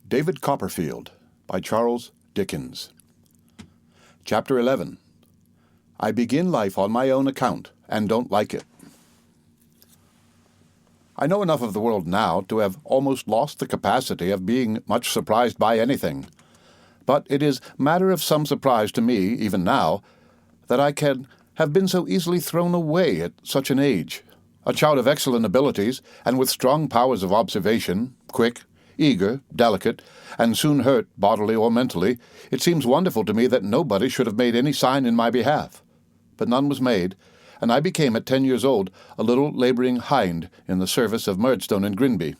David Copperfield by Charles Dickens. Chapter 11. I begin life on my own account and don't like it. I know enough of the world now to have almost lost the capacity of being much surprised by anything. But it is matter of some surprise to me, even now, that I can have been so easily thrown away at such an age. A child of excellent abilities, and with strong powers of observation, quick, eager, delicate, and soon hurt bodily or mentally, it seems wonderful to me that nobody should have made any sign in my behalf. But none was made, and I became at 10 years old a little labouring hind in the service of Murdstone and Grinby.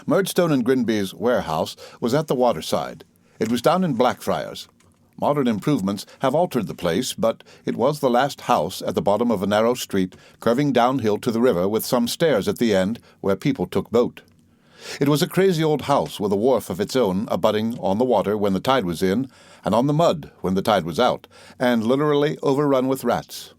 Murdstone and Grinby's warehouse was at the waterside. It was down in Blackfriars. Modern improvements have altered the place, but it was the last house at the bottom of a narrow street curving downhill to the river with some stairs at the end where people took boat. It was a crazy old house with a wharf of its own abutting on the water when the tide was in, and on the mud when the tide was out, and literally overrun with rats.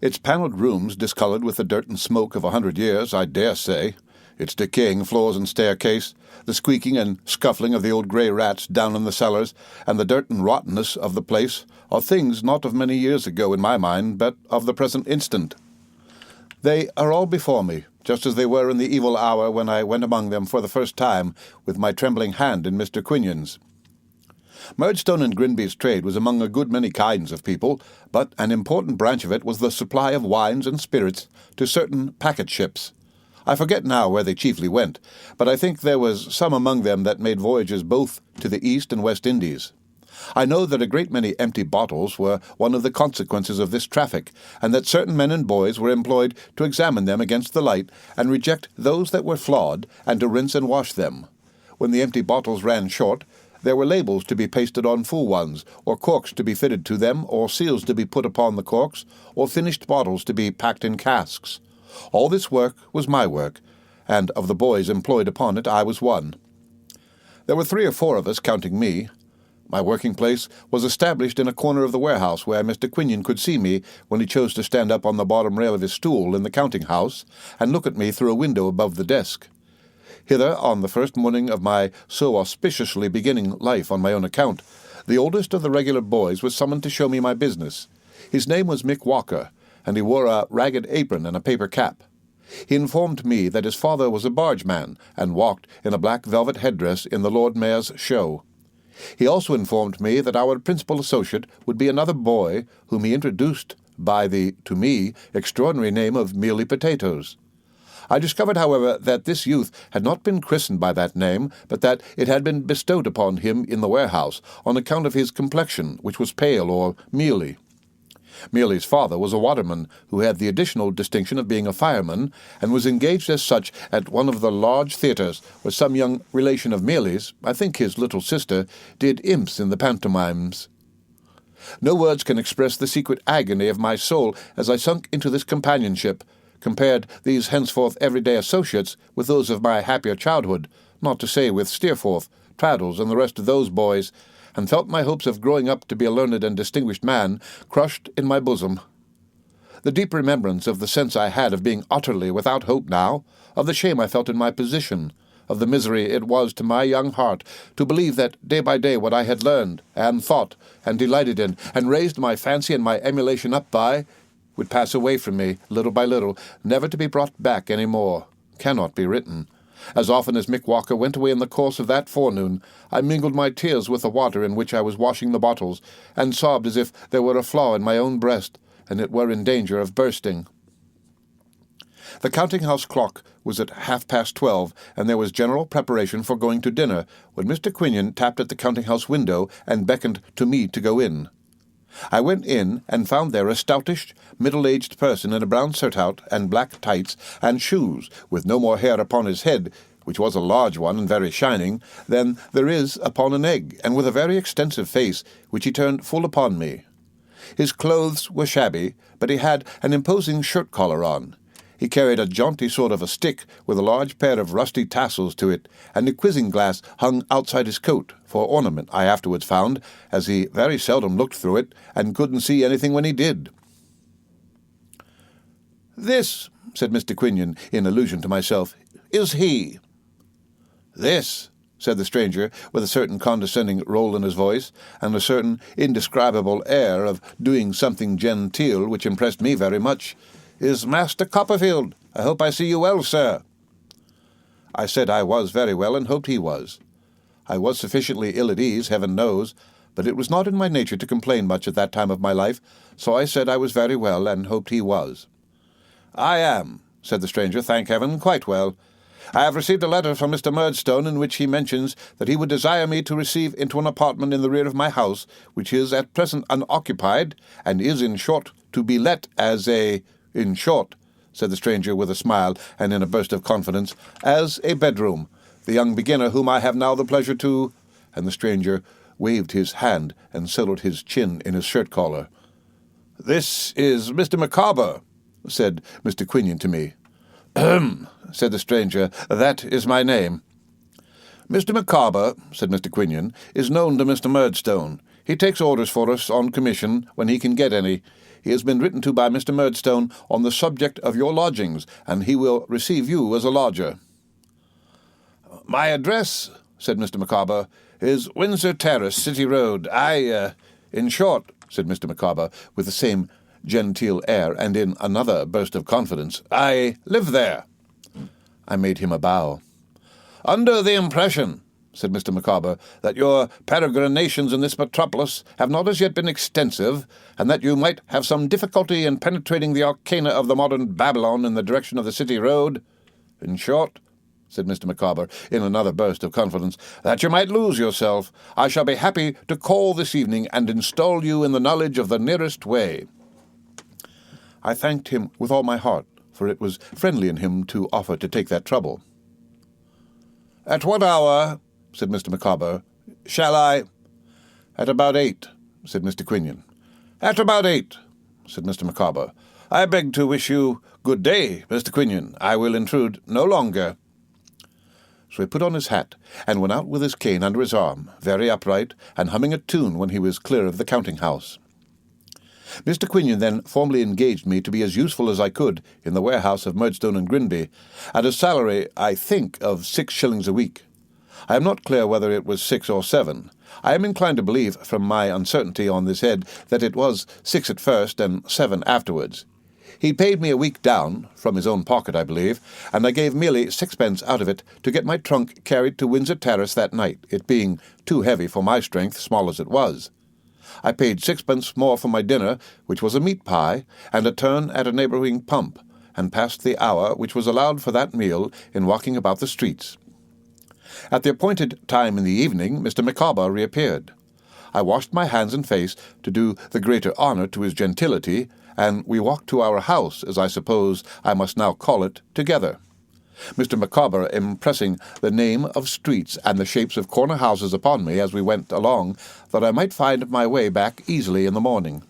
Its panelled rooms discoloured with the dirt and smoke of 100 years, I dare say, its decaying floors and staircase, the squeaking and scuffling of the old grey rats down in the cellars, and the dirt and rottenness of the place, are things not of many years ago in my mind, but of the present instant. They are all before me, just as they were in the evil hour when I went among them for the first time with my trembling hand in Mr. Quinion's. Murdstone and Grinby's trade was among a good many kinds of people, but an important branch of it was the supply of wines and spirits to certain packet ships. I forget now where they chiefly went, but I think there was some among them that made voyages both to the East and West Indies. I know that a great many empty bottles were one of the consequences of this traffic, and that certain men and boys were employed to examine them against the light, and reject those that were flawed, and to rinse and wash them. When the empty bottles ran short, there were labels to be pasted on full ones, or corks to be fitted to them, or seals to be put upon the corks, or finished bottles to be packed in casks. All this work was my work, and of the boys employed upon it I was one. There were 3 or 4 of us, counting me. My working place was established in a corner of the warehouse where Mr. Quinion could see me when he chose to stand up on the bottom rail of his stool in the counting-house and look at me through a window above the desk. Hither, on the first morning of my so auspiciously beginning life on my own account, the oldest of the regular boys was summoned to show me my business. His name was Micawber, and he wore a ragged apron and a paper cap. He informed me that his father was a bargeman, and walked in a black velvet headdress in the Lord Mayor's show. He also informed me that our principal associate would be another boy whom he introduced by the, to me, extraordinary name of Mealy Potatoes. I discovered, however, that this youth had not been christened by that name, but that it had been bestowed upon him in the warehouse on account of his complexion, which was pale or mealy. Mealy's father was a waterman who had the additional distinction of being a fireman, and was engaged as such at one of the large theatres where some young relation of Mealy's, I think his little sister, did imps in the pantomimes. No words can express the secret agony of my soul as I sunk into this companionship, compared these henceforth everyday associates with those of my happier childhood, not to say with Steerforth, Traddles, and the rest of those boys, and felt my hopes of growing up to be a learned and distinguished man crushed in my bosom. The deep remembrance of the sense I had of being utterly without hope now, of the shame I felt in my position, of the misery it was to my young heart to believe that day by day what I had learned, and thought, and delighted in, and raised my fancy and my emulation up by, would pass away from me, little by little, never to be brought back any more, cannot be written. As often as Micawber went away in the course of that forenoon, I mingled my tears with the water in which I was washing the bottles, and sobbed as if there were a flaw in my own breast, and it were in danger of bursting. The counting-house clock was at 12:30, and there was general preparation for going to dinner, when Mr. Quinion tapped at the counting-house window and beckoned to me to go in. I went in, and found there a stoutish, middle-aged person in a brown surtout and black tights and shoes, with no more hair upon his head, which was a large one and very shining, than there is upon an egg, and with a very extensive face, which he turned full upon me. His clothes were shabby, but he had an imposing shirt-collar on. He carried a jaunty sort of a stick with a large pair of rusty tassels to it, and a quizzing-glass hung outside his coat, for ornament, I afterwards found, as he very seldom looked through it, and couldn't see anything when he did. "This," said Mr. Quinion, in allusion to myself, "is he." "This," said the stranger, with a certain condescending roll in his voice, and a certain indescribable air of doing something genteel which impressed me very much. "Is Master Copperfield? I hope I see you well, sir." I said I was very well, and hoped he was. I was sufficiently ill at ease, heaven knows, but it was not in my nature to complain much at that time of my life, so I said I was very well, and hoped he was. "I am," said the stranger, "thank heaven, quite well. I have received a letter from Mr. Murdstone in which he mentions that he would desire me to receive into an apartment in the rear of my house, which is at present unoccupied, and is, in short, to be let as a— "In short," said the stranger with a smile and in a burst of confidence, "as a bedroom. The young beginner whom I have now the pleasure to—" And the stranger waved his hand and settled his chin in his shirt-collar. "This is Mr. Micawber," said Mr. Quinion to me. "Ahem," said the stranger, "that is my name." "Mr. Micawber," said Mr. Quinion, "is known to Mr. Murdstone. He takes orders for us on commission when he can get any. He has been written to by Mr. Murdstone on the subject of your lodgings, and he will receive you as a lodger." "My address," said Mr. Micawber, "is Windsor Terrace, City Road. In short," said Mr. Micawber, with the same genteel air, and in another burst of confidence, "I live there." I made him a bow. "Under the impression," said Mr. Micawber, "that your peregrinations in this metropolis have not as yet been extensive, and that you might have some difficulty in penetrating the arcana of the modern Babylon in the direction of the City Road. In short," said Mr. Micawber, in another burst of confidence, "that you might lose yourself, I shall be happy to call this evening and install you in the knowledge of the nearest way." I thanked him with all my heart, for it was friendly in him to offer to take that trouble. "At what hour," said Mr. Micawber, "shall I—" "At about 8, said Mr. Quinion. "At about 8, said Mr. Micawber. "I beg to wish you good day, Mr. Quinion. I will intrude no longer." So he put on his hat, and went out with his cane under his arm, very upright, and humming a tune when he was clear of the counting-house. Mr. Quinion then formally engaged me to be as useful as I could in the warehouse of Murdstone and Grinby, at a salary, I think, of 6 shillings a week. I am not clear whether it was 6 or 7. I am inclined to believe, from my uncertainty on this head, that it was 6 at first and 7 afterwards. He paid me a week down, from his own pocket, I believe, and I gave merely 6pence out of it to get my trunk carried to Windsor Terrace that night, it being too heavy for my strength, small as it was. I paid 6pence more for my dinner, which was a meat pie, and a turn at a neighbouring pump, and passed the hour which was allowed for that meal in walking about the streets. At the appointed time in the evening, Mr. Micawber reappeared. I washed my hands and face to do the greater honour to his gentility, and we walked to our house, as I suppose I must now call it, together. Mr. Micawber impressing the name of streets and the shapes of corner houses upon me as we went along, that I might find my way back easily in the morning.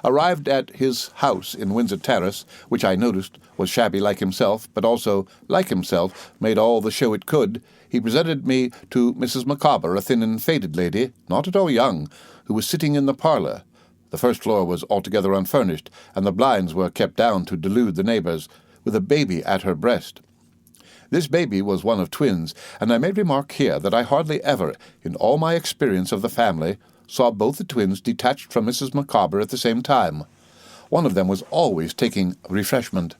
Arrived at his house in Windsor Terrace, which I noticed was shabby like himself, but also, like himself, made all the show it could, he presented me to Mrs. Micawber, a thin and faded lady, not at all young, who was sitting in the parlour. The first floor was altogether unfurnished, and the blinds were kept down to delude the neighbours, with a baby at her breast. This baby was one of twins, and I may remark here that I hardly ever, in all my experience of the family, saw both the twins detached from Mrs. Micawber at the same time. One of them was always taking refreshment.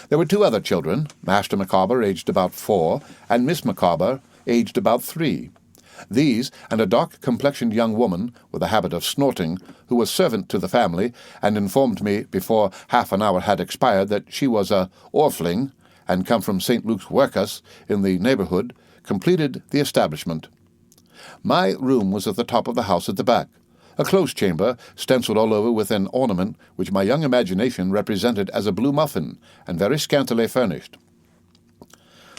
There were 2 other children, Master Micawber, aged about 4, and Miss Micawber, aged about 3. These, and a dark-complexioned young woman, with a habit of snorting, who was servant to the family, and informed me before half an hour had expired that she was a orpling, and come from St. Luke's Workus, in the neighbourhood, completed the establishment. My room was at the top of the house at the back, a close chamber, stencilled all over with an ornament which my young imagination represented as a blue muffin, and very scantily furnished.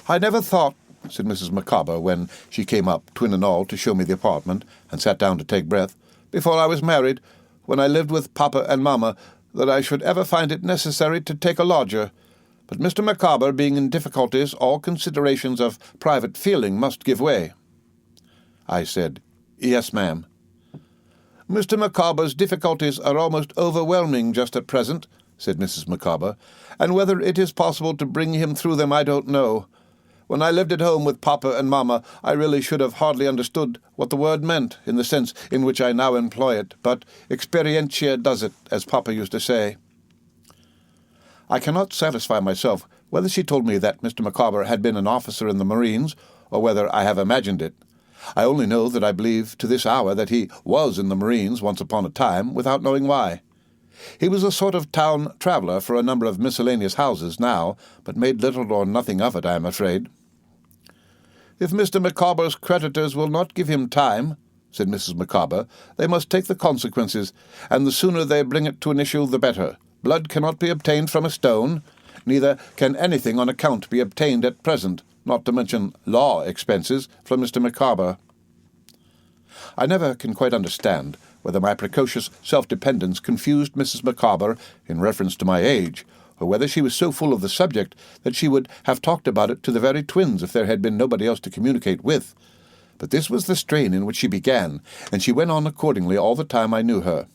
"I never thought," said Mrs. Micawber, when she came up, twin and all, to show me the apartment, and sat down to take breath, "before I was married, when I lived with Papa and Mamma, that I should ever find it necessary to take a lodger. But Mr. Micawber being in difficulties, all considerations of private feeling must give way." I said, "Yes, ma'am." "Mr. Micawber's difficulties are almost overwhelming just at present," said Mrs. Micawber, "and whether it is possible to bring him through them I don't know. When I lived at home with Papa and Mamma, I really should have hardly understood what the word meant in the sense in which I now employ it, but experientia does it, as Papa used to say. I cannot satisfy myself whether she told me that Mr. Micawber had been an officer in the Marines, or whether I have imagined it. I only know that I believe to this hour that he was in the Marines once upon a time, without knowing why. He was a sort of town traveller for a number of miscellaneous houses now, but made little or nothing of it, I am afraid. "If Mr. Micawber's creditors will not give him time," said Mrs. Micawber, "they must take the consequences, and the sooner they bring it to an issue the better. Blood cannot be obtained from a stone, neither can anything on account be obtained at present, not to mention law expenses, from Mr. Micawber." I never can quite understand whether my precocious self-dependence confused Mrs. Micawber in reference to my age, or whether she was so full of the subject that she would have talked about it to the very twins if there had been nobody else to communicate with. But this was the strain in which she began, and she went on accordingly all the time I knew her.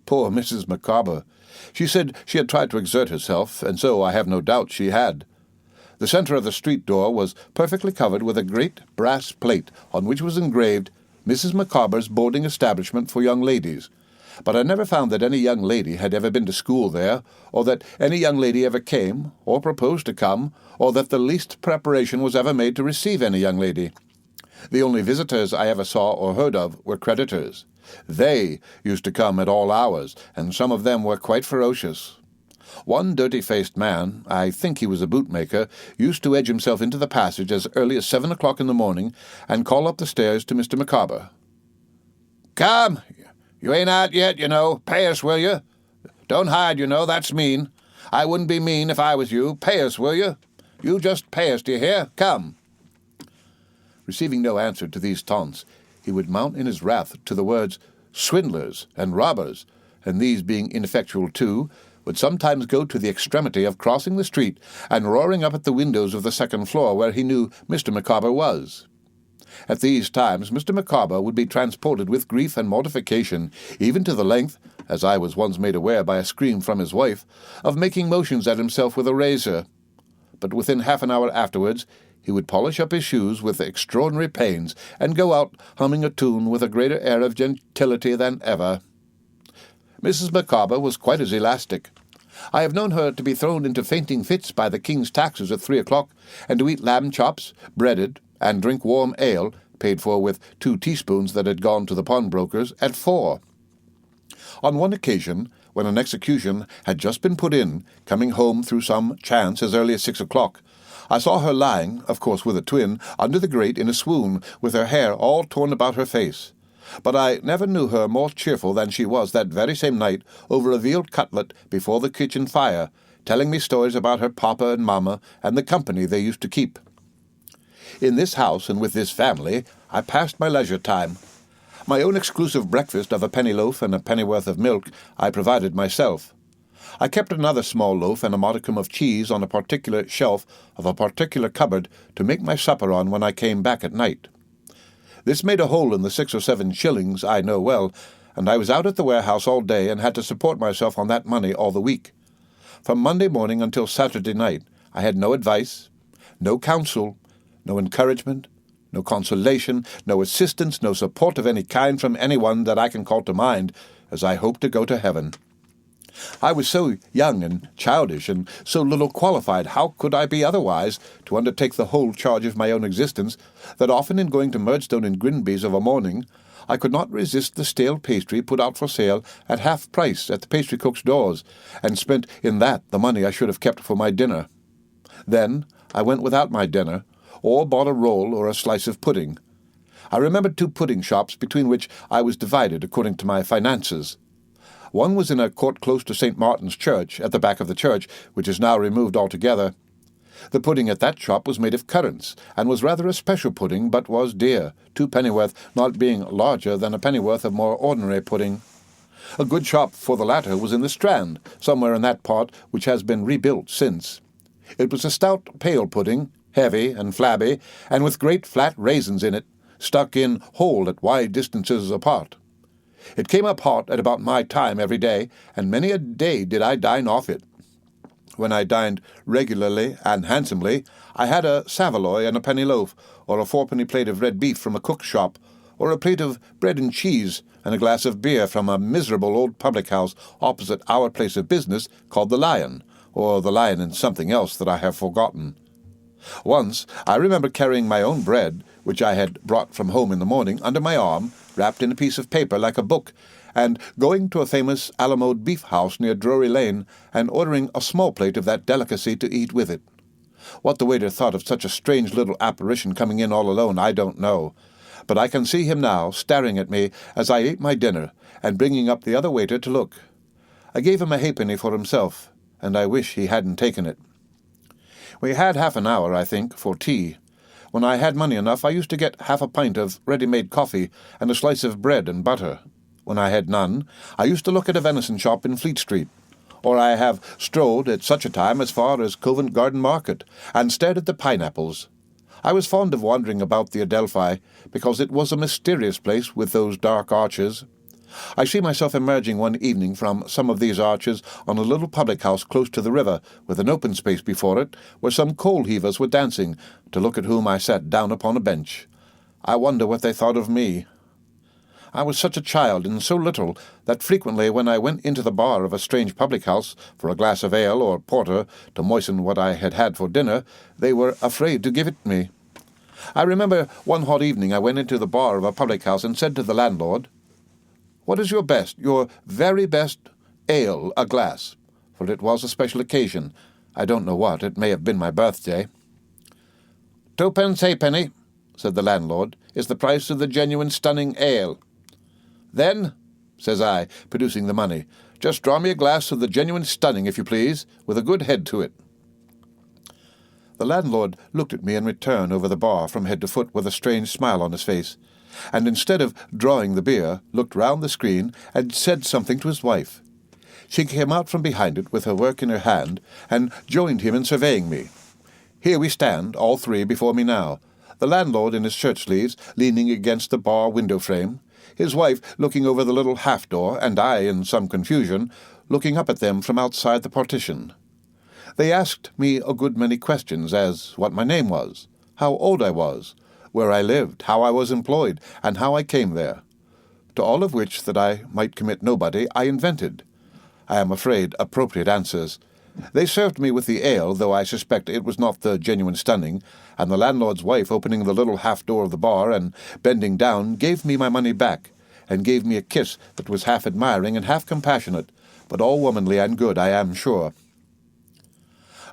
Poor Mrs. Micawber! She said she had tried to exert herself, and so I have no doubt she had. The centre of the street door was perfectly covered with a great brass plate on which was engraved "Mrs. Micawber's Boarding Establishment for Young Ladies," but I never found that any young lady had ever been to school there, or that any young lady ever came, or proposed to come, or that the least preparation was ever made to receive any young lady. The only visitors I ever saw or heard of were creditors. They used to come at all hours, and some of them were quite ferocious. One dirty-faced man, I think he was a bootmaker, used to edge himself into the passage as early as 7 o'clock in the morning and call up the stairs to Mr. Micawber. "Come, you ain't out yet, you know. Pay us, will you? Don't hide, you know, that's mean. I wouldn't be mean if I was you. Pay us, will you? You just pay us, do you hear? Come." Receiving no answer to these taunts, he would mount in his wrath to the words "swindlers" and "robbers," and these being ineffectual too, would sometimes go to the extremity of crossing the street and roaring up at the windows of the second floor where he knew Mr. Micawber was. At these times Mr. Micawber would be transported with grief and mortification, even to the length, as I was once made aware by a scream from his wife, of making motions at himself with a razor. But within half an hour afterwards he would polish up his shoes with extraordinary pains, and go out humming a tune with a greater air of gentility than ever. Mrs. Micawber was quite as elastic. I have known her to be thrown into fainting fits by the King's taxes at 3 o'clock, and to eat lamb chops, breaded, and drink warm ale, paid for with 2 teaspoons that had gone to the pawnbrokers, at 4. On one occasion, when an execution had just been put in, coming home through some chance as early as 6 o'clock, I saw her lying, of course with a twin, under the grate in a swoon, with her hair all torn about her face. But I never knew her more cheerful than she was that very same night over a veal cutlet before the kitchen fire, telling me stories about her papa and mamma and the company they used to keep. In this house and with this family I passed my leisure time. My own exclusive breakfast of a penny loaf and a pennyworth of milk I provided myself. I kept another small loaf and a modicum of cheese on a particular shelf of a particular cupboard to make my supper on when I came back at night. This made a hole in the 6 or 7 shillings, I know well, and I was out at the warehouse all day and had to support myself on that money all the week. From Monday morning until Saturday night I had no advice, no counsel, no encouragement, no consolation, no assistance, no support of any kind from anyone that I can call to mind, as I hope to go to heaven. I was so young and childish, and so little qualified, how could I be otherwise, to undertake the whole charge of my own existence, that often in going to Murdstone and Grinby's of a morning, I could not resist the stale pastry put out for sale at half price at the pastry-cook's doors, and spent in that the money I should have kept for my dinner. Then I went without my dinner, or bought a roll or a slice of pudding. I remembered 2 pudding shops between which I was divided according to my finances. One was in a court close to St. Martin's Church, at the back of the church, which is now removed altogether. The pudding at that shop was made of currants, and was rather a special pudding, but was dear, 2 pennyworth not being larger than a pennyworth of more ordinary pudding. A good shop for the latter was in the Strand, somewhere in that part which has been rebuilt since. It was a stout pale pudding, heavy and flabby, and with great flat raisins in it, stuck in whole at wide distances apart. It came up hot at about my time every day, and many a day did I dine off it. When I dined regularly and handsomely, I had a saveloy and a penny loaf, or a fourpenny plate of red beef from a cook's shop, or a plate of bread and cheese, and a glass of beer from a miserable old public-house opposite our place of business called the Lion, or the Lion and something else that I have forgotten. Once I remember carrying my own bread, which I had brought from home in the morning, under my arm, wrapped in a piece of paper like a book, and going to a famous Alamode beef house near Drury Lane and ordering a small plate of that delicacy to eat with it. What the waiter thought of such a strange little apparition coming in all alone, I don't know, but I can see him now, staring at me as I ate my dinner, and bringing up the other waiter to look. I gave him a halfpenny for himself, and I wish he hadn't taken it. We had half an hour, I think, for tea. When I had money enough, I used to get half a pint of ready-made coffee and a slice of bread and butter. When I had none, I used to look at a venison shop in Fleet Street, or I have strolled at such a time as far as Covent Garden Market, and stared at the pineapples. I was fond of wandering about the Adelphi, because it was a mysterious place with those dark arches. I see myself emerging one evening from some of these arches on a little public-house close to the river, with an open space before it, where some coal-heavers were dancing, to look at whom I sat down upon a bench. I wonder what they thought of me. I was such a child, and so little, that frequently when I went into the bar of a strange public-house for a glass of ale or porter to moisten what I had had for dinner, they were afraid to give it me. I remember one hot evening I went into the bar of a public-house and said to the landlord, "What is your best, your very best ale, a glass?" For it was a special occasion. I don't know what. It may have been my birthday. "Twopence halfpenny," said the landlord, "is the price of the genuine stunning ale." "Then," says I, producing the money, "just draw me a glass of the genuine stunning, if you please, with a good head to it." The landlord looked at me in return over the bar from head to foot with a strange smile on his face, and instead of drawing the beer, looked round the screen and said something to his wife. She came out from behind it with her work in her hand, and joined him in surveying me. Here we stand, all three, before me now, the landlord in his shirt-sleeves, leaning against the bar window-frame, his wife looking over the little half-door, and I, in some confusion, looking up at them from outside the partition. They asked me a good many questions, as what my name was, how old I was, where I lived, how I was employed, and how I came there. To all of which, that I might commit nobody, I invented, I am afraid, appropriate answers. They served me with the ale, though I suspect it was not the genuine stunning, and the landlord's wife, opening the little half-door of the bar and bending down, gave me my money back, and gave me a kiss that was half admiring and half compassionate, but all womanly and good, I am sure.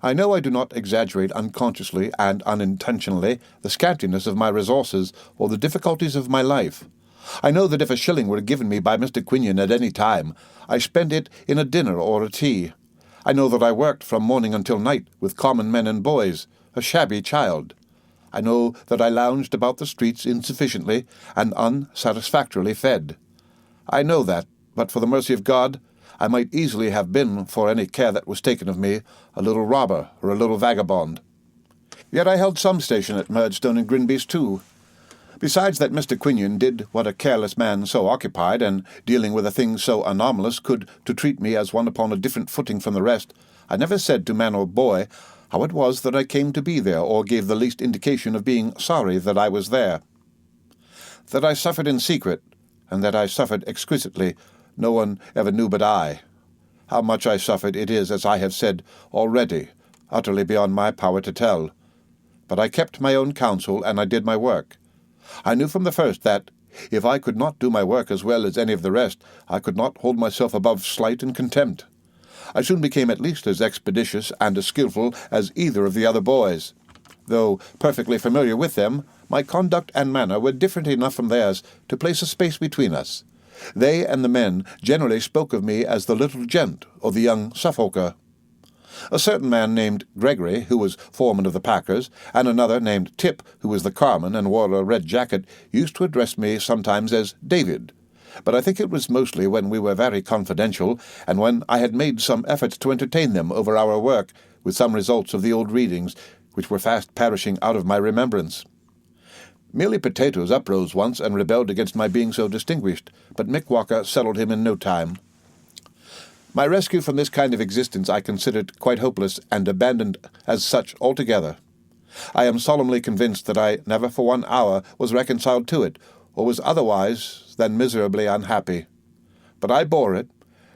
I know I do not exaggerate unconsciously and unintentionally the scantiness of my resources or the difficulties of my life. I know that if a shilling were given me by Mr. Quinion at any time, I spent it in a dinner or a tea. I know that I worked from morning until night with common men and boys, a shabby child. I know that I lounged about the streets insufficiently and unsatisfactorily fed. I know that, but for the mercy of God, I might easily have been, for any care that was taken of me, a little robber or a little vagabond. Yet I held some station at Murdstone and Grinby's too. Besides that Mr. Quinion did what a careless man so occupied, and dealing with a thing so anomalous could to treat me as one upon a different footing from the rest, I never said to man or boy how it was that I came to be there, or gave the least indication of being sorry that I was there. That I suffered in secret, and that I suffered exquisitely, no one ever knew but I. How much I suffered it is, as I have said already, utterly beyond my power to tell. But I kept my own counsel, and I did my work. I knew from the first that, if I could not do my work as well as any of the rest, I could not hold myself above slight and contempt. I soon became at least as expeditious and as skilful as either of the other boys. Though perfectly familiar with them, my conduct and manner were different enough from theirs to place a space between us. They and the men generally spoke of me as the little gent, or the young Suffolker. A certain man named Gregory, who was foreman of the packers, and another named Tip, who was the carman and wore a red jacket, used to address me sometimes as David. But I think it was mostly when we were very confidential, and when I had made some efforts to entertain them over our work, with some results of the old readings, which were fast perishing out of my remembrance. Merely Potatoes uprose once and rebelled against my being so distinguished, but Micawber settled him in no time. My rescue from this kind of existence I considered quite hopeless and abandoned as such altogether. I am solemnly convinced that I never for 1 hour was reconciled to it, or was otherwise than miserably unhappy. But I bore it,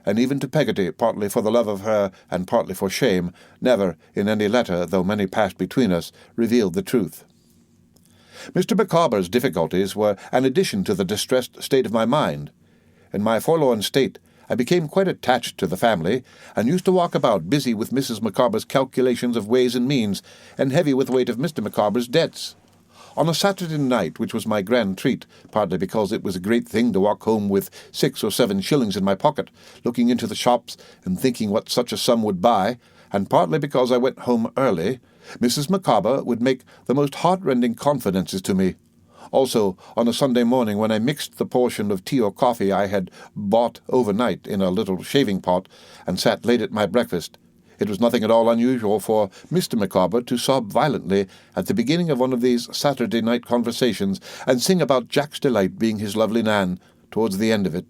and even to Peggotty, partly for the love of her and partly for shame, never, in any letter, though many passed between us, revealed the truth. Mr. Micawber's difficulties were an addition to the distressed state of my mind. In my forlorn state, I became quite attached to the family, and used to walk about busy with Mrs. Micawber's calculations of ways and means, and heavy with the weight of Mr. Micawber's debts. On a Saturday night, which was my grand treat, partly because it was a great thing to walk home with 6 or 7 shillings in my pocket, looking into the shops and thinking what such a sum would buy, and partly because I went home early, Mrs. Micawber would make the most heart-rending confidences to me. Also, on a Sunday morning, when I mixed the portion of tea or coffee I had bought overnight in a little shaving-pot, and sat late at my breakfast, it was nothing at all unusual for Mr. Micawber to sob violently at the beginning of one of these Saturday night conversations, and sing about Jack's delight being his lovely Nan, towards the end of it.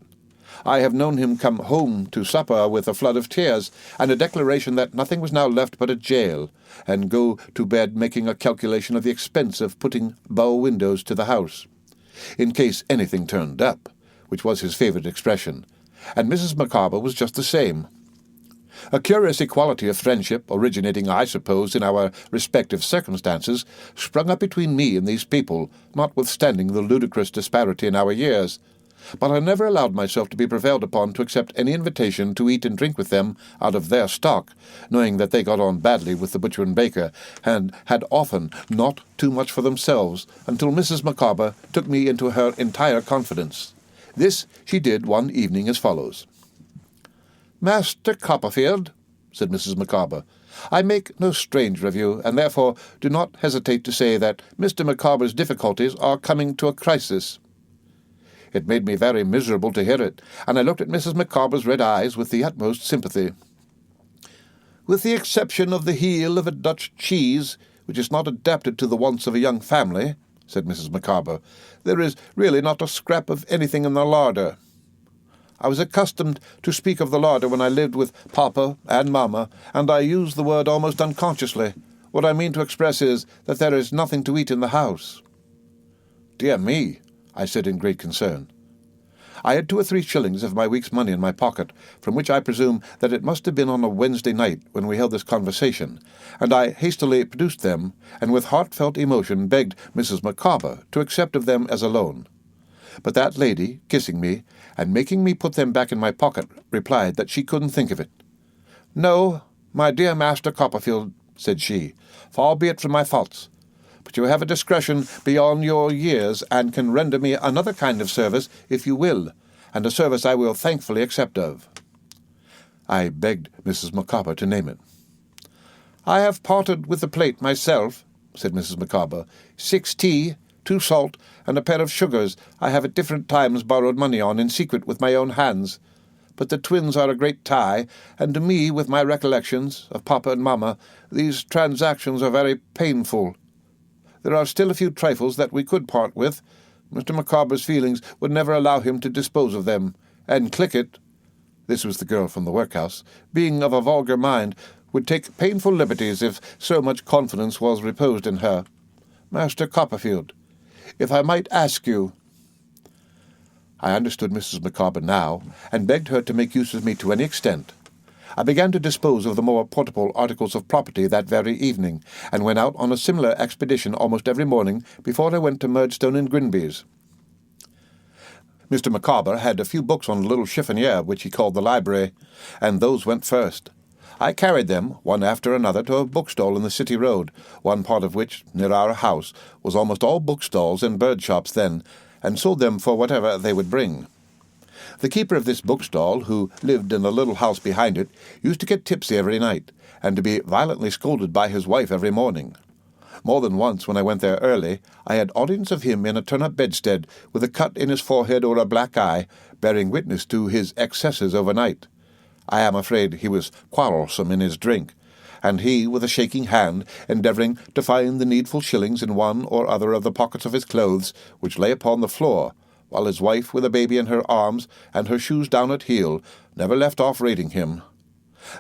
I have known him come home to supper with a flood of tears, and a declaration that nothing was now left but a jail, and go to bed making a calculation of the expense of putting bow windows to the house, in case anything turned up, which was his favourite expression, and Mrs. Micawber was just the same. A curious equality of friendship, originating, I suppose, in our respective circumstances, sprung up between me and these people, notwithstanding the ludicrous disparity in our years. But I never allowed myself to be prevailed upon to accept any invitation to eat and drink with them out of their stock, knowing that they got on badly with the butcher and baker, and had often not too much for themselves, until Mrs. Micawber took me into her entire confidence. This she did one evening as follows. "Master Copperfield," said Mrs. Micawber, "I make no stranger of you, and therefore do not hesitate to say that Mr. Micawber's difficulties are coming to a crisis." It made me very miserable to hear it, and I looked at Mrs. Micawber's red eyes with the utmost sympathy. "With the exception of the heel of a Dutch cheese, which is not adapted to the wants of a young family," said Mrs. Micawber, "there is really not a scrap of anything in the larder. I was accustomed to speak of the larder when I lived with Papa and Mamma, and I use the word almost unconsciously. What I mean to express is that there is nothing to eat in the house." "Dear me," I said in great concern. I had 2 or 3 shillings of my week's money in my pocket, from which I presume that it must have been on a Wednesday night when we held this conversation, and I hastily produced them, and with heartfelt emotion begged Mrs. Micawber to accept of them as a loan. But that lady, kissing me, and making me put them back in my pocket, replied that she couldn't think of it. "No, my dear Master Copperfield," said she, "far be it from my faults. But you have a discretion beyond your years, and can render me another kind of service if you will, and a service I will thankfully accept of." I begged Mrs. Micawber to name it. "I have parted with the plate myself," said Mrs. Micawber. 6 tea, 2 salt, and a pair of sugars I have at different times borrowed money on in secret with my own hands. But the twins are a great tie, and to me, with my recollections of Papa and Mamma, these transactions are very painful. There are still a few trifles that we could part with. Mr. Micawber's feelings would never allow him to dispose of them, and Clickett," this was the girl from the workhouse, "being of a vulgar mind, would take painful liberties if so much confidence was reposed in her. Master Copperfield, if I might ask you—" I understood Mrs. Micawber now, and begged her to make use of me to any extent. I began to dispose of the more portable articles of property that very evening, and went out on a similar expedition almost every morning before I went to Murdstone and Grinby's. Mr. Micawber had a few books on a little chiffonier which he called the library, and those went first. I carried them, one after another, to a bookstall in the City Road, one part of which, near our house, was almost all bookstalls and bird-shops then, and sold them for whatever they would bring. The keeper of this bookstall, who lived in a little house behind it, used to get tipsy every night, and to be violently scolded by his wife every morning. More than once, when I went there early, I had audience of him in a turn-up bedstead, with a cut in his forehead or a black eye, bearing witness to his excesses overnight. I am afraid he was quarrelsome in his drink, and he, with a shaking hand, endeavouring to find the needful shillings in one or other of the pockets of his clothes, which lay upon the floor, while his wife, with a baby in her arms and her shoes down at heel, never left off rating him.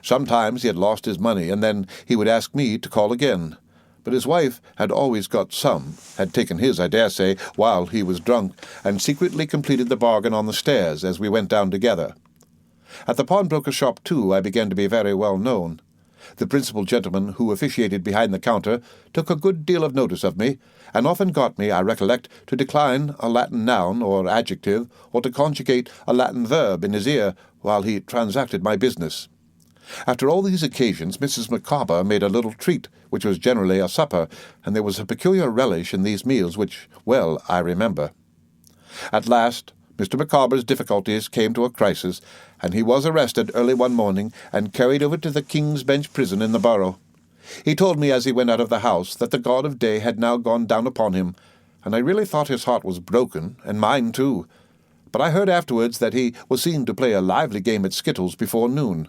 Sometimes he had lost his money, and then he would ask me to call again. But his wife had always got some, had taken his, I dare say, while he was drunk, and secretly completed the bargain on the stairs as we went down together. At the pawnbroker's shop, too, I began to be very well known. The principal gentleman who officiated behind the counter took a good deal of notice of me, and often got me, I recollect, to decline a Latin noun or adjective, or to conjugate a Latin verb in his ear while he transacted my business. After all these occasions, Mrs. Micawber made a little treat, which was generally a supper, and there was a peculiar relish in these meals which, well, I remember. At last, Mr. Micawber's difficulties came to a crisis, and he was arrested early one morning and carried over to the King's Bench prison in the Borough. He told me as he went out of the house that the god of day had now gone down upon him, and I really thought his heart was broken, and mine too. But I heard afterwards that he was seen to play a lively game at skittles before noon.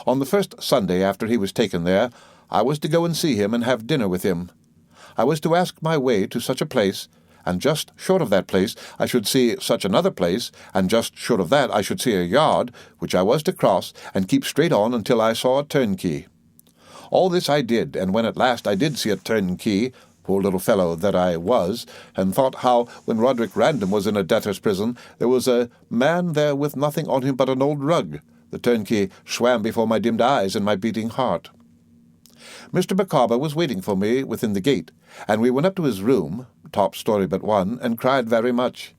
On the first Sunday after he was taken there, I was to go and see him and have dinner with him. I was to ask my way to such a place, and just short of that place I should see such another place, and just short of that I should see a yard, which I was to cross and keep straight on until I saw a turnkey. All this I did, and when at last I did see a turnkey, poor little fellow that I was, and thought how, when Roderick Random was in a debtor's prison, there was a man there with nothing on him but an old rug, the turnkey swam before my dimmed eyes and my beating heart. Mr. Micawber was waiting for me within the gate, and we went up to his room, top story but one, and cried very much.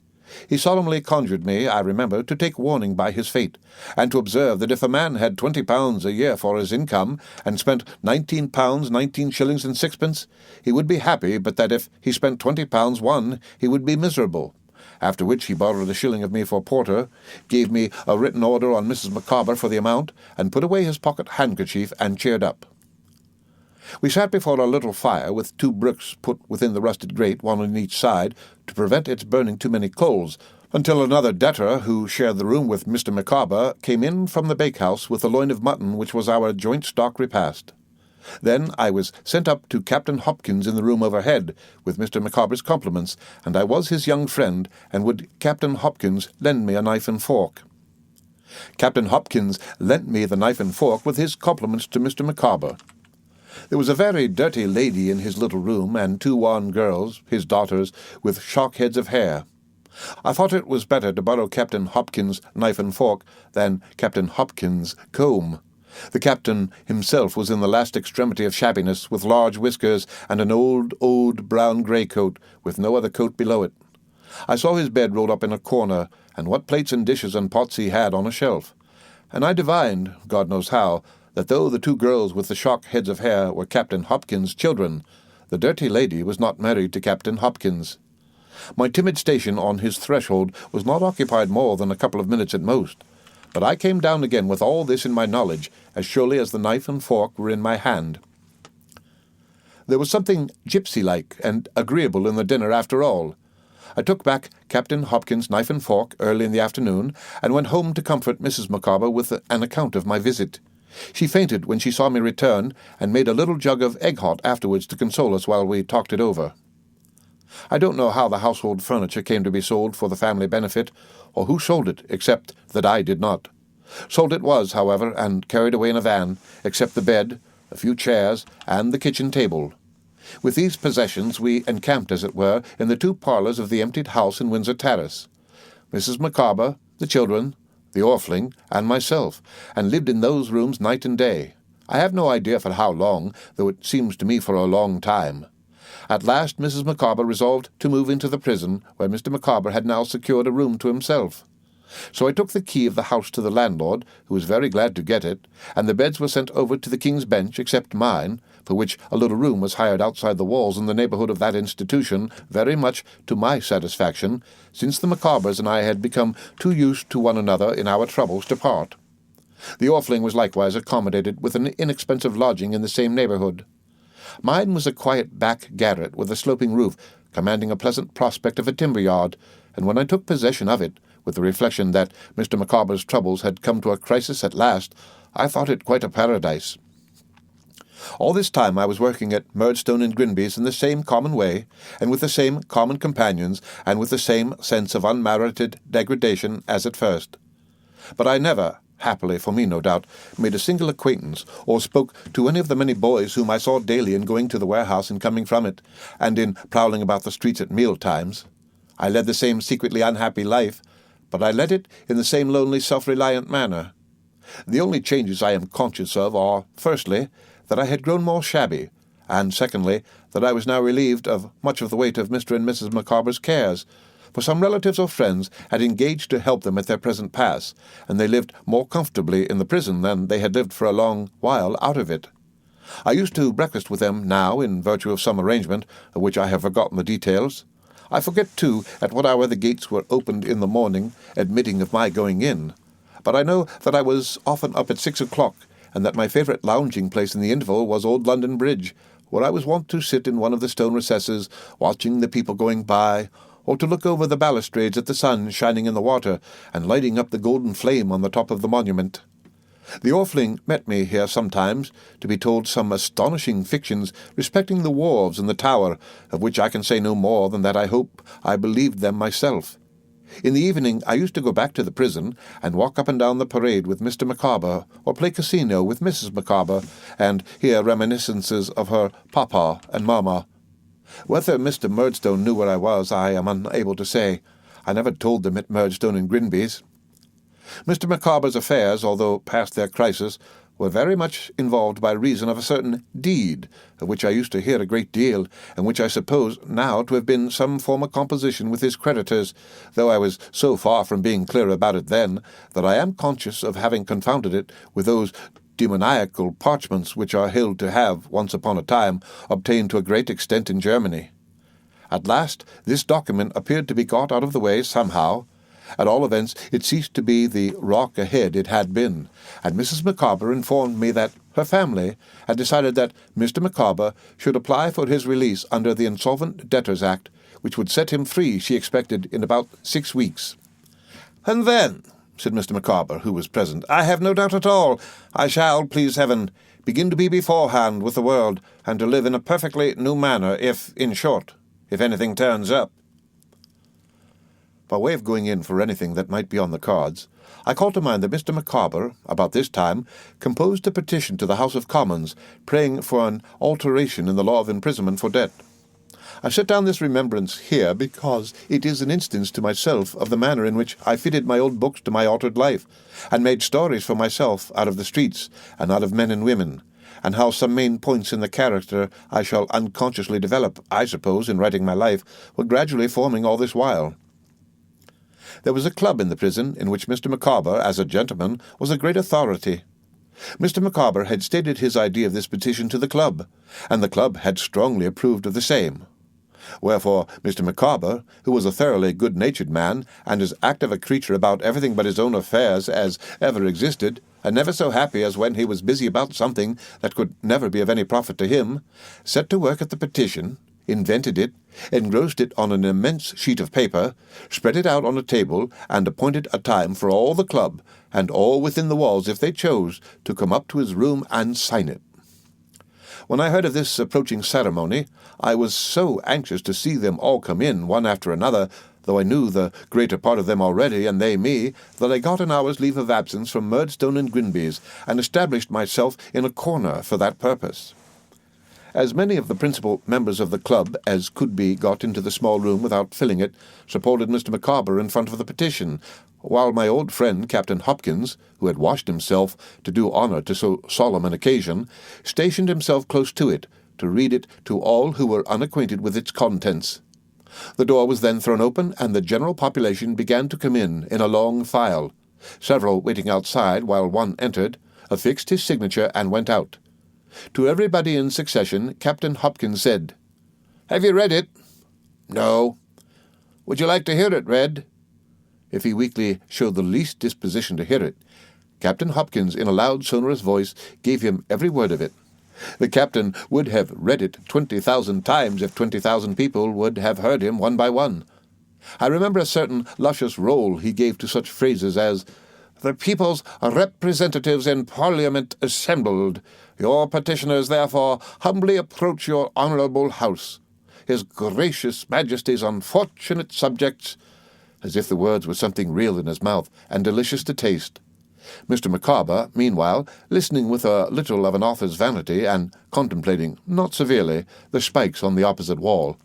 He solemnly conjured me, I remember, to take warning by his fate, and to observe that if a man had £20 a year for his income, and spent £19, 19 shillings and sixpence, he would be happy, but that if he spent £20 one, he would be miserable. After which he borrowed a shilling of me for porter, gave me a written order on Mrs. Micawber for the amount, and put away his pocket-handkerchief and cheered up. We sat before a little fire, with 2 bricks put within the rusted grate, one on each side, to prevent its burning too many coals, until another debtor, who shared the room with Mr. Micawber, came in from the bakehouse with a loin of mutton, which was our joint stock repast. Then I was sent up to Captain Hopkins in the room overhead, with Mr. Micawber's compliments, and I was his young friend, and would Captain Hopkins lend me a knife and fork. Captain Hopkins lent me the knife and fork with his compliments to Mr. Micawber. There was a very dirty lady in his little room, and 2 wan girls, his daughters, with shock heads of hair. I thought it was better to borrow Captain Hopkins' knife and fork than Captain Hopkins' comb. The captain himself was in the last extremity of shabbiness, with large whiskers and an old brown grey coat, with no other coat below it. I saw his bed rolled up in a corner, and what plates and dishes and pots he had on a shelf. And I divined, God knows how, that though the 2 girls with the shock heads of hair were Captain Hopkins' children, the dirty lady was not married to Captain Hopkins. My timid station on his threshold was not occupied more than a couple of minutes at most, but I came down again with all this in my knowledge, as surely as the knife and fork were in my hand. There was something gipsy-like and agreeable in the dinner after all. I took back Captain Hopkins' knife and fork early in the afternoon, and went home to comfort Mrs. Micawber with an account of my visit. She fainted when she saw me return, and made a little jug of egg-hot afterwards to console us while we talked it over. I don't know how the household furniture came to be sold for the family benefit, or who sold it, except that I did not. Sold it was, however, and carried away in a van, except the bed, a few chairs, and the kitchen table. With these possessions we encamped, as it were, in the 2 parlours of the emptied house in Windsor Terrace. Mrs. Micawber, the children, the orpling, and myself, and lived in those rooms night and day. I have no idea for how long, though it seems to me for a long time. At last Mrs. Micawber resolved to move into the prison, where Mr. Micawber had now secured a room to himself. So I took the key of the house to the landlord, who was very glad to get it, and the beds were sent over to the King's Bench, except mine, for which a little room was hired outside the walls in the neighbourhood of that institution, very much to my satisfaction, since the Micawbers and I had become too used to one another in our troubles to part. The orpling was likewise accommodated with an inexpensive lodging in the same neighbourhood. Mine was a quiet back garret with a sloping roof, commanding a pleasant prospect of a timber yard, and when I took possession of it, with the reflection that Mr. Micawber's troubles had come to a crisis at last, I thought it quite a paradise. All this time I was working at Murdstone and Grinby's in the same common way, and with the same common companions, and with the same sense of unmerited degradation as at first. But I never, happily for me no doubt, made a single acquaintance, or spoke to any of the many boys whom I saw daily in going to the warehouse and coming from it, and in prowling about the streets at meal-times. I led the same secretly unhappy life, but I led it in the same lonely, self-reliant manner. The only changes I am conscious of are, firstly, that I had grown more shabby, and secondly, that I was now relieved of much of the weight of Mr. and Mrs. Micawber's cares, for some relatives or friends had engaged to help them at their present pass, and they lived more comfortably in the prison than they had lived for a long while out of it. I used to breakfast with them now, in virtue of some arrangement, of which I have forgotten the details. I forget, too, at what hour the gates were opened in the morning, admitting of my going in. But I know that I was often up at 6 o'clock, and that my favourite lounging place in the interval was Old London Bridge, where I was wont to sit in one of the stone recesses, watching the people going by, or to look over the balustrades at the sun shining in the water, and lighting up the golden flame on the top of the monument. The Orfling met me here sometimes, to be told some astonishing fictions respecting the wharves and the tower, of which I can say no more than that I hope I believed them myself. In the evening I used to go back to the prison, and walk up and down the parade with Mr. Micawber, or play casino with Mrs. Micawber, and hear reminiscences of her papa and mamma. Whether Mr. Murdstone knew where I was, I am unable to say. I never told them at Murdstone and Grinby's. Mr. Micawber's affairs, although past their crisis, were very much involved by reason of a certain deed, of which I used to hear a great deal, and which I suppose now to have been some former composition with his creditors, though I was so far from being clear about it then, that I am conscious of having confounded it with those demoniacal parchments which are held to have, once upon a time, obtained to a great extent in Germany. At last this document appeared to be got out of the way somehow. At all events, it ceased to be the rock ahead it had been, and Mrs. Micawber informed me that her family had decided that Mr. Micawber should apply for his release under the Insolvent Debtors Act, which would set him free, she expected, in about 6 weeks. "And then," said Mr. Micawber, who was present, "I have no doubt at all, I shall, please heaven, begin to be beforehand with the world, and to live in a perfectly new manner, if anything turns up." By way of going in for anything that might be on the cards, I call to mind that Mr. Micawber, about this time, composed a petition to the House of Commons, praying for an alteration in the law of imprisonment for debt. I set down this remembrance here because it is an instance to myself of the manner in which I fitted my old books to my altered life, and made stories for myself out of the streets, and out of men and women, and how some main points in the character I shall unconsciously develop, I suppose, in writing my life, were gradually forming all this while. There was a club in the prison in which Mr. Micawber, as a gentleman, was a great authority. Mr. Micawber had stated his idea of this petition to the club, and the club had strongly approved of the same. Wherefore Mr. Micawber, who was a thoroughly good-natured man, and as active a creature about everything but his own affairs as ever existed, and never so happy as when he was busy about something that could never be of any profit to him, set to work at the petition, invented it, engrossed it on an immense sheet of paper, spread it out on a table, and appointed a time for all the club, and all within the walls, if they chose, to come up to his room and sign it. When I heard of this approaching ceremony, I was so anxious to see them all come in, one after another, though I knew the greater part of them already, and they me, that I got an hour's leave of absence from Murdstone and Grinby's, and established myself in a corner for that purpose. As many of the principal members of the club as could be got into the small room without filling it supported Mr. Micawber in front of the petition, while my old friend Captain Hopkins, who had washed himself to do honour to so solemn an occasion, stationed himself close to it, to read it to all who were unacquainted with its contents. The door was then thrown open, and the general population began to come in a long file. Several waiting outside while one entered, affixed his signature and went out. To everybody in succession, Captain Hopkins said, "Have you read it?" "No." "Would you like to hear it read?" If he weakly showed the least disposition to hear it, Captain Hopkins, in a loud, sonorous voice, gave him every word of it. The captain would have read it 20,000 times if 20,000 people would have heard him one by one. I remember a certain luscious roll he gave to such phrases as, "The people's representatives in Parliament assembled," Your petitioners, therefore, humbly approach your honourable house. His gracious Majesty's unfortunate subjects," as if the words were something real in his mouth and delicious to taste. Mr. Micawber, meanwhile, listening with a little of an author's vanity and contemplating, not severely, the spikes on the opposite wall.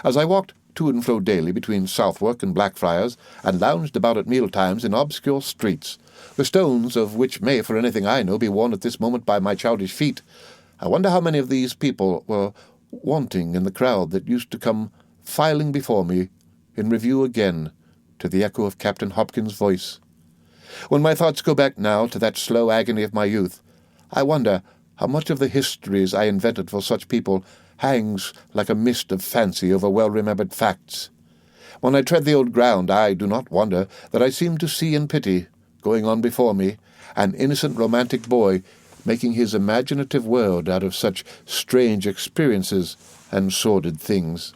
As I walked to and fro daily between Southwark and Blackfriars, and lounged about at meal-times in obscure streets, the stones of which may, for anything I know, be worn at this moment by my childish feet, I wonder how many of these people were wanting in the crowd that used to come filing before me, in review again, to the echo of Captain Hopkins' voice. When my thoughts go back now to that slow agony of my youth, I wonder how much of the histories I invented for such people hangs like a mist of fancy over well-remembered facts. When I tread the old ground, I do not wonder that I seem to see and pity, going on before me, an innocent romantic boy making his imaginative world out of such strange experiences and sordid things.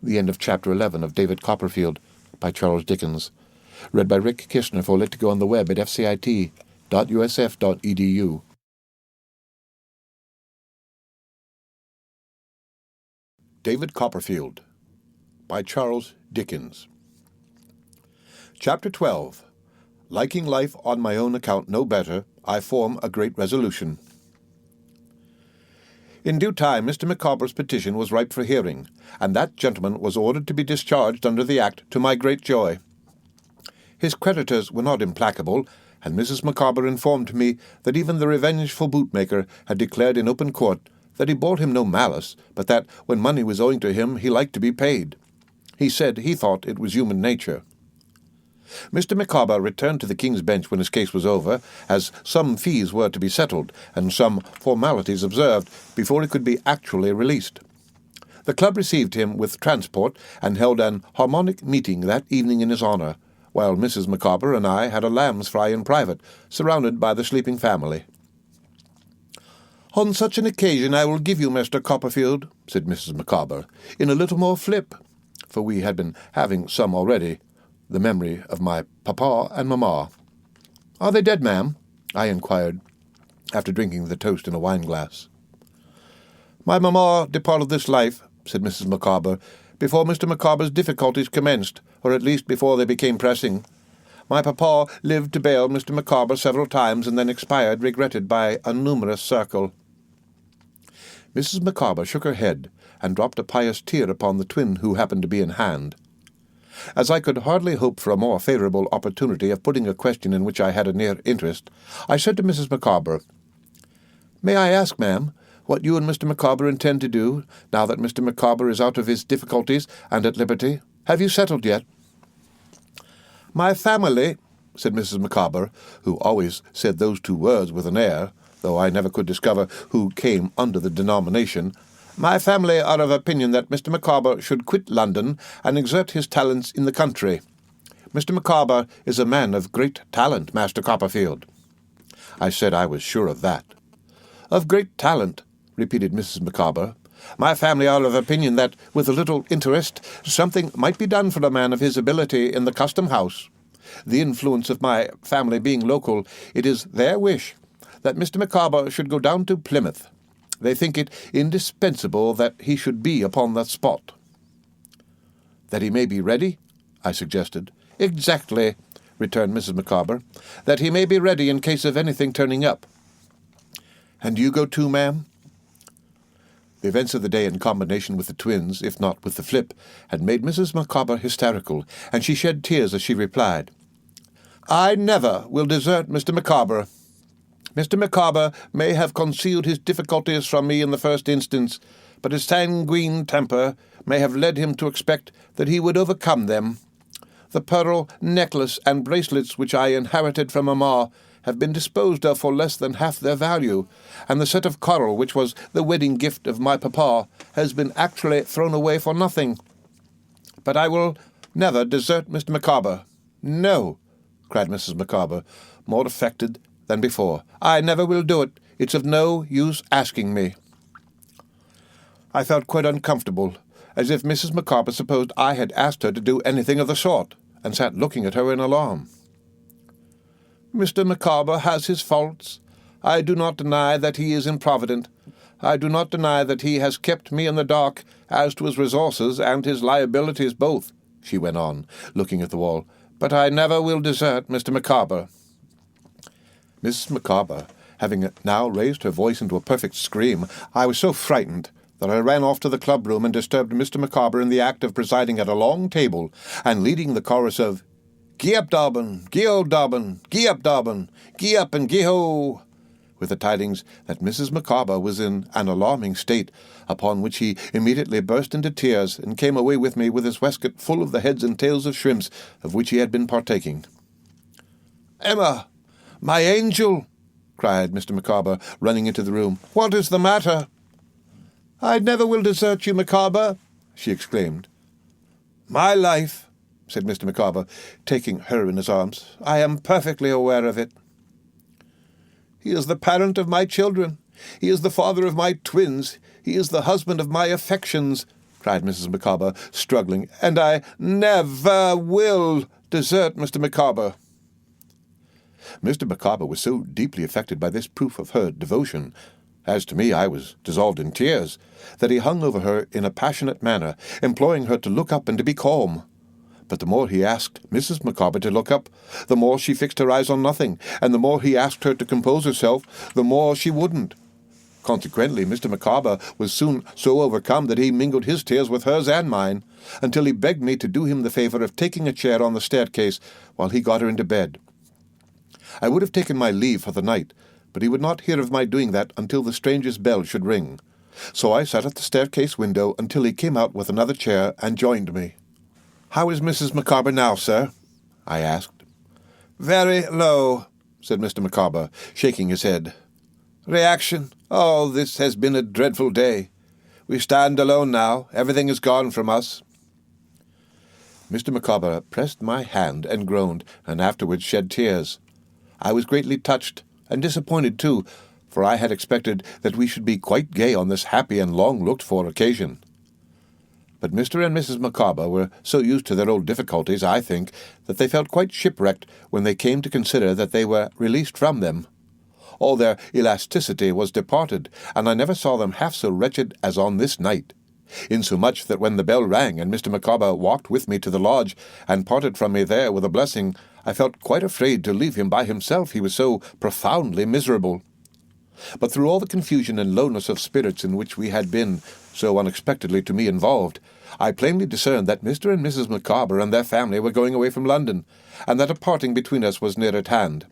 The end of Chapter 11 of David Copperfield by Charles Dickens. Read by Rick Kishner for Lit to Go on the web at fcit.usf.edu. David Copperfield by Charles Dickens. Chapter 12. Liking life on my own account no better, I form a great resolution. In due time Mr. Micawber's petition was ripe for hearing, and that gentleman was ordered to be discharged under the Act, to my great joy. His creditors were not implacable, and Mrs. Micawber informed me that even the revengeful bootmaker had declared in open court that he bore him no malice, but that, when money was owing to him, he liked to be paid. He said he thought it was human nature. Mr. Micawber returned to the King's Bench when his case was over, as some fees were to be settled, and some formalities observed, before he could be actually released. The club received him with transport, and held an harmonic meeting that evening in his honour, while Mrs. Micawber and I had a lamb's fry in private, surrounded by the sleeping family. "On such an occasion I will give you, Mr. Copperfield," said Mrs. Micawber, "in a little more flip," for we had been having some already, the memory of my papa and mamma. "Are they dead, ma'am?" I inquired, after drinking the toast in a wine-glass. "My mamma departed this life," said Mrs. Micawber, "before Mr. Micawber's difficulties commenced, or at least before they became pressing. My papa lived to bail Mr. Micawber several times, and then expired, regretted by a numerous circle." Mrs. Micawber shook her head, and dropped a pious tear upon the twin who happened to be in hand. As I could hardly hope for a more favourable opportunity of putting a question in which I had a near interest, I said to Mrs. Micawber, "May I ask, ma'am, what you and Mr. Micawber intend to do, now that Mr. Micawber is out of his difficulties and at liberty? Have you settled yet?" "My family," said Mrs. Micawber, who always said those two words with an air, though I never could discover who came under the denomination, "my family are of opinion that Mr. Micawber should quit London and exert his talents in the country. Mr. Micawber is a man of great talent, Master Copperfield." I said I was sure of that. "Of great talent," repeated Mrs. Micawber. "My family are of opinion that, with a little interest, something might be done for a man of his ability in the custom-house. The influence of my family being local, it is their wish that Mr. Micawber should go down to Plymouth. They think it indispensable that he should be upon that spot." "That he may be ready?" I suggested. "Exactly," returned Mrs. Micawber. "That he may be ready in case of anything turning up." "And you go too, ma'am?" The events of the day, in combination with the twins, if not with the flip, had made Mrs. Micawber hysterical, and she shed tears as she replied, "I never will desert Mr. Micawber. Mr. Micawber may have concealed his difficulties from me in the first instance, but his sanguine temper may have led him to expect that he would overcome them. The pearl necklace and bracelets which I inherited from mamma have been disposed of for less than half their value, and the set of coral which was the wedding gift of my papa has been actually thrown away for nothing. But I will never desert Mr. Micawber. No," cried Mrs. Micawber, more affected than before. "I never will do it. It's of no use asking me." I felt quite uncomfortable, as if Mrs. Micawber supposed I had asked her to do anything of the sort, and sat looking at her in alarm. Mr. Micawber has his faults. I do not deny that he is improvident. I do not deny that he has kept me in the dark as to his resources and his liabilities both," she went on, looking at the wall. "But I never will desert Mr. Micawber." Mrs. Micawber, having now raised her voice into a perfect scream, I was so frightened that I ran off to the club-room and disturbed Mr. Micawber in the act of presiding at a long table and leading the chorus of "Gee up, Dobbin! Gee o, Dobbin! Gee up, Dobbin! Gee up and gee ho!" with the tidings that Mrs. Micawber was in an alarming state, upon which he immediately burst into tears and came away with me with his waistcoat full of the heads and tails of shrimps of which he had been partaking. "Emma, my angel!" cried Mr. Micawber, running into the room. "What is the matter?" "I never will desert you, Micawber," she exclaimed. "My life," said Mr. Micawber, taking her in his arms. "I am perfectly aware of it." "He is the parent of my children. He is the father of my twins. He is the husband of my affections," cried Mrs. Micawber, struggling, "and I never will desert Mr. Micawber." Mr. Micawber was so deeply affected by this proof of her devotion, as to me I was dissolved in tears, that he hung over her in a passionate manner, imploring her to look up and to be calm. But the more he asked Mrs. Micawber to look up, the more she fixed her eyes on nothing, and the more he asked her to compose herself, the more she wouldn't. Consequently, Mr. Micawber was soon so overcome that he mingled his tears with hers and mine, until he begged me to do him the favour of taking a chair on the staircase while he got her into bed. I would have taken my leave for the night, but he would not hear of my doing that until the stranger's bell should ring. So I sat at the staircase window until he came out with another chair and joined me. "How is Mrs. Micawber now, sir?" I asked. "Very low," said Mr. Micawber, shaking his head. "Reaction. Oh, this has been a dreadful day. We stand alone now. Everything is gone from us." Mr. Micawber pressed my hand and groaned, and afterwards shed tears. I was greatly touched, and disappointed too, for I had expected that we should be quite gay on this happy and long-looked-for occasion. But Mr. and Mrs. Micawber were so used to their old difficulties, I think, that they felt quite shipwrecked when they came to consider that they were released from them. All their elasticity was departed, and I never saw them half so wretched as on this night, insomuch that when the bell rang and Mr. Micawber walked with me to the lodge and parted from me there with a blessing, I felt quite afraid to leave him by himself, he was so profoundly miserable. But through all the confusion and lowness of spirits in which we had been, so unexpectedly to me involved, I plainly discerned that Mr. and Mrs. Micawber and their family were going away from London, and that a parting between us was near at hand.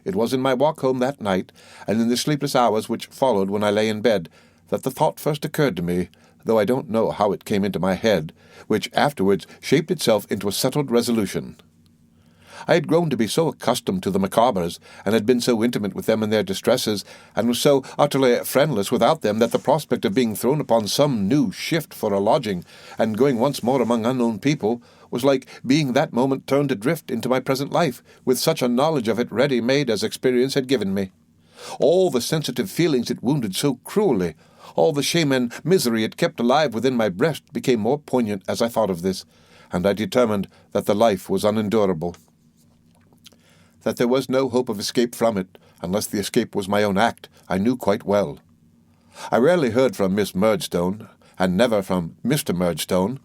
It was in my walk home that night, and in the sleepless hours which followed when I lay in bed, that the thought first occurred to me, though I don't know how it came into my head, which afterwards shaped itself into a settled resolution. I had grown to be so accustomed to the Micawbers, and had been so intimate with them in their distresses, and was so utterly friendless without them, that the prospect of being thrown upon some new shift for a lodging, and going once more among unknown people, was like being that moment turned adrift into my present life, with such a knowledge of it ready-made as experience had given me. All the sensitive feelings it wounded so cruelly, all the shame and misery it kept alive within my breast, became more poignant as I thought of this, and I determined that the life was unendurable. That there was no hope of escape from it, unless the escape was my own act, I knew quite well. I rarely heard from Miss Murdstone, and never from Mr. Murdstone,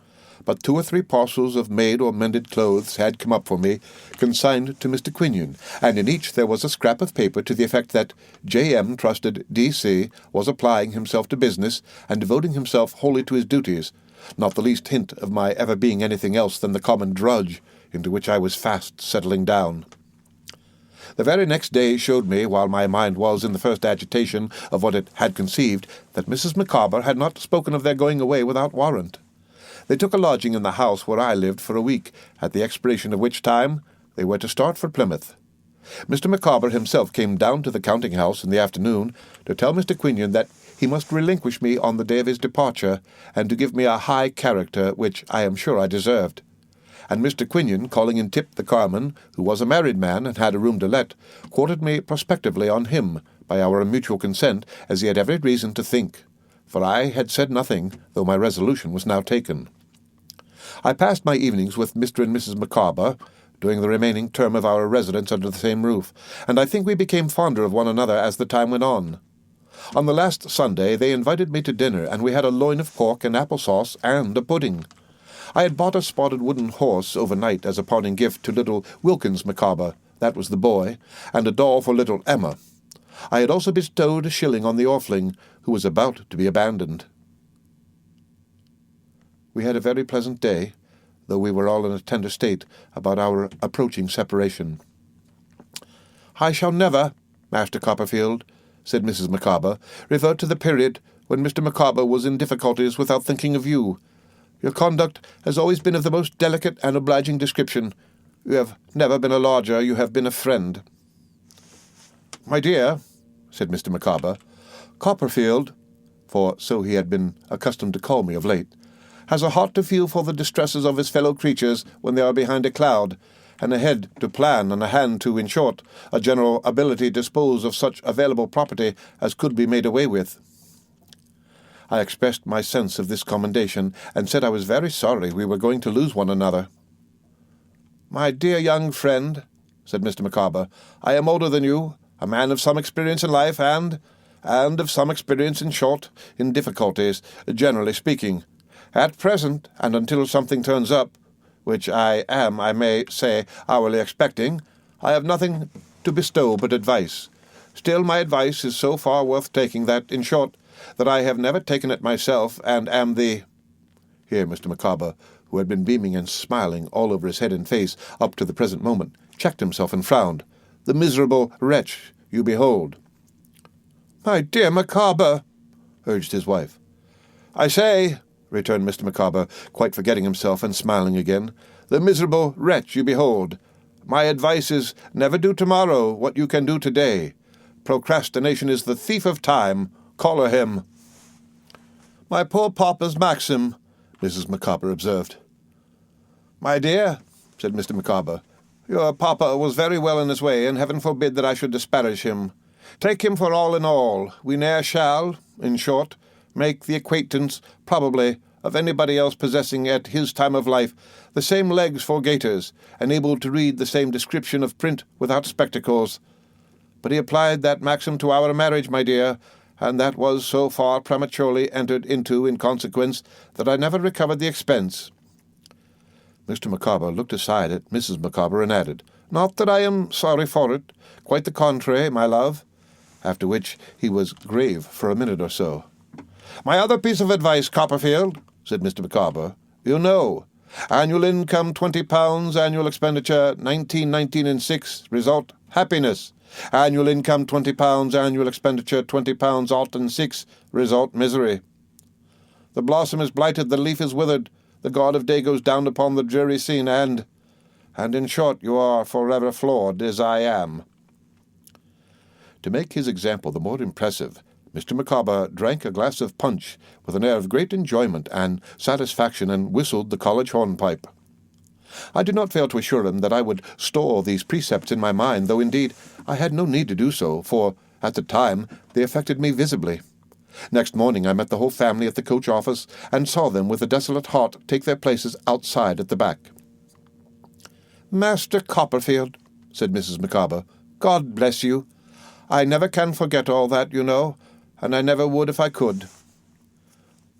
but 2 or 3 parcels of made or mended clothes had come up for me, consigned to Mr. Quinion, and in each there was a scrap of paper to the effect that J.M. trusted D.C. was applying himself to business, and devoting himself wholly to his duties, not the least hint of my ever being anything else than the common drudge into which I was fast settling down. The very next day showed me, while my mind was in the first agitation of what it had conceived, that Mrs. Micawber had not spoken of their going away without warrant. They took a lodging in the house where I lived for a week, at the expiration of which time they were to start for Plymouth. Mr. Micawber himself came down to the counting-house in the afternoon to tell Mr. Quinion that he must relinquish me on the day of his departure, and to give me a high character which I am sure I deserved. And Mr. Quinion, calling in Tip the carman, who was a married man and had a room to let, quartered me prospectively on him, by our mutual consent, as he had every reason to think, for I had said nothing, though my resolution was now taken. I passed my evenings with Mr. and Mrs. Micawber, during the remaining term of our residence under the same roof, and I think we became fonder of one another as the time went on. On the last Sunday they invited me to dinner, and we had a loin of pork and apple-sauce and a pudding. I had bought a spotted wooden horse overnight as a parting gift to little Wilkins Micawber, that was the boy, and a doll for little Emma. I had also bestowed a shilling on the orphan, who was about to be abandoned. We had a very pleasant day, though we were all in a tender state about our approaching separation. "I shall never, Master Copperfield," said Mrs. Micawber, "revert to the period when Mr. Micawber was in difficulties without thinking of you. Your conduct has always been of the most delicate and obliging description. You have never been a lodger, you have been a friend." "My dear," said Mr. Micawber, "Copperfield," for so he had been accustomed to call me of late, "has a heart to feel for the distresses of his fellow creatures when they are behind a cloud, and a head to plan, and a hand to, in short, a general ability to dispose of such available property as could be made away with." I expressed my sense of this commendation, and said I was very sorry we were going to lose one another. "My dear young friend," said Mr. Micawber, "I am older than you, a man of some experience in life, and of some experience, in short, in difficulties, generally speaking. At present, and until something turns up, which I am, I may say, hourly expecting, I have nothing to bestow but advice. Still, my advice is so far worth taking that, in short, that I have never taken it myself, and am the—" Here Mr. Micawber, who had been beaming and smiling all over his head and face up to the present moment, checked himself and frowned. "The miserable wretch you behold." "My dear Micawber," urged his wife. "I say," returned Mr. Micawber, quite forgetting himself and smiling again, "the miserable wretch you behold. My advice is never do tomorrow what you can do today. Procrastination is the thief of time. Collar him." "My poor papa's maxim," Mrs. Micawber observed. "My dear," said Mr. Micawber, "your papa was very well in his way, and heaven forbid that I should disparage him. Take him for all in all. We ne'er shall, in short, make the acquaintance, probably, of anybody else possessing at his time of life the same legs for gaiters, and able to read the same description of print without spectacles. But he applied that maxim to our marriage, my dear, and that was so far prematurely entered into in consequence that I never recovered the expense." Mr. Micawber looked aside at Mrs. Micawber and added, "Not that I am sorry for it. Quite the contrary, my love," after which he was grave for a minute or so. "My other piece of advice, Copperfield," said Mr. Micawber, "you know. Annual income £20, annual expenditure 19, 19 and 6, result happiness. Annual income £20, annual expenditure £20, ought and 6, result misery. The blossom is blighted, the leaf is withered, the god of day goes down upon the dreary scene, and in short you are forever flawed, as I am." To make his example the more impressive, Mr. Micawber drank a glass of punch with an air of great enjoyment and satisfaction, and whistled the college hornpipe. I did not fail to assure him that I would store these precepts in my mind, though indeed I had no need to do so, for at the time they affected me visibly. Next morning I met the whole family at the coach office, and saw them with a desolate heart take their places outside at the back. "Master Copperfield," said Mrs. Micawber, "God bless you. I never can forget all that, you know, and I never would if I could."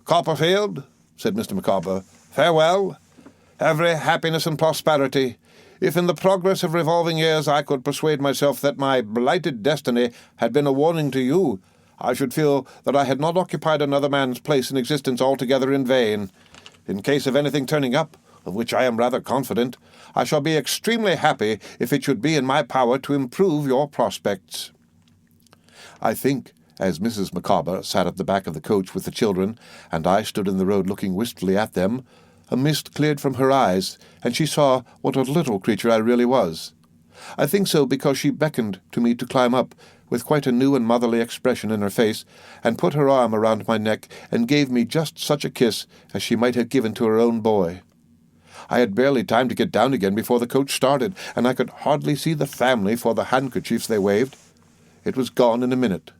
"Copperfield," said Mr. Micawber, "farewell. Every happiness and prosperity. If in the progress of revolving years I could persuade myself that my blighted destiny had been a warning to you, I should feel that I had not occupied another man's place in existence altogether in vain. In case of anything turning up, of which I am rather confident, I shall be extremely happy if it should be in my power to improve your prospects." I think, as Mrs. Micawber sat at the back of the coach with the children, and I stood in the road looking wistfully at them, a mist cleared from her eyes, and she saw what a little creature I really was. I think so because she beckoned to me to climb up, with quite a new and motherly expression in her face, and put her arm around my neck, and gave me just such a kiss as she might have given to her own boy. I had barely time to get down again before the coach started, and I could hardly see the family for the handkerchiefs they waved. It was gone in a minute.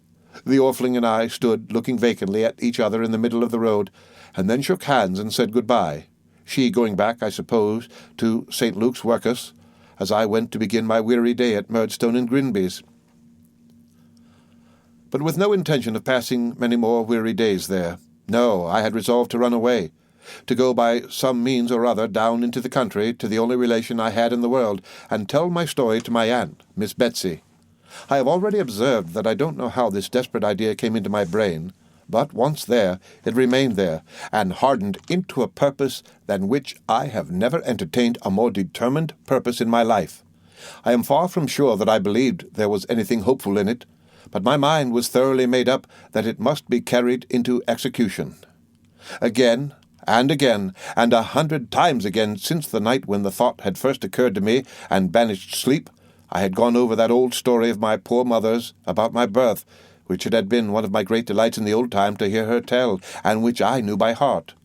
The orphan and I stood looking vacantly at each other in the middle of the road, and then shook hands and said good-bye, she going back, I suppose, to St. Luke's Workus, as I went to begin my weary day at Murdstone and Grinby's. But with no intention of passing many more weary days there. No, I had resolved to run away, to go by some means or other down into the country to the only relation I had in the world, and tell my story to my aunt, Miss Betsey. I have already observed that I don't know how this desperate idea came into my brain, but once there, it remained there, and hardened into a purpose than which I have never entertained a more determined purpose in my life. I am far from sure that I believed there was anything hopeful in it, but my mind was thoroughly made up that it must be carried into execution. Again, and again, and 100 times again since the night when the thought had first occurred to me and banished sleep, I had gone over that old story of my poor mother's about my birth, which it had been one of my great delights in the old time to hear her tell, and which I knew by heart.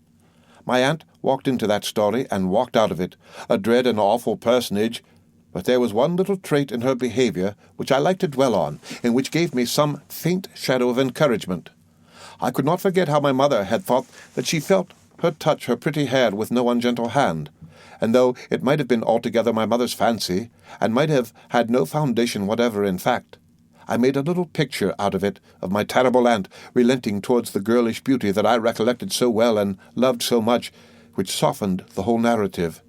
My aunt walked into that story and walked out of it, a dread and awful personage, but there was one little trait in her behaviour which I liked to dwell on, and which gave me some faint shadow of encouragement. I could not forget how my mother had thought that she felt her touch her pretty hair with no ungentle hand, and though it might have been altogether my mother's fancy, and might have had no foundation whatever in fact, I made a little picture out of it of my terrible aunt relenting towards the girlish beauty that I recollected so well and loved so much, which softened the whole narrative.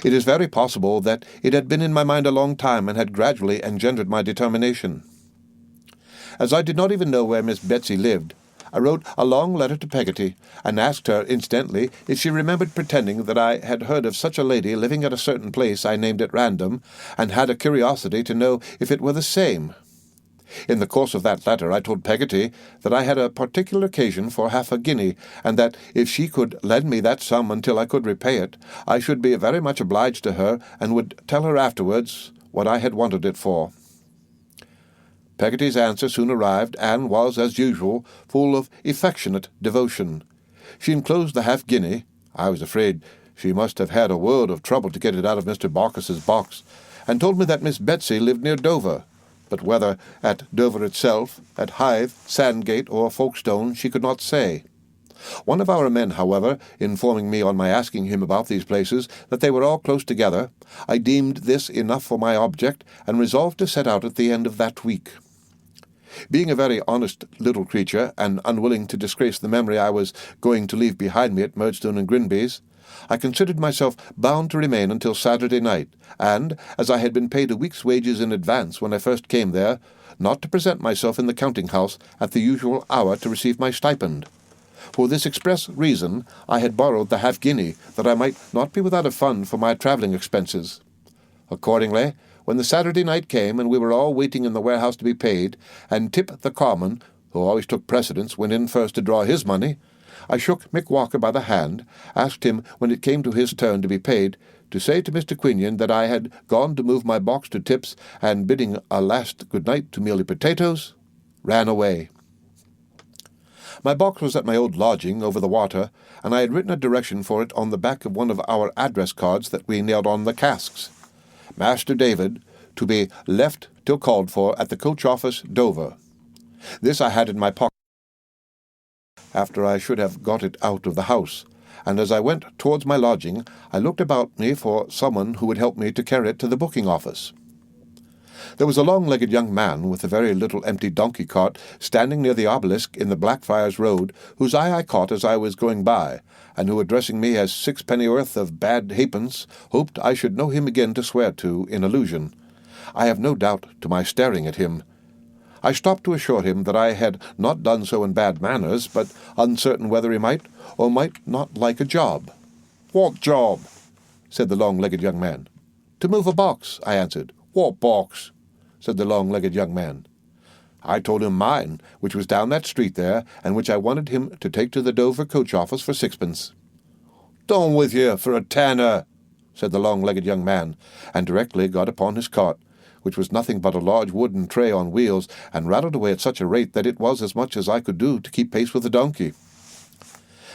It is very possible that it had been in my mind a long time and had gradually engendered my determination. As I did not even know where Miss Betsey lived, I wrote a long letter to Peggotty, and asked her instantly if she remembered pretending that I had heard of such a lady living at a certain place I named at random, and had a curiosity to know if it were the same. In the course of that letter I told Peggotty that I had a particular occasion for half-a-guinea, and that if she could lend me that sum until I could repay it, I should be very much obliged to her, and would tell her afterwards what I had wanted it for. Peggotty's answer soon arrived, and was, as usual, full of affectionate devotion. She enclosed the half-guinea. I was afraid she must have had a world of trouble to get it out of Mr. Barkis's box, and told me that Miss Betsey lived near Dover, but whether at Dover itself, at Hythe, Sandgate, or Folkestone, she could not say. One of our men, however, informing me on my asking him about these places that they were all close together, I deemed this enough for my object, and resolved to set out at the end of that week. Being a very honest little creature, and unwilling to disgrace the memory I was going to leave behind me at Murdstone and Grinby's, I considered myself bound to remain until Saturday night, and, as I had been paid a week's wages in advance when I first came there, not to present myself in the counting-house at the usual hour to receive my stipend. For this express reason I had borrowed the half-guinea, that I might not be without a fund for my travelling expenses. Accordingly, when the Saturday night came, and we were all waiting in the warehouse to be paid, and Tip the carman, who always took precedence, went in first to draw his money, I shook Micawber by the hand, asked him, when it came to his turn to be paid, to say to Mr. Quinion that I had gone to move my box to Tip's, and bidding a last good night to Mealy Potatoes, ran away. My box was at my old lodging over the water, and I had written a direction for it on the back of one of our address cards that we nailed on the casks. Master David, to be left till called for at the coach office, Dover. This I had in my pocket after I should have got it out of the house, and as I went towards my lodging, I looked about me for someone who would help me to carry it to the booking office. There was a long-legged young man with a very little empty donkey-cart standing near the obelisk in the Blackfriars Road, whose eye I caught as I was going by, and who, addressing me as sixpennyworth of bad halfpence, hoped I should know him again to swear to in allusion. I have no doubt to my staring at him. I stopped to assure him that I had not done so in bad manners, but uncertain whether he might or might not like a job. "What job?" said the long-legged young man. "To move a box," I answered. "What box?" said the long-legged young man. I told him mine, which was down that street there, and which I wanted him to take to the Dover coach office for sixpence. "Down with you for a tanner," said the long-legged young man, and directly got upon his cart, which was nothing but a large wooden tray on wheels, and rattled away at such a rate that it was as much as I could do to keep pace with the donkey.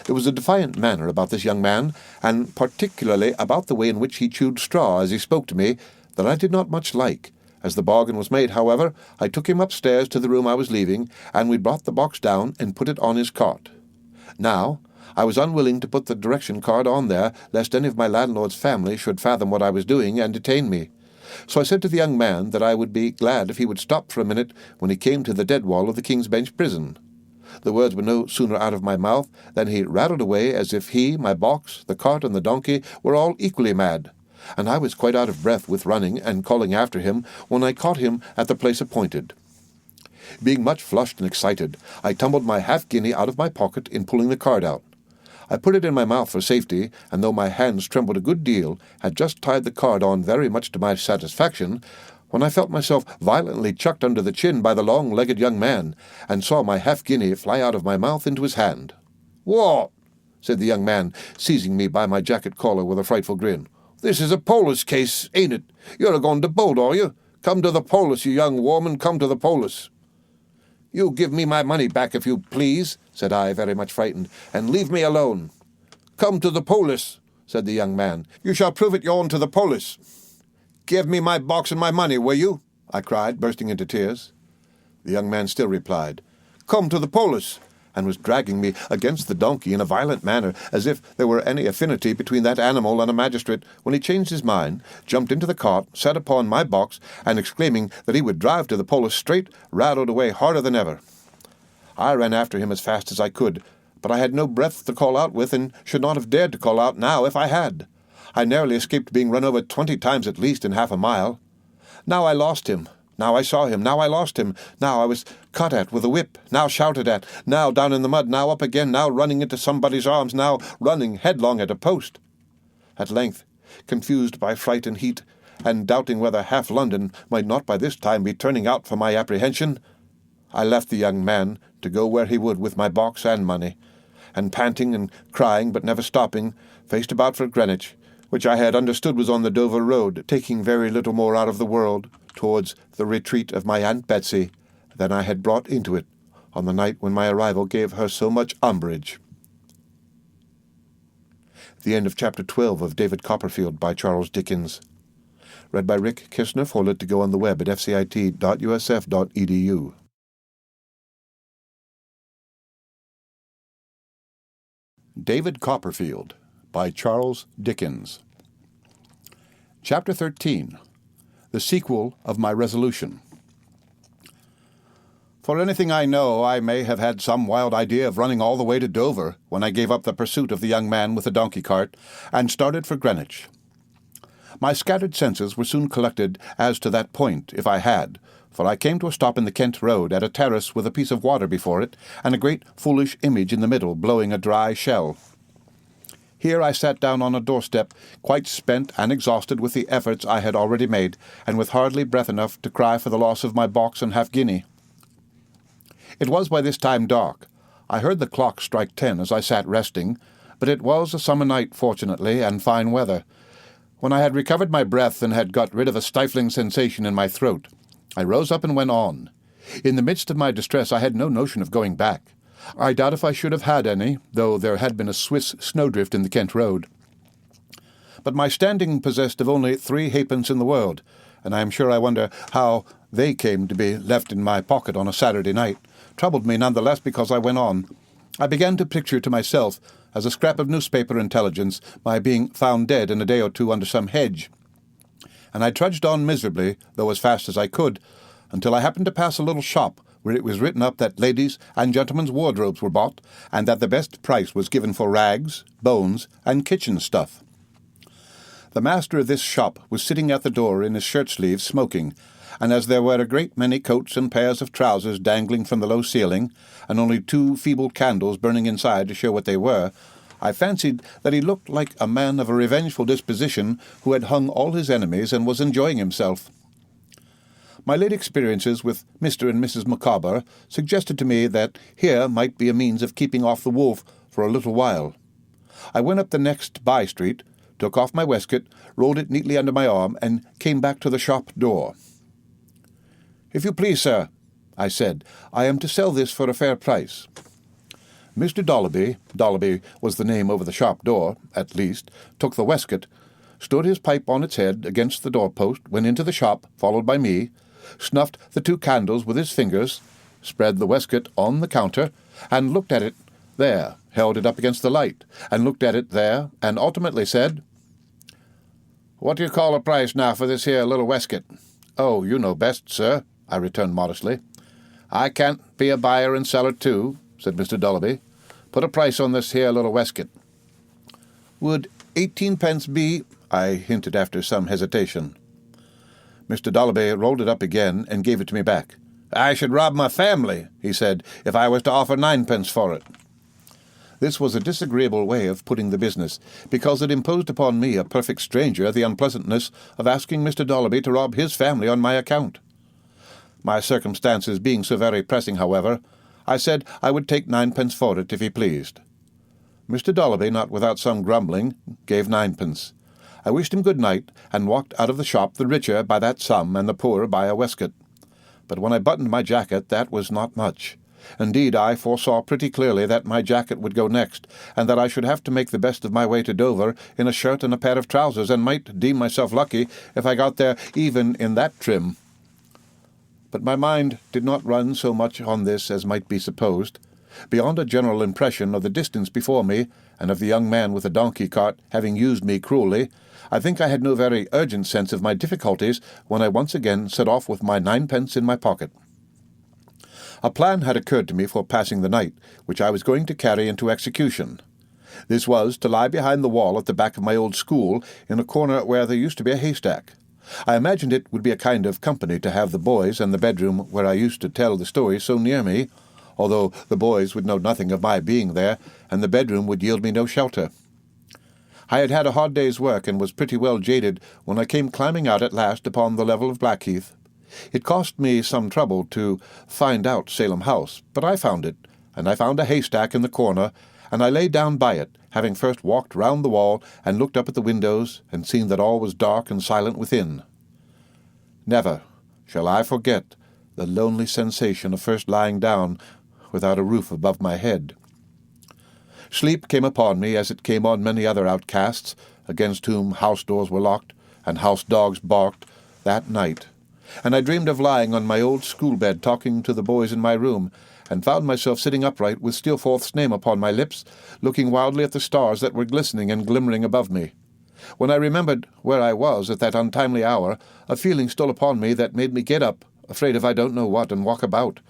There was a defiant manner about this young man, and particularly about the way in which he chewed straw as he spoke to me, that I did not much like. As the bargain was made, however, I took him upstairs to the room I was leaving, and we brought the box down and put it on his cart. Now, I was unwilling to put the direction card on there, lest any of my landlord's family should fathom what I was doing and detain me. So I said to the young man that I would be glad if he would stop for a minute when he came to the dead wall of the King's Bench prison. The words were no sooner out of my mouth than he rattled away as if he, my box, the cart, and the donkey were all equally mad, and I was quite out of breath with running and calling after him when I caught him at the place appointed. Being much flushed and excited, I tumbled my half-guinea out of my pocket in pulling the card out. I put it in my mouth for safety, and though my hands trembled a good deal, had just tied the card on very much to my satisfaction, when I felt myself violently chucked under the chin by the long-legged young man, and saw my half-guinea fly out of my mouth into his hand. "What?" said the young man, seizing me by my jacket collar with a frightful grin. "This is a polis case, ain't it? You're a-going to bolt, are you? Come to the polis, you young woman, come to the polis." "You give me my money back, if you please," said I, very much frightened, "and leave me alone." "Come to the polis," said the young man. "You shall prove it you're to the polis." "Give me my box and my money, will you?" I cried, bursting into tears. The young man still replied, "Come to the polis," and was dragging me against the donkey in a violent manner, as if there were any affinity between that animal and a magistrate, when he changed his mind, jumped into the cart, sat upon my box, and exclaiming that he would drive to the polis straight, rattled away harder than ever. I ran after him as fast as I could, but I had no breath to call out with, and should not have dared to call out now if I had. I narrowly escaped being run over 20 times at least in half a mile. Now I lost him. Now I saw him, now I lost him, now I was cut at with a whip, now shouted at, now down in the mud, now up again, now running into somebody's arms, now running headlong at a post. At length, confused by fright and heat, and doubting whether half London might not by this time be turning out for my apprehension, I left the young man to go where he would with my box and money, and panting and crying but never stopping, faced about for Greenwich, which I had understood was on the Dover road, taking very little more out of the world, towards the retreat of my Aunt Betsey, than I had brought into it on the night when my arrival gave her so much umbrage. The end of Chapter 12 of David Copperfield by Charles Dickens. Read by Rick Kistner, forwarded to go on the web at fcit.usf.edu. David Copperfield by Charles Dickens. Chapter 13. The sequel of my resolution. For anything I know, I may have had some wild idea of running all the way to Dover when I gave up the pursuit of the young man with the donkey cart and started for Greenwich. My scattered senses were soon collected as to that point, if I had, for I came to a stop in the Kent Road at a terrace with a piece of water before it and a great foolish image in the middle blowing a dry shell. Here I sat down on a doorstep, quite spent and exhausted with the efforts I had already made, and with hardly breath enough to cry for the loss of my box and half-guinea. It was by this time dark. I heard the clock strike 10 as I sat resting, but it was a summer night, fortunately, and fine weather. When I had recovered my breath and had got rid of a stifling sensation in my throat, I rose up and went on. In the midst of my distress I had no notion of going back. I doubt if I should have had any, though there had been a Swiss snowdrift in the Kent Road. But my standing possessed of only 3 halfpence in the world, and I am sure I wonder how they came to be left in my pocket on a Saturday night, troubled me none the less because I went on. I began to picture to myself, as a scrap of newspaper intelligence, my being found dead in a day or two under some hedge. And I trudged on miserably, though as fast as I could, until I happened to pass a little shop where it was written up that ladies' and gentlemen's wardrobes were bought, and that the best price was given for rags, bones, and kitchen stuff. The master of this shop was sitting at the door in his shirt-sleeves smoking, and as there were a great many coats and pairs of trousers dangling from the low ceiling, and only 2 feeble candles burning inside to show what they were, I fancied that he looked like a man of a revengeful disposition who had hung all his enemies and was enjoying himself. My late experiences with Mr. and Mrs. Micawber suggested to me that here might be a means of keeping off the wolf for a little while. I went up the next by-street, took off my waistcoat, rolled it neatly under my arm, and came back to the shop door. "If you please, sir," I said, "I am to sell this for a fair price." Mr. Dolloby was the name over the shop door, at least, took the waistcoat, stood his pipe on its head against the door-post, went into the shop, followed by me, snuffed the 2 candles with his fingers, spread the waistcoat on the counter, and looked at it there, held it up against the light, and looked at it there, and ultimately said, "What do you call a price now for this here little waistcoat?" "Oh, you know best, sir," I returned modestly. "I can't be a buyer and seller too," said Mr. Dolby. "Put a price on this here little waistcoat." "Would 18 pence be—" I hinted after some hesitation. Mr. Dolby rolled it up again and gave it to me back. "I should rob my family," he said, "if I was to offer 9 pence for it." This was a disagreeable way of putting the business, because it imposed upon me, a perfect stranger, the unpleasantness of asking Mr. Dolby to rob his family on my account. My circumstances being so very pressing, however, I said I would take 9 pence for it if he pleased. Mr. Dolby, not without some grumbling, gave 9 pence. I wished him good night, and walked out of the shop the richer by that sum and the poorer by a waistcoat. But when I buttoned my jacket, that was not much. Indeed, I foresaw pretty clearly that my jacket would go next, and that I should have to make the best of my way to Dover in a shirt and a pair of trousers, and might deem myself lucky if I got there even in that trim. But my mind did not run so much on this as might be supposed. Beyond a general impression of the distance before me, and of the young man with the donkey-cart having used me cruelly, I think I had no very urgent sense of my difficulties when I once again set off with my 9 pence in my pocket. A plan had occurred to me for passing the night, which I was going to carry into execution. This was to lie behind the wall at the back of my old school, in a corner where there used to be a haystack. I imagined it would be a kind of company to have the boys and the bedroom where I used to tell the story so near me, although the boys would know nothing of my being there, and the bedroom would yield me no shelter. I had had a hard day's work, and was pretty well jaded when I came climbing out at last upon the level of Blackheath. It cost me some trouble to find out Salem House, but I found it, and I found a haystack in the corner, and I lay down by it, having first walked round the wall and looked up at the windows, and seen that all was dark and silent within. Never shall I forget the lonely sensation of first lying down without a roof above my head. Sleep came upon me as it came on many other outcasts, against whom house doors were locked and house dogs barked, that night, and I dreamed of lying on my old school-bed talking to the boys in my room, and found myself sitting upright with Steelforth's name upon my lips, looking wildly at the stars that were glistening and glimmering above me. When I remembered where I was at that untimely hour, a feeling stole upon me that made me get up, afraid of I don't know what, and walk about.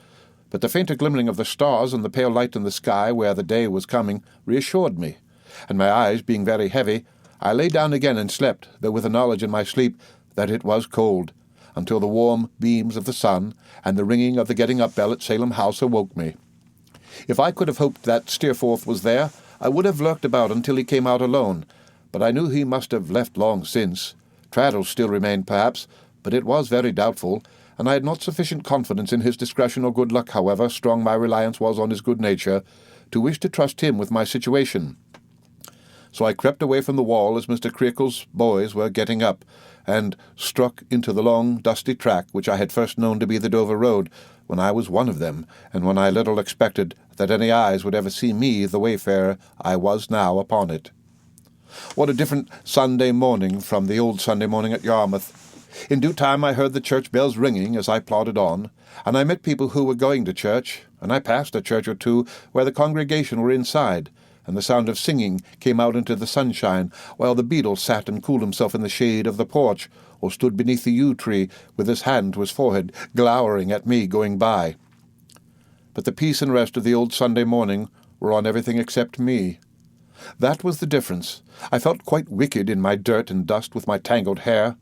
But the fainter glimmering of the stars and the pale light in the sky where the day was coming reassured me, and my eyes being very heavy, I lay down again and slept, though with the knowledge in my sleep that it was cold, until the warm beams of the sun and the ringing of the getting-up bell at Salem House awoke me. If I could have hoped that Steerforth was there, I would have lurked about until he came out alone, but I knew he must have left long since. Traddles still remained, perhaps, but it was very doubtful, and I had not sufficient confidence in his discretion or good luck, however strong my reliance was on his good nature, to wish to trust him with my situation. So I crept away from the wall as Mr. Creakle's boys were getting up, and struck into the long, dusty track which I had first known to be the Dover Road, when I was one of them, and when I little expected that any eyes would ever see me, the wayfarer I was now, upon it. What a different Sunday morning from the old Sunday morning at Yarmouth! In due time I heard the church bells ringing as I plodded on, and I met people who were going to church, and I passed a church or two where the congregation were inside, and the sound of singing came out into the sunshine, while the beadle sat and cooled himself in the shade of the porch, or stood beneath the yew tree with his hand to his forehead, glowering at me going by. But the peace and rest of the old Sunday morning were on everything except me. That was the difference. I felt quite wicked in my dirt and dust with my tangled hair.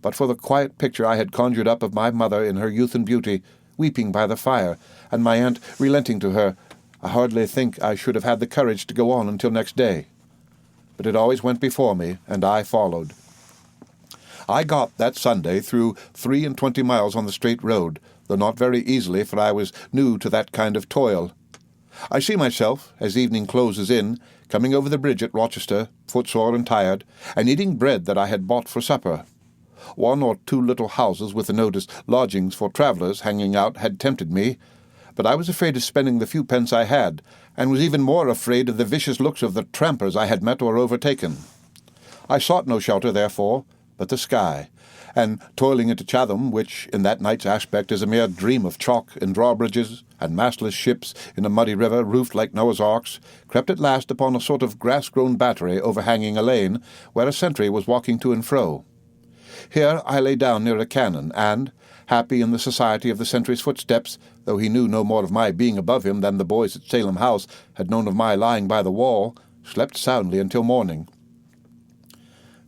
But for the quiet picture I had conjured up of my mother in her youth and beauty, weeping by the fire, and my aunt relenting to her, I hardly think I should have had the courage to go on until next day. But it always went before me, and I followed. I got that Sunday through 23 miles on the straight road, though not very easily, for I was new to that kind of toil. I see myself, as evening closes in, coming over the bridge at Rochester, footsore and tired, and eating bread that I had bought for supper. One or two little houses with the notice "lodgings for travellers" hanging out had tempted me, but I was afraid of spending the few pence I had, and was even more afraid of the vicious looks of the trampers I had met or overtaken. I sought no shelter, therefore, but the sky, and toiling into Chatham, which in that night's aspect is a mere dream of chalk and drawbridges, and mastless ships in a muddy river roofed like Noah's arks, crept at last upon a sort of grass-grown battery overhanging a lane, where a sentry was walking to and fro. Here I lay down near a cannon, and, happy in the society of the sentry's footsteps, though he knew no more of my being above him than the boys at Salem House had known of my lying by the wall, slept soundly until morning.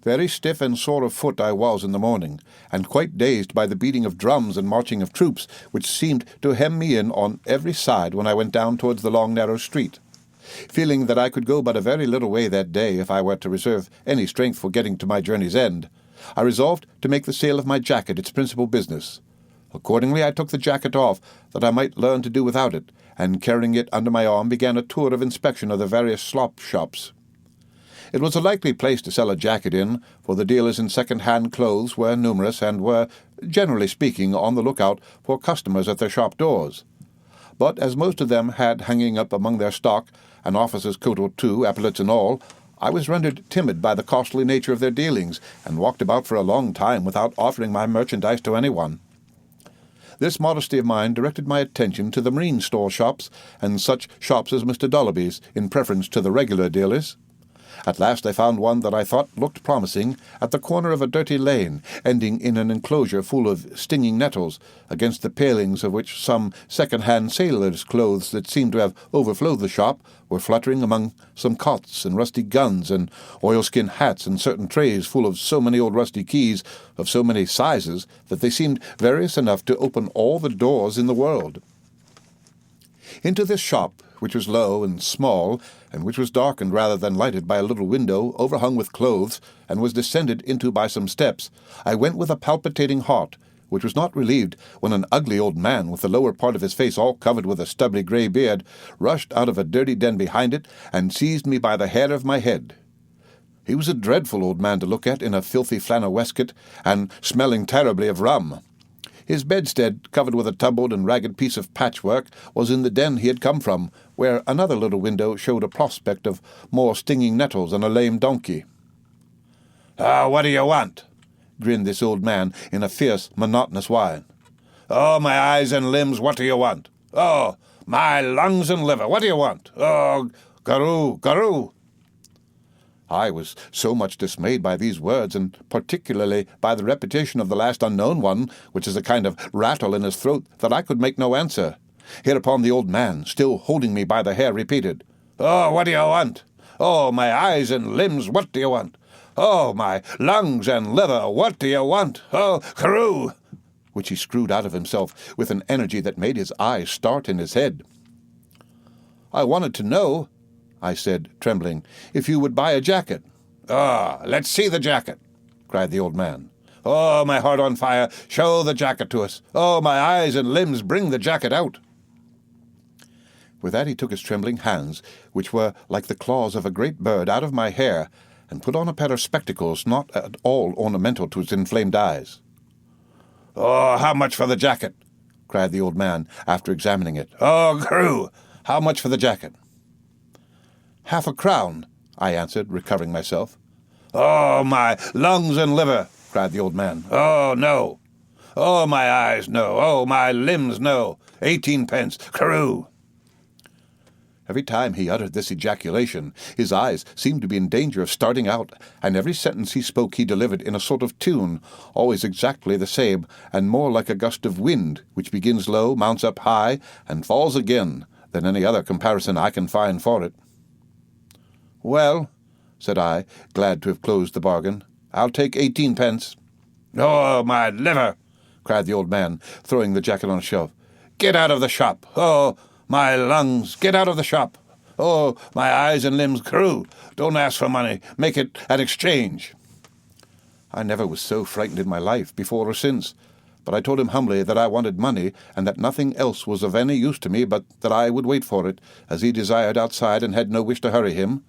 Very stiff and sore of foot I was in the morning, and quite dazed by the beating of drums and marching of troops, which seemed to hem me in on every side when I went down towards the long narrow street. Feeling that I could go but a very little way that day if I were to reserve any strength for getting to my journey's end, I resolved to make the sale of my jacket its principal business. Accordingly I took the jacket off, that I might learn to do without it, and carrying it under my arm began a tour of inspection of the various slop shops. It was a likely place to sell a jacket in, for the dealers in second-hand clothes were numerous and were, generally speaking, on the lookout for customers at their shop doors. But as most of them had hanging up among their stock an officer's coat or two, epaulets and all, I was rendered timid by the costly nature of their dealings, and walked about for a long time without offering my merchandise to anyone. This modesty of mine directed my attention to the marine store shops, and such shops as Mr. Dolloby's, in preference to the regular dealers. At last I found one that I thought looked promising, at the corner of a dirty lane, ending in an enclosure full of stinging nettles, against the palings of which some second-hand sailors' clothes that seemed to have overflowed the shop were fluttering among some cots and rusty guns and oilskin hats and certain trays full of so many old rusty keys of so many sizes that they seemed various enough to open all the doors in the world. Into this shop, which was low and small, and which was darkened rather than lighted by a little window overhung with clothes, and was descended into by some steps, I went with a palpitating heart, which was not relieved when an ugly old man, with the lower part of his face all covered with a stubbly grey beard, rushed out of a dirty den behind it, and seized me by the hair of my head. He was a dreadful old man to look at in a filthy flannel waistcoat, and smelling terribly of rum. His bedstead, covered with a tumbled and ragged piece of patchwork, was in the den he had come from, where another little window showed a prospect of more stinging nettles and a lame donkey. What do you want?" grinned this old man in a fierce, monotonous whine. "Oh, my eyes and limbs, what do you want? Oh, my lungs and liver, what do you want? Oh, garoo, garoo!" I was so much dismayed by these words, and particularly by the repetition of the last unknown one, which is a kind of rattle in his throat, that I could make no answer. Hereupon the old man, still holding me by the hair, repeated, "Oh, what do you want? Oh, my eyes and limbs, what do you want? Oh, my lungs and liver, what do you want? Oh, caroo!" which he screwed out of himself with an energy that made his eyes start in his head. "I wanted to know," I said, trembling, "if you would buy a jacket." Let's see the jacket," cried the old man. "Oh, my heart on fire, show the jacket to us. Oh, my eyes and limbs, bring the jacket out." With that he took his trembling hands, which were like the claws of a great bird, out of my hair, and put on a pair of spectacles not at all ornamental to his inflamed eyes. "Oh, how much for the jacket?" cried the old man, after examining it. "Oh, grue! How much for the jacket?" "half a crown," I answered, recovering myself. "Oh, my lungs and liver!" cried the old man. "Oh, no! Oh, my eyes, no! Oh, my limbs, no! 18 pence, caroo!" Every time he uttered this ejaculation, his eyes seemed to be in danger of starting out, and every sentence he spoke he delivered in a sort of tune, always exactly the same, and more like a gust of wind, which begins low, mounts up high, and falls again, than any other comparison I can find for it. "Well," said I, glad to have closed the bargain, "I'll take 18 pence. "Oh, my liver!" cried the old man, throwing the jacket on a shelf. "Get out of the shop! Oh, my lungs, get out of the shop! Oh, my eyes and limbs, crew! Don't ask for money, make it an exchange." I never was so frightened in my life, before or since, but I told him humbly that I wanted money, and that nothing else was of any use to me, but that I would wait for it, as he desired outside, and had no wish to hurry him.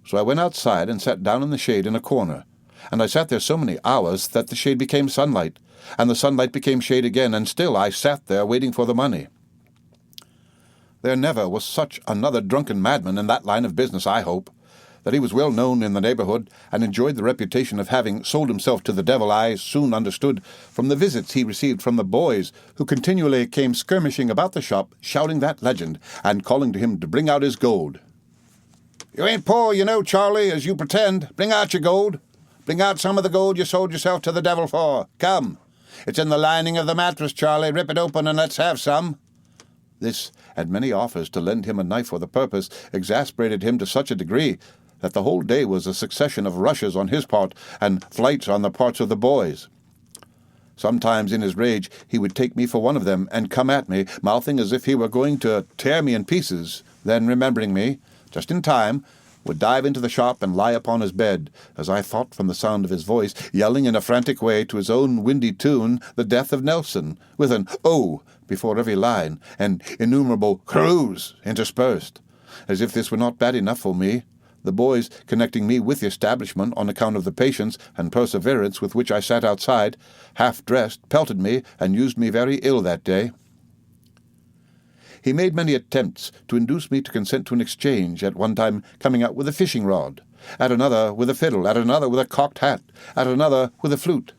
So I went outside and sat down in the shade in a corner, and I sat there so many hours that the shade became sunlight, and the sunlight became shade again, and still I sat there waiting for the money. There never was such another drunken madman in that line of business, I hope. That he was well known in the neighbourhood, and enjoyed the reputation of having sold himself to the devil, I soon understood from the visits he received from the boys, who continually came skirmishing about the shop, shouting that legend, and calling to him to bring out his gold. "You ain't poor, you know, Charlie, as you pretend. Bring out your gold. Bring out some of the gold you sold yourself to the devil for. Come. It's in the lining of the mattress, Charlie. Rip it open and let's have some." This, and many offers to lend him a knife for the purpose, exasperated him to such a degree that the whole day was a succession of rushes on his part and flights on the parts of the boys. Sometimes in his rage he would take me for one of them and come at me, mouthing as if he were going to tear me in pieces, then, remembering me, just in time, would dive into the shop and lie upon his bed, as I thought from the sound of his voice, yelling in a frantic way to his own windy tune the death of Nelson, with an "oh" before every line, and innumerable "crews" interspersed. As if this were not bad enough for me, the boys, connecting me with the establishment on account of the patience and perseverance with which I sat outside, half-dressed, pelted me, and used me very ill that day. He made many attempts to induce me to consent to an exchange, at one time coming out with a fishing rod, at another with a fiddle, at another with a cocked hat, at another with a flute.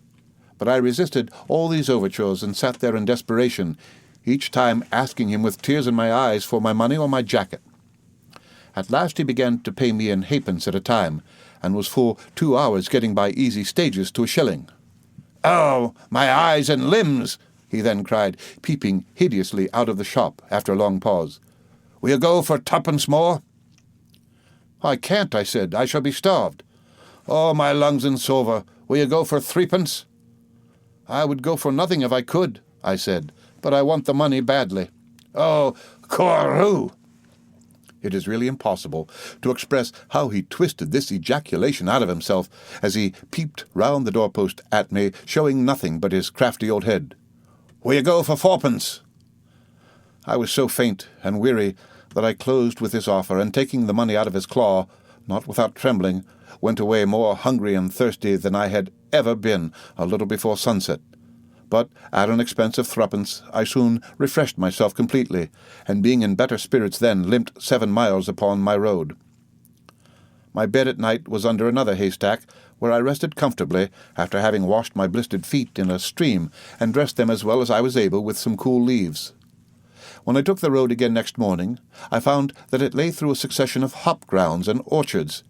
But I resisted all these overtures and sat there in desperation, each time asking him with tears in my eyes for my money or my jacket. At last he began to pay me in halfpence at a time, and was for 2 hours getting by easy stages to a shilling. "Oh, my eyes and limbs!" he then cried, peeping hideously out of the shop after a long pause. "Will you go for 2pence more?" "I can't," I said. "I shall be starved." "Oh, my lungs and silver! Will you go for 3pence?" "I would go for nothing if I could," I said, "but I want the money badly." "Oh, Corru!" It is really impossible to express how he twisted this ejaculation out of himself as he peeped round the doorpost at me, showing nothing but his crafty old head. "Will you go for 4pence?" I was so faint and weary that I closed with this offer, and taking the money out of his claw, not without trembling, went away more hungry and thirsty than I had ever been a little before sunset. But at an expense of 3pence I soon refreshed myself completely, and being in better spirits then, limped 7 miles upon my road. My bed at night was under another haystack, where I rested comfortably after having washed my blistered feet in a stream and dressed them as well as I was able with some cool leaves. When I took the road again next morning, I found that it lay through a succession of hop grounds and orchards.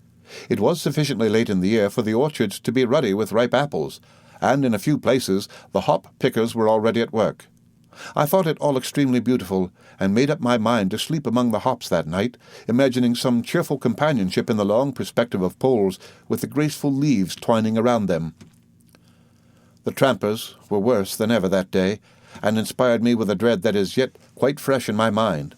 It was sufficiently late in the year for the orchards to be ruddy with ripe apples, and in a few places the hop pickers were already at work. I thought it all extremely beautiful, and made up my mind to sleep among the hops that night, imagining some cheerful companionship in the long perspective of poles, with the graceful leaves twining around them. The trampers were worse than ever that day, and inspired me with a dread that is yet quite fresh in my mind.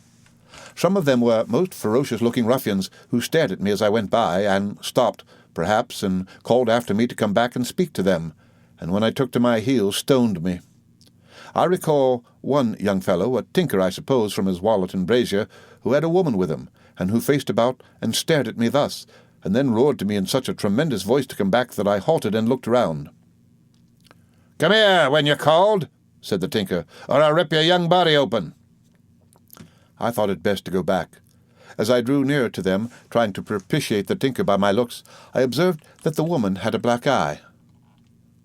Some of them were most ferocious-looking ruffians, who stared at me as I went by, and stopped, perhaps, and called after me to come back and speak to them, and when I took to my heels stoned me. I recall one young fellow, a tinker I suppose from his wallet and brazier, who had a woman with him, and who faced about and stared at me thus, and then roared to me in such a tremendous voice to come back that I halted and looked round. "Come here when you're called," said the tinker, "or I'll rip your young body open." I thought it best to go back. As I drew nearer to them, trying to propitiate the tinker by my looks, I observed that the woman had a black eye.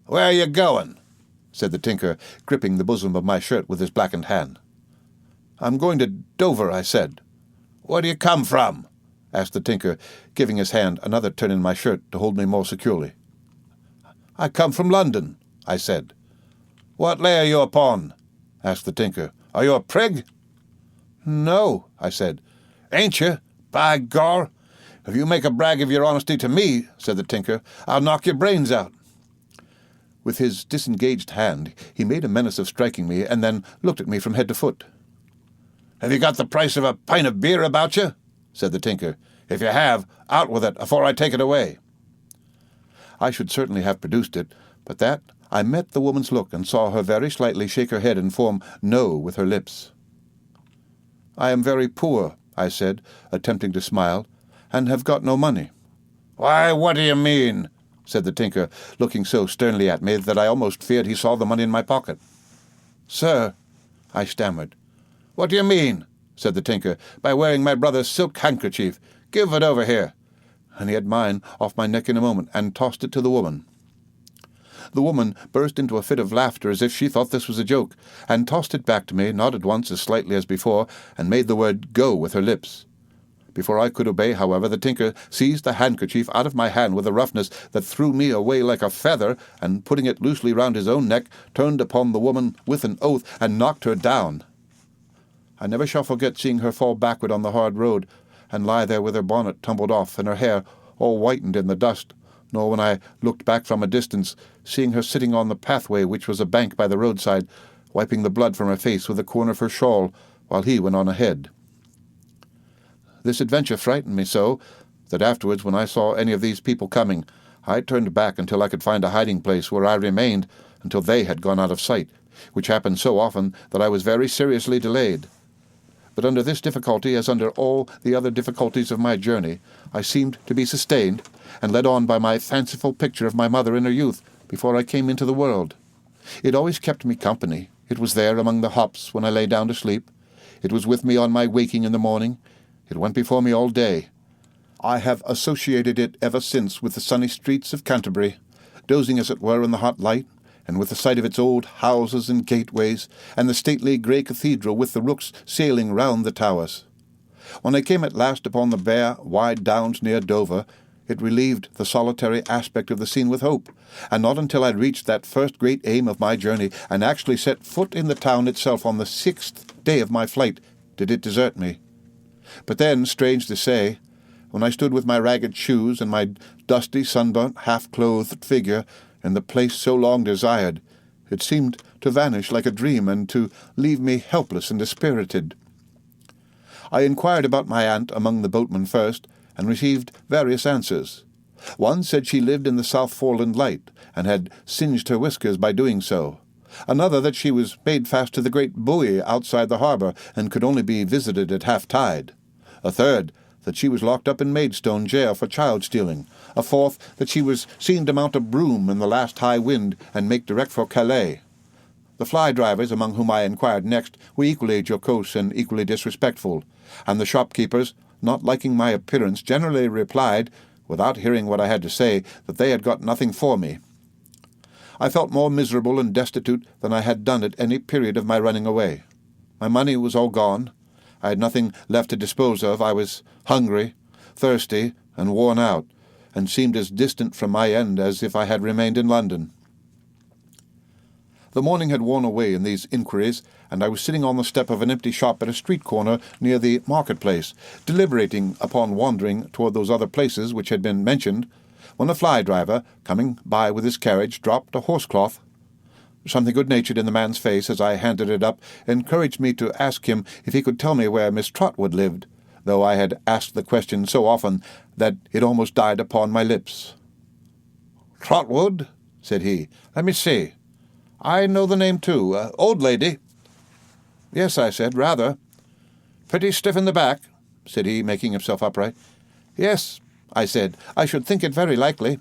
"Where are you going?" said the tinker, gripping the bosom of my shirt with his blackened hand. "I'm going to Dover," I said. "Where do you come from?" asked the tinker, giving his hand another turn in my shirt to hold me more securely. "I come from London," I said. "What lay are you upon?" asked the tinker. "Are you a prig?" "No," I said. "Ain't you? By gor! If you make a brag of your honesty to me," said the tinker, "I'll knock your brains out." With his disengaged hand he made a menace of striking me, and then looked at me from head to foot. "Have you got the price of a pint of beer about you?" said the tinker. "If you have, out with it afore I take it away." I should certainly have produced it, but that I met the woman's look and saw her very slightly shake her head and form "no" with her lips. "I am very poor," I said, attempting to smile, "and have got no money." "Why, what do you mean?" said the tinker, looking so sternly at me that I almost feared he saw the money in my pocket. "Sir," I stammered. "What do you mean?" said the tinker. "By wearing my brother's silk handkerchief. Give it over here." and he had mine off my neck in a moment, and tossed it to the woman. The woman burst into a fit of laughter as if she thought this was a joke, and tossed it back to me, nodded once as slightly as before, and made the word "go" with her lips. Before I could obey, however, the tinker seized the handkerchief out of my hand with a roughness that threw me away like a feather, and putting it loosely round his own neck, turned upon the woman with an oath, and knocked her down. I never shall forget seeing her fall backward on the hard road, and lie there with her bonnet tumbled off, and her hair all whitened in the dust, nor when I looked back from a distance, seeing her sitting on the pathway which was a bank by the roadside, wiping the blood from her face with a corner of her shawl, while he went on ahead. This adventure frightened me so, that afterwards, when I saw any of these people coming, I turned back until I could find a hiding place, where I remained until they had gone out of sight, which happened so often that I was very seriously delayed. But under this difficulty, as under all the other difficulties of my journey, I seemed to be sustained, and led on by my fanciful picture of my mother in her youth, before I came into the world. It always kept me company. It was there among the hops when I lay down to sleep. It was with me on my waking in the morning. It went before me all day. I have associated it ever since with the sunny streets of Canterbury, dozing as it were in the hot light, and with the sight of its old houses and gateways, and the stately grey cathedral with the rooks sailing round the towers. When I came at last upon the bare, wide downs near Dover, it relieved the solitary aspect of the scene with hope, and not until I reached that first great aim of my journey, and actually set foot in the town itself on the 6th day of my flight, did it desert me. But then, strange to say, when I stood with my ragged shoes and my dusty, sunburnt, half-clothed figure in the place so long desired, it seemed to vanish like a dream, and to leave me helpless and dispirited. I inquired about my aunt among the boatmen first, and received various answers. One said she lived in the South Foreland Light, and had singed her whiskers by doing so. Another that she was made fast to the great buoy outside the harbour, and could only be visited at half-tide. A third that she was locked up in Murdstone jail for child-stealing. A fourth that she was seen to mount a broom in the last high wind, and make direct for Calais. The fly-drivers, among whom I inquired next, were equally jocose and equally disrespectful, and the shopkeepers, not liking my appearance, generally replied, without hearing what I had to say, that they had got nothing for me. I felt more miserable and destitute than I had done at any period of my running away. My money was all gone. I had nothing left to dispose of. I was hungry, thirsty, and worn out, and seemed as distant from my end as if I had remained in London. The morning had worn away in these inquiries, and I was sitting on the step of an empty shop at a street corner near the market-place, deliberating upon wandering toward those other places which had been mentioned, when a fly-driver, coming by with his carriage, dropped a horsecloth. Something good-natured in the man's face, as I handed it up, encouraged me to ask him if he could tell me where Miss Trotwood lived, though I had asked the question so often that it almost died upon my lips. "Trotwood?" said he. "Let me see. I know the name, too. Old lady?" "Yes," I said, "rather." "Pretty stiff in the back?" said he, making himself upright. "Yes," I said, "I should think it very likely."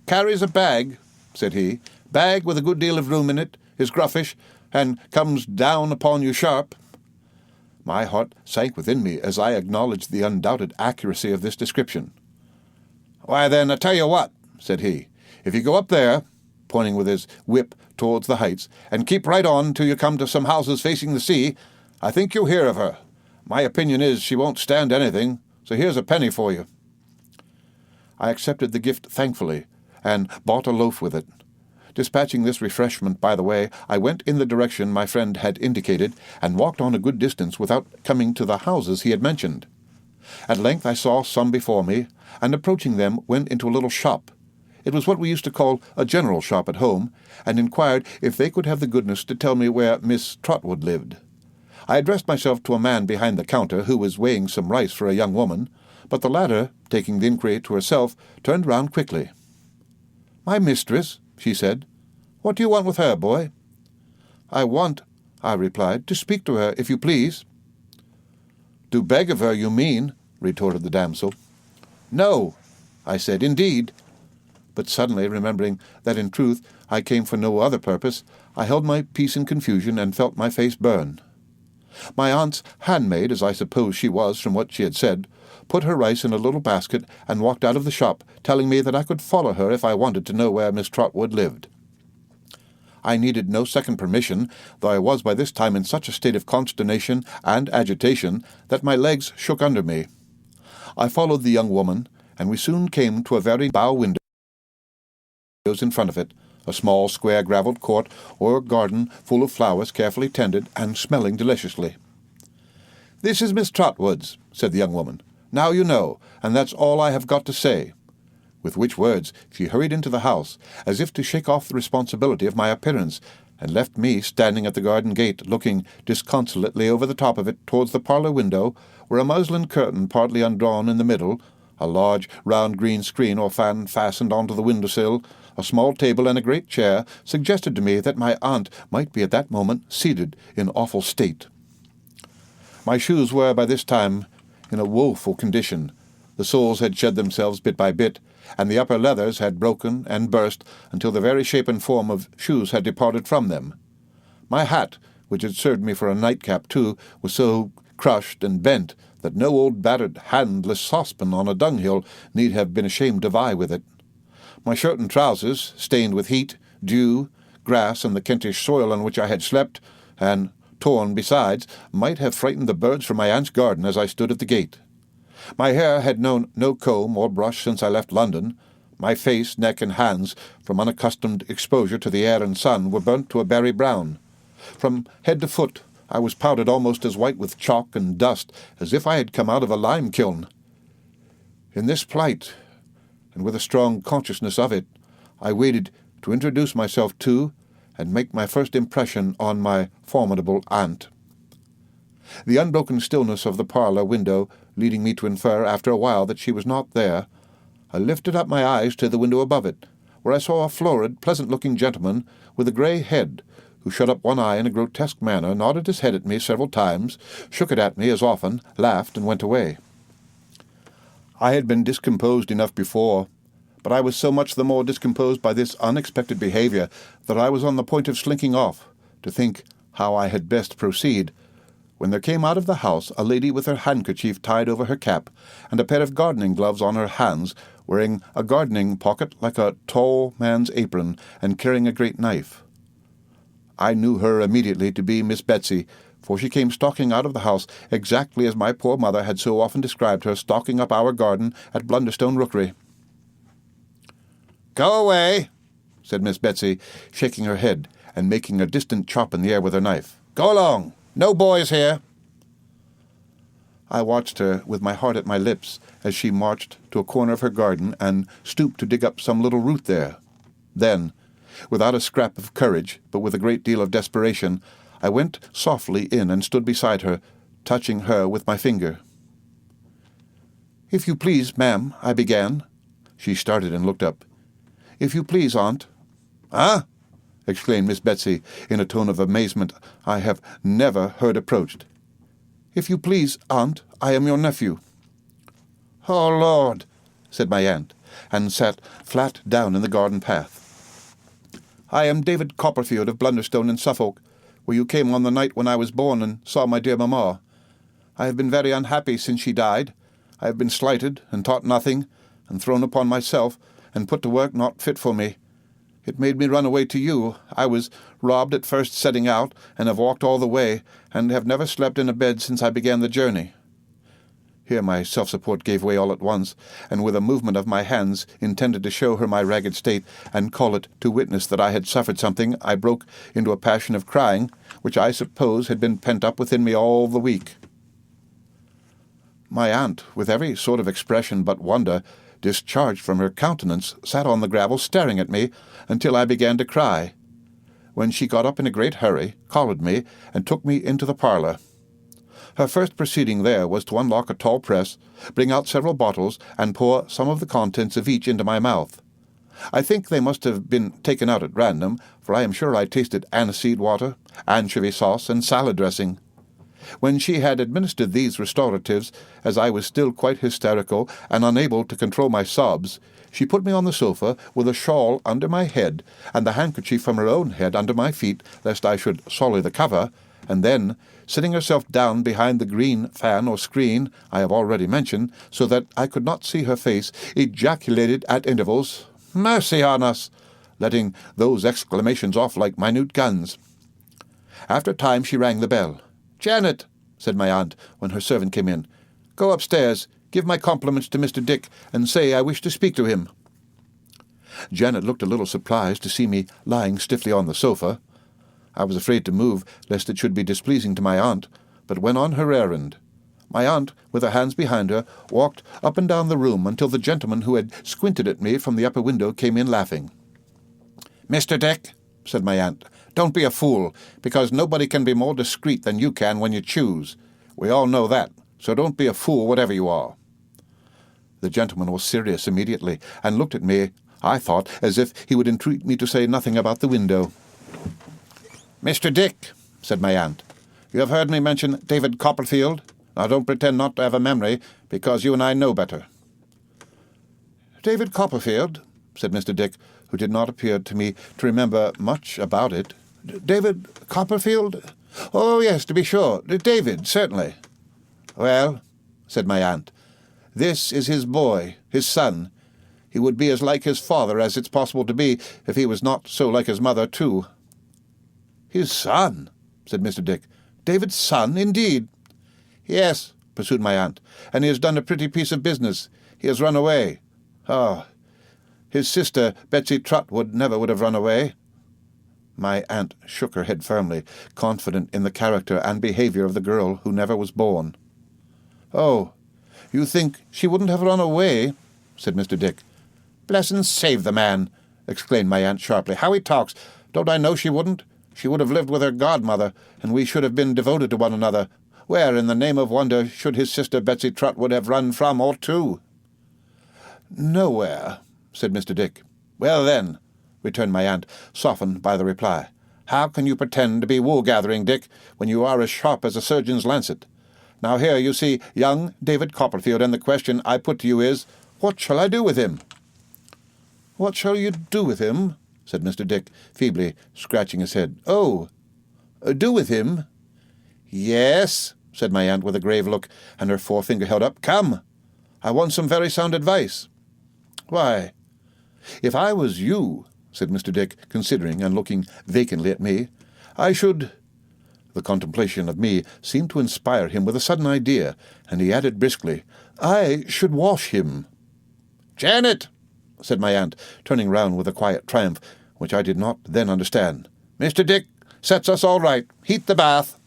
"Carries a bag," said he. "Bag with a good deal of room in it, is gruffish, and comes down upon you sharp." My heart sank within me as I acknowledged the undoubted accuracy of this description. "Why, then, I tell you what," said he, "if you go up there," pointing with his whip towards the heights, "and keep right on till you come to some houses facing the sea, I think you'll hear of her. My opinion is she won't stand anything, so here's a penny for you." I accepted the gift thankfully, and bought a loaf with it. Dispatching this refreshment by the way, I went in the direction my friend had indicated, and walked on a good distance without coming to the houses he had mentioned. At length I saw some before me, and approaching them went into a little shop. It was what we used to call a general shop at home, and inquired if they could have the goodness to tell me where Miss Trotwood lived. I addressed myself to a man behind the counter, who was weighing some rice for a young woman, but the latter, taking the inquiry to herself, turned round quickly. "My mistress," she said. "What do you want with her, boy?" "I want," I replied, "to speak to her, if you please." "To beg of her, you mean," retorted the damsel. "No," I said, "indeed." But suddenly remembering that in truth I came for no other purpose, I held my peace in confusion, and felt my face burn. My aunt's handmaid, as I suppose she was from what she had said, put her rice in a little basket, and walked out of the shop, telling me that I could follow her if I wanted to know where Miss Trotwood lived. I needed no second permission, though I was by this time in such a state of consternation and agitation that my legs shook under me. I followed the young woman, and we soon came to a very bow window in front of it, a small square gravelled court or garden full of flowers carefully tended and smelling deliciously. "This is Miss Trotwood's," said the young woman. "Now you know, and that's all I have got to say." With which words she hurried into the house, as if to shake off the responsibility of my appearance, and left me standing at the garden gate, looking disconsolately over the top of it towards the parlour window, where a muslin curtain partly undrawn in the middle, a large round green screen or fan fastened onto the window-sill, a small table and a great chair, suggested to me that my aunt might be at that moment seated in awful state. My shoes were by this time in a woeful condition. The soles had shed themselves bit by bit, and the upper leathers had broken and burst until the very shape and form of shoes had departed from them. My hat, which had served me for a nightcap too, was so crushed and bent that no old battered handless saucepan on a dunghill need have been ashamed to vie with it. My shirt and trousers, stained with heat, dew, grass, and the Kentish soil on which I had slept, and torn besides, might have frightened the birds from my aunt's garden as I stood at the gate. My hair had known no comb or brush since I left London. My face, neck, and hands, from unaccustomed exposure to the air and sun, were burnt to a berry brown. From head to foot I was powdered almost as white with chalk and dust as if I had come out of a lime kiln. In this plight, and with a strong consciousness of it, I waited to introduce myself to and make my first impression on my formidable aunt. The unbroken stillness of the parlour window leading me to infer after a while that she was not there, I lifted up my eyes to the window above it, where I saw a florid, pleasant-looking gentleman with a grey head, who shut up one eye in a grotesque manner, nodded his head at me several times, shook it at me as often, laughed, and went away. I had been discomposed enough before, but I was so much the more discomposed by this unexpected behaviour that I was on the point of slinking off, to think how I had best proceed, when there came out of the house a lady with her handkerchief tied over her cap, and a pair of gardening gloves on her hands, wearing a gardening pocket like a tall man's apron, and carrying a great knife. I knew her immediately to be Miss Betsey, for she came stalking out of the house exactly as my poor mother had so often described her stalking up our garden at Blunderstone Rookery. "Go away," said Miss Betsey, shaking her head and making a distant chop in the air with her knife. "Go along. No boys here." I watched her with my heart at my lips as she marched to a corner of her garden and stooped to dig up some little root there. Then, without a scrap of courage, but with a great deal of desperation, I went softly in and stood beside her, touching her with my finger. "If you please, ma'am," I began. She started and looked up. "If you please, aunt." "Ah!" exclaimed Miss Betsey, in a tone of amazement I have never heard approached. "If you please, aunt, I am your nephew." "Oh, Lord," said my aunt, and sat flat down in the garden path. "I am David Copperfield of Blunderstone in Suffolk, where you came on the night when I was born and saw my dear mamma. I have been very unhappy since she died. I have been slighted and taught nothing, and thrown upon myself, and put to work not fit for me. It made me run away to you. I was robbed at first setting out, and have walked all the way, and have never slept in a bed since I began the journey." Here my self-support gave way all at once, and with a movement of my hands intended to show her my ragged state, and call it to witness that I had suffered something, I broke into a passion of crying, which I suppose had been pent up within me all the week. My aunt, with every sort of expression but wonder, discharged from her countenance, sat on the gravel staring at me until I began to cry, when she got up in a great hurry, collared me, and took me into the parlour. Her first proceeding there was to unlock a tall press, bring out several bottles, and pour some of the contents of each into my mouth. I think they must have been taken out at random, for I am sure I tasted aniseed water, anchovy sauce, and salad dressing. When she had administered these restoratives, as I was still quite hysterical and unable to control my sobs, she put me on the sofa with a shawl under my head and the handkerchief from her own head under my feet, lest I should sully the cover, and then, sitting herself down behind the green fan or screen I have already mentioned, so that I could not see her face, ejaculated at intervals, "Mercy on us!" letting those exclamations off like minute guns. After a time she rang the bell. "Janet," said my aunt, when her servant came in, "go upstairs, give my compliments to Mr. Dick, and say I wish to speak to him." Janet looked a little surprised to see me lying stiffly on the sofa. I was afraid to move, lest it should be displeasing to my aunt, but went on her errand. My aunt, with her hands behind her, walked up and down the room until the gentleman who had squinted at me from the upper window came in laughing. "Mr. Dick," said my aunt, "don't be a fool, because nobody can be more discreet than you can when you choose. We all know that, so don't be a fool whatever you are." The gentleman was serious immediately, and looked at me, I thought, as if he would entreat me to say nothing about the window. "Mr. Dick," said my aunt, "you have heard me mention David Copperfield. Now don't pretend not to have a memory, because you and I know better." "David Copperfield," said Mr. Dick, who did not appear to me to remember much about it. "David Copperfield? Oh, yes, to be sure. David, certainly." "Well," said my aunt, "this is his boy, his son. He would be as like his father as it's possible to be, if he was not so like his mother, too." "His son?" said Mr. Dick. "David's son, indeed?" "Yes," pursued my aunt, "and he has done a pretty piece of business. He has run away. Ah, his sister, Betsey Trotwood, never would have run away." My aunt shook her head firmly, confident in the character and behaviour of the girl who never was born. "Oh, you think she wouldn't have run away?" said Mr. Dick. "Bless and save the man!" exclaimed my aunt sharply. "How he talks! Don't I know she wouldn't? She would have lived with her godmother, and we should have been devoted to one another. Where, in the name of wonder, should his sister Betsey Trotwood have run from or to?" "Nowhere," said Mr. Dick. "Well, then," returned my aunt, softened by the reply, "how can you pretend to be wool-gathering, Dick, when you are as sharp as a surgeon's lancet? Now here you see young David Copperfield, and the question I put to you is, what shall I do with him?" "What shall you do with him?" said Mr. Dick, feebly, scratching his head. "Oh, do with him?" "Yes," said my aunt with a grave look, and her forefinger held up. "Come, I want some very sound advice." "Why, if I was you," said Mr. Dick, considering and looking vacantly at me, "I should—" The contemplation of me seemed to inspire him with a sudden idea, and he added briskly, "I should wash him." "Janet!" said my aunt, turning round with a quiet triumph, which I did not then understand. "Mr. Dick sets us all right. Heat the bath."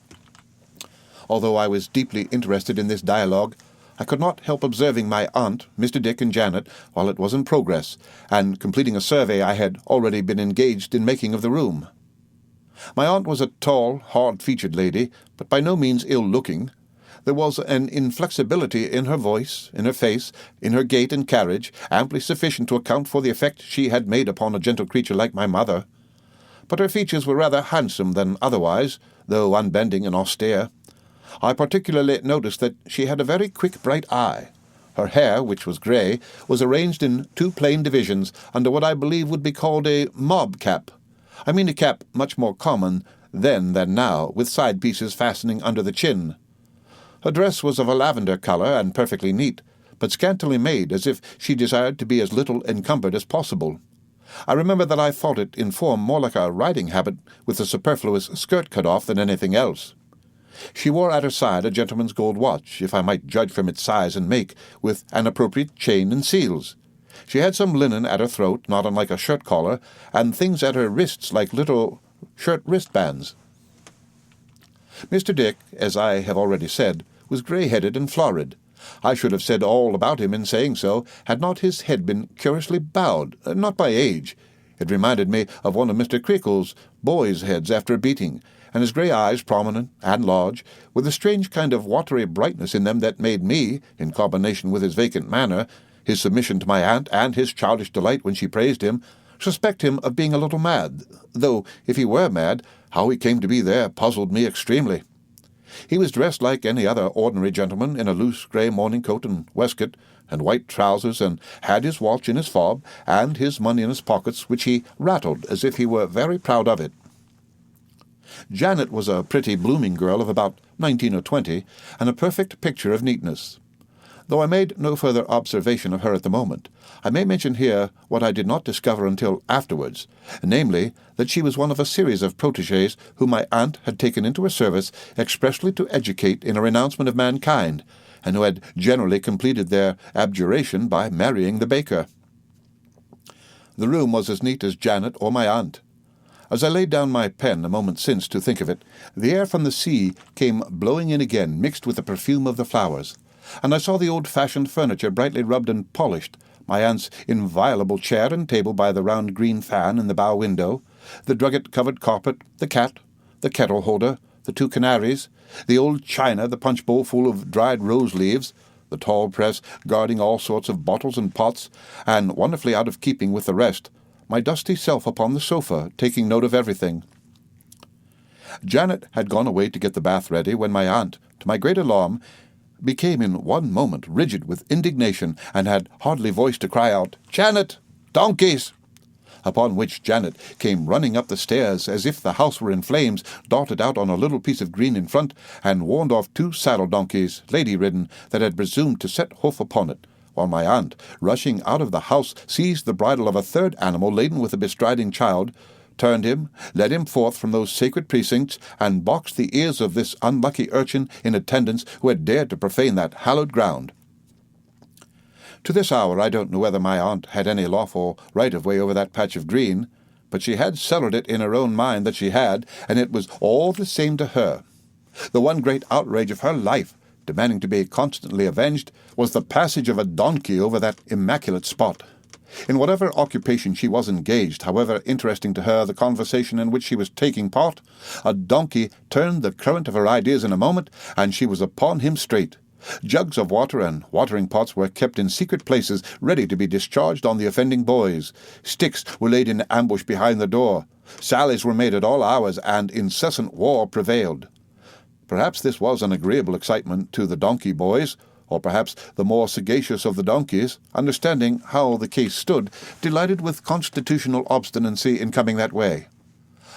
Although I was deeply interested in this dialogue, I could not help observing my aunt, Mr. Dick, and Janet while it was in progress, and completing a survey I had already been engaged in making of the room. My aunt was a tall, hard-featured lady, but by no means ill-looking. There was an inflexibility in her voice, in her face, in her gait and carriage, amply sufficient to account for the effect she had made upon a gentle creature like my mother. But her features were rather handsome than otherwise, though unbending and austere. I particularly noticed that she had a very quick, bright eye. Her hair, which was grey, was arranged in two plain divisions under what I believe would be called a mob cap. I mean a cap much more common then than now, with side pieces fastening under the chin. Her dress was of a lavender colour and perfectly neat, but scantily made, as if she desired to be as little encumbered as possible. I remember that I thought it in form more like a riding habit with the superfluous skirt cut off than anything else. She wore at her side a gentleman's gold watch, if I might judge from its size and make, with an appropriate chain and seals. She had some linen at her throat, not unlike a shirt-collar, and things at her wrists like little shirt wristbands. Mr. Dick, as I have already said, was grey-headed and florid. I should have said all about him in saying so, had not his head been curiously bowed, not by age. It reminded me of one of Mr. Creakle's boys' heads after a beating, and his grey eyes, prominent and large, with a strange kind of watery brightness in them that made me, in combination with his vacant manner, his submission to my aunt, and his childish delight when she praised him, suspect him of being a little mad, though, if he were mad, how he came to be there puzzled me extremely. He was dressed like any other ordinary gentleman in a loose grey morning coat and waistcoat, and white trousers, and had his watch in his fob, and his money in his pockets, which he rattled as if he were very proud of it. Janet was a pretty blooming girl of about 19 or 20, and a perfect picture of neatness. Though I made no further observation of her at the moment, I may mention here what I did not discover until afterwards, namely, that she was one of a series of protégés whom my aunt had taken into her service expressly to educate in a renouncement of mankind, and who had generally completed their abjuration by marrying the baker. The room was as neat as Janet or my aunt. As I laid down my pen a moment since to think of it, the air from the sea came blowing in again, mixed with the perfume of the flowers, and I saw the old-fashioned furniture brightly rubbed and polished, my aunt's inviolable chair and table by the round green fan in the bow window, the drugget-covered carpet, the cat, the kettle-holder, the 2 canaries, the old china, the punch-bowl full of dried rose-leaves, the tall press guarding all sorts of bottles and pots, and, wonderfully out of keeping with the rest, my dusty self upon the sofa, taking note of everything. Janet had gone away to get the bath ready when my aunt, to my great alarm, became in one moment rigid with indignation, and had hardly voice to cry out, "Janet! Donkeys!" Upon which Janet came running up the stairs as if the house were in flames, darted out on a little piece of green in front, and warned off 2 saddle-donkeys, lady-ridden, that had presumed to set hoof upon it, while my aunt, rushing out of the house, seized the bridle of a 3rd animal laden with a bestriding child, turned him, led him forth from those sacred precincts, and boxed the ears of this unlucky urchin in attendance who had dared to profane that hallowed ground. To this hour I don't know whether my aunt had any lawful right-of-way over that patch of green, but she had settled it in her own mind that she had, and it was all the same to her. The one great outrage of her life, demanding to be constantly avenged, was the passage of a donkey over that immaculate spot. In whatever occupation she was engaged, however interesting to her the conversation in which she was taking part, a donkey turned the current of her ideas in a moment, and she was upon him straight. Jugs of water and watering pots were kept in secret places, ready to be discharged on the offending boys. Sticks were laid in ambush behind the door. Sallies were made at all hours, and incessant war prevailed. Perhaps this was an agreeable excitement to the donkey boys, or perhaps the more sagacious of the donkeys, understanding how the case stood, delighted with constitutional obstinacy in coming that way.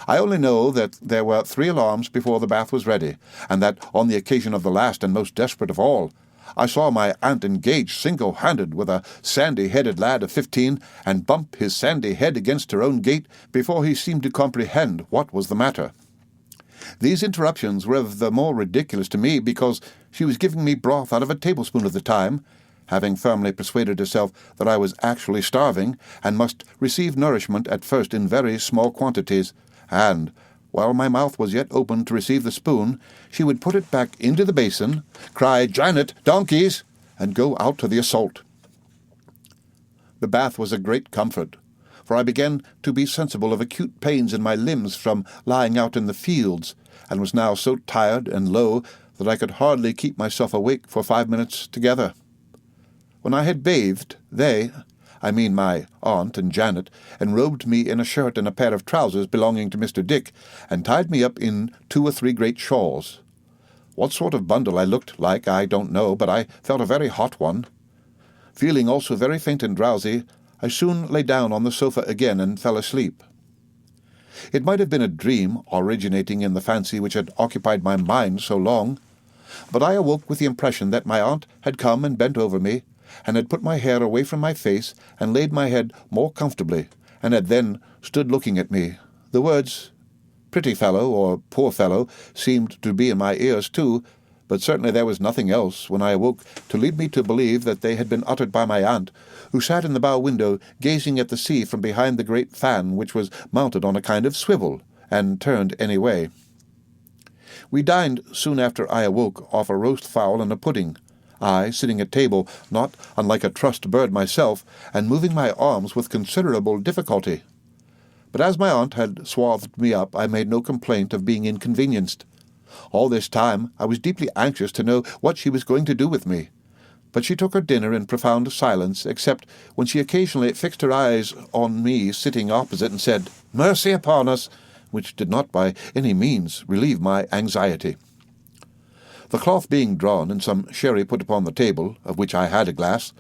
I only know that there were 3 alarms before the bath was ready, and that on the occasion of the last and most desperate of all, I saw my aunt engaged single-handed with a sandy-headed lad of 15, and bump his sandy head against her own gate before he seemed to comprehend what was the matter. These interruptions were of the more ridiculous to me because she was giving me broth out of a tablespoon at the time, having firmly persuaded herself that I was actually starving, and must receive nourishment at first in very small quantities, and, while my mouth was yet open to receive the spoon, she would put it back into the basin, cry, "Janet, donkeys!" and go out to the assault. The bath was a great comfort, for I began to be sensible of acute pains in my limbs from lying out in the fields, and was now so tired and low that I could hardly keep myself awake for 5 minutes together. When I had bathed, I mean my aunt and Janet, enrobed me in a shirt and a pair of trousers belonging to Mr. Dick, and tied me up in 2 or 3 great shawls. What sort of bundle I looked like I don't know, but I felt a very hot one. Feeling also very faint and drowsy, I soon lay down on the sofa again and fell asleep. It might have been a dream originating in the fancy which had occupied my mind so long, but I awoke with the impression that my aunt had come and bent over me, and had put my hair away from my face, and laid my head more comfortably, and had then stood looking at me. The words "pretty fellow" or "poor fellow" seemed to be in my ears too, but certainly there was nothing else when I awoke to lead me to believe that they had been uttered by my aunt, who sat in the bow window gazing at the sea from behind the great fan which was mounted on a kind of swivel, and turned any way. We dined soon after I awoke off a roast fowl and a pudding, I sitting at table, not unlike a trussed bird myself, and moving my arms with considerable difficulty. But as my aunt had swathed me up, I made no complaint of being inconvenienced. All this time I was deeply anxious to know what she was going to do with me, but she took her dinner in profound silence, except when she occasionally fixed her eyes on me sitting opposite and said, "Mercy upon us," which did not by any means relieve my anxiety. The cloth being drawn and some sherry put upon the table, of which I had a glass,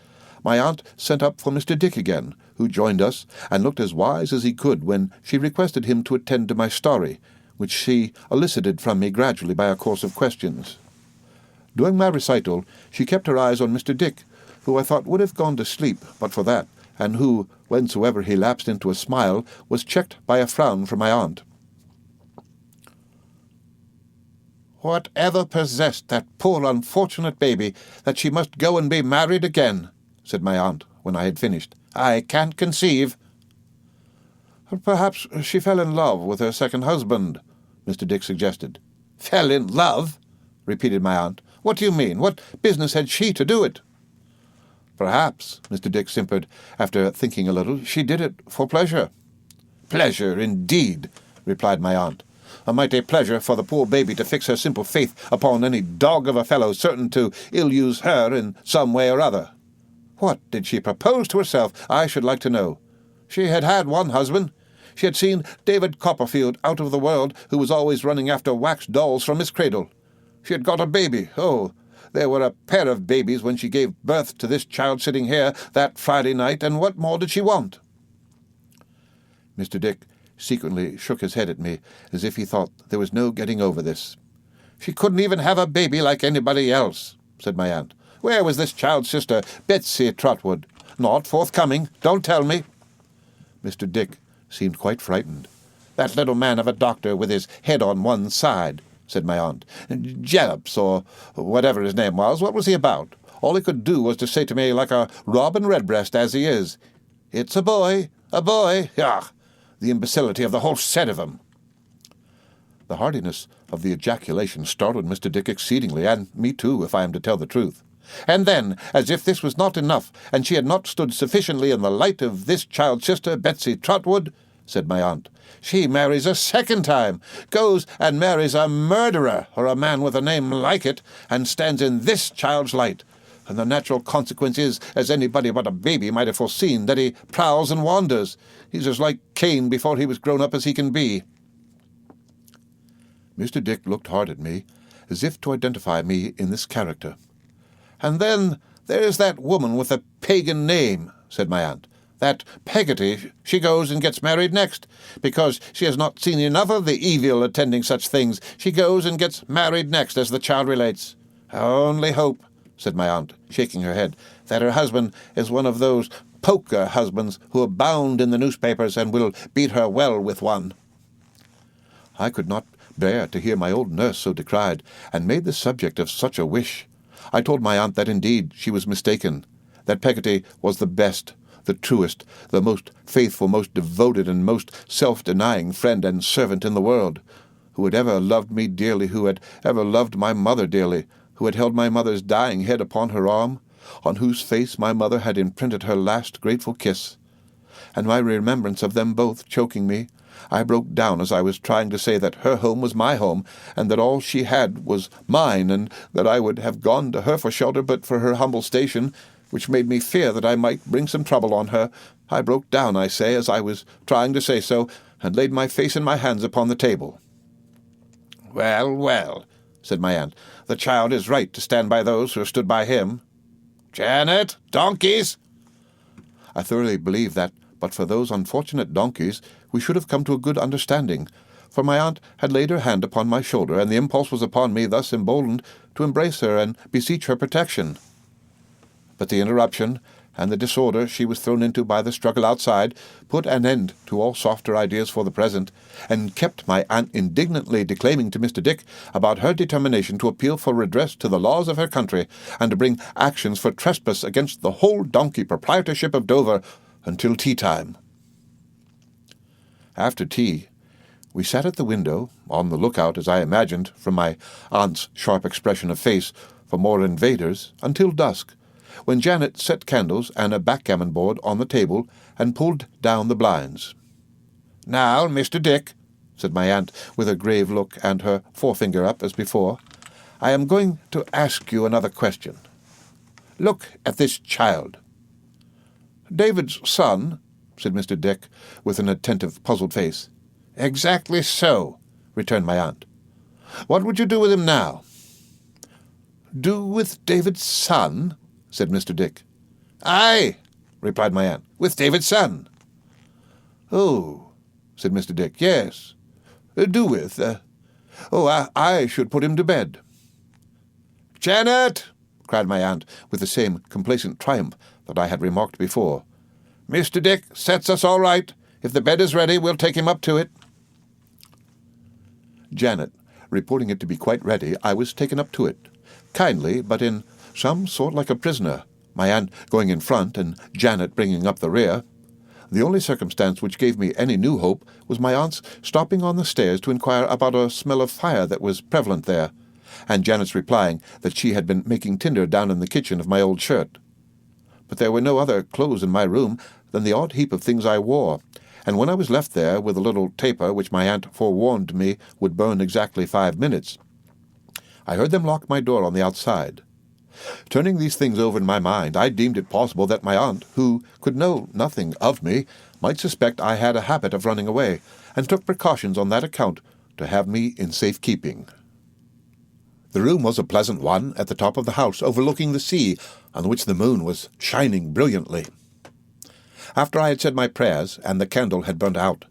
my aunt sent up for Mr. Dick again, who joined us, and looked as wise as he could when she requested him to attend to my story, which she elicited from me gradually by a course of questions. During my recital, she kept her eyes on Mr. Dick, who I thought would have gone to sleep but for that, and who, whensoever he lapsed into a smile, was checked by a frown from my aunt. "Whatever possessed that poor unfortunate baby that she must go and be married again?" said my aunt, when I had finished. "I can't conceive." "Perhaps she fell in love with her second husband," Mr. Dick suggested. "Fell in love?" repeated my aunt. "What do you mean? What business had she to do it?" "Perhaps," Mr. Dick simpered, after thinking a little, "she did it for pleasure." "Pleasure, indeed," replied my aunt. "A mighty pleasure for the poor baby to fix her simple faith upon any dog of a fellow certain to ill-use her in some way or other. What did she propose to herself, I should like to know? She had had one husband. She had seen David Copperfield out of the world, who was always running after wax dolls from his cradle. She had got a baby. Oh, there were a pair of babies when she gave birth to this child sitting here that Friday night, and what more did she want?" Mr. Dick secretly shook his head at me, as if he thought there was no getting over this. "She couldn't even have a baby like anybody else," said my aunt. "Where was this child's sister, Betsey Trotwood? Not forthcoming, don't tell me." Mr. Dick seemed quite frightened. "That little man of a doctor with his head on one side," said my aunt. "Jellops, or whatever his name was, what was he about? All he could do was to say to me, like a robin redbreast as he is, 'It's a boy, a boy!' Ah, the imbecility of the whole set of 'em." The heartiness of the ejaculation startled Mr. Dick exceedingly, and me too, if I am to tell the truth. "And then, as if this was not enough, and she had not stood sufficiently in the light of this child's sister, Betsey Trotwood," said my aunt, "she marries a second time, goes and marries a murderer, or a man with a name like it, and stands in this child's light. And the natural consequence is, as anybody but a baby might have foreseen, that he prowls and wanders. He's as like Cain before he was grown up as he can be." Mr. Dick looked hard at me, as if to identify me in this character. "And then there's that woman with the pagan name," said my aunt. "That Peggotty, she goes and gets married next, because she has not seen enough of the evil attending such things. She goes and gets married next, as the child relates. I only hope," said my aunt, shaking her head, "that her husband is one of those poker husbands who abound in the newspapers and will beat her well with one." I could not bear to hear my old nurse so decried, and made the subject of such a wish. I told my aunt that indeed she was mistaken, that Peggotty was the best, the truest, the most faithful, most devoted, and most self-denying friend and servant in the world, who had ever loved me dearly, who had ever loved my mother dearly, who had held my mother's dying head upon her arm, on whose face my mother had imprinted her last grateful kiss. And my remembrance of them both choking me, I broke down as I was trying to say that her home was my home, and that all she had was mine, and that I would have gone to her for shelter but for her humble station, which made me fear that I might bring some trouble on her. I broke down, I say, as I was trying to say so, and laid my face in my hands upon the table. "Well, well," said my aunt, "the child is right to stand by those who have stood by him." "Janet, donkeys!" I thoroughly believe that, but for those unfortunate donkeys, we should have come to a good understanding, for my aunt had laid her hand upon my shoulder, and the impulse was upon me, thus emboldened, to embrace her and beseech her protection. But the interruption, and the disorder she was thrown into by the struggle outside, put an end to all softer ideas for the present, and kept my aunt indignantly declaiming to Mr. Dick about her determination to appeal for redress to the laws of her country, and to bring actions for trespass against the whole donkey proprietorship of Dover until tea-time. After tea, we sat at the window, on the lookout, as I imagined, from my aunt's sharp expression of face, for more invaders, until dusk, when Janet set candles and a backgammon board on the table and pulled down the blinds. "Now, Mr. Dick," said my aunt, with a grave look and her forefinger up as before, "I am going to ask you another question. Look at this child." "David's son," said Mr. Dick, with an attentive, puzzled face. "Exactly so," returned my aunt. "What would you do with him now?" "Do with David's son?" said Mr. Dick. "Aye," replied my aunt, "with David's son." "Oh," said Mr. Dick, "yes. Do with? I should put him to bed." "Janet!" cried my aunt, with the same complacent triumph that I had remarked before. "Mr. Dick sets us all right. If the bed is ready, we'll take him up to it." Janet, reporting it to be quite ready, I was taken up to it, kindly, but in some sort like a prisoner, my aunt going in front and Janet bringing up the rear. The only circumstance which gave me any new hope was my aunt's stopping on the stairs to inquire about a smell of fire that was prevalent there, and Janet's replying that she had been making tinder down in the kitchen of my old shirt. But there were no other clothes in my room than the odd heap of things I wore, and when I was left there with a little taper which my aunt forewarned me would burn exactly 5 minutes, I heard them lock my door on the outside. Turning these things over in my mind, I deemed it possible that my aunt, who could know nothing of me, might suspect I had a habit of running away, and took precautions on that account to have me in safe keeping. The room was a pleasant one at the top of the house, overlooking the sea, on which the moon was shining brilliantly. After I had said my prayers, and the candle had burnt out,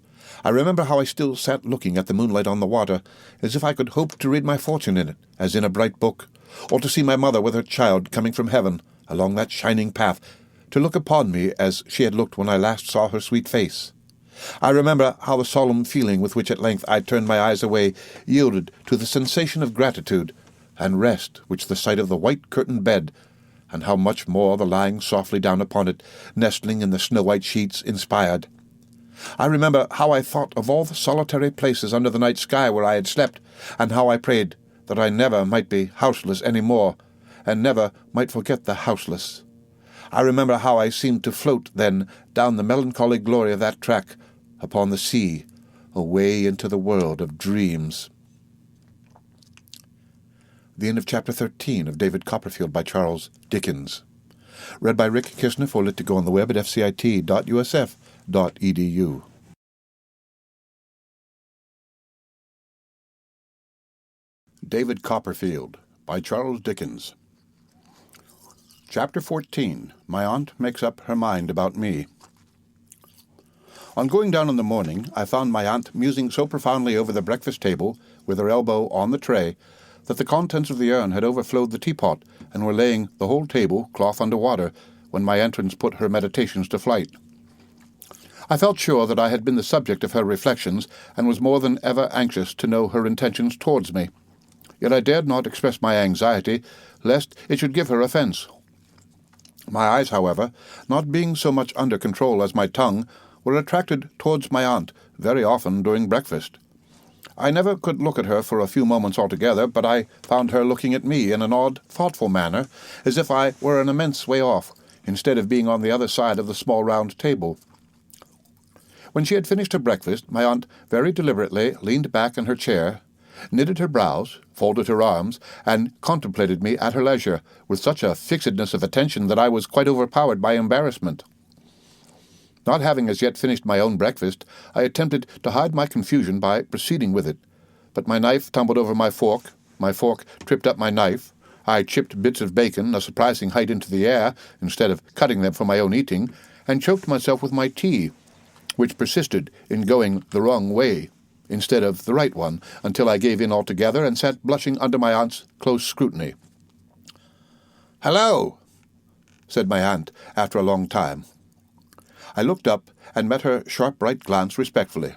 I remember how I still sat looking at the moonlight on the water, as if I could hope to read my fortune in it, as in a bright book, or to see my mother with her child coming from heaven along that shining path, to look upon me as she had looked when I last saw her sweet face. I remember how the solemn feeling with which at length I turned my eyes away yielded to the sensation of gratitude and rest which the sight of the white-curtained bed, and how much more the lying softly down upon it, nestling in the snow-white sheets, inspired. I remember how I thought of all the solitary places under the night sky where I had slept, and how I prayed that I never might be houseless any more, and never might forget the houseless. I remember how I seemed to float then down the melancholy glory of that track upon the sea, away into the world of dreams. The end of Chapter 13 of David Copperfield by Charles Dickens. Read by Rick Kishner for Lit to Go on the web at fcit.usf.edu. David Copperfield by Charles Dickens. Chapter 14. My Aunt Makes Up Her Mind About Me. On going down in the morning, I found my aunt musing so profoundly over the breakfast table, with her elbow on the tray, that the contents of the urn had overflowed the teapot, and were laying the whole table, cloth under water, when my entrance put her meditations to flight. I felt sure that I had been the subject of her reflections, and was more than ever anxious to know her intentions towards me. Yet I dared not express my anxiety, lest it should give her offence. My eyes, however, not being so much under control as my tongue, were attracted towards my aunt very often during breakfast. I never could look at her for a few moments altogether, but I found her looking at me in an odd, thoughtful manner, as if I were an immense way off, instead of being on the other side of the small round table. When she had finished her breakfast, my aunt very deliberately leaned back in her chair, knitted her brows, folded her arms, and contemplated me at her leisure, with such a fixedness of attention that I was quite overpowered by embarrassment. Not having as yet finished my own breakfast, I attempted to hide my confusion by proceeding with it, but my knife tumbled over my fork tripped up my knife, I chipped bits of bacon a surprising height into the air, instead of cutting them for my own eating, and choked myself with my tea, which persisted in going the wrong way, instead of the right one, until I gave in altogether and sat blushing under my aunt's close scrutiny. "Hello," said my aunt, after a long time. I looked up and met her sharp bright glance respectfully.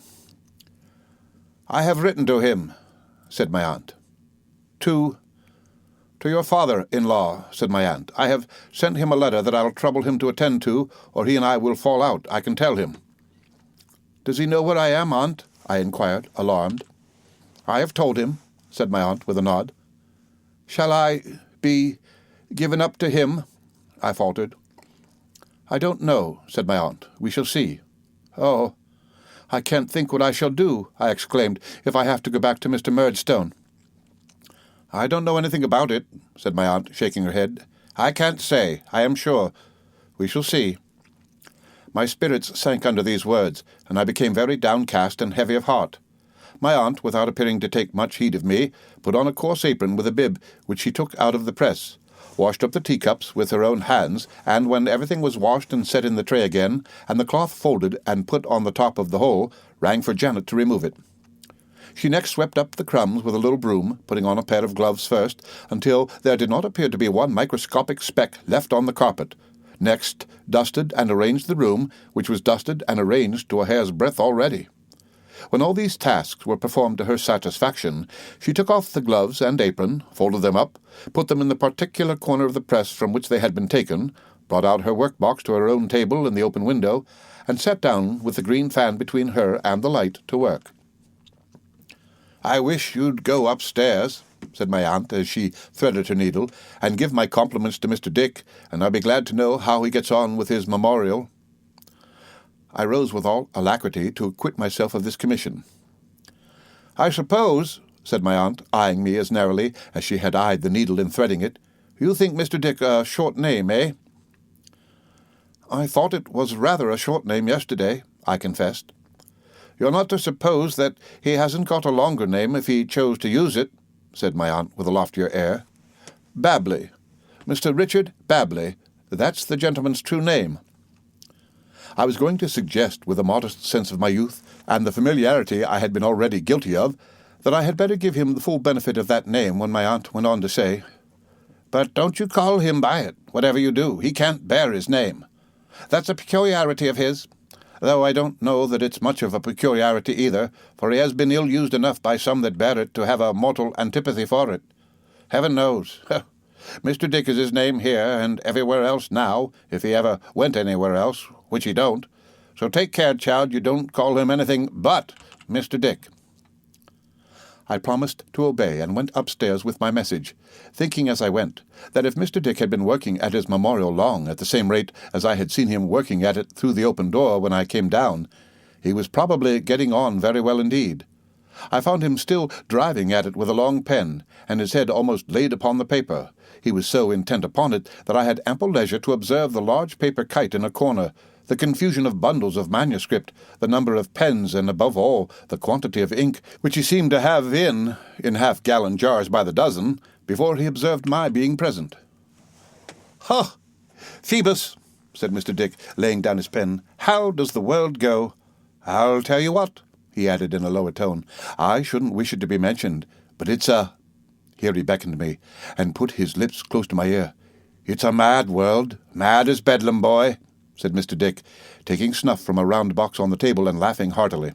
"I have written to him," said my aunt. To your father-in-law," said my aunt. "I have sent him a letter that I'll trouble him to attend to, or he and I will fall out, I can tell him." "Does he know where I am, aunt?" I inquired, alarmed. "I have told him," said my aunt with a nod. "Shall I be given up to him?" I faltered. "I don't know," said my aunt. "We shall see." "Oh, I can't think what I shall do," I exclaimed, "if I have to go back to Mr. Murdstone." "I don't know anything about it," said my aunt, shaking her head. "I can't say, I am sure. We shall see." My spirits sank under these words, and I became very downcast and heavy of heart. My aunt, without appearing to take much heed of me, put on a coarse apron with a bib which she took out of the press, washed up the teacups with her own hands, and when everything was washed and set in the tray again, and the cloth folded and put on the top of the whole, rang for Janet to remove it. She next swept up the crumbs with a little broom, putting on a pair of gloves first, until there did not appear to be one microscopic speck left on the carpet. Next, dusted and arranged the room, which was dusted and arranged to a hair's breadth already. When all these tasks were performed to her satisfaction, she took off the gloves and apron, folded them up, put them in the particular corner of the press from which they had been taken, brought out her work-box to her own table in the open window, and sat down with the green fan between her and the light to work. "I wish you'd go upstairs," said my aunt as she threaded her needle, "and give my compliments to Mr. Dick, and I'll be glad to know how he gets on with his memorial." I rose with all alacrity to acquit myself of this commission. "I suppose," said my aunt, eyeing me as narrowly as she had eyed the needle in threading it, "you think Mr. Dick a short name, eh?" "I thought it was rather a short name yesterday," I confessed. "You're not to suppose that he hasn't got a longer name if he chose to use it," said my aunt with a loftier air. "Babley. Mr. Richard Babley. That's the gentleman's true name." I was going to suggest, with a modest sense of my youth, and the familiarity I had been already guilty of, that I had better give him the full benefit of that name when my aunt went on to say, "But don't you call him by it, whatever you do. He can't bear his name. That's a peculiarity of his, though I don't know that it's much of a peculiarity either, for he has been ill-used enough by some that bear it to have a mortal antipathy for it. Heaven knows. Mr. Dick is his name here and everywhere else now, if he ever went anywhere else, which he don't. So take care, child, you don't call him anything but Mr. Dick." I promised to obey and went upstairs with my message, thinking as I went that if Mr. Dick had been working at his memorial long at the same rate as I had seen him working at it through the open door when I came down, he was probably getting on very well indeed. I found him still driving at it with a long pen, and his head almost laid upon the paper. He was so intent upon it that I had ample leisure to observe the large paper kite in a corner, the confusion of bundles of manuscript, the number of pens, and, above all, the quantity of ink which he seemed to have in half-gallon jars by the dozen, before he observed my being present. "Ha! Phoebus," said Mr. Dick, laying down his pen, "how does the world go? I'll tell you what," he added in a lower tone, "I shouldn't wish it to be mentioned, but it's a—" Here he beckoned me, and put his lips close to my ear. "It's a mad world, mad as Bedlam, boy," said Mr. Dick, taking snuff from a round box on the table and laughing heartily.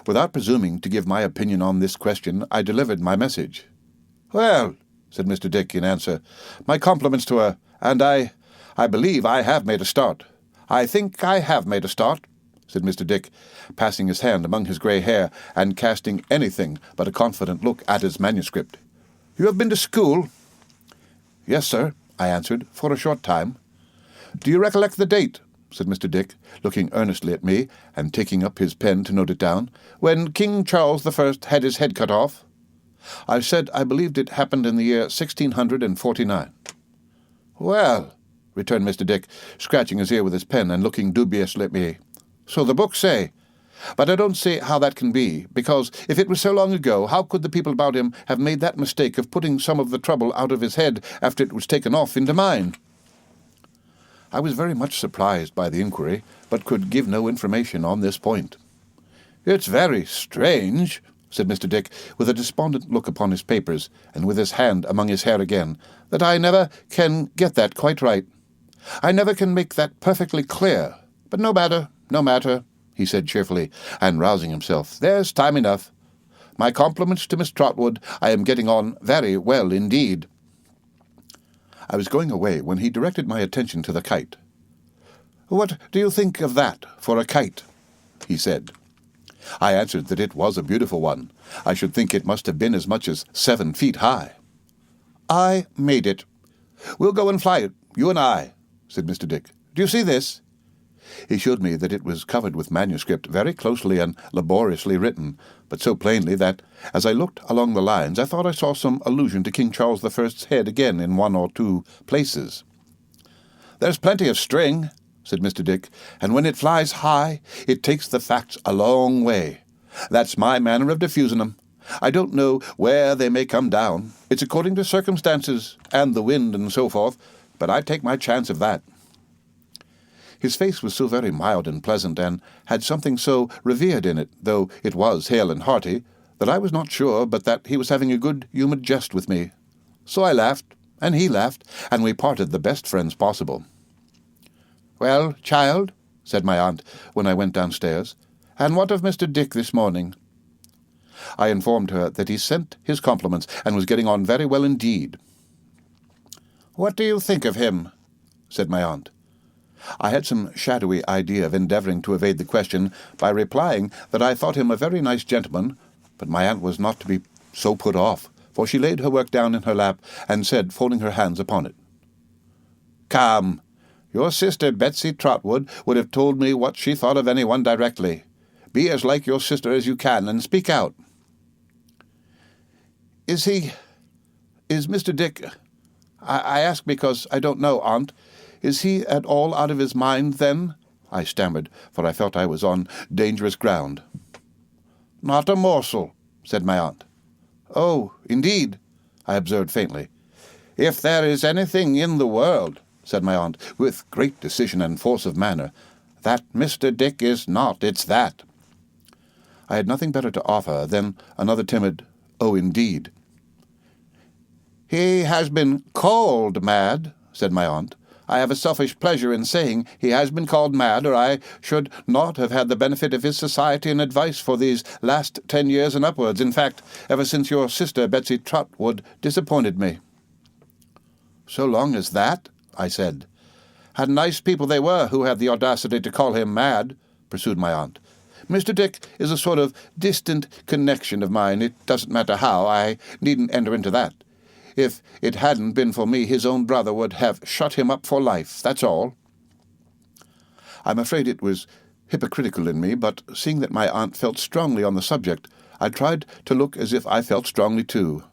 Without presuming to give my opinion on this question, I delivered my message. "Well," said Mr. Dick in answer, "my compliments to her, and I believe I have made a start. I think I have made a start," said Mr. Dick, passing his hand among his grey hair and casting anything but a confident look at his manuscript. "You have been to school?" "Yes, sir," I answered, "for a short time." "Do you recollect the date," said Mr. Dick, looking earnestly at me and taking up his pen to note it down, "when King Charles I had his head cut off?" I said I believed it happened in the year 1649. "Well," returned Mr. Dick, scratching his ear with his pen and looking dubiously at me, "so the books say. But I don't see how that can be, because if it was so long ago, how could the people about him have made that mistake of putting some of the trouble out of his head after it was taken off into mine?" I was very much surprised by the inquiry, but could give no information on this point. "It's very strange," said Mr. Dick, with a despondent look upon his papers, and with his hand among his hair again, "that I never can get that quite right. I never can make that perfectly clear. But no matter, no matter," he said cheerfully, and rousing himself. "There's time enough. My compliments to Miss Trotwood. I am getting on very well indeed." I was going away when he directed my attention to the kite. "What do you think of that for a kite?" he said. I answered that it was a beautiful one. I should think it must have been as much as 7 feet high. "I made it. We'll go and fly it, you and I," said Mr. Dick. "Do you see this?" He showed me that it was covered with manuscript very closely and laboriously written, but so plainly that, as I looked along the lines, I thought I saw some allusion to King Charles I's head again in 1 or 2 places. "There's plenty of string," said Mr. Dick, "and when it flies high, it takes the facts a long way. That's my manner of diffusing 'em. I don't know where they may come down. It's according to circumstances, and the wind and so forth, but I take my chance of that." His face was so very mild and pleasant, and had something so revered in it, though it was hale and hearty, that I was not sure but that he was having a good-humoured jest with me. So I laughed, and he laughed, and we parted the best friends possible. "Well, child," said my aunt when I went downstairs, "and what of Mr. Dick this morning?" I informed her that he sent his compliments, and was getting on very well indeed. "What do you think of him?" said my aunt. I had some shadowy idea of endeavouring to evade the question by replying that I thought him a very nice gentleman, but my aunt was not to be so put off, for she laid her work down in her lap, and said, folding her hands upon it, "Come, your sister Betsey Trotwood would have told me what she thought of anyone directly. Be as like your sister as you can, and speak out." Is Mr. Dick... I ask because I don't know, Aunt. Is he at all out of his mind, then?" I stammered, for I felt I was on dangerous ground. "Not a morsel," said my aunt. "Oh, indeed," I observed faintly. "If there is anything in the world," said my aunt, with great decision and force of manner, "that Mr. Dick is not, it's that." I had nothing better to offer than another timid, "Oh, indeed." "He has been called mad," said my aunt. "I have a selfish pleasure in saying he has been called mad, or I should not have had the benefit of his society and advice for these last 10 years and upwards, in fact, ever since your sister Betsey Trotwood disappointed me." "So long as that?" I said. "And nice people they were who had the audacity to call him mad," pursued my aunt. "Mr. Dick is a sort of distant connection of mine. It doesn't matter how. I needn't enter into that. If it hadn't been for me, his own brother would have shut him up for life, that's all." I'm afraid it was hypocritical in me, but seeing that my aunt felt strongly on the subject, I tried to look as if I felt strongly too.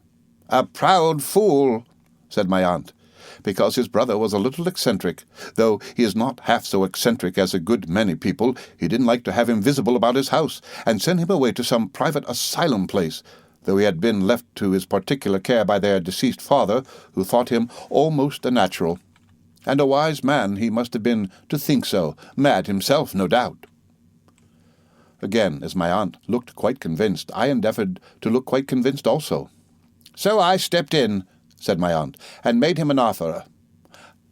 "A proud fool," said my aunt, "because his brother was a little eccentric. Though he is not half so eccentric as a good many people, he didn't like to have him visible about his house, and sent him away to some private asylum place, though he had been left to his particular care by their deceased father, who thought him almost a natural. And a wise man he must have been to think so, mad himself, no doubt." Again, as my aunt looked quite convinced, I endeavoured to look quite convinced also. "So I stepped in," said my aunt, "and made him an offer.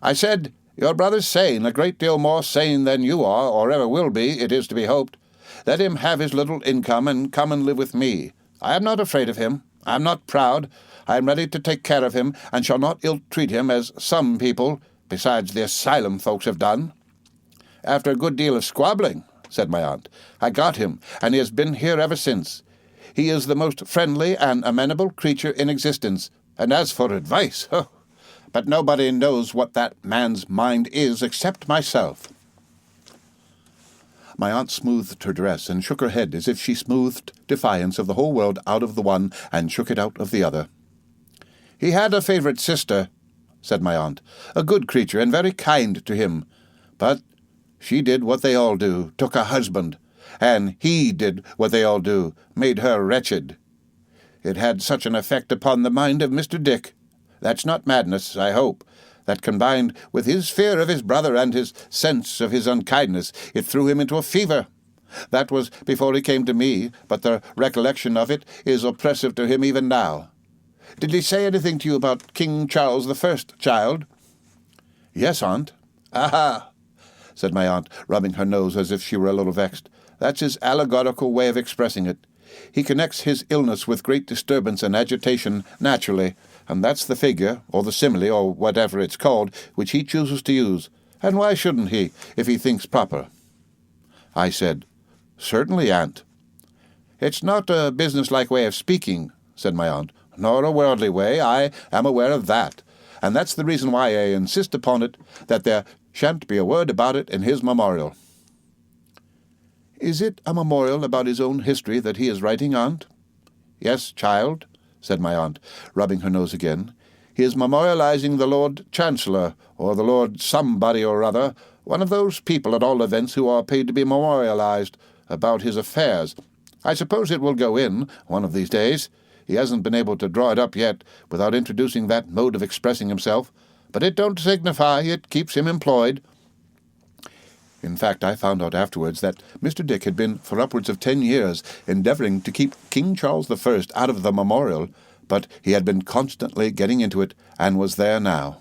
I said, 'Your brother's sane, a great deal more sane than you are, or ever will be, it is to be hoped. Let him have his little income and come and live with me. I am not afraid of him. I am not proud. I am ready to take care of him, and shall not ill-treat him as some people, besides the asylum folks, have done.' After a good deal of squabbling," said my aunt, "I got him, and he has been here ever since. He is the most friendly and amenable creature in existence, and as for advice, but nobody knows what that man's mind is except myself." My aunt smoothed her dress, and shook her head as if she smoothed defiance of the whole world out of the one, and shook it out of the other. "He had a favourite sister," said my aunt, "a good creature, and very kind to him. But she did what they all do, took a husband, and he did what they all do, made her wretched. It had such an effect upon the mind of Mr. Dick. That's not madness, I hope, that combined with his fear of his brother and his sense of his unkindness, it threw him into a fever. That was before he came to me, but the recollection of it is oppressive to him even now. Did he say anything to you about King Charles I, child?" "Yes, aunt." "Aha!" said my aunt, rubbing her nose as if she were a little vexed. "That's his allegorical way of expressing it. He connects his illness with great disturbance and agitation naturally, and that's the figure, or the simile, or whatever it's called, which he chooses to use. And why shouldn't he, if he thinks proper?" I said, "Certainly, aunt." "It's not a business-like way of speaking," said my aunt, "nor a worldly way. I am aware of that, and that's the reason why I insist upon it that there shan't be a word about it in his memorial." "Is it a memorial about his own history that he is writing, aunt?" "Yes, child," said my aunt, rubbing her nose again. "He is memorializing the Lord Chancellor, or the Lord Somebody or other, one of those people, at all events, who are paid to be memorialized, about his affairs. I suppose it will go in, one of these days. He hasn't been able to draw it up yet, without introducing that mode of expressing himself, but it don't signify, it keeps him employed." In fact, I found out afterwards that Mr. Dick had been for upwards of 10 years endeavouring to keep King Charles I out of the memorial, but he had been constantly getting into it, and was there now.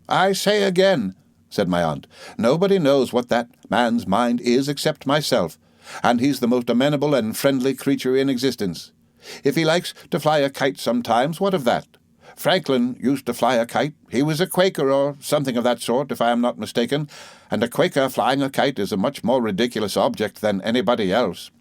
"I say again," said my aunt, "nobody knows what that man's mind is except myself, and he's the most amenable and friendly creature in existence. If he likes to fly a kite sometimes, what of that? Franklin used to fly a kite. He was a Quaker or something of that sort, if I am not mistaken, and a Quaker flying a kite is a much more ridiculous object than anybody else."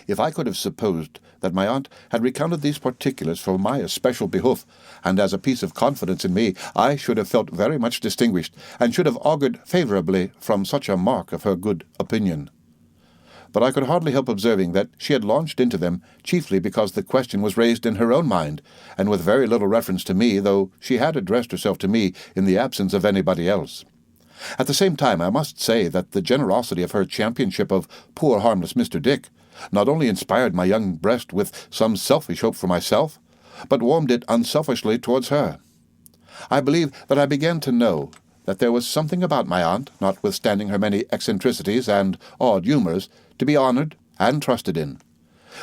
If I could have supposed that my aunt had recounted these particulars for my especial behoof, and as a piece of confidence in me, I should have felt very much distinguished, and should have augured favourably from such a mark of her good opinion. But I could hardly help observing that she had launched into them chiefly because the question was raised in her own mind, and with very little reference to me, though she had addressed herself to me in the absence of anybody else. At the same time, I must say that the generosity of her championship of poor harmless Mr. Dick not only inspired my young breast with some selfish hope for myself, but warmed it unselfishly towards her. I believe that I began to know that there was something about my aunt, notwithstanding her many eccentricities and odd humours, to be honoured and trusted in.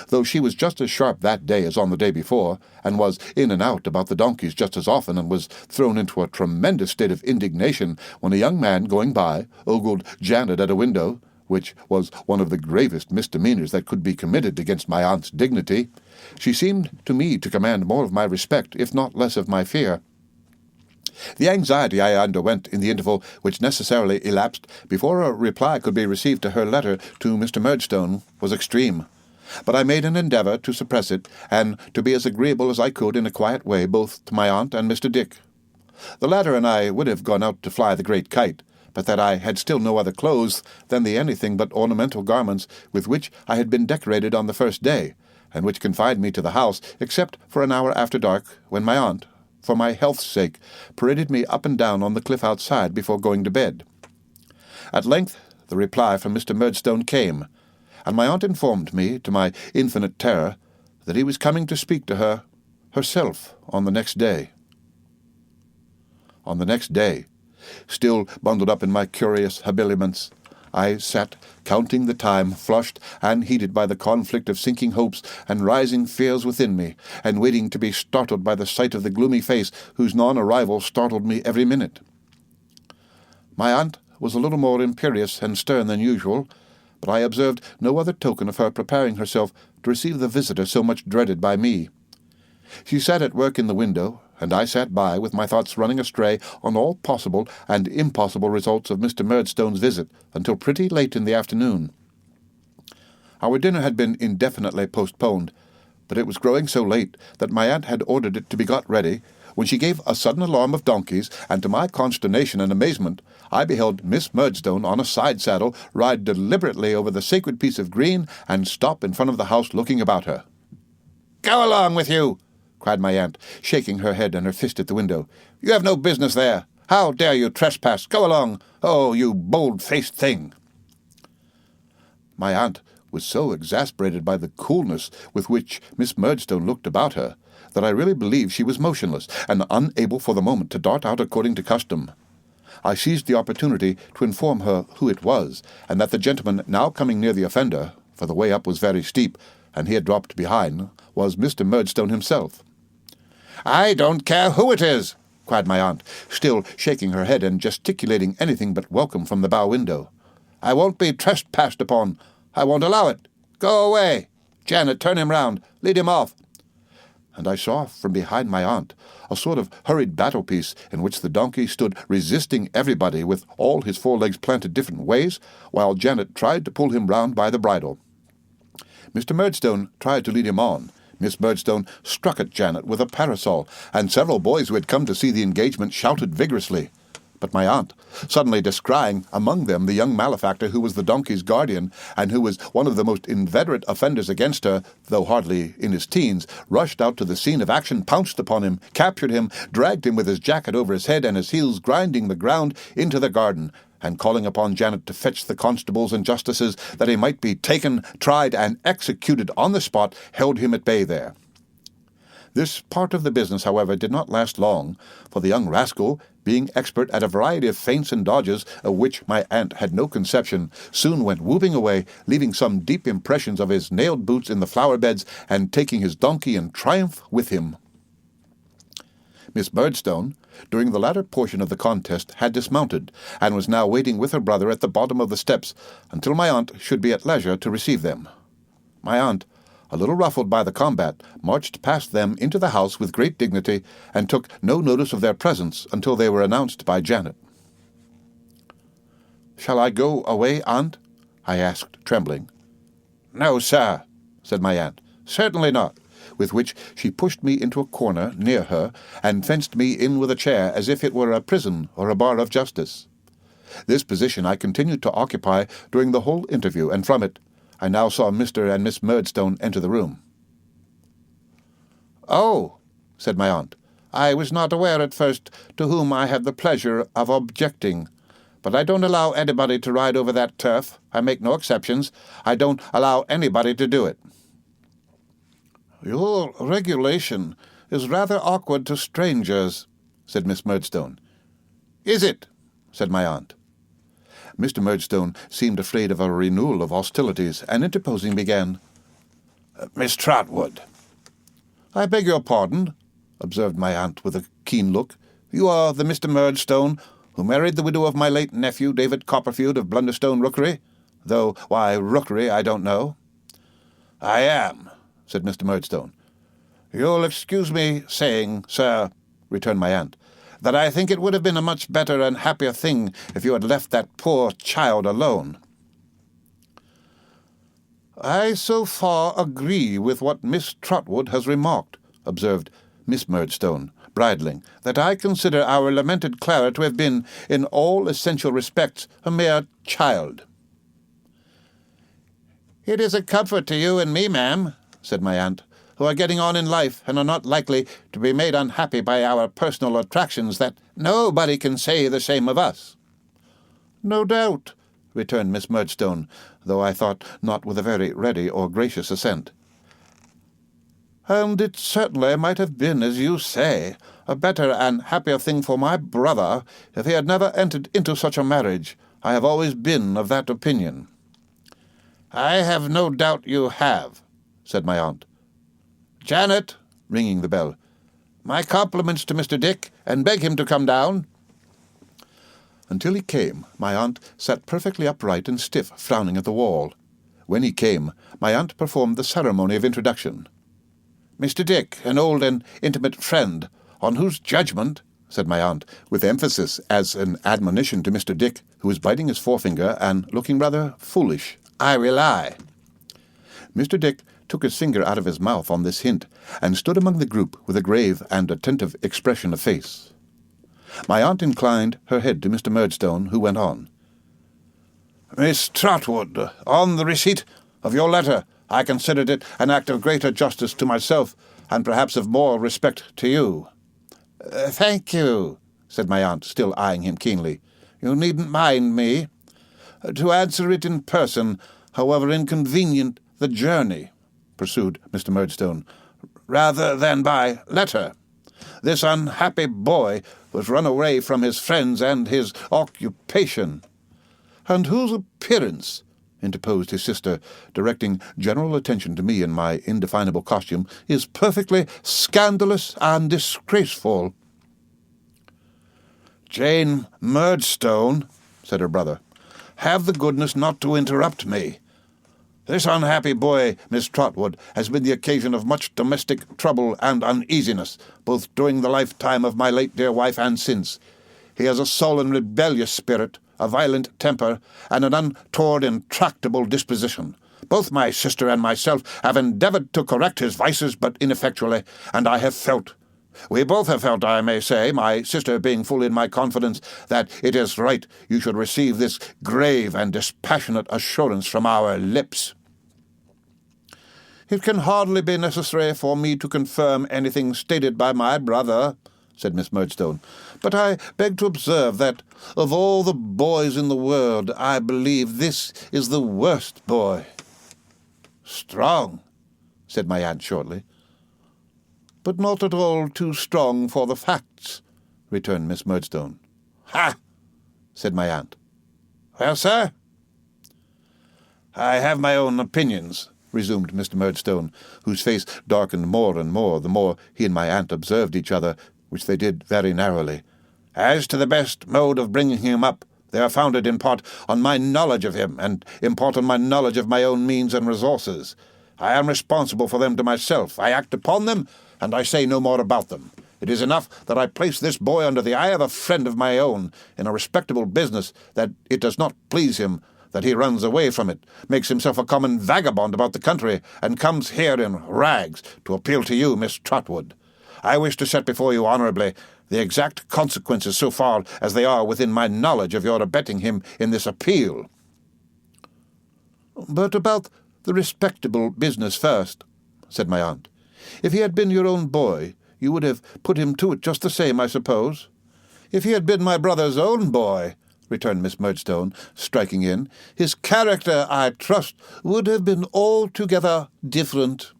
Though she was just as sharp that day as on the day before, and was in and out about the donkeys just as often, and was thrown into a tremendous state of indignation when a young man going by ogled Janet at a window, which was one of the gravest misdemeanours that could be committed against my aunt's dignity, she seemed to me to command more of my respect, if not less of my fear. The anxiety I underwent in the interval which necessarily elapsed before a reply could be received to her letter to Mr. Murdstone was extreme, but I made an endeavour to suppress it, and to be as agreeable as I could in a quiet way both to my aunt and Mr. Dick. The latter and I would have gone out to fly the great kite, but that I had still no other clothes than the anything but ornamental garments with which I had been decorated on the first day, and which confined me to the house, except for an hour after dark, when my aunt, for my health's sake, paraded me up and down on the cliff outside before going to bed. At length the reply from Mr. Murdstone came, and my aunt informed me, to my infinite terror, that he was coming to speak to her herself on the next day. On the next day, still bundled up in my curious habiliments, I sat counting the time, flushed and heated by the conflict of sinking hopes and rising fears within me, and waiting to be startled by the sight of the gloomy face whose non-arrival startled me every minute. My aunt was a little more imperious and stern than usual, but I observed no other token of her preparing herself to receive the visitor so much dreaded by me. She sat at work in the window, and I sat by, with my thoughts running astray on all possible and impossible results of Mr. Murdstone's visit, until pretty late in the afternoon. Our dinner had been indefinitely postponed, but it was growing so late that my aunt had ordered it to be got ready, when she gave a sudden alarm of donkeys, and to my consternation and amazement I beheld Miss Murdstone on a side-saddle ride deliberately over the sacred piece of green, and stop in front of the house looking about her. "Go along with you!" cried my aunt, shaking her head and her fist at the window. "You have no business there. How dare you trespass? Go along! Oh, you bold-faced thing!" My aunt was so exasperated by the coolness with which Miss Murdstone looked about her, that I really believe she was motionless, and unable for the moment to dart out according to custom. I seized the opportunity to inform her who it was, and that the gentleman now coming near the offender, for the way up was very steep, and he had dropped behind, was Mr. Murdstone himself. "I don't care who it is!" cried my aunt, still shaking her head and gesticulating anything but welcome from the bow window. "I won't be trespassed upon. I won't allow it. Go away! Janet, turn him round. Lead him off." And I saw from behind my aunt a sort of hurried battle-piece in which the donkey stood resisting everybody with all his forelegs planted different ways, while Janet tried to pull him round by the bridle. Mr. Murdstone tried to lead him on. Miss Murdstone struck at Janet with a parasol, and several boys who had come to see the engagement shouted vigorously. But my aunt, suddenly descrying among them the young malefactor who was the donkey's guardian, and who was one of the most inveterate offenders against her, though hardly in his teens, rushed out to the scene of action, pounced upon him, captured him, dragged him with his jacket over his head and his heels grinding the ground into the garden, and calling upon Janet to fetch the constables and justices that he might be taken, tried, and executed on the spot, held him at bay there. This part of the business, however, did not last long, for the young rascal being expert at a variety of feints and dodges of which my aunt had no conception, soon went whooping away, leaving some deep impressions of his nailed boots in the flower-beds and taking his donkey in triumph with him. Miss Murdstone, during the latter portion of the contest, had dismounted, and was now waiting with her brother at the bottom of the steps until my aunt should be at leisure to receive them. My aunt, a little ruffled by the combat, marched past them into the house with great dignity, and took no notice of their presence until they were announced by Janet. "Shall I go away, aunt?" I asked, trembling. "No, sir," said my aunt. "Certainly not," with which she pushed me into a corner near her, and fenced me in with a chair as if it were a prison or a bar of justice. This position I continued to occupy during the whole interview, and from it I now saw Mr. and Miss Murdstone enter the room. "Oh," said my aunt, "I was not aware at first to whom I had the pleasure of objecting. But I don't allow anybody to ride over that turf. I make no exceptions. I don't allow anybody to do it." "Your regulation is rather awkward to strangers," said Miss Murdstone. "Is it?" said my aunt. Mr. Murdstone seemed afraid of a renewal of hostilities, and interposing began, "Miss Trotwood." "I beg your pardon," observed my aunt with a keen look. "You are the Mr. Murdstone who married the widow of my late nephew, David Copperfield of Blunderstone Rookery, though why Rookery I don't know." "I am," said Mr. Murdstone. "You'll excuse me saying, sir," returned my aunt, "that I think it would have been a much better and happier thing if you had left that poor child alone." "I so far agree with what Miss Trotwood has remarked," observed Miss Murdstone, bridling, "that I consider our lamented Clara to have been, in all essential respects, a mere child." "It is a comfort to you and me, ma'am," said my aunt, "who are getting on in life and are not likely to be made unhappy by our personal attractions, that nobody can say the same of us." "No doubt," returned Miss Murdstone, though I thought not with a very ready or gracious assent. "And it certainly might have been, as you say, a better and happier thing for my brother if he had never entered into such a marriage. I have always been of that opinion." "I have no doubt you have," said my aunt. "Janet," ringing the bell, "my compliments to Mr. Dick, and beg him to come down." Until he came, my aunt sat perfectly upright and stiff, frowning at the wall. When he came, my aunt performed the ceremony of introduction. "Mr. Dick, an old and intimate friend, on whose judgment," said my aunt, with emphasis as an admonition to Mr. Dick, who was biting his forefinger and looking rather foolish, "I rely." Mr. Dick took his finger out of his mouth on this hint, and stood among the group with a grave and attentive expression of face. My aunt inclined her head to Mr. Murdstone, who went on. "Miss Trotwood, on the receipt of your letter, I considered it an act of greater justice to myself, and perhaps of more respect to you." "Thank you," said my aunt, still eyeing him keenly. "You needn't mind me. To answer it in person, however inconvenient the journey," pursued Mr. Murdstone, "rather than by letter. This unhappy boy was run away from his friends and his occupation." "And whose appearance," interposed his sister, directing general attention to me in my indefinable costume, "is perfectly scandalous and disgraceful." "Jane Murdstone," said her brother, "have the goodness not to interrupt me. This unhappy boy, Miss Trotwood, has been the occasion of much domestic trouble and uneasiness, both during the lifetime of my late dear wife and since. He has a sullen, rebellious spirit, a violent temper, and an untoward, intractable disposition. Both my sister and myself have endeavoured to correct his vices, but ineffectually, and we both have felt, I may say, my sister being full in my confidence, that it is right you should receive this grave and dispassionate assurance from our lips." "It can hardly be necessary for me to confirm anything stated by my brother," said Miss Murdstone, "but I beg to observe that, of all the boys in the world, I believe this is the worst boy." "Strong," said my aunt shortly. "But not at all too strong for the facts," returned Miss Murdstone. "Ha!" said my aunt. "Well, sir?" "I have my own opinions," resumed Mr. Murdstone, whose face darkened more and more the more he and my aunt observed each other, which they did very narrowly. "As to the best mode of bringing him up, they are founded in part on my knowledge of him, and in part on my knowledge of my own means and resources. I am responsible for them to myself. I act upon them, and I say no more about them. It is enough that I place this boy under the eye of a friend of my own in a respectable business, that it does not please him, that he runs away from it, makes himself a common vagabond about the country, and comes here in rags to appeal to you, Miss Trotwood. I wish to set before you honourably the exact consequences so far as they are within my knowledge of your abetting him in this appeal." "But about the respectable business first," said my aunt. "If he had been your own boy, you would have put him to it just the same, I suppose?" "If he had been my brother's own boy," returned Miss Murdstone, striking in, "his character, I trust, would have been altogether different."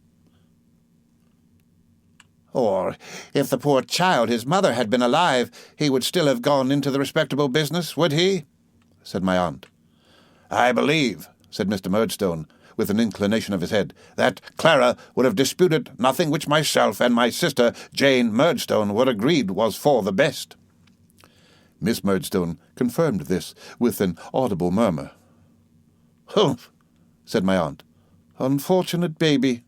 "Or, if the poor child, his mother, had been alive, he would still have gone into the respectable business, would he?" said my aunt. "I believe," said Mr. Murdstone, with an inclination of his head, "that Clara would have disputed nothing which myself and my sister Jane Murdstone were agreed was for the best." Miss Murdstone confirmed this with an audible murmur. "Humph!" said my aunt. "Unfortunate baby."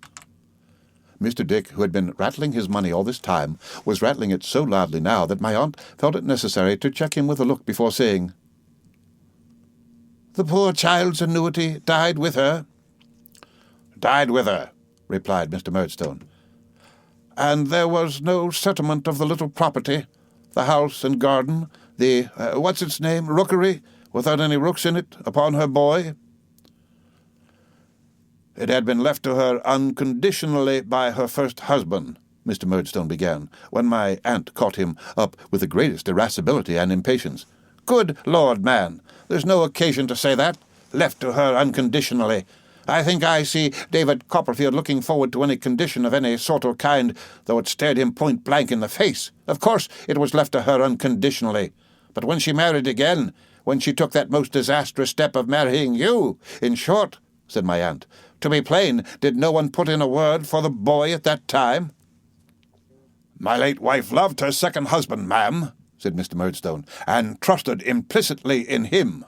Mr. Dick, who had been rattling his money all this time, was rattling it so loudly now that my aunt felt it necessary to check him with a look before saying, "The poor child's annuity died with her?" "Died with her," replied Mr. Murdstone. "And there was no settlement of the little property, the house and garden, the, rookery, without any rooks in it, upon her boy?" "It had been left to her unconditionally by her first husband," Mr. Murdstone began, when my aunt caught him up with the greatest irascibility and impatience. "Good Lord, man, there's no occasion to say that. Left to her unconditionally. I think I see David Copperfield looking forward to any condition of any sort or kind, though it stared him point-blank in the face. Of course it was left to her unconditionally. But when she married again, when she took that most disastrous step of marrying you, in short," said my aunt, "to be plain, did no one put in a word for the boy at that time?" "My late wife loved her second husband, ma'am," said Mr. Murdstone, "and trusted implicitly in him."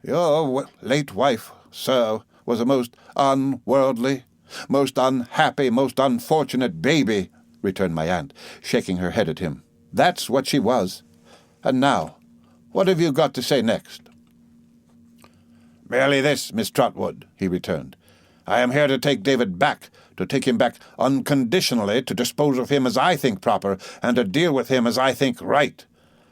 "Your late wife, sir, was a most unworldly, most unhappy, most unfortunate baby," returned my aunt, shaking her head at him. "That's what she was. And now, what have you got to say next?" "Merely this, Miss Trotwood," he returned. "I am here to take David back, to take him back unconditionally, to dispose of him as I think proper, and to deal with him as I think right.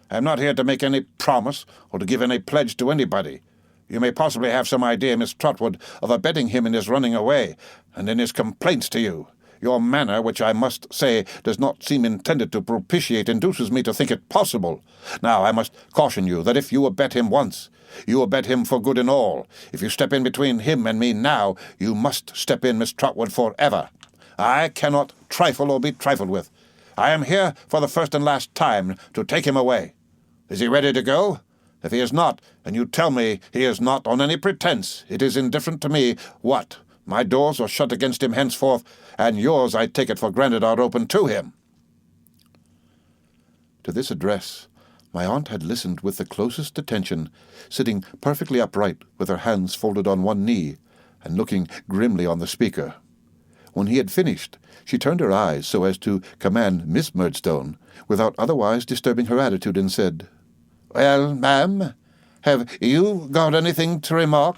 I am not here to make any promise or to give any pledge to anybody. You may possibly have some idea, Miss Trotwood, of abetting him in his running away, and in his complaints to you. Your manner, which I must say does not seem intended to propitiate, induces me to think it possible. Now, I must caution you that if you abet him once, you abet him for good and all. If you step in between him and me now, you must step in, Miss Trotwood, for ever. I cannot trifle or be trifled with. I am here for the first and last time to take him away. Is he ready to go? If he is not, and you tell me he is not on any pretence, it is indifferent to me what. My doors are shut against him henceforth, and yours, I take it for granted, are open to him." To this address my aunt had listened with the closest attention, sitting perfectly upright with her hands folded on one knee, and looking grimly on the speaker. When he had finished, she turned her eyes so as to command Miss Murdstone, without otherwise disturbing her attitude, and said, "Well, ma'am, have you got anything to remark?"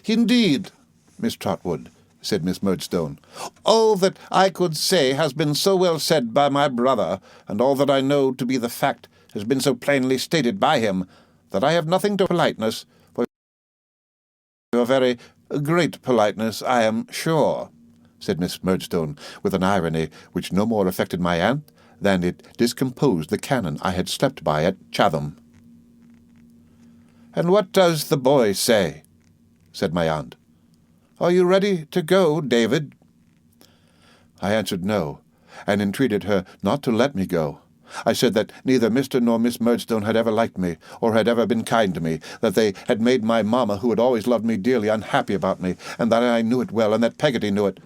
"Indeed, Miss Trotwood," said Miss Murdstone, "all that I could say has been so well said by my brother, and all that I know to be the fact has been so plainly stated by him, that I have nothing to politeness, for your very great politeness, I am sure," said Miss Murdstone, with an irony which no more affected my aunt than it discomposed the cannon I had slept by at Chatham. "And what does the boy say?" said my aunt. "Are you ready to go, David?" I answered no, and entreated her not to let me go. I said that neither Mr. nor Miss Murdstone had ever liked me, or had ever been kind to me, that they had made my mamma, who had always loved me dearly, unhappy about me, and that I knew it well, and that Peggotty knew it.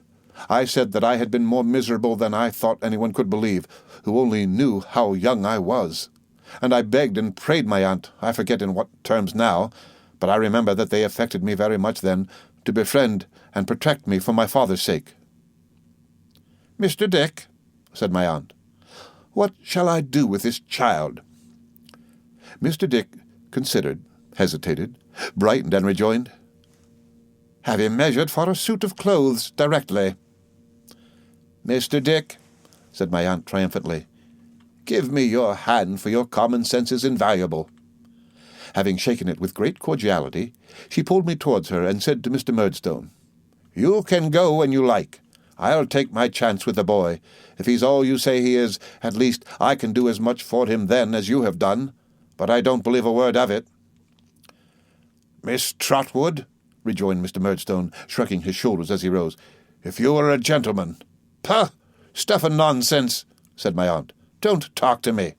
I said that I had been more miserable than I thought anyone could believe, who only knew how young I was. And I begged and prayed my aunt, I forget in what terms now, but I remember that they affected me very much then, to befriend and protect me for my father's sake. "Mr. Dick," said my aunt, "what shall I do with this child?" Mr. Dick considered, hesitated, brightened, and rejoined, "Have him measured for a suit of clothes directly." "Mr. Dick," said my aunt triumphantly, "give me your hand, for your common sense is invaluable." Having shaken it with great cordiality, she pulled me towards her and said to Mr. Murdstone, "You can go when you like. I'll take my chance with the boy. If he's all you say he is, at least I can do as much for him then as you have done, but I don't believe a word of it." "Miss Trotwood," rejoined Mr. Murdstone, shrugging his shoulders as he rose, "if you were a gentleman—" "Pah! Stuff and nonsense," said my aunt. "Don't talk to me."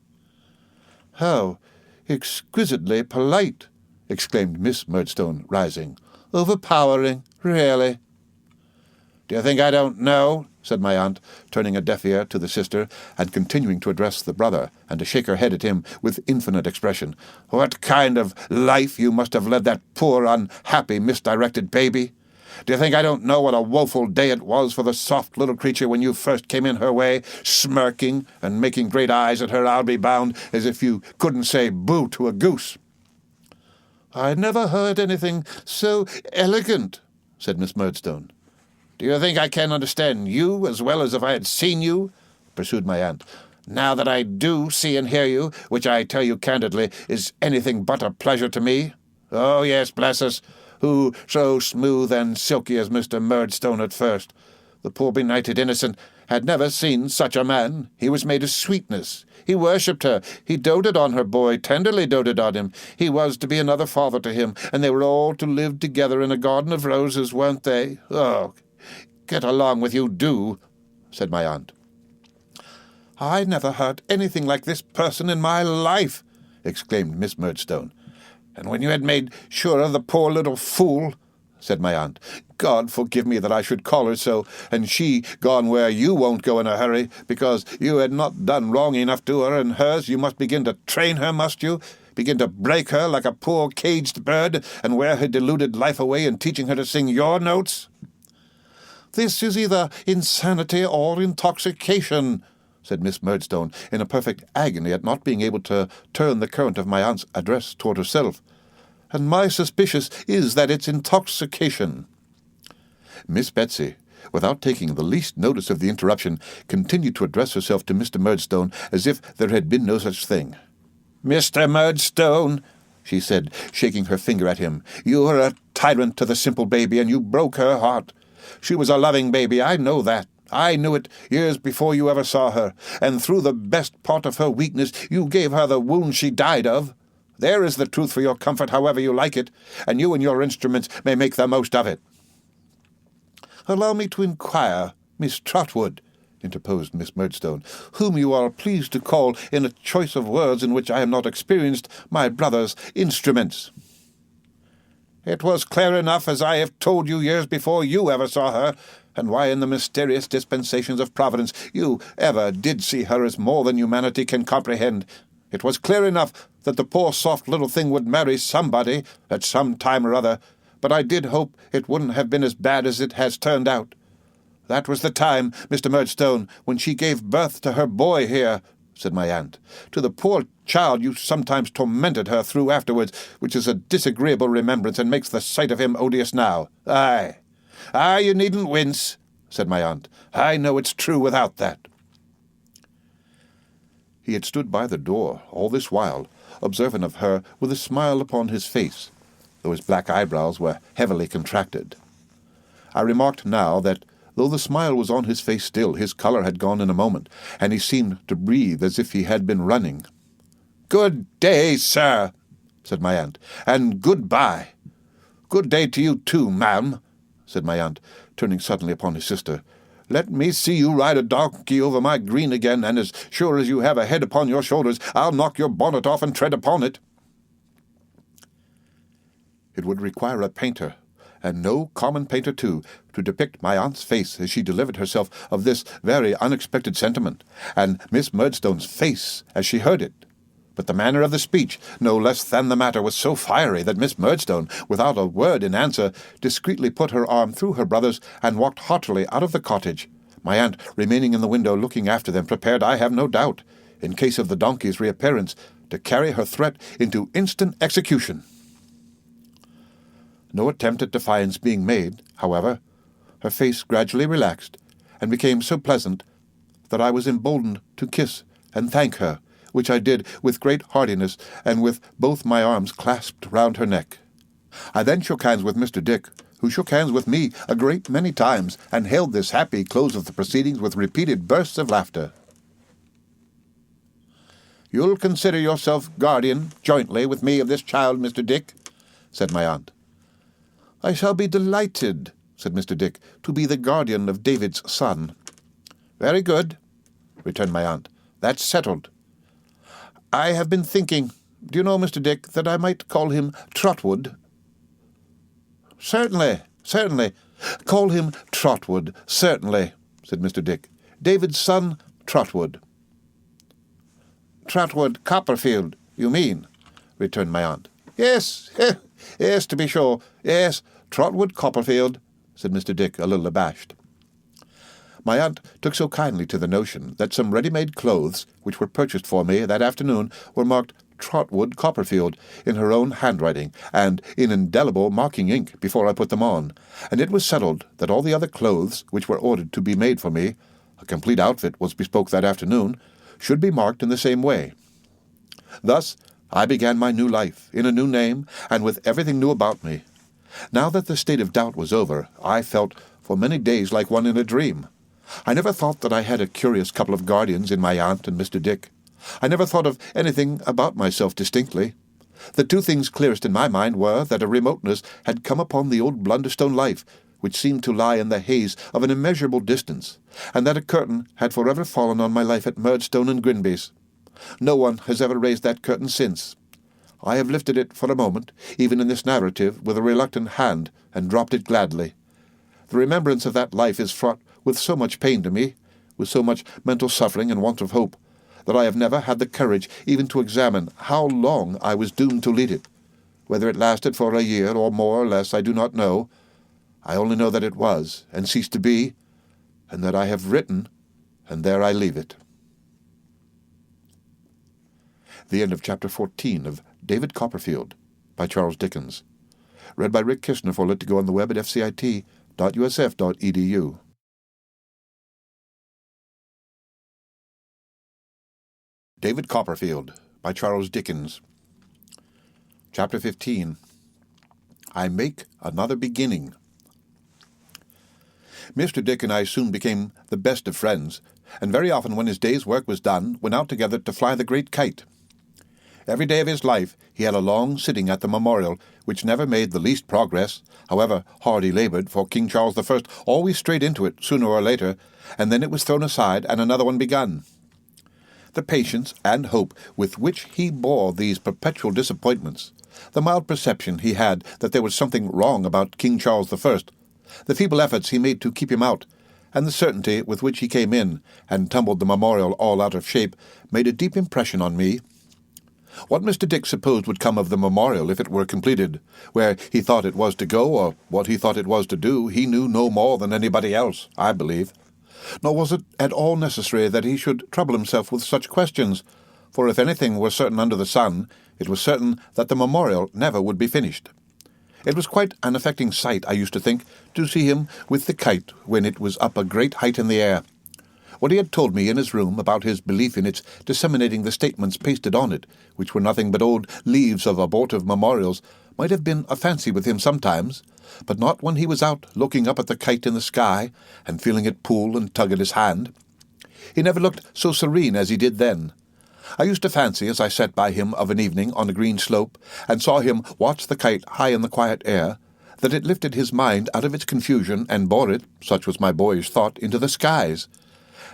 "How exquisitely polite!" exclaimed Miss Murdstone, rising. "Overpowering, really." "Do you think I don't know?" said my aunt, turning a deaf ear to the sister, and continuing to address the brother, and to shake her head at him with infinite expression. "What kind of life you must have led that poor, unhappy, misdirected baby? Do you think I don't know what a woeful day it was for the soft little creature when you first came in her way, smirking and making great eyes at her, I'll be bound, as if you couldn't say boo to a goose?" "I never heard anything so elegant," said Miss Murdstone. "Do you think I can understand you as well as if I had seen you?" pursued my aunt. "Now that I do see and hear you, which I tell you candidly is anything but a pleasure to me. Oh, yes, bless us, who so smooth and silky as Mr. Murdstone at first? The poor benighted innocent had never seen such a man. He was made of sweetness. He worshipped her. He doted on her boy, tenderly doted on him. He was to be another father to him, and they were all to live together in a garden of roses, weren't they? Oh, get along with you, do," said my aunt. "I never heard anything like this person in my life," exclaimed Miss Murdstone. "And when you had made sure of the poor little fool," said my aunt, "God forgive me that I should call her so, and she gone where you won't go in a hurry, because you had not done wrong enough to her and hers, you must begin to train her, must you? Begin to break her like a poor caged bird, and wear her deluded life away in teaching her to sing your notes?" "This is either insanity or intoxication," said Miss Murdstone, in a perfect agony at not being able to turn the current of my aunt's address toward herself. "And my suspicious is that it's intoxication." Miss Betsey, without taking the least notice of the interruption, continued to address herself to Mr. Murdstone as if there had been no such thing. "Mr. Murdstone," she said, shaking her finger at him, "you were a tyrant to the simple baby, and you broke her heart. She was a loving baby, I know that. I knew it years before you ever saw her, and through the best part of her weakness you gave her the wound she died of. There is the truth for your comfort, however you like it, and you and your instruments may make the most of it." "Allow me to inquire, Miss Trotwood," interposed Miss Murdstone, "whom you are pleased to call, in a choice of words in which I am not experienced, my brother's instruments." "It was clear enough, as I have told you years before you ever saw her, and why in the mysterious dispensations of Providence you ever did see her is more than humanity can comprehend. It was clear enough that the poor soft little thing would marry somebody at some time or other, but I did hope it wouldn't have been as bad as it has turned out. That was the time, Mr. Murdstone, when she gave birth to her boy here," said my aunt. "To the poor child you sometimes tormented her through afterwards, which is a disagreeable remembrance, and makes the sight of him odious now. Aye, you needn't wince," said my aunt. "I know it's true without that." He had stood by the door all this while, observant of her with a smile upon his face, though his black eyebrows were heavily contracted. I remarked now that, though the smile was on his face still, his colour had gone in a moment, and he seemed to breathe as if he had been running. "Good day, sir," said my aunt, "and good-bye." "Good day to you too, ma'am," said my aunt, turning suddenly upon his sister. Let me see you ride a donkey over my green again, and as sure as you have a head upon your shoulders, I'll knock your bonnet off and tread upon it." It would require a painter, and no common painter too, to depict my aunt's face as she delivered herself of this very unexpected sentiment, and Miss Murdstone's face as she heard it. But the manner of the speech, no less than the matter, was so fiery that Miss Murdstone, without a word in answer, discreetly put her arm through her brother's and walked haughtily out of the cottage, my aunt remaining in the window looking after them, prepared, I have no doubt, in case of the donkey's reappearance, to carry her threat into instant execution. No attempt at defiance being made, however, her face gradually relaxed, and became so pleasant that I was emboldened to kiss and thank her, which I did with great heartiness, and with both my arms clasped round her neck. I then shook hands with Mr. Dick, who shook hands with me a great many times, and hailed this happy close of the proceedings with repeated bursts of laughter. "You'll consider yourself guardian, jointly, with me of this child, Mr. Dick?" said my aunt. "I shall be delighted," said Mr. Dick, "to be the guardian of David's son." "Very good," returned my aunt. "That's settled. I have been thinking, do you know, Mr. Dick, that I might call him Trotwood?" "Certainly, certainly. Call him Trotwood, certainly," said Mr. Dick. "David's son, Trotwood." "Trotwood Copperfield, you mean?" returned my aunt. "Yes, yes, to be sure. Yes, Trotwood Copperfield," said Mr. Dick, a little abashed. My aunt took so kindly to the notion that some ready-made clothes, which were purchased for me that afternoon, were marked Trotwood Copperfield in her own handwriting, and in indelible marking ink before I put them on, and it was settled that all the other clothes which were ordered to be made for me, a complete outfit was bespoke that afternoon, should be marked in the same way. Thus I began my new life, in a new name, and with everything new about me. Now that the state of doubt was over, I felt for many days like one in a dream. I never thought that I had a curious couple of guardians in my aunt and Mr. Dick. I never thought of anything about myself distinctly. The two things clearest in my mind were that a remoteness had come upon the old Blunderstone life, which seemed to lie in the haze of an immeasurable distance, and that a curtain had forever fallen on my life at Murdstone and Grinby's. No one has ever raised that curtain since. I have lifted it for a moment, even in this narrative, with a reluctant hand, and dropped it gladly. The remembrance of that life is fraught with so much pain to me, with so much mental suffering and want of hope, that I have never had the courage even to examine how long I was doomed to lead it. Whether it lasted for a year or more or less, I do not know. I only know that it was, and ceased to be, and that I have written, and there I leave it. The end of Chapter 14 of David Copperfield by Charles Dickens. Read by Rick Kishner for Lit to Go on the web at fcit.usf.edu. David Copperfield by Charles Dickens. Chapter 15. I Make Another Beginning. Mr. Dick and I soon became the best of friends, and very often when his day's work was done, went out together to fly the great kite. Every day of his life he had a long sitting at the memorial, which never made the least progress, however hard he laboured, for King Charles I always strayed into it sooner or later, and then it was thrown aside and another one begun. The patience and hope with which he bore these perpetual disappointments, the mild perception he had that there was something wrong about King Charles I, the feeble efforts he made to keep him out, and the certainty with which he came in and tumbled the memorial all out of shape, made a deep impression on me. What Mr. Dick supposed would come of the memorial if it were completed, where he thought it was to go, or what he thought it was to do, he knew no more than anybody else, I believe. Nor was it at all necessary that he should trouble himself with such questions, for if anything were certain under the sun, it was certain that the memorial never would be finished. It was quite an affecting sight, I used to think, to see him with the kite when it was up a great height in the air. What he had told me in his room about his belief in its disseminating the statements pasted on it, which were nothing but old leaves of abortive memorials, might have been a fancy with him sometimes, but not when he was out looking up at the kite in the sky and feeling it pull and tug at his hand. He never looked so serene as he did then. I used to fancy, as I sat by him of an evening on a green slope, and saw him watch the kite high in the quiet air, that it lifted his mind out of its confusion and bore it, such was my boyish thought, into the skies.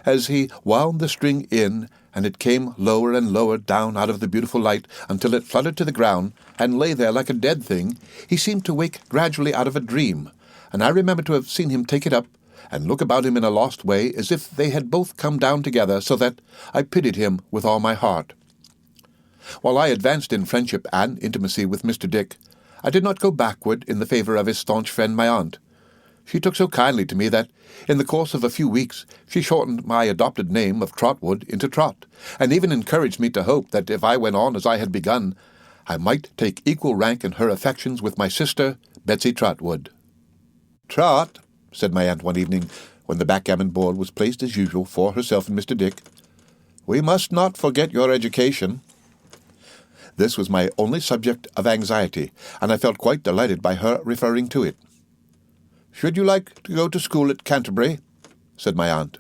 As he wound the string in, and it came lower and lower down out of the beautiful light until it fluttered to the ground and lay there like a dead thing, he seemed to wake gradually out of a dream, and I remember to have seen him take it up and look about him in a lost way, as if they had both come down together, so that I pitied him with all my heart. While I advanced in friendship and intimacy with Mr. Dick, I did not go backward in the favour of his staunch friend my aunt. She took so kindly to me that, in the course of a few weeks, she shortened my adopted name of Trotwood into Trot, and even encouraged me to hope that if I went on as I had begun, I might take equal rank in her affections with my sister, Betsey Trotwood. "Trot," said my aunt one evening, when the backgammon board was placed as usual for herself and Mr. Dick, "we must not forget your education." This was my only subject of anxiety, and I felt quite delighted by her referring to it. "Should you like to go to school at Canterbury?" said my aunt.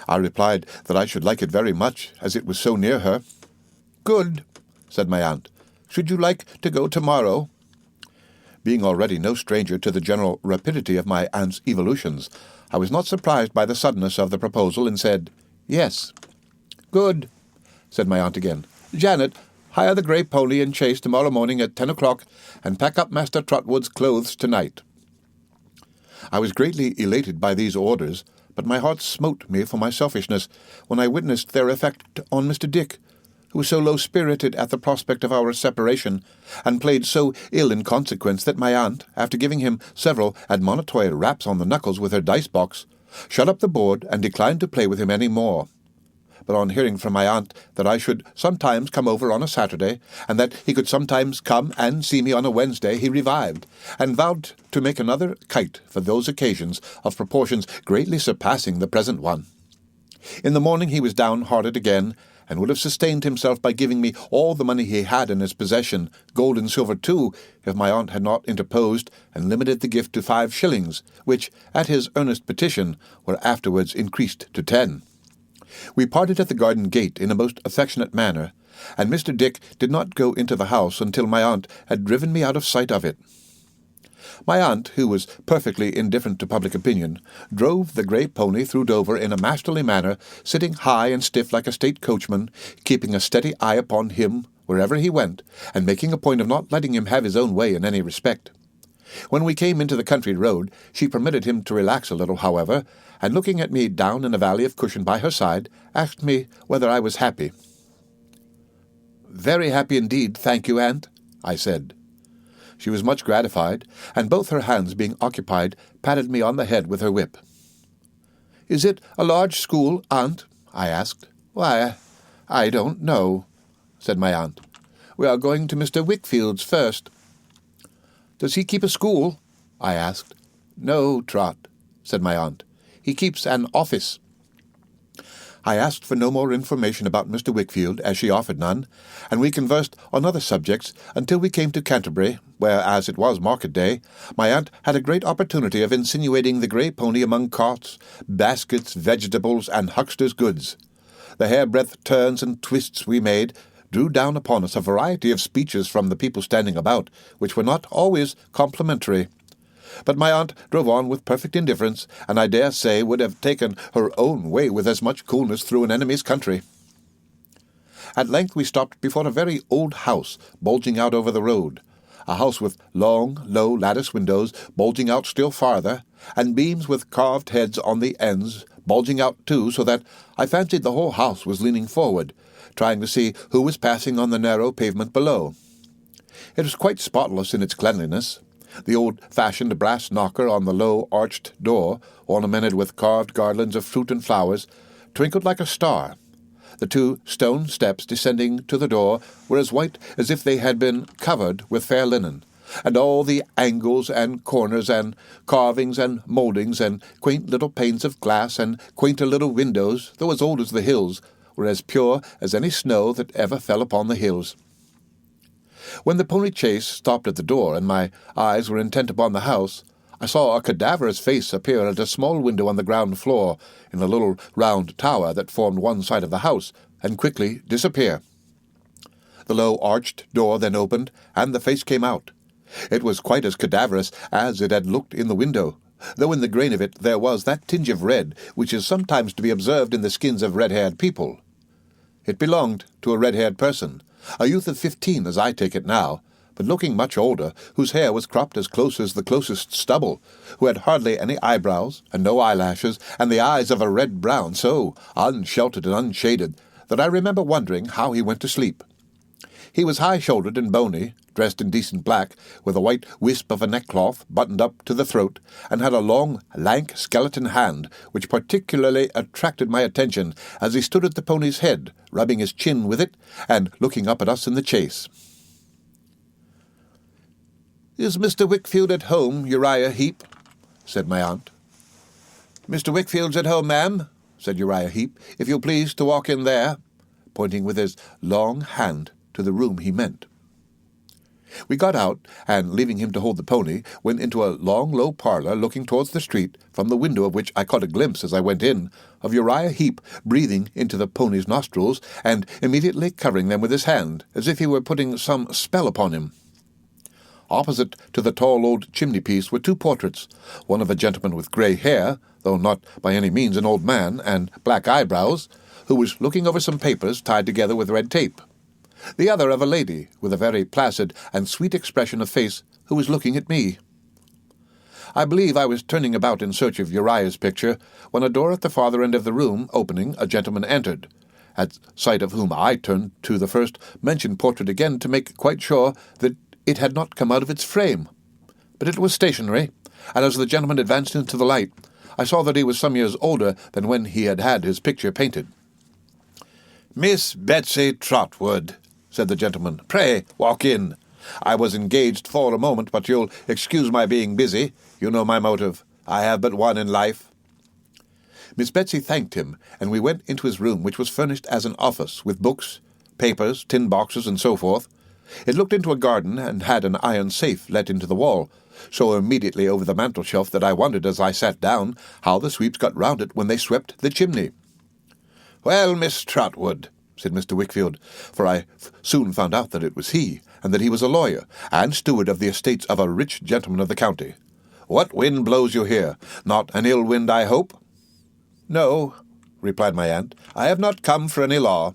I replied that I should like it very much, as it was so near her. "Good," said my aunt. "Should you like to go tomorrow?" Being already no stranger to the general rapidity of my aunt's evolutions, I was not surprised by the suddenness of the proposal, and said, "Yes." "Good," said my aunt again. "Janet, hire the grey pony and chaise tomorrow morning at 10 o'clock, and pack up Master Trotwood's clothes tonight." I was greatly elated by these orders, but my heart smote me for my selfishness when I witnessed their effect on Mr. Dick, who was so low-spirited at the prospect of our separation, and played so ill in consequence that my aunt, after giving him several admonitory raps on the knuckles with her dice-box, shut up the board and declined to play with him any more. But on hearing from my aunt that I should sometimes come over on a Saturday, and that he could sometimes come and see me on a Wednesday, he revived, and vowed to make another kite for those occasions of proportions greatly surpassing the present one. In the morning he was downhearted again, and would have sustained himself by giving me all the money he had in his possession, gold and silver too, if my aunt had not interposed and limited the gift to 5 shillings, which, at his earnest petition, were afterwards increased to 10. We parted at the garden gate in a most affectionate manner, and Mr. Dick did not go into the house until my aunt had driven me out of sight of it. My aunt, who was perfectly indifferent to public opinion, drove the grey pony through Dover in a masterly manner, sitting high and stiff like a state coachman, keeping a steady eye upon him wherever he went, and making a point of not letting him have his own way in any respect. When we came into the country road, she permitted him to relax a little, however, and looking at me down in a valley of cushion by her side, asked me whether I was happy. "Very happy indeed, thank you, aunt," I said. She was much gratified, and both her hands being occupied, patted me on the head with her whip. "Is it a large school, aunt?" I asked. "Why, I don't know," said my aunt. "We are going to Mr. Wickfield's first." "Does he keep a school?" I asked. "No, Trot," said my aunt. "He keeps an office." I asked for no more information about Mr. Wickfield, as she offered none, and we conversed on other subjects until we came to Canterbury, where, as it was market day, my aunt had a great opportunity of insinuating the grey pony among carts, baskets, vegetables, and hucksters' goods. The hairbreadth turns and twists we made drew down upon us a variety of speeches from the people standing about, which were not always complimentary. But my aunt drove on with perfect indifference, and I dare say would have taken her own way with as much coolness through an enemy's country. At length we stopped before a very old house bulging out over the road, a house with long, low lattice windows bulging out still farther, and beams with carved heads on the ends bulging out too, so that I fancied the whole house was leaning forward, trying to see who was passing on the narrow pavement below. It was quite spotless in its cleanliness. The old-fashioned brass knocker on the low arched door, ornamented with carved garlands of fruit and flowers, twinkled like a star. The 2 stone steps descending to the door were as white as if they had been covered with fair linen, and all the angles and corners and carvings and mouldings and quaint little panes of glass and quainter little windows, though as old as the hills, were as pure as any snow that ever fell upon the hills. When the pony chaise stopped at the door, and my eyes were intent upon the house, I saw a cadaverous face appear at a small window on the ground floor in a little round tower that formed one side of the house, and quickly disappear. The low arched door then opened, and the face came out. It was quite as cadaverous as it had looked in the window, though in the grain of it there was that tinge of red which is sometimes to be observed in the skins of red-haired people. It belonged to a red-haired person, a youth of 15 as I take it now, but looking much older, whose hair was cropped as close as the closest stubble, who had hardly any eyebrows and no eyelashes, and the eyes of a red-brown, so unsheltered and unshaded that I remember wondering how he went to sleep. He was high-shouldered and bony, dressed in decent black, with a white wisp of a neckcloth buttoned up to the throat, and had a long, lank, skeleton hand, which particularly attracted my attention as he stood at the pony's head, rubbing his chin with it, and looking up at us in the chase. "Is Mr. Wickfield at home, Uriah Heep?" said my aunt. "Mr. Wickfield's at home, ma'am," said Uriah Heep, "if you'll please to walk in there," pointing with his long hand to the room he meant. We got out, and, leaving him to hold the pony, went into a long, low parlour looking towards the street, from the window of which I caught a glimpse, as I went in, of Uriah Heep breathing into the pony's nostrils, and immediately covering them with his hand, as if he were putting some spell upon him. Opposite to the tall old chimney-piece were two portraits, one of a gentleman with grey hair, though not by any means an old man, and black eyebrows, who was looking over some papers tied together with red tape. The other of a lady, with a very placid and sweet expression of face, who was looking at me. I believe I was turning about in search of Uriah's picture, when a door at the farther end of the room opening, a gentleman entered, at sight of whom I turned to the first mentioned portrait again to make quite sure that it had not come out of its frame. But it was stationary, and as the gentleman advanced into the light, I saw that he was some years older than when he had had his picture painted. "Miss Betsey Trotwood," said the gentleman, "pray walk in. I was engaged for a moment, but you'll excuse my being busy. You know my motive. I have but one in life." Miss Betsey thanked him, and we went into his room, which was furnished as an office, with books, papers, tin boxes, and so forth. It looked into a garden, and had an iron safe let into the wall, so immediately over the mantel-shelf that I wondered as I sat down how the sweeps got round it when they swept the chimney. "Well, Miss Trotwood," said Mr. Wickfield, for I soon found out that it was he, and that he was a lawyer, and steward of the estates of a rich gentleman of the county. "What wind blows you here? Not an ill wind, I hope?" "No," replied my aunt, "I have not come for any law."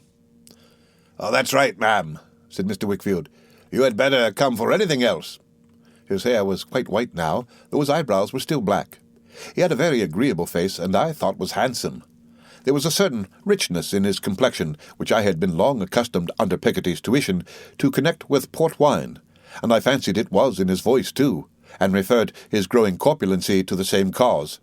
"Oh, that's right, ma'am," said Mr. Wickfield. "You had better come for anything else." His hair was quite white now, though his eyebrows were still black. He had a very agreeable face, and I thought was handsome. There was a certain richness in his complexion, which I had been long accustomed, under Picote's tuition, to connect with port wine, and I fancied it was in his voice too, and referred his growing corpulency to the same cause.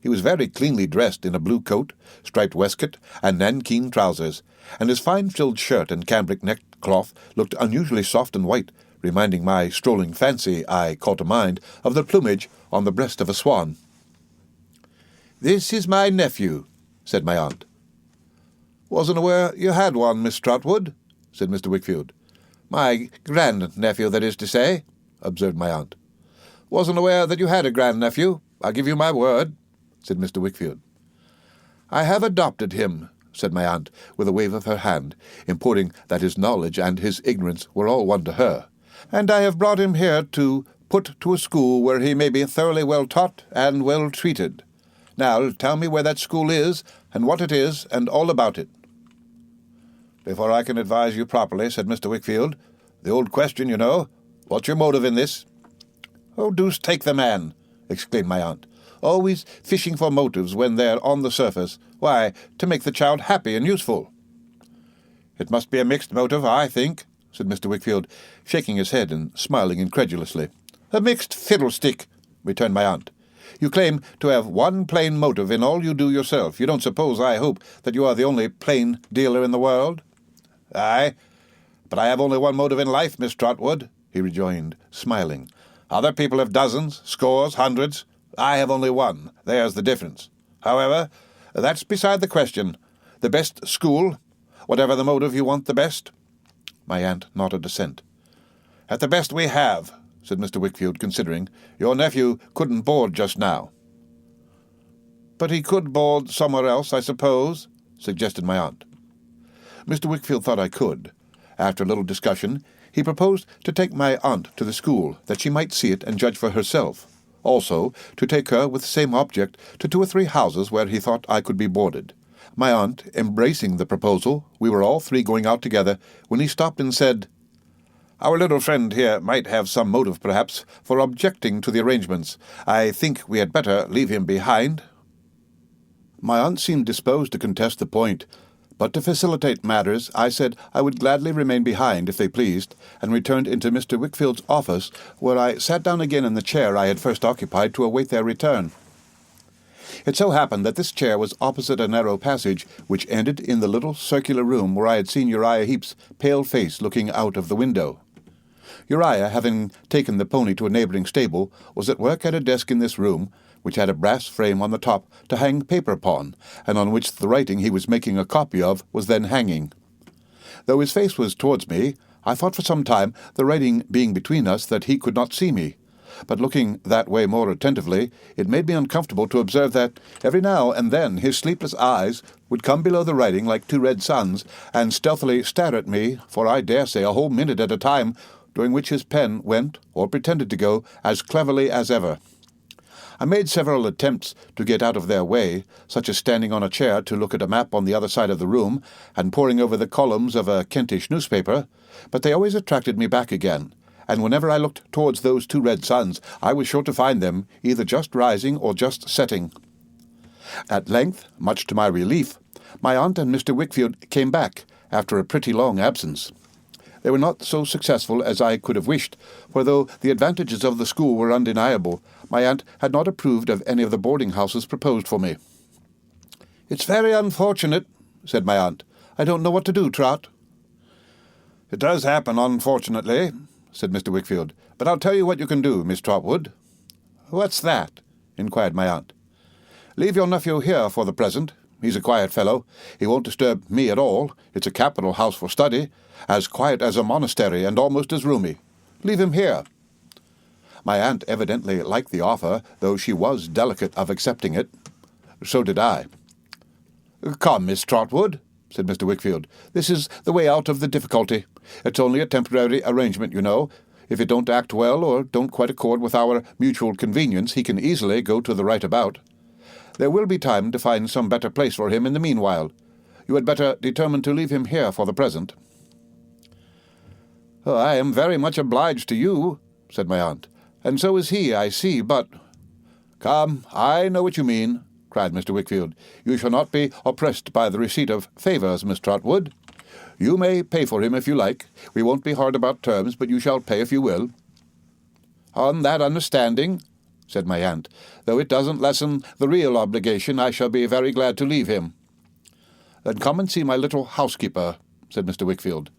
He was very cleanly dressed in a blue coat, striped waistcoat, and nankeen trousers, and his fine-frilled shirt and cambric neckcloth looked unusually soft and white, reminding my strolling fancy, I call to mind, of the plumage on the breast of a swan. "This is my nephew," said my aunt. "Wasn't aware you had one, Miss Trotwood," said Mr. Wickfield. "My grand-nephew, that is to say," observed my aunt. "Wasn't aware that you had a grand-nephew, I'll give you my word," said Mr. Wickfield. "I have adopted him," said my aunt, with a wave of her hand, importing that his knowledge and his ignorance were all one to her, "and I have brought him here to put to a school where he may be thoroughly well taught and well treated. Now tell me where that school is, and what it is, and all about it." "Before I can advise you properly," said Mr. Wickfield, "the old question, you know, what's your motive in this?" "Oh, deuce take the man!" exclaimed my aunt. "Always fishing for motives when they're on the surface. Why, to make the child happy and useful." "It must be a mixed motive, I think," said Mr. Wickfield, shaking his head and smiling incredulously. "A mixed fiddlestick," returned my aunt. "You claim to have one plain motive in all you do yourself. You don't suppose, I hope, that you are the only plain dealer in the world?" "Aye, but I have only one motive in life, Miss Trotwood," he rejoined, smiling. "Other people have dozens, scores, hundreds. I have only one. There's the difference. However, that's beside the question. The best school, whatever the motive, you want the best?" My aunt nodded assent. "At the best we have," said Mr. Wickfield, considering. "Your nephew couldn't board just now." "But he could board somewhere else, I suppose?" suggested my aunt. Mr. Wickfield thought I could. After a little discussion, He proposed to take my aunt to the school, that she might see it and judge for herself. Also, to take her with the same object to 2 or 3 houses where he thought I could be boarded. My aunt embracing the proposal, we were all 3 going out together, when he stopped and said, "Our little friend here might have some motive, perhaps, for objecting to the arrangements. I think we had better leave him behind." My aunt seemed disposed to contest the point, but to facilitate matters, I said I would gladly remain behind if they pleased, and returned into Mr. Wickfield's office, where I sat down again in the chair I had first occupied to await their return. It so happened that this chair was opposite a narrow passage which ended in the little circular room where I had seen Uriah Heep's pale face looking out of the window. Uriah, having taken the pony to a neighbouring stable, was at work at a desk in this room, which had a brass frame on the top to hang paper upon, and on which the writing he was making a copy of was then hanging. Though his face was towards me, I thought for some time, the writing being between us, that he could not see me. But looking that way more attentively, it made me uncomfortable to observe that every now and then his sleepless eyes would come below the writing like 2 red suns, and stealthily stare at me, for I dare say a whole minute at a time, during which his pen went, or pretended to go, as cleverly as ever. I made several attempts to get out of their way, such as standing on a chair to look at a map on the other side of the room, and poring over the columns of a Kentish newspaper, but they always attracted me back again, and whenever I looked towards those 2 red suns, I was sure to find them either just rising or just setting. At length, much to my relief, my aunt and Mr. Wickfield came back, after a pretty long absence. They were not so successful as I could have wished, for though the advantages of the school were undeniable, my aunt had not approved of any of the boarding-houses proposed for me. "It's very unfortunate," said my aunt. "I don't know what to do, Trot." "It does happen, unfortunately," said Mr. Wickfield. "But I'll tell you what you can do, Miss Trotwood." "What's that?" inquired my aunt. "Leave your nephew here for the present. He's a quiet fellow. He won't disturb me at all. It's a capital house for study, as quiet as a monastery and almost as roomy. Leave him here." My aunt evidently liked the offer, though she was delicate of accepting it. So did I. "Come, Miss Trotwood," said Mr. Wickfield. "This is the way out of the difficulty. It's only a temporary arrangement, you know. If it don't act well, or don't quite accord with our mutual convenience, he can easily go to the right about. There will be time to find some better place for him in the meanwhile. You had better determine to leave him here for the present." "Oh, I am very much obliged to you," said my aunt, "and so is he, I see, but—" "Come, I know what you mean," cried Mr. Wickfield. "You shall not be oppressed by the receipt of favours, Miss Trotwood. You may pay for him if you like. We won't be hard about terms, but you shall pay if you will." "On that understanding," said my aunt, "though it doesn't lessen the real obligation, I shall be very glad to leave him." "Then come and see my little housekeeper," said Mr. Wickfield.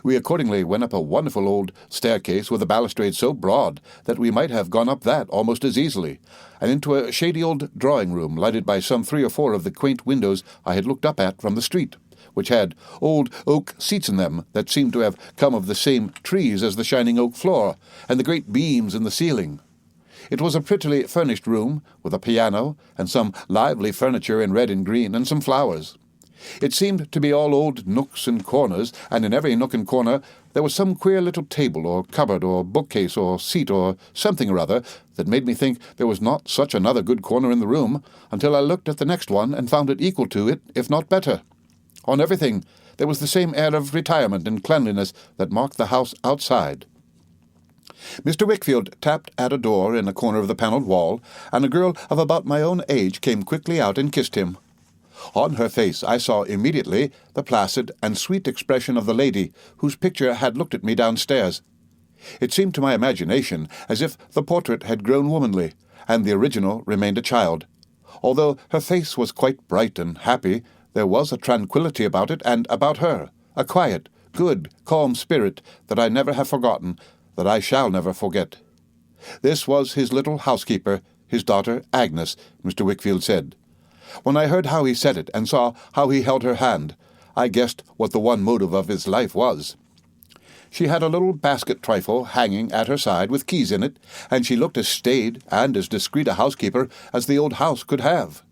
We accordingly went up a wonderful old staircase with a balustrade so broad that we might have gone up that almost as easily, and into a shady old drawing-room lighted by some 3 or 4 of the quaint windows I had looked up at from the street, which had old oak seats in them that seemed to have come of the same trees as the shining oak floor, and the great beams in the ceiling. It was a prettily furnished room, with a piano, and some lively furniture in red and green, and some flowers. It seemed to be all old nooks and corners, and in every nook and corner there was some queer little table or cupboard or bookcase or seat or something or other that made me think there was not such another good corner in the room, until I looked at the next one and found it equal to it, if not better. On everything there was the same air of retirement and cleanliness that marked the house outside. Mr. Wickfield tapped at a door in a corner of the panelled wall, and a girl of about my own age came quickly out and kissed him. On her face I saw immediately the placid and sweet expression of the lady whose picture had looked at me downstairs. It seemed to my imagination as if the portrait had grown womanly, and the original remained a child. Although her face was quite bright and happy, there was a tranquillity about it and about her, a quiet, good, calm spirit that I never have forgotten, that I shall never forget. This was his little housekeeper, his daughter Agnes, Mr. Wickfield said. When I heard how he said it, and saw how he held her hand, I guessed what the one motive of his life was. She had a little basket trifle hanging at her side with keys in it, and she looked as staid and as discreet a housekeeper as the old house could have.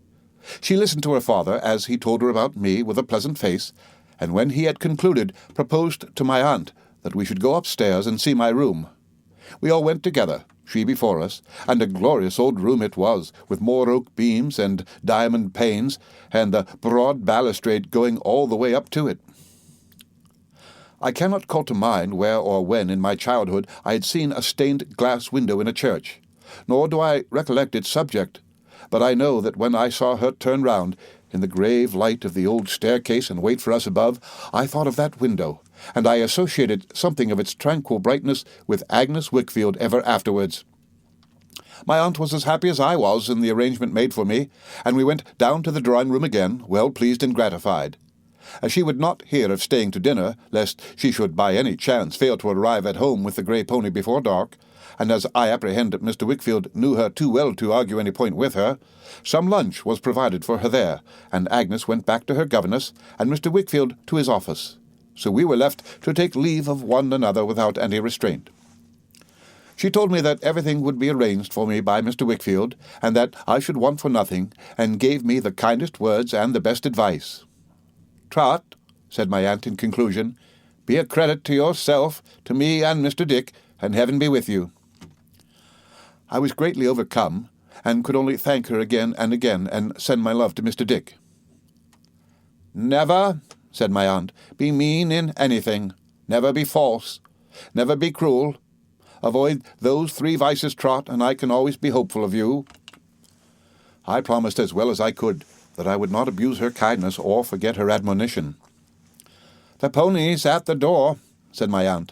She listened to her father as he told her about me with a pleasant face, and when he had concluded, proposed to my aunt that we should go upstairs and see my room. We all went together, she before us, and a glorious old room it was, with more oak beams and diamond panes, and the broad balustrade going all the way up to it. I cannot call to mind where or when in my childhood I had seen a stained glass window in a church, nor do I recollect its subject, but I know that when I saw her turn round, in the grave light of the old staircase, and wait for us above, I thought of that window, and I associated something of its tranquil brightness with Agnes Wickfield ever afterwards. My aunt was as happy as I was in the arrangement made for me, and we went down to the drawing-room again, well pleased and gratified. As she would not hear of staying to dinner, lest she should by any chance fail to arrive at home with the grey pony before dark, and as I apprehend that Mr. Wickfield knew her too well to argue any point with her, some lunch was provided for her there, and Agnes went back to her governess, and Mr. Wickfield to his office. So we were left to take leave of one another without any restraint. She told me that everything would be arranged for me by Mr. Wickfield, and that I should want for nothing, and gave me the kindest words and the best advice. "Trot," said my aunt in conclusion, "be a credit to yourself, to me and Mr. Dick, and heaven be with you." I was greatly overcome, and could only thank her again, and send my love to Mr. Dick. "Never," said my aunt, "be mean in anything. Never be false. Never be cruel. Avoid those 3 vices, Trot, and I can always be hopeful of you." I promised as well as I could that I would not abuse her kindness or forget her admonition. "The pony's at the door," said my aunt,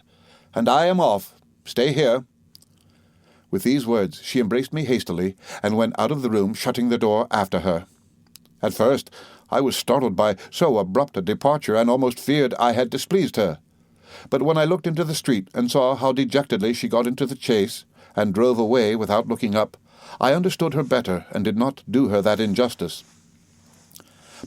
"and I am off. Stay here." With these words she embraced me hastily, and went out of the room, shutting the door after her. At first I was startled by so abrupt a departure, and almost feared I had displeased her. But when I looked into the street, and saw how dejectedly she got into the chaise, and drove away without looking up, I understood her better, and did not do her that injustice.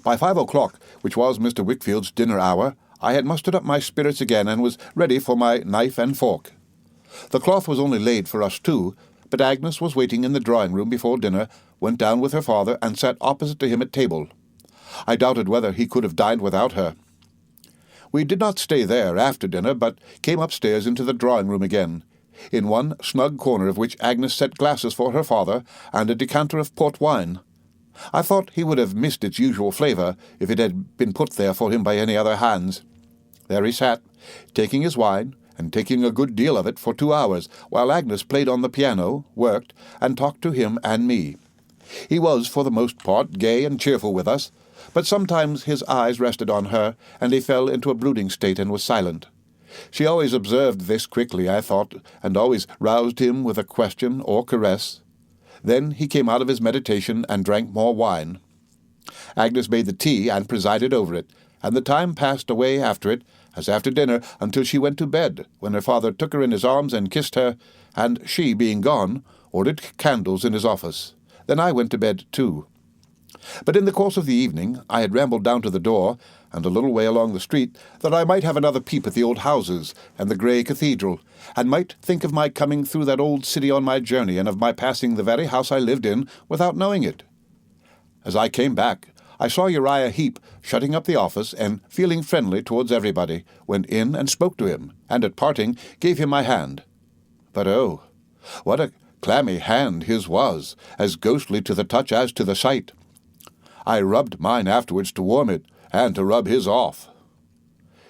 By 5 o'clock, which was Mr. Wickfield's dinner hour, I had mustered up my spirits again, and was ready for my knife and fork. The cloth was only laid for us 2, but Agnes was waiting in the drawing-room before dinner, went down with her father, and sat opposite to him at table. I doubted whether he could have dined without her. We did not stay there after dinner, but came upstairs into the drawing-room again, in one snug corner of which Agnes set glasses for her father, and a decanter of port wine. I thought he would have missed its usual flavour if it had been put there for him by any other hands. There he sat, taking his wine, and taking a good deal of it for 2 hours, while Agnes played on the piano, worked, and talked to him and me. He was, for the most part, gay and cheerful with us, but sometimes his eyes rested on her, and he fell into a brooding state and was silent. She always observed this quickly, I thought, and always roused him with a question or caress. Then he came out of his meditation and drank more wine. Agnes made the tea and presided over it, and the time passed away after it, as after dinner, until she went to bed, when her father took her in his arms and kissed her, and she, being gone, ordered candles in his office. Then I went to bed too. But in the course of the evening I had rambled down to the door, and a little way along the street, that I might have another peep at the old houses and the grey cathedral, and might think of my coming through that old city on my journey, and of my passing the very house I lived in without knowing it. As I came back, I saw Uriah Heep shutting up the office, and, feeling friendly towards everybody, went in and spoke to him, and at parting gave him my hand. But oh, what a clammy hand his was, as ghostly to the touch as to the sight. I rubbed mine afterwards to warm it, and to rub his off.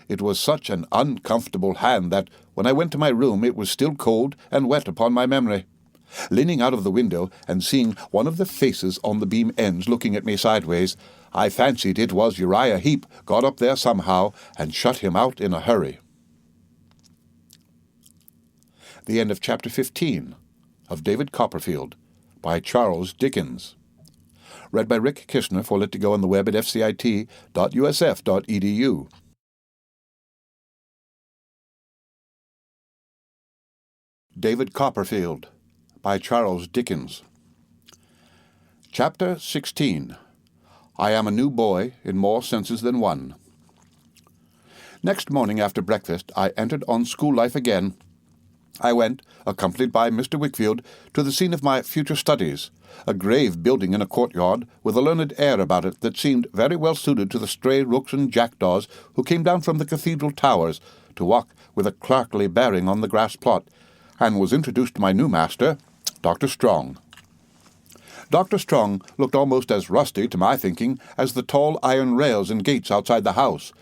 It was such an uncomfortable hand that, when I went to my room, it was still cold and wet upon my memory. Leaning out of the window, and seeing one of the faces on the beam ends looking at me sideways, I fancied it was Uriah Heep got up there somehow, and shut him out in a hurry. The end of Chapter 15 of David Copperfield by Charles Dickens. Read by Rick Kishner for Lit to Go on the web at fcit.usf.edu. David Copperfield by Charles Dickens. Chapter 16. I am a new boy in more senses than one. Next morning after breakfast I entered on school life again, I went, accompanied by Mr. Wickfield, to the scene of my future studies, a grave building in a courtyard with a learned air about it that seemed very well suited to the stray rooks and jackdaws who came down from the cathedral towers to walk with a clerkly bearing on the grass plot, and was introduced to my new master, Dr. Strong. Dr. Strong looked almost as rusty, to my thinking, as the tall iron rails and gates outside the house,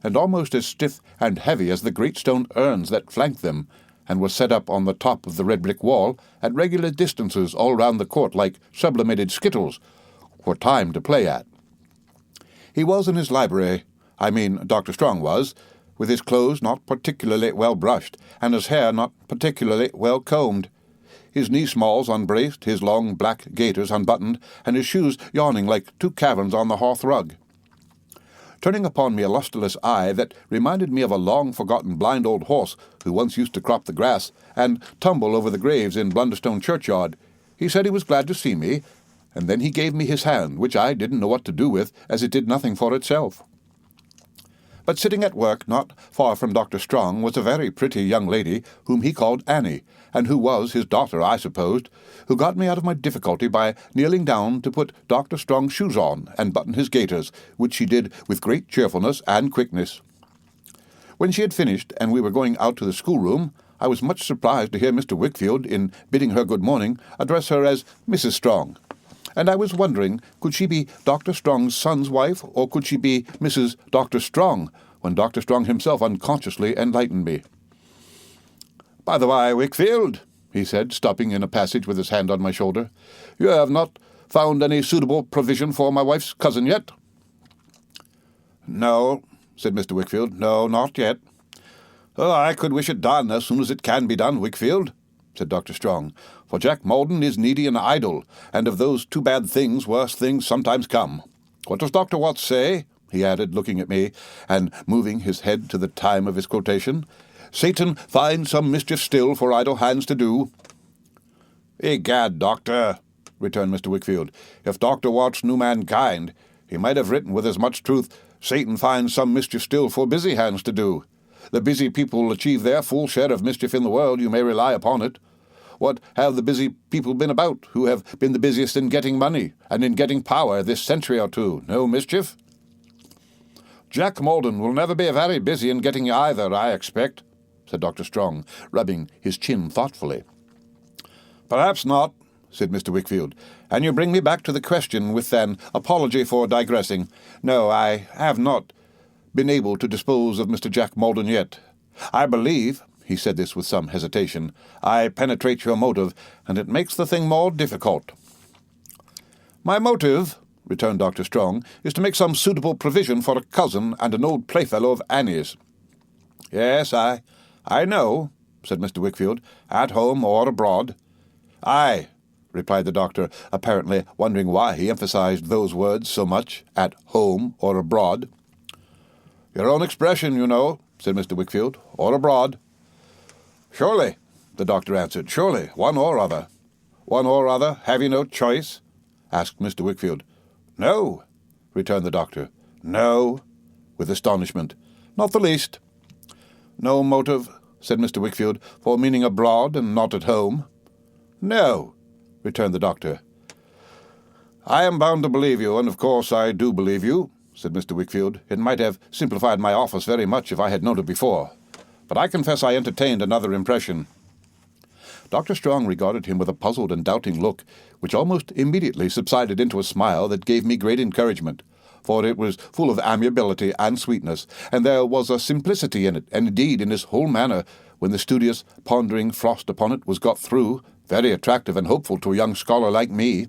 and almost as stiff and heavy as the great stone urns that flanked them, and was set up on the top of the red brick wall at regular distances all round the court like sublimated skittles, for time to play at. He was in his library, Dr. Strong was, with his clothes not particularly well brushed, and his hair not particularly well combed, his knee-smalls unbraced, his long black gaiters unbuttoned, and his shoes yawning like two caverns on the hearth-rug. Turning upon me a lustreless eye that reminded me of a long-forgotten blind old horse who once used to crop the grass and tumble over the graves in Blunderstone churchyard, he said he was glad to see me, and then he gave me his hand, which I didn't know what to do with, as it did nothing for itself. But sitting at work not far from Dr. Strong was a very pretty young lady whom he called Annie, and who was his daughter, I supposed, who got me out of my difficulty by kneeling down to put Dr. Strong's shoes on and button his gaiters, which she did with great cheerfulness and quickness. When she had finished, and we were going out to the schoolroom, I was much surprised to hear Mr. Wickfield, in bidding her good morning, address her as Mrs. Strong, and I was wondering, could she be Dr. Strong's son's wife, or could she be Mrs. Dr. Strong, when Dr. Strong himself unconsciously enlightened me. "By the way, Wickfield," he said, stopping in a passage with his hand on my shoulder, "you have not found any suitable provision for my wife's cousin yet?" "No," said Mr. Wickfield, "no, not yet." "Oh, I could wish it done as soon as it can be done, Wickfield," said Dr. Strong, "for Jack Maldon is needy and idle, and of those two bad things worse things sometimes come. What does Dr. Watts say?" he added, looking at me, and moving his head to the time of his quotation. "Satan finds some mischief still for idle hands to do." "Egad, Doctor," returned Mr. Wickfield, "if Dr. Watts knew mankind, he might have written with as much truth, 'Satan finds some mischief still for busy hands to do.' The busy people achieve their full share of mischief in the world, you may rely upon it. What have the busy people been about, who have been the busiest in getting money, and in getting power this century or two? No mischief?" "Jack Maldon will never be very busy in getting either, I expect," said Dr. Strong, rubbing his chin thoughtfully. "Perhaps not," said Mr. Wickfield, "and you bring me back to the question with an apology for digressing. No, I have not been able to dispose of Mr. Jack Maldon yet. I believe," he said this with some hesitation, "I penetrate your motive, and it makes the thing more difficult." "My motive," returned Dr. Strong, "is to make some suitable provision for a cousin and an old playfellow of Annie's." "Yes, I know," said Mr. Wickfield, "at home or abroad." "Aye," replied the doctor, apparently wondering why he emphasized those words so much, "at home or abroad." "Your own expression, you know," said Mr. Wickfield, "or abroad." "Surely," the doctor answered, "surely, one or other." "One or other? Have you no choice?" asked Mr. Wickfield. "No," returned the doctor. "No," with astonishment. "Not the least." "No motive," said Mr. Wickfield, "for meaning abroad and not at home?" "No," returned the doctor. "I am bound to believe you, and of course I do believe you," said Mr. Wickfield. "It might have simplified my office very much if I had known it before. But I confess I entertained another impression." Dr. Strong regarded him with a puzzled and doubting look, which almost immediately subsided into a smile that gave me great encouragement, for it was full of amiability and sweetness, and there was a simplicity in it, and indeed in his whole manner, when the studious, pondering frost upon it was got through, very attractive and hopeful to a young scholar like me.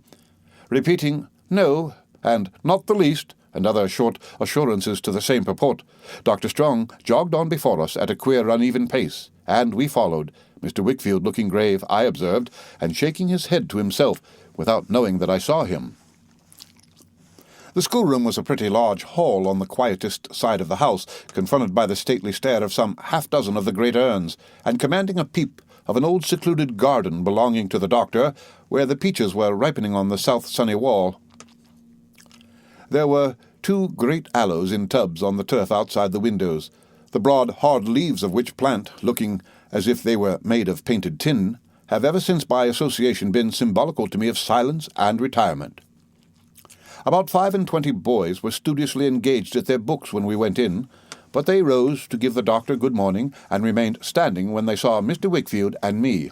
Repeating "no," and "not the least," and other short assurances to the same purport, Dr. Strong jogged on before us at a queer, uneven pace, and we followed, Mr. Wickfield looking grave, I observed, and shaking his head to himself, without knowing that I saw him. The schoolroom was a pretty large hall on the quietest side of the house, confronted by the stately stare of some half-dozen of the great urns, and commanding a peep of an old secluded garden belonging to the doctor, where the peaches were ripening on the south sunny wall. There were 2 great aloes in tubs on the turf outside the windows, the broad, hard leaves of which plant, looking as if they were made of painted tin, have ever since by association been symbolical to me of silence and retirement. About 25 boys were studiously engaged at their books when we went in, but they rose to give the doctor good morning and remained standing when they saw Mr. Wickfield and me.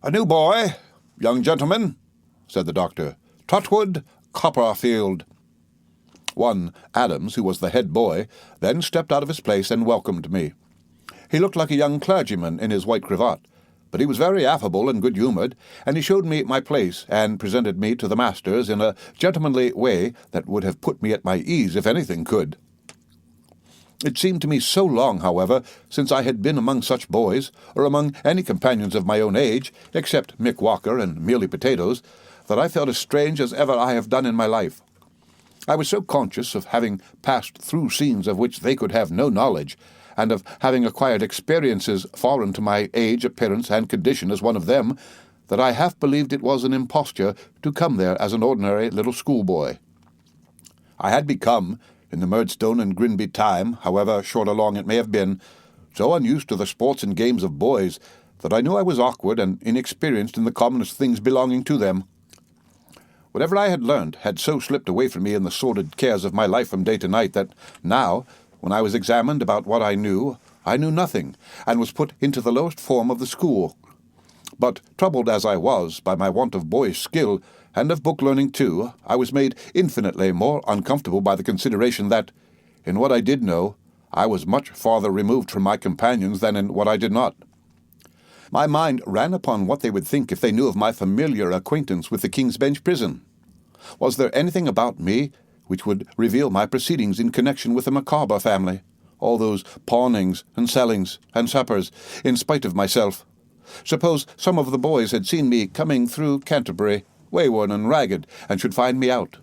"A new boy, young gentleman," said the doctor. "Trotwood Copperfield." One, Adams, who was the head boy, then stepped out of his place and welcomed me. He looked like a young clergyman in his white cravat, but he was very affable and good-humoured, and he showed me my place and presented me to the masters in a gentlemanly way that would have put me at my ease if anything could. It seemed to me so long, however, since I had been among such boys, or among any companions of my own age, except Mick Walker and Mealy Potatoes, that I felt as strange as ever I have done in my life. I was so conscious of having passed through scenes of which they could have no knowledge, and of having acquired experiences foreign to my age, appearance, and condition as one of them, that I half believed it was an imposture to come there as an ordinary little schoolboy. I had become, in the Murdstone and Grinby time, however short or long it may have been, so unused to the sports and games of boys that I knew I was awkward and inexperienced in the commonest things belonging to them. Whatever I had learned had so slipped away from me in the sordid cares of my life from day to night that now, when I was examined about what I knew nothing, and was put into the lowest form of the school. But, troubled as I was by my want of boyish skill, and of book-learning too, I was made infinitely more uncomfortable by the consideration that, in what I did know, I was much farther removed from my companions than in what I did not. My mind ran upon what they would think if they knew of my familiar acquaintance with the King's Bench prison. Was there anything about me which would reveal my proceedings in connection with the Micawber family, all those pawnings and sellings and suppers, in spite of myself? Suppose some of the boys had seen me coming through Canterbury, wayward and ragged, and should find me out.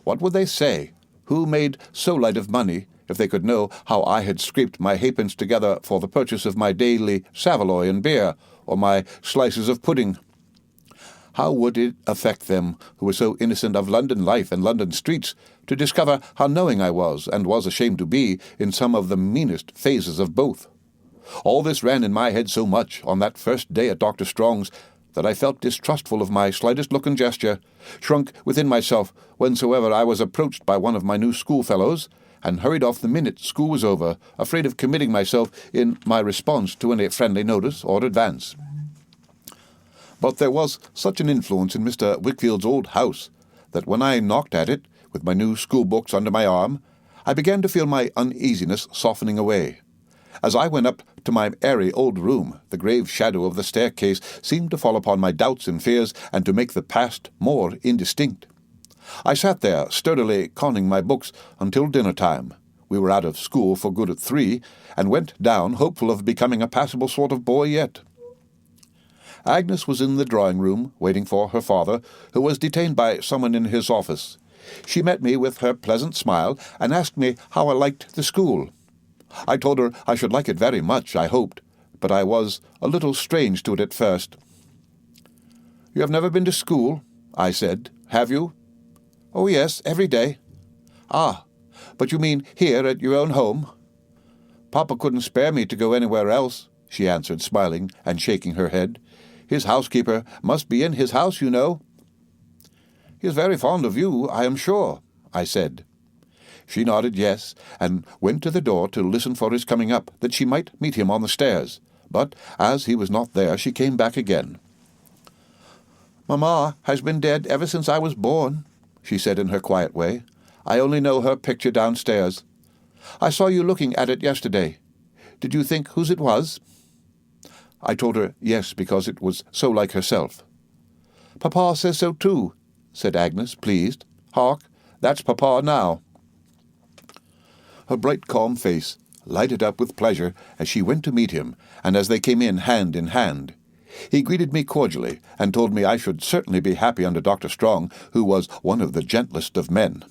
What would they say, who made so light of money, if they could know how I had scraped my halfpence together for the purchase of my daily saveloy and beer, or my slices of pudding? How would it affect them, who were so innocent of London life and London streets, to discover how knowing I was, and was ashamed to be, in some of the meanest phases of both? All this ran in my head so much on that first day at Dr. Strong's that I felt distrustful of my slightest look and gesture, shrunk within myself whensoever I was approached by one of my new schoolfellows, and hurried off the minute school was over, afraid of committing myself in my response to any friendly notice or advance. But there was such an influence in Mr. Wickfield's old house that when I knocked at it, with my new school-books under my arm, I began to feel my uneasiness softening away. As I went up to my airy old room, the grave shadow of the staircase seemed to fall upon my doubts and fears, and to make the past more indistinct. I sat there, sturdily conning my books, until dinner-time. We were out of school for good at 3, and went down, hopeful of becoming a passable sort of boy yet. Agnes was in the drawing-room, waiting for her father, who was detained by someone in his office. She met me with her pleasant smile, and asked me how I liked the school. I told her I should like it very much, I hoped, but I was a little strange to it at first. "You have never been to school?" I said. "Have you?" "Oh, yes, every day." "Ah, but you mean here at your own home?" "Papa couldn't spare me to go anywhere else," she answered, smiling and shaking her head. "His housekeeper must be in his house, you know." "He is very fond of you, I am sure," I said. She nodded yes, and went to the door to listen for his coming up, that she might meet him on the stairs. But as he was not there, she came back again. "Mamma has been dead ever since I was born," she said in her quiet way. "I only know her picture downstairs. I saw you looking at it yesterday. Did you think whose it was?" I told her yes, because it was so like herself. "Papa says so too," said Agnes, pleased. "Hark, that's Papa now." Her bright, calm face lighted up with pleasure as she went to meet him, and as they came in hand, he greeted me cordially, and told me I should certainly be happy under Dr. Strong, who was one of the gentlest of men.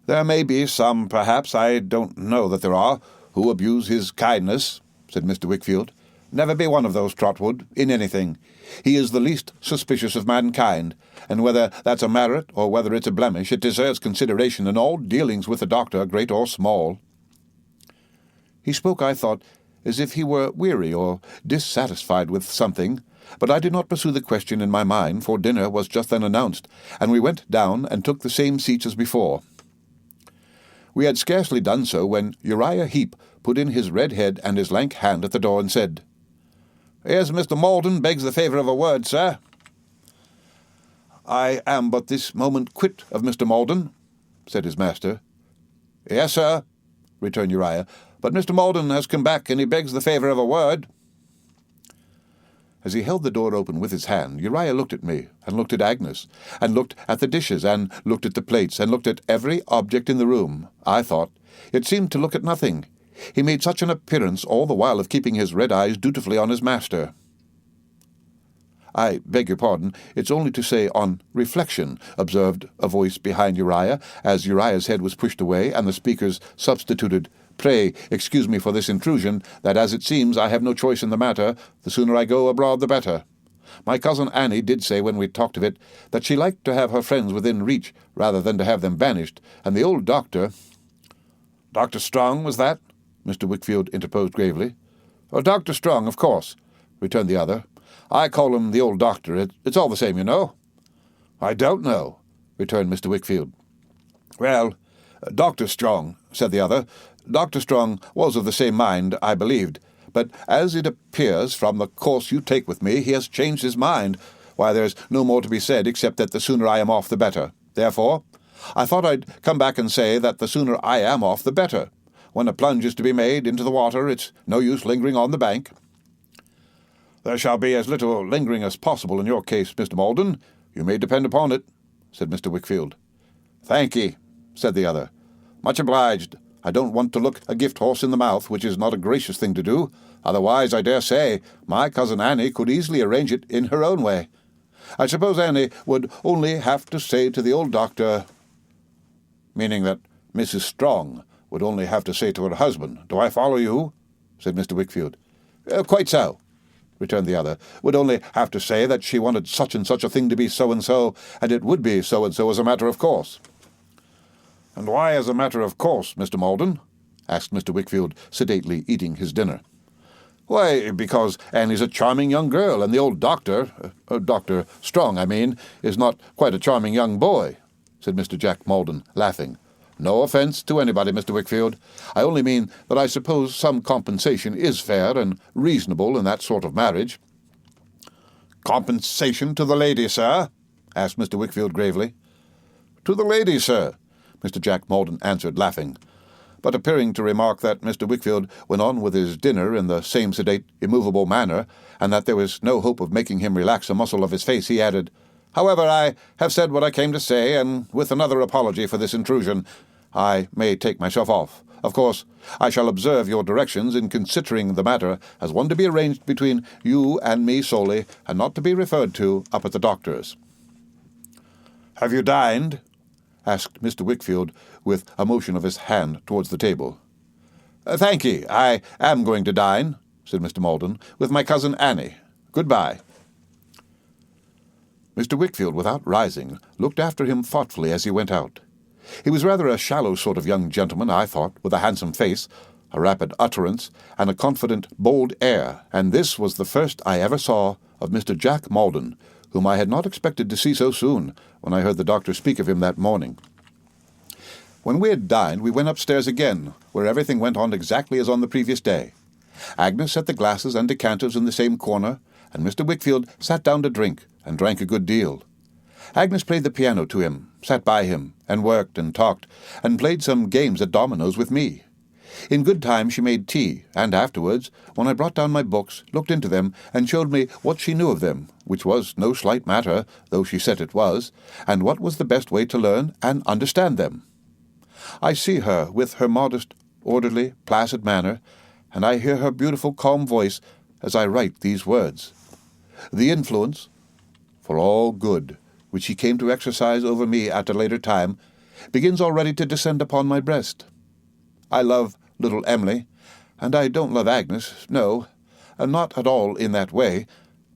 "There may be some, perhaps, I don't know that there are, who abuse his kindness," said Mr. Wickfield. "Never be one of those, Trotwood, in anything. He is the least suspicious of mankind, and whether that's a merit or whether it's a blemish, it deserves consideration in all dealings with the doctor, great or small." He spoke, I thought, as if he were weary or dissatisfied with something, but I did not pursue the question in my mind, for dinner was just then announced, and we went down and took the same seats as before. We had scarcely done so when Uriah Heep put in his red head and his lank hand at the door and said, "Here's Mr. Malden begs the favour of a word, sir." "I am but this moment quit of Mr. Malden," said his master. "Yes, sir," returned Uriah, "but Mr. Malden has come back, and he begs the favour of a word." As he held the door open with his hand, Uriah looked at me, and looked at Agnes, and looked at the dishes, and looked at the plates, and looked at every object in the room, I thought. It seemed to look at nothing. He made such an appearance all the while of keeping his red eyes dutifully on his master. "I beg your pardon, it's only to say on reflection," observed a voice behind Uriah, as Uriah's head was pushed away, and the speakers substituted, "Pray, excuse me for this intrusion, that as it seems I have no choice in the matter, the sooner I go abroad the better. My cousin Annie did say when we talked of it that she liked to have her friends within reach rather than to have them banished, and the old doctor—" "Dr. Strong, was that?" Mr. Wickfield interposed gravely. "Oh, Dr. Strong, of course," returned the other. "I call him the old doctor. It's all the same, you know." "I don't know," returned Mr. Wickfield. "Well, Dr. Strong," said the other, "Dr. Strong was of the same mind, I believed, but as it appears from the course you take with me, he has changed his mind. Why, there's no more to be said except that the sooner I am off the better. Therefore, I thought I'd come back and say that the sooner I am off the better. When a plunge is to be made into the water, it's no use lingering on the bank." "There shall be as little lingering as possible in your case, Mr. Malden. You may depend upon it," said Mr. Wickfield. "Thank ye," said the other. "Much obliged. I don't want to look a gift-horse in the mouth, which is not a gracious thing to do. Otherwise, I dare say, my cousin Annie could easily arrange it in her own way. I suppose Annie would only have to say to the old doctor—" "Meaning that Mrs. Strong would only have to say to her husband. Do I follow you?" said Mr. Wickfield. "Quite so," returned the other. "Would only have to say that she wanted such and such a thing to be so-and-so, and it would be so-and-so as a matter of course." "And why as a matter of course, Mr. Malden?" asked Mr. Wickfield, sedately eating his dinner. "Why, because Annie's a charming young girl, and the old doctor, Dr. Strong, I mean, is not quite a charming young boy," said Mr. Jack Malden, laughing. "No offence to anybody, Mr. Wickfield. I only mean that I suppose some compensation is fair and reasonable in that sort of marriage." "Compensation to the lady, sir?" asked Mr. Wickfield gravely. "To the lady, sir," Mr. Jack Malden answered, laughing. But appearing to remark that Mr. Wickfield went on with his dinner in the same sedate, immovable manner, and that there was no hope of making him relax a muscle of his face, he added, "However, I have said what I came to say, and with another apology for this intrusion, I may take myself off. Of course, I shall observe your directions in considering the matter as one to be arranged between you and me solely, and not to be referred to up at the doctor's." "Have you dined?" asked Mr. Wickfield, with a motion of his hand towards the table. "Thank ye, I am going to dine," said Mr. Malden, "with my cousin Annie. Good-bye." Mr. Wickfield, without rising, looked after him thoughtfully as he went out. He was rather a shallow sort of young gentleman, I thought, with a handsome face, a rapid utterance, and a confident, bold air, and this was the first I ever saw of Mr. Jack Malden, whom I had not expected to see so soon, when I heard the doctor speak of him that morning. When we had dined, we went upstairs again, where everything went on exactly as on the previous day. Agnes set the glasses and decanters in the same corner, and Mr. Wickfield sat down to drink, and drank a good deal. Agnes played the piano to him, sat by him, and worked and talked, and played some games at dominoes with me. In good time she made tea, and afterwards, when I brought down my books, looked into them, and showed me what she knew of them, which was no slight matter, though she said it was, and what was the best way to learn and understand them. I see her with her modest, orderly, placid manner, and I hear her beautiful, calm voice as I write these words. The influence, for all good, which she came to exercise over me at a later time, begins already to descend upon my breast. I love little Emily, and I don't love Agnes, no, and not at all in that way,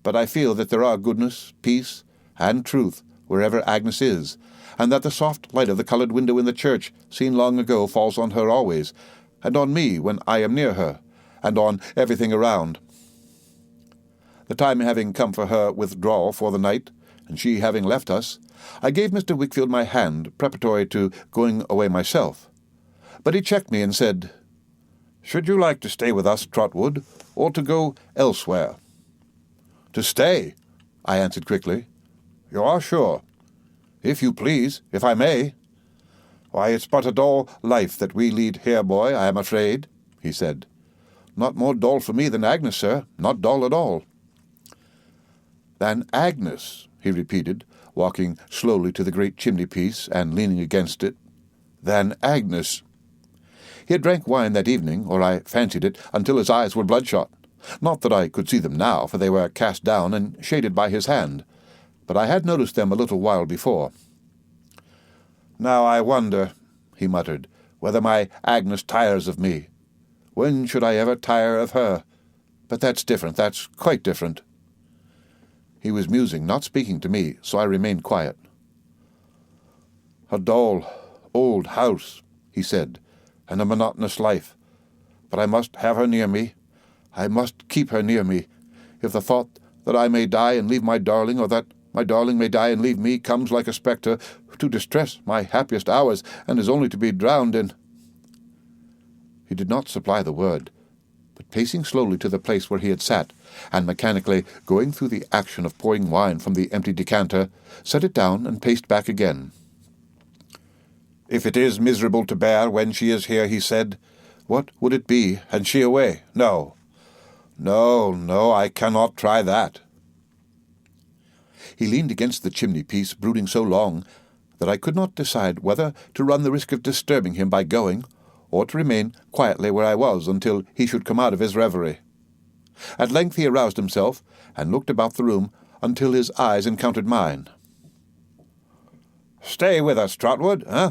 but I feel that there are goodness, peace, and truth wherever Agnes is, and that the soft light of the coloured window in the church, seen long ago, falls on her always, and on me when I am near her, and on everything around. The time having come for her withdrawal for the night, and she having left us, I gave Mr. Wickfield my hand, preparatory to going away myself. But he checked me and said, "Should you like to stay with us, Trotwood, or to go elsewhere?" "To stay," I answered quickly. "You are sure?" "If you please, if I may." "Why, it's but a dull life that we lead here, boy, I am afraid," he said. "Not more dull for me than Agnes, sir, not dull at all." "Than Agnes," he repeated, walking slowly to the great chimney-piece and leaning against it. "Than Agnes." He had drank wine that evening, or I fancied it, until his eyes were bloodshot. Not that I could see them now, for they were cast down and shaded by his hand, but I had noticed them a little while before. "Now I wonder," he muttered, "whether my Agnes tires of me. When should I ever tire of her? But that's different, that's quite different." He was musing, not speaking to me, so I remained quiet. "A dull, old house," he said, "and a monotonous life. But I must have her near me. I must keep her near me. If the thought that I may die and leave my darling, or that my darling may die and leave me, comes like a spectre to distress my happiest hours, and is only to be drowned in—" He did not supply the word, but pacing slowly to the place where he had sat, and mechanically going through the action of pouring wine from the empty decanter, set it down and paced back again. "If it is miserable to bear when she is here," he said, "what would it be, and she away? No, no, I cannot try that." He leaned against the chimney-piece, brooding so long that I could not decide whether to run the risk of disturbing him by going, or to remain quietly where I was until he should come out of his reverie. At length he aroused himself, and looked about the room until his eyes encountered mine. "Stay with us, Trotwood, eh?"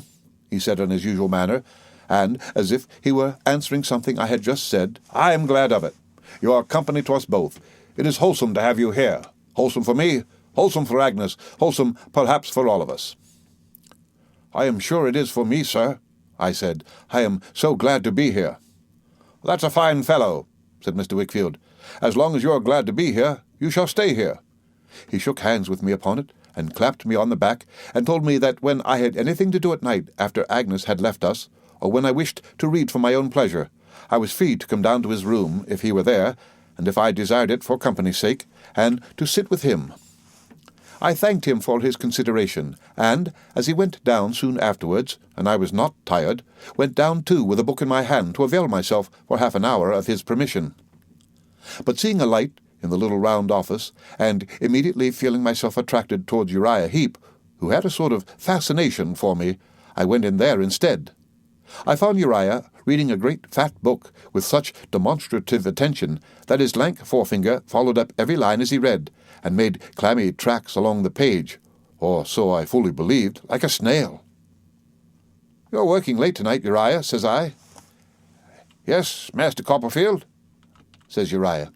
he said in his usual manner, and, as if he were answering something I had just said, "I am glad of it. You are company to us both. It is wholesome to have you here. Wholesome for me, wholesome for Agnes, wholesome perhaps for all of us." "I am sure it is for me, sir," I said. "I am so glad to be here." "That's a fine fellow," said Mr. Wickfield. "As long as you are glad to be here, you shall stay here." He shook hands with me upon it, and clapped me on the back, and told me that when I had anything to do at night after Agnes had left us, or when I wished to read for my own pleasure, I was free to come down to his room if he were there, and if I desired it for company's sake, and to sit with him. I thanked him for his consideration, and, as he went down soon afterwards, and I was not tired, went down too with a book in my hand to avail myself for half an hour of his permission. But seeing a light in the little round office, and immediately feeling myself attracted towards Uriah Heep, who had a sort of fascination for me, I went in there instead. I found Uriah reading a great fat book with such demonstrative attention that his lank forefinger followed up every line as he read, and made clammy tracks along the page, or so I fully believed, like a snail. "You're working late tonight, Uriah," says I. "Yes, Master Copperfield," says Uriah.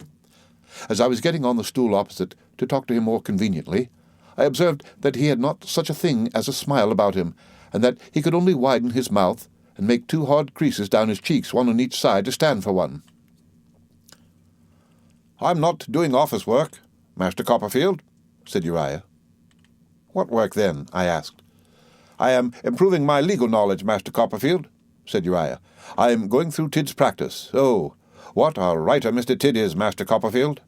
As I was getting on the stool opposite to talk to him more conveniently, I observed that he had not such a thing as a smile about him, and that he could only widen his mouth and make two hard creases down his cheeks, one on each side, to stand for one. "I'm not doing office work, Master Copperfield," said Uriah. "What work, then?" I asked. "I am improving my legal knowledge, Master Copperfield," said Uriah. "I am going through Tidd's practice. Oh, what a writer Mr. Tidd is, Master Copperfield."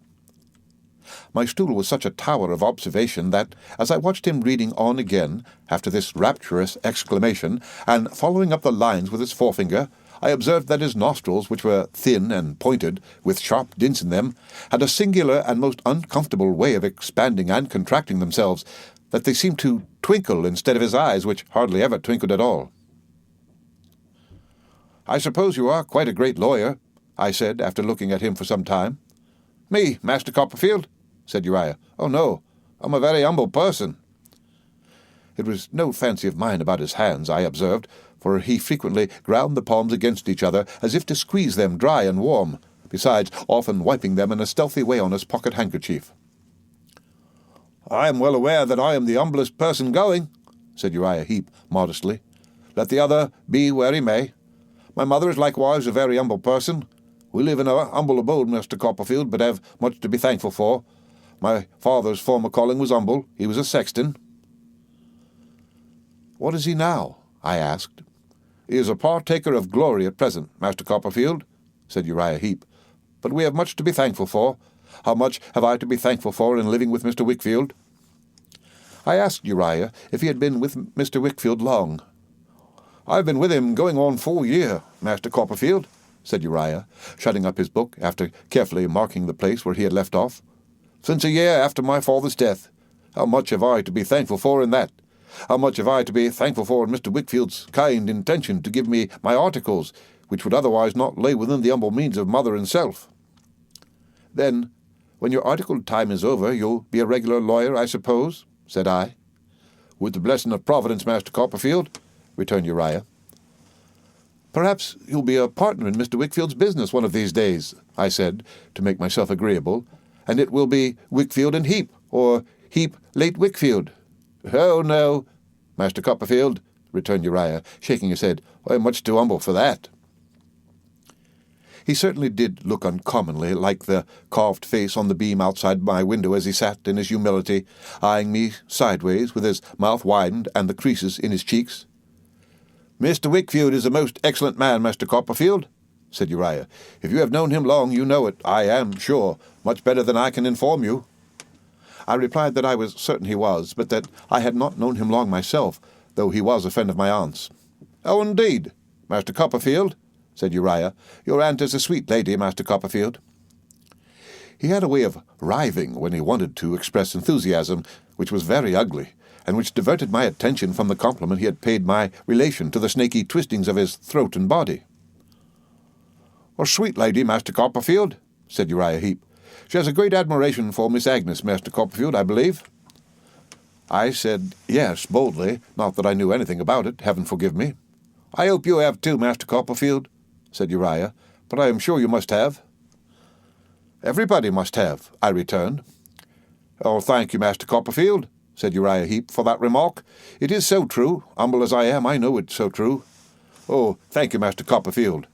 My stool was such a tower of observation that, as I watched him reading on again, after this rapturous exclamation, and following up the lines with his forefinger, I observed that his nostrils, which were thin and pointed, with sharp dints in them, had a singular and most uncomfortable way of expanding and contracting themselves, that they seemed to twinkle instead of his eyes, which hardly ever twinkled at all. "I suppose you are quite a great lawyer," I said, after looking at him for some time. "Me, Master Copperfield?" said Uriah. "Oh, no, I'm a very humble person." It was no fancy of mine about his hands, I observed, for he frequently ground the palms against each other as if to squeeze them dry and warm, besides often wiping them in a stealthy way on his pocket-handkerchief. "I am well aware that I am the humblest person going," said Uriah Heep modestly. "Let the other be where he may. My mother is likewise a very humble person. We live in a humble abode, Mr. Copperfield, but have much to be thankful for. My father's former calling was humble. He was a sexton." "What is he now?" I asked. "He is a partaker of glory at present, Master Copperfield," said Uriah Heep, "but we have much to be thankful for. How much have I to be thankful for in living with Mr. Wickfield?" I asked Uriah if he had been with Mr. Wickfield long. "I've been with him going on 4 year, Master Copperfield," said Uriah, shutting up his book after carefully marking the place where he had left off. "Since a year after my father's death. How much have I to be thankful for in that? How much have I to be thankful for in Mr. Wickfield's kind intention to give me my articles, which would otherwise not lay within the humble means of mother and self." "Then, when your article time is over, you'll be a regular lawyer, I suppose?" said I. "With the blessing of Providence, Master Copperfield," returned Uriah. "Perhaps you'll be a partner in Mr. Wickfield's business one of these days," I said, to make myself agreeable, "and it will be Wickfield and Heep, or Heep late Wickfield." "Oh, no, Master Copperfield," returned Uriah, shaking his head. "I am much too humble for that." He certainly did look uncommonly like the carved face on the beam outside my window as he sat in his humility, eyeing me sideways with his mouth widened and the creases in his cheeks. "Mr. Wickfield is a most excellent man, Master Copperfield," said Uriah. "If you have known him long, you know it, I am sure, much better than I can inform you." I replied that I was certain he was, but that I had not known him long myself, though he was a friend of my aunt's. "Oh, indeed, Master Copperfield," said Uriah. "Your aunt is a sweet lady, Master Copperfield." He had a way of writhing when he wanted to express enthusiasm, which was very ugly, and which diverted my attention from the compliment he had paid my relation to the snaky twistings of his throat and body. "A sweet lady, Master Copperfield," said Uriah Heep. "She has a great admiration for Miss Agnes, Master Copperfield, I believe." I said yes, boldly, not that I knew anything about it, heaven forgive me. "I hope you have too, Master Copperfield," said Uriah, "but I am sure you must have." "Everybody must have," I returned. "Oh, thank you, Master Copperfield," said Uriah Heep, "for that remark. It is so true. Humble as I am, I know it's so true. Oh, thank you, Master Copperfield."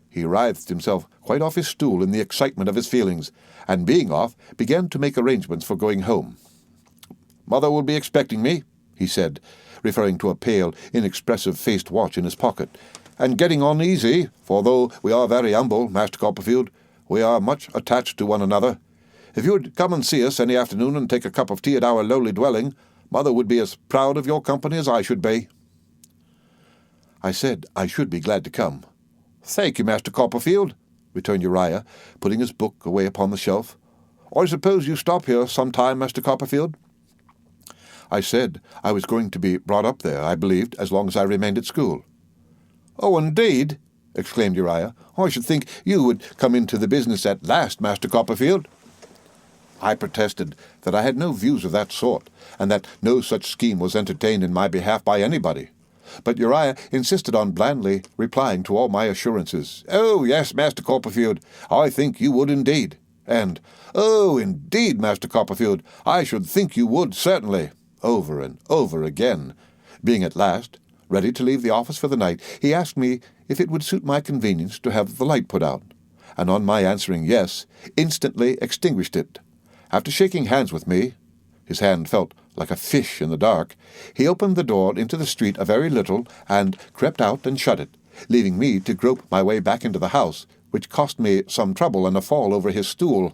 He writhed himself quite off his stool in the excitement of his feelings, and being off, began to make arrangements for going home. "Mother will be expecting me," he said, referring to a pale, inexpressive-faced watch in his pocket, "and getting on easy, for though we are very humble, Master Copperfield, we are much attached to one another. If you would come and see us any afternoon and take a cup of tea at our lowly dwelling, Mother would be as proud of your company as I should be." I said I should be glad to come. "Thank you, Master Copperfield," returned Uriah, putting his book away upon the shelf. "I suppose you stop here some time, Master Copperfield?" I said I was going to be brought up there, I believed, as long as I remained at school. "Oh, indeed!" exclaimed Uriah. "I should think you would come into the business at last, Master Copperfield." I protested that I had no views of that sort, and that no such scheme was entertained in my behalf by anybody. But Uriah insisted on blandly replying to all my assurances. "Oh, yes, Master Copperfield, I think you would indeed." And, "Oh, indeed, Master Copperfield, I should think you would, certainly," over and over again. Being at last ready to leave the office for the night, he asked me if it would suit my convenience to have the light put out, and on my answering yes, instantly extinguished it. After shaking hands with me, his hand felt like a fish in the dark, he opened the door into the street a very little, and crept out and shut it, leaving me to grope my way back into the house, which cost me some trouble and a fall over his stool.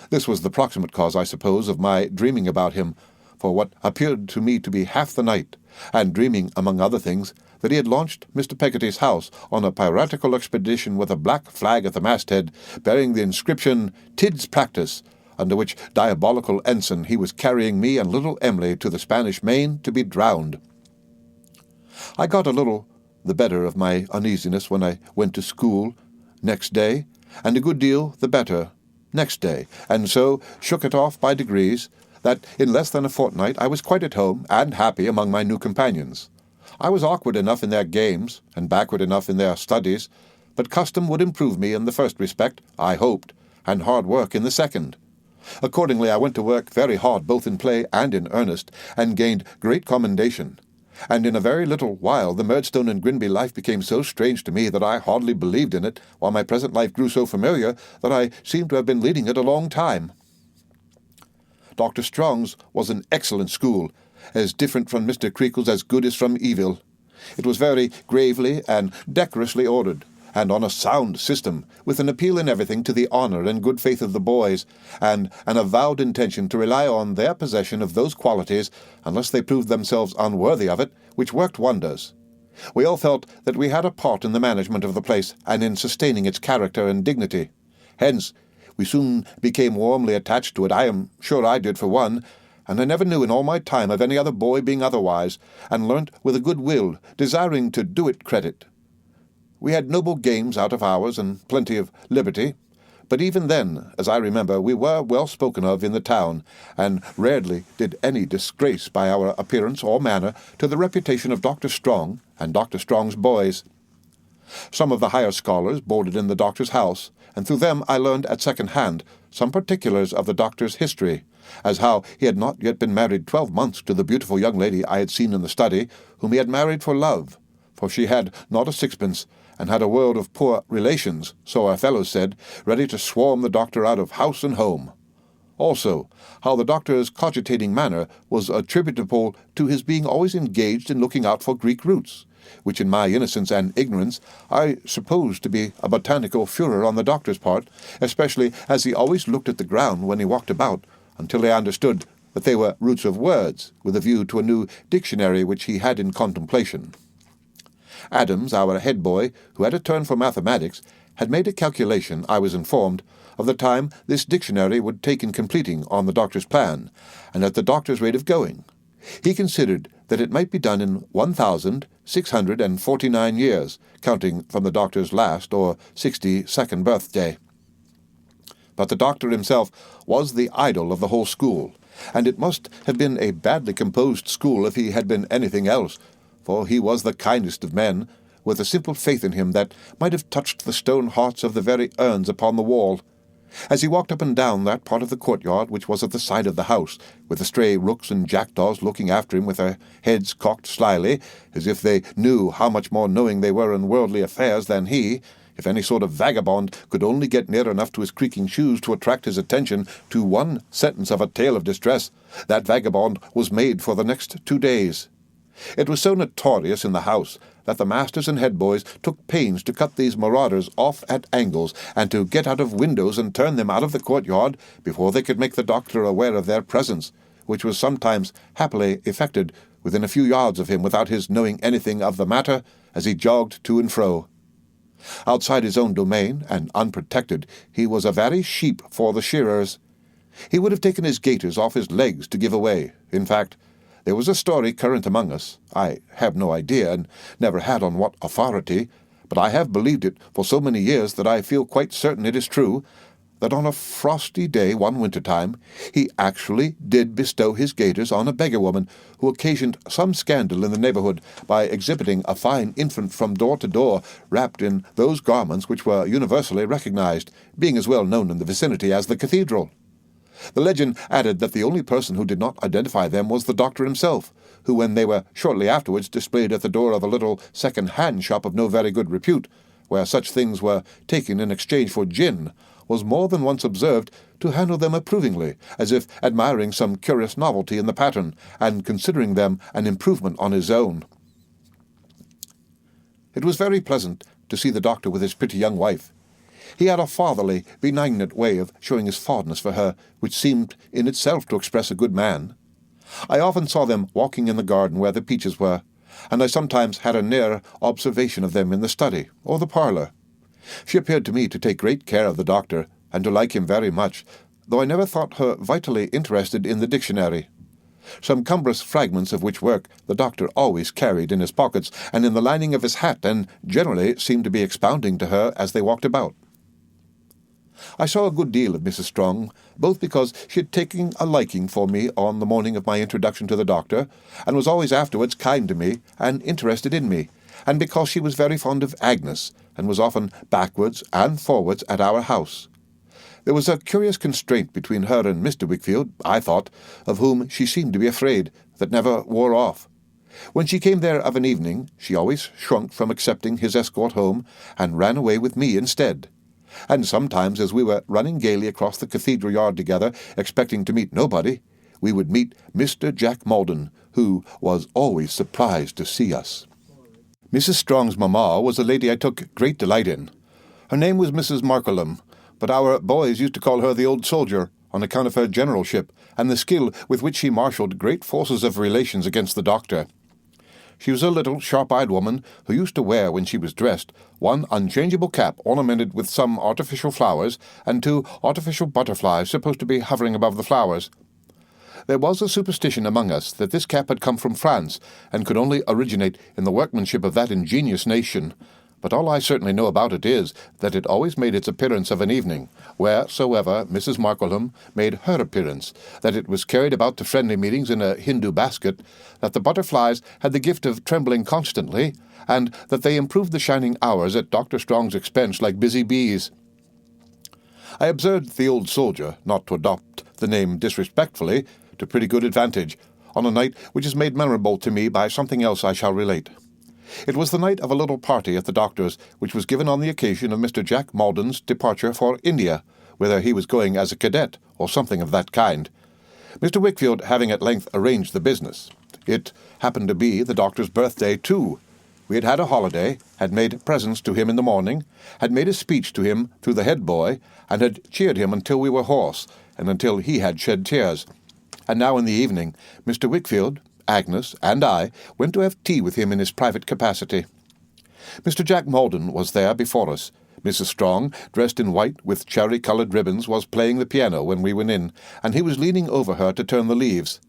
This was the proximate cause, I suppose, of my dreaming about him, for what appeared to me to be half the night, and dreaming, among other things, that he had launched Mr. Peggotty's house on a piratical expedition with a black flag at the masthead, bearing the inscription, "Tid's Practice," under which diabolical ensign he was carrying me and little Emily to the Spanish Main to be drowned. I got a little the better of my uneasiness when I went to school next day, and a good deal the better next day, and so shook it off by degrees, that in less than a fortnight I was quite at home and happy among my new companions. I was awkward enough in their games, and backward enough in their studies, but custom would improve me in the first respect, I hoped, and hard work in the second. Accordingly I went to work very hard both in play and in earnest, and gained great commendation. and in a very little while the Murdstone and Grinby life became so strange to me that I hardly believed in it, while my present life grew so familiar that I seemed to have been leading it a long time. Dr. Strong's was an excellent school, as different from Mr. Creakle's as good as from evil. It was very gravely and decorously ordered, and on a sound system, with an appeal in everything to the honour and good faith of the boys, and an avowed intention to rely on their possession of those qualities, unless they proved themselves unworthy of it, which worked wonders. We all felt that we had a part in the management of the place, and in sustaining its character and dignity. Hence, we soon became warmly attached to it. I am sure I did for one, and I never knew in all my time of any other boy being otherwise, and learnt with a good will, desiring to do it credit. We had noble games out of hours, and plenty of liberty, but even then, as I remember, we were well spoken of in the town, and rarely did any disgrace by our appearance or manner to the reputation of Dr. Strong and Dr. Strong's boys. Some of the higher scholars boarded in the doctor's house, and through them I learned at second hand some particulars of the doctor's history, as how he had not yet been married 12 months to the beautiful young lady I had seen in the study, whom he had married for love, for she had not a sixpence, and had a world of poor relations, so our fellows said, ready to swarm the doctor out of house and home. Also, how the doctor's cogitating manner was attributable to his being always engaged in looking out for Greek roots, which in my innocence and ignorance I supposed to be a botanical furor on the doctor's part, especially as he always looked at the ground when he walked about, until I understood that they were roots of words, with a view to a new dictionary which he had in contemplation. Adams, our head boy, who had a turn for mathematics, had made a calculation, I was informed, of the time this dictionary would take in completing on the doctor's plan, and at the doctor's rate of going. He considered that it might be done in 1,649 years, counting from the doctor's last or 62nd birthday. But the doctor himself was the idol of the whole school, and it must have been a badly composed school if he had been anything else, for he was the kindest of men, with a simple faith in him that might have touched the stone hearts of the very urns upon the wall. As he walked up and down that part of the courtyard which was at the side of the house, with the stray rooks and jackdaws looking after him with their heads cocked slyly, as if they knew how much more knowing they were in worldly affairs than he, if any sort of vagabond could only get near enough to his creaking shoes to attract his attention to one sentence of a tale of distress, that vagabond was made for the next 2 days. It was so notorious in the house that the masters and head boys took pains to cut these marauders off at angles, and to get out of windows and turn them out of the courtyard before they could make the doctor aware of their presence, which was sometimes happily effected within a few yards of him without his knowing anything of the matter as he jogged to and fro. Outside his own domain, and unprotected, he was a very sheep for the shearers. He would have taken his gaiters off his legs to give away. In fact, there was a story current among us. I have no idea, and never had on what authority, but I have believed it for so many years that I feel quite certain it is true, that on a frosty day one winter-time he actually did bestow his gaiters on a beggar-woman who occasioned some scandal in the neighbourhood by exhibiting a fine infant from door to door, wrapped in those garments which were universally recognized, being as well known in the vicinity as the cathedral. The legend added that the only person who did not identify them was the doctor himself, who, when they were shortly afterwards displayed at the door of a little second-hand shop of no very good repute, where such things were taken in exchange for gin, was more than once observed to handle them approvingly, as if admiring some curious novelty in the pattern, and considering them an improvement on his own. It was very pleasant to see the doctor with his pretty young wife. He had a fatherly, benignant way of showing his fondness for her, which seemed in itself to express a good man. I often saw them walking in the garden where the peaches were, and I sometimes had a near observation of them in the study or the parlour. She appeared to me to take great care of the doctor, and to like him very much, though I never thought her vitally interested in the dictionary, some cumbrous fragments of which work the doctor always carried in his pockets and in the lining of his hat, and generally seemed to be expounding to her as they walked about. I saw a good deal of Mrs. Strong, both because she had taken a liking for me on the morning of my introduction to the doctor, and was always afterwards kind to me and interested in me, and because she was very fond of Agnes, and was often backwards and forwards at our house. There was a curious constraint between her and Mr. Wickfield, I thought, of whom she seemed to be afraid, that never wore off. When she came there of an evening, she always shrunk from accepting his escort home, and ran away with me instead. And sometimes, as we were running gaily across the cathedral yard together, expecting to meet nobody, we would meet Mr. Jack Maldon, who was always surprised to see us. Mrs. Strong's mamma was a lady I took great delight in. Her name was Mrs. Markleum, but our boys used to call her the Old Soldier, on account of her generalship, and the skill with which she marshalled great forces of relations against the doctor. She was a little, sharp-eyed woman who used to wear, when she was dressed, one unchangeable cap ornamented with some artificial flowers, and two artificial butterflies supposed to be hovering above the flowers. There was a superstition among us that this cap had come from France, and could only originate in the workmanship of that ingenious nation, but all I certainly know about it is that it always made its appearance of an evening, wheresoever Mrs. Markleum made her appearance, that it was carried about to friendly meetings in a Hindu basket, that the butterflies had the gift of trembling constantly, and that they improved the shining hours at Dr. Strong's expense like busy bees. I observed the Old Soldier, not to adopt the name disrespectfully, to pretty good advantage, on a night which is made memorable to me by something else I shall relate. It was the night of a little party at the doctor's, which was given on the occasion of Mr. Jack Maldon's departure for India, whither he was going as a cadet, or something of that kind. Mr. Wickfield having at length arranged the business. It happened to be the doctor's birthday, too. We had had a holiday, had made presents to him in the morning, had made a speech to him through the head boy, and had cheered him until we were hoarse, and until he had shed tears. And now in the evening, Mr. Wickfield, Agnes, and I went to have tea with him in his private capacity. Mr. Jack Maldon was there before us. Mrs. Strong, dressed in white with cherry-coloured ribbons, was playing the piano when we went in, and he was leaning over her to turn the leaves.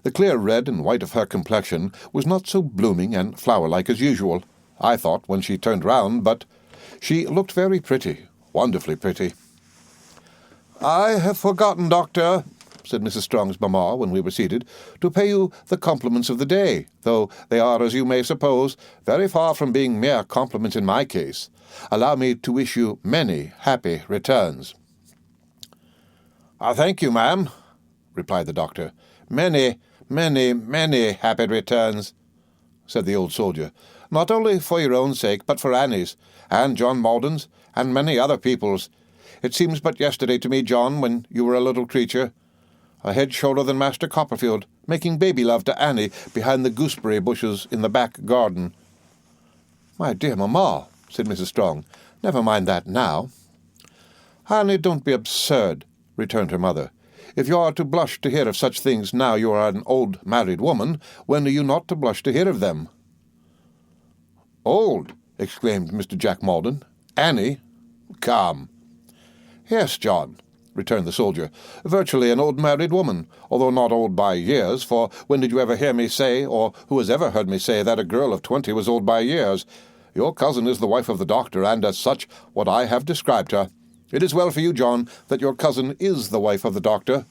The clear red and white of her complexion was not so blooming and flower-like as usual, I thought, when she turned round, but she looked very pretty, wonderfully pretty. "I have forgotten, Doctor," said Mrs. Strong's mamma when we were seated, "to pay you the compliments of the day, though they are, as you may suppose, very far from being mere compliments in my case. Allow me to wish you many happy returns." "Thank you, ma'am," replied the doctor. "Many, many, many happy returns," said the Old Soldier, "not only for your own sake, but for Annie's, and John Maldon's, and many other people's. It seems but yesterday to me, John, when you were a little creature, a head shorter than Master Copperfield, making baby-love to Annie behind the gooseberry bushes in the back garden." "My dear mamma," said Mrs. Strong, "never mind that now." "Annie, don't be absurd," returned her mother. "If you are to blush to hear of such things now you are an old married woman, when are you not to blush to hear of them?" "Old!" exclaimed Mr. Jack Maldon. "Annie? Come." "Yes, John," returned the soldier, "virtually an old married woman, although not old by years, for when did you ever hear me say, or who has ever heard me say, that a girl of 20 was old by years? Your cousin is the wife of the doctor, and as such what I have described her. It is well for you, John, that your cousin is the wife of the doctor.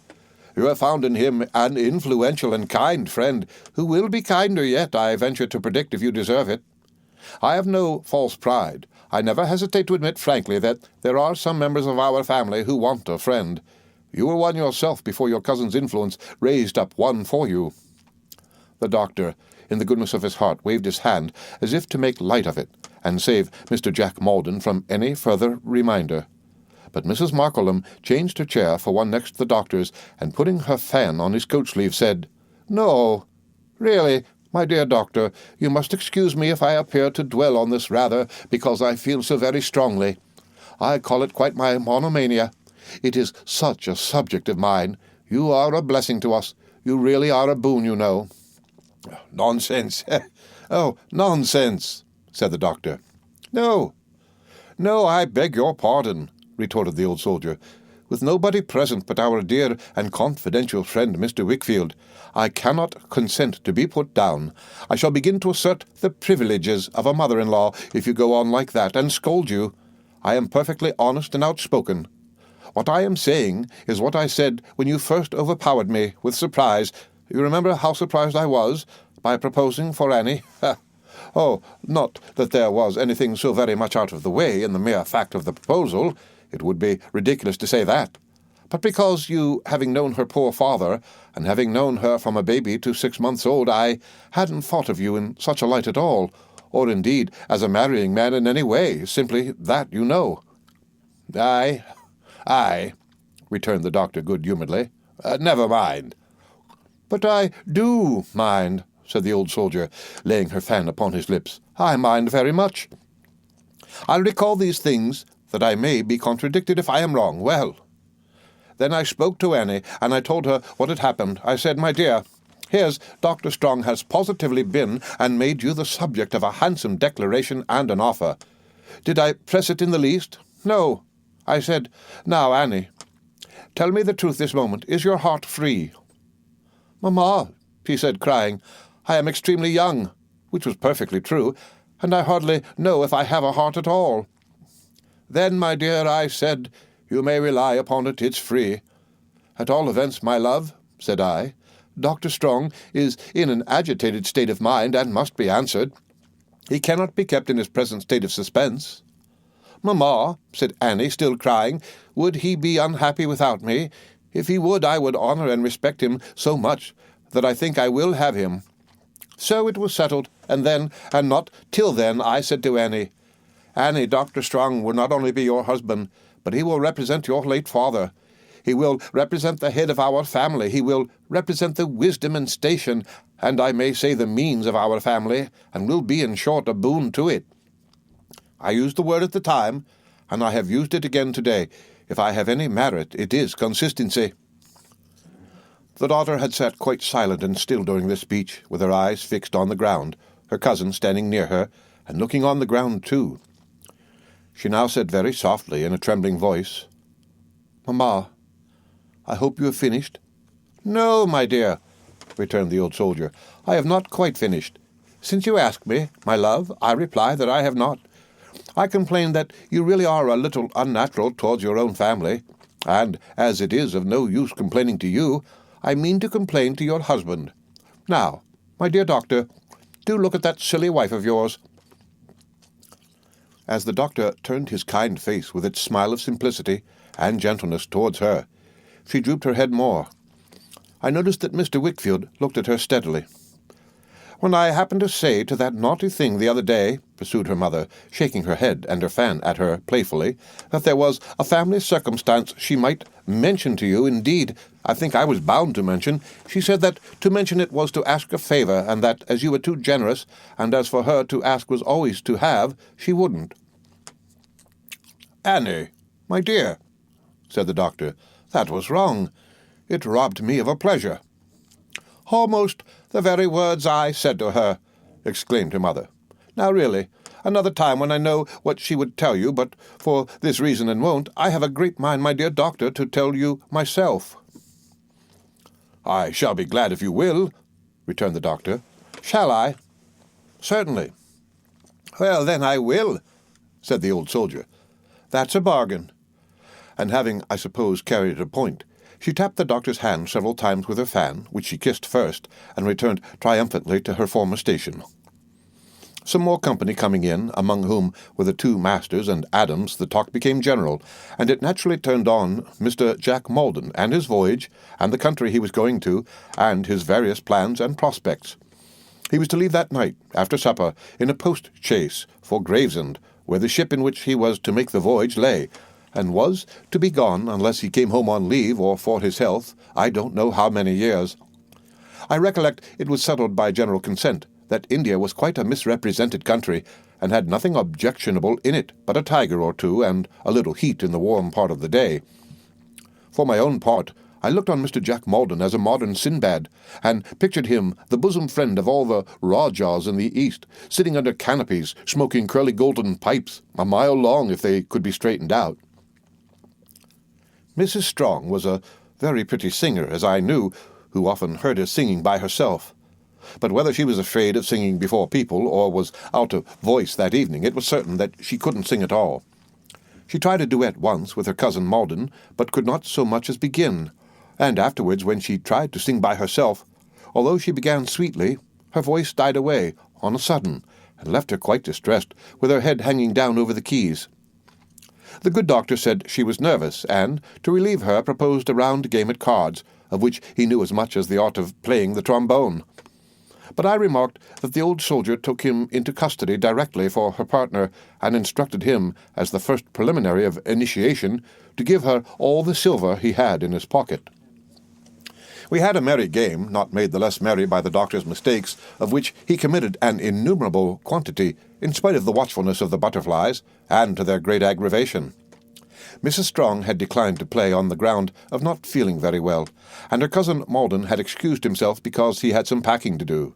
You have found in him an influential and kind friend, who will be kinder yet, I venture to predict, if you deserve it. I have no false pride. I never hesitate to admit frankly that there are some members of our family who want a friend. You were one yourself before your cousin's influence raised up one for you." The doctor, in the goodness of his heart, waved his hand as if to make light of it, and save Mr. Jack Maldon from any further reminder. But Mrs. Markleum changed her chair for one next the doctor's, and putting her fan on his coat sleeve, said, "No, really, my dear doctor, you must excuse me if I appear to dwell on this rather, because I feel so very strongly. I call it quite my monomania. It is such a subject of mine. You are a blessing to us. You really are a boon, you know." "Nonsense. Oh, nonsense," said the doctor. No, I beg your pardon," retorted the Old Soldier. "With nobody present but our dear and confidential friend Mr. Wickfield, I cannot consent to be put down. I shall begin to assert the privileges of a mother-in-law if you go on like that, and scold you. I am perfectly honest and outspoken. What I am saying is what I said when you first overpowered me with surprise. You remember how surprised I was by proposing for Annie? Oh, not that there was anything so very much out of the way in the mere fact of the proposal. It would be ridiculous to say that. But because you, having known her poor father, and having known her from a baby to 6 months old, I hadn't thought of you in such a light at all, or indeed as a marrying man in any way, simply that, you know." "Aye," returned the doctor good-humouredly. "Never mind." "But I do mind," said the old soldier, laying her fan upon his lips. "I mind very much. I'll recall these things, that I may be contradicted if I am wrong. Well, then I spoke to Annie, and I told her what had happened. I said, 'My dear, here's Dr. Strong has positively been and made you the subject of a handsome declaration and an offer.' Did I press it in the least? No. I said, 'Now, Annie, tell me the truth this moment. Is your heart free?' 'Mamma,' she said, crying, 'I am extremely young,' which was perfectly true, 'and I hardly know if I have a heart at all.' 'Then, my dear,' I said, 'you may rely upon it, it's free.' 'At all events, my love,' said I, 'Dr. Strong is in an agitated state of mind and must be answered. He cannot be kept in his present state of suspense.' 'Mamma,' said Annie, still crying, 'would he be unhappy without me? If he would, I would honour and respect him so much that I think I will have him.' So it was settled, and then, and not till then, I said to Annie, 'Annie, Dr. Strong will not only be your husband, but he will represent your late father. He will represent the head of our family. He will represent the wisdom and station, and I may say the means of our family, and will be, in short, a boon to it.' I used the word at the time, and I have used it again today. If I have any merit, it is consistency." The daughter had sat quite silent and still during this speech, with her eyes fixed on the ground, her cousin standing near her, and looking on the ground too. She now said very softly, in a trembling voice, "Mamma, I hope you have finished?" "No, my dear," returned the old soldier, "I have not quite finished. Since you ask me, my love, I reply that I have not. I complain that you really are a little unnatural towards your own family, and, as it is of no use complaining to you, I mean to complain to your husband. Now, my dear doctor, do look at that silly wife of yours." As the doctor turned his kind face with its smile of simplicity and gentleness towards her, she drooped her head more. I noticed that Mr. Wickfield looked at her steadily. "When I happened to say to that naughty thing the other day," pursued her mother, shaking her head and her fan at her playfully, "that there was a family circumstance she might mention to you, indeed, I think I was bound to mention, she said that to mention it was to ask a favour, and that, as you were too generous, and as for her to ask was always to have, she wouldn't." "Annie, my dear," said the doctor, "that was wrong. It robbed me of a pleasure." "Almost the very words I said to her," exclaimed her mother. "Now really, another time when I know what she would tell you, but for this reason and won't, I have a great mind, my dear doctor, to tell you myself." "I shall be glad if you will," returned the doctor. "Shall I?" "Certainly." "Well, then I will," said the old soldier. "That's a bargain." And having, I suppose, carried a point, she tapped the doctor's hand several times with her fan, which she kissed first, and returned triumphantly to her former station. Some more company coming in, among whom were the two masters and Adams, the talk became general, and it naturally turned on Mr. Jack Maldon and his voyage, and the country he was going to, and his various plans and prospects. He was to leave that night, after supper, in a post-chaise for Gravesend, where the ship in which he was to make the voyage lay, and was to be gone unless he came home on leave or for his health, I don't know how many years. I recollect it was settled by general consent that India was quite a misrepresented country, and had nothing objectionable in it but a tiger or two and a little heat in the warm part of the day. For my own part, I looked on Mr. Jack Maldon as a modern Sinbad, and pictured him the bosom friend of all the Rajahs in the East, sitting under canopies, smoking curly golden pipes, a mile long if they could be straightened out. Mrs. Strong was a very pretty singer, as I knew, who often heard her singing by herself. But whether she was afraid of singing before people, or was out of voice that evening, it was certain that she couldn't sing at all. She tried a duet once with her cousin Maldon, but could not so much as begin, and afterwards, when she tried to sing by herself, although she began sweetly, her voice died away on a sudden, and left her quite distressed, with her head hanging down over the keys. The good doctor said she was nervous, and, to relieve her, proposed a round game at cards, of which he knew as much as the art of playing the trombone. But I remarked that the old soldier took him into custody directly for her partner, and instructed him, as the first preliminary of initiation, to give her all the silver he had in his pocket. We had a merry game, not made the less merry by the doctor's mistakes, of which he committed an innumerable quantity, in spite of the watchfulness of the butterflies, and to their great aggravation. Mrs. Strong had declined to play on the ground of not feeling very well, and her cousin Malden had excused himself because he had some packing to do.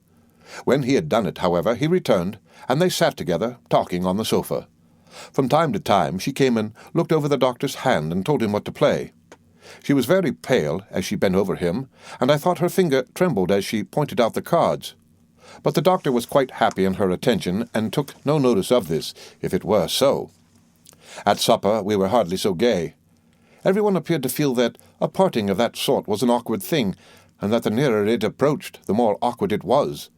When he had done it, however, he returned, and they sat together, talking on the sofa. From time to time she came and looked over the doctor's hand and told him what to play. She was very pale as she bent over him, and I thought her finger trembled as she pointed out the cards. But the doctor was quite happy in her attention, and took no notice of this, if it were so. At supper we were hardly so gay. Everyone appeared to feel that a parting of that sort was an awkward thing, and that the nearer it approached, the more awkward it was.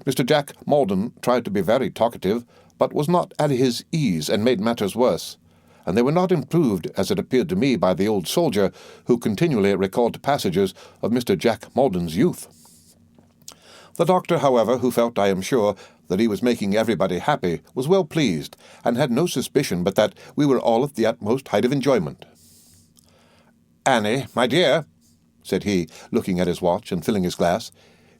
Mr. Jack Malden tried to be very talkative, but was not at his ease, and made matters worse, and they were not improved, as it appeared to me, by the old soldier, who continually recalled passages of Mr. Jack Malden's youth. The doctor, however, who felt, I am sure, that he was making everybody happy, was well pleased, and had no suspicion but that we were all at the utmost height of enjoyment. "Annie, my dear," said he, looking at his watch and filling his glass,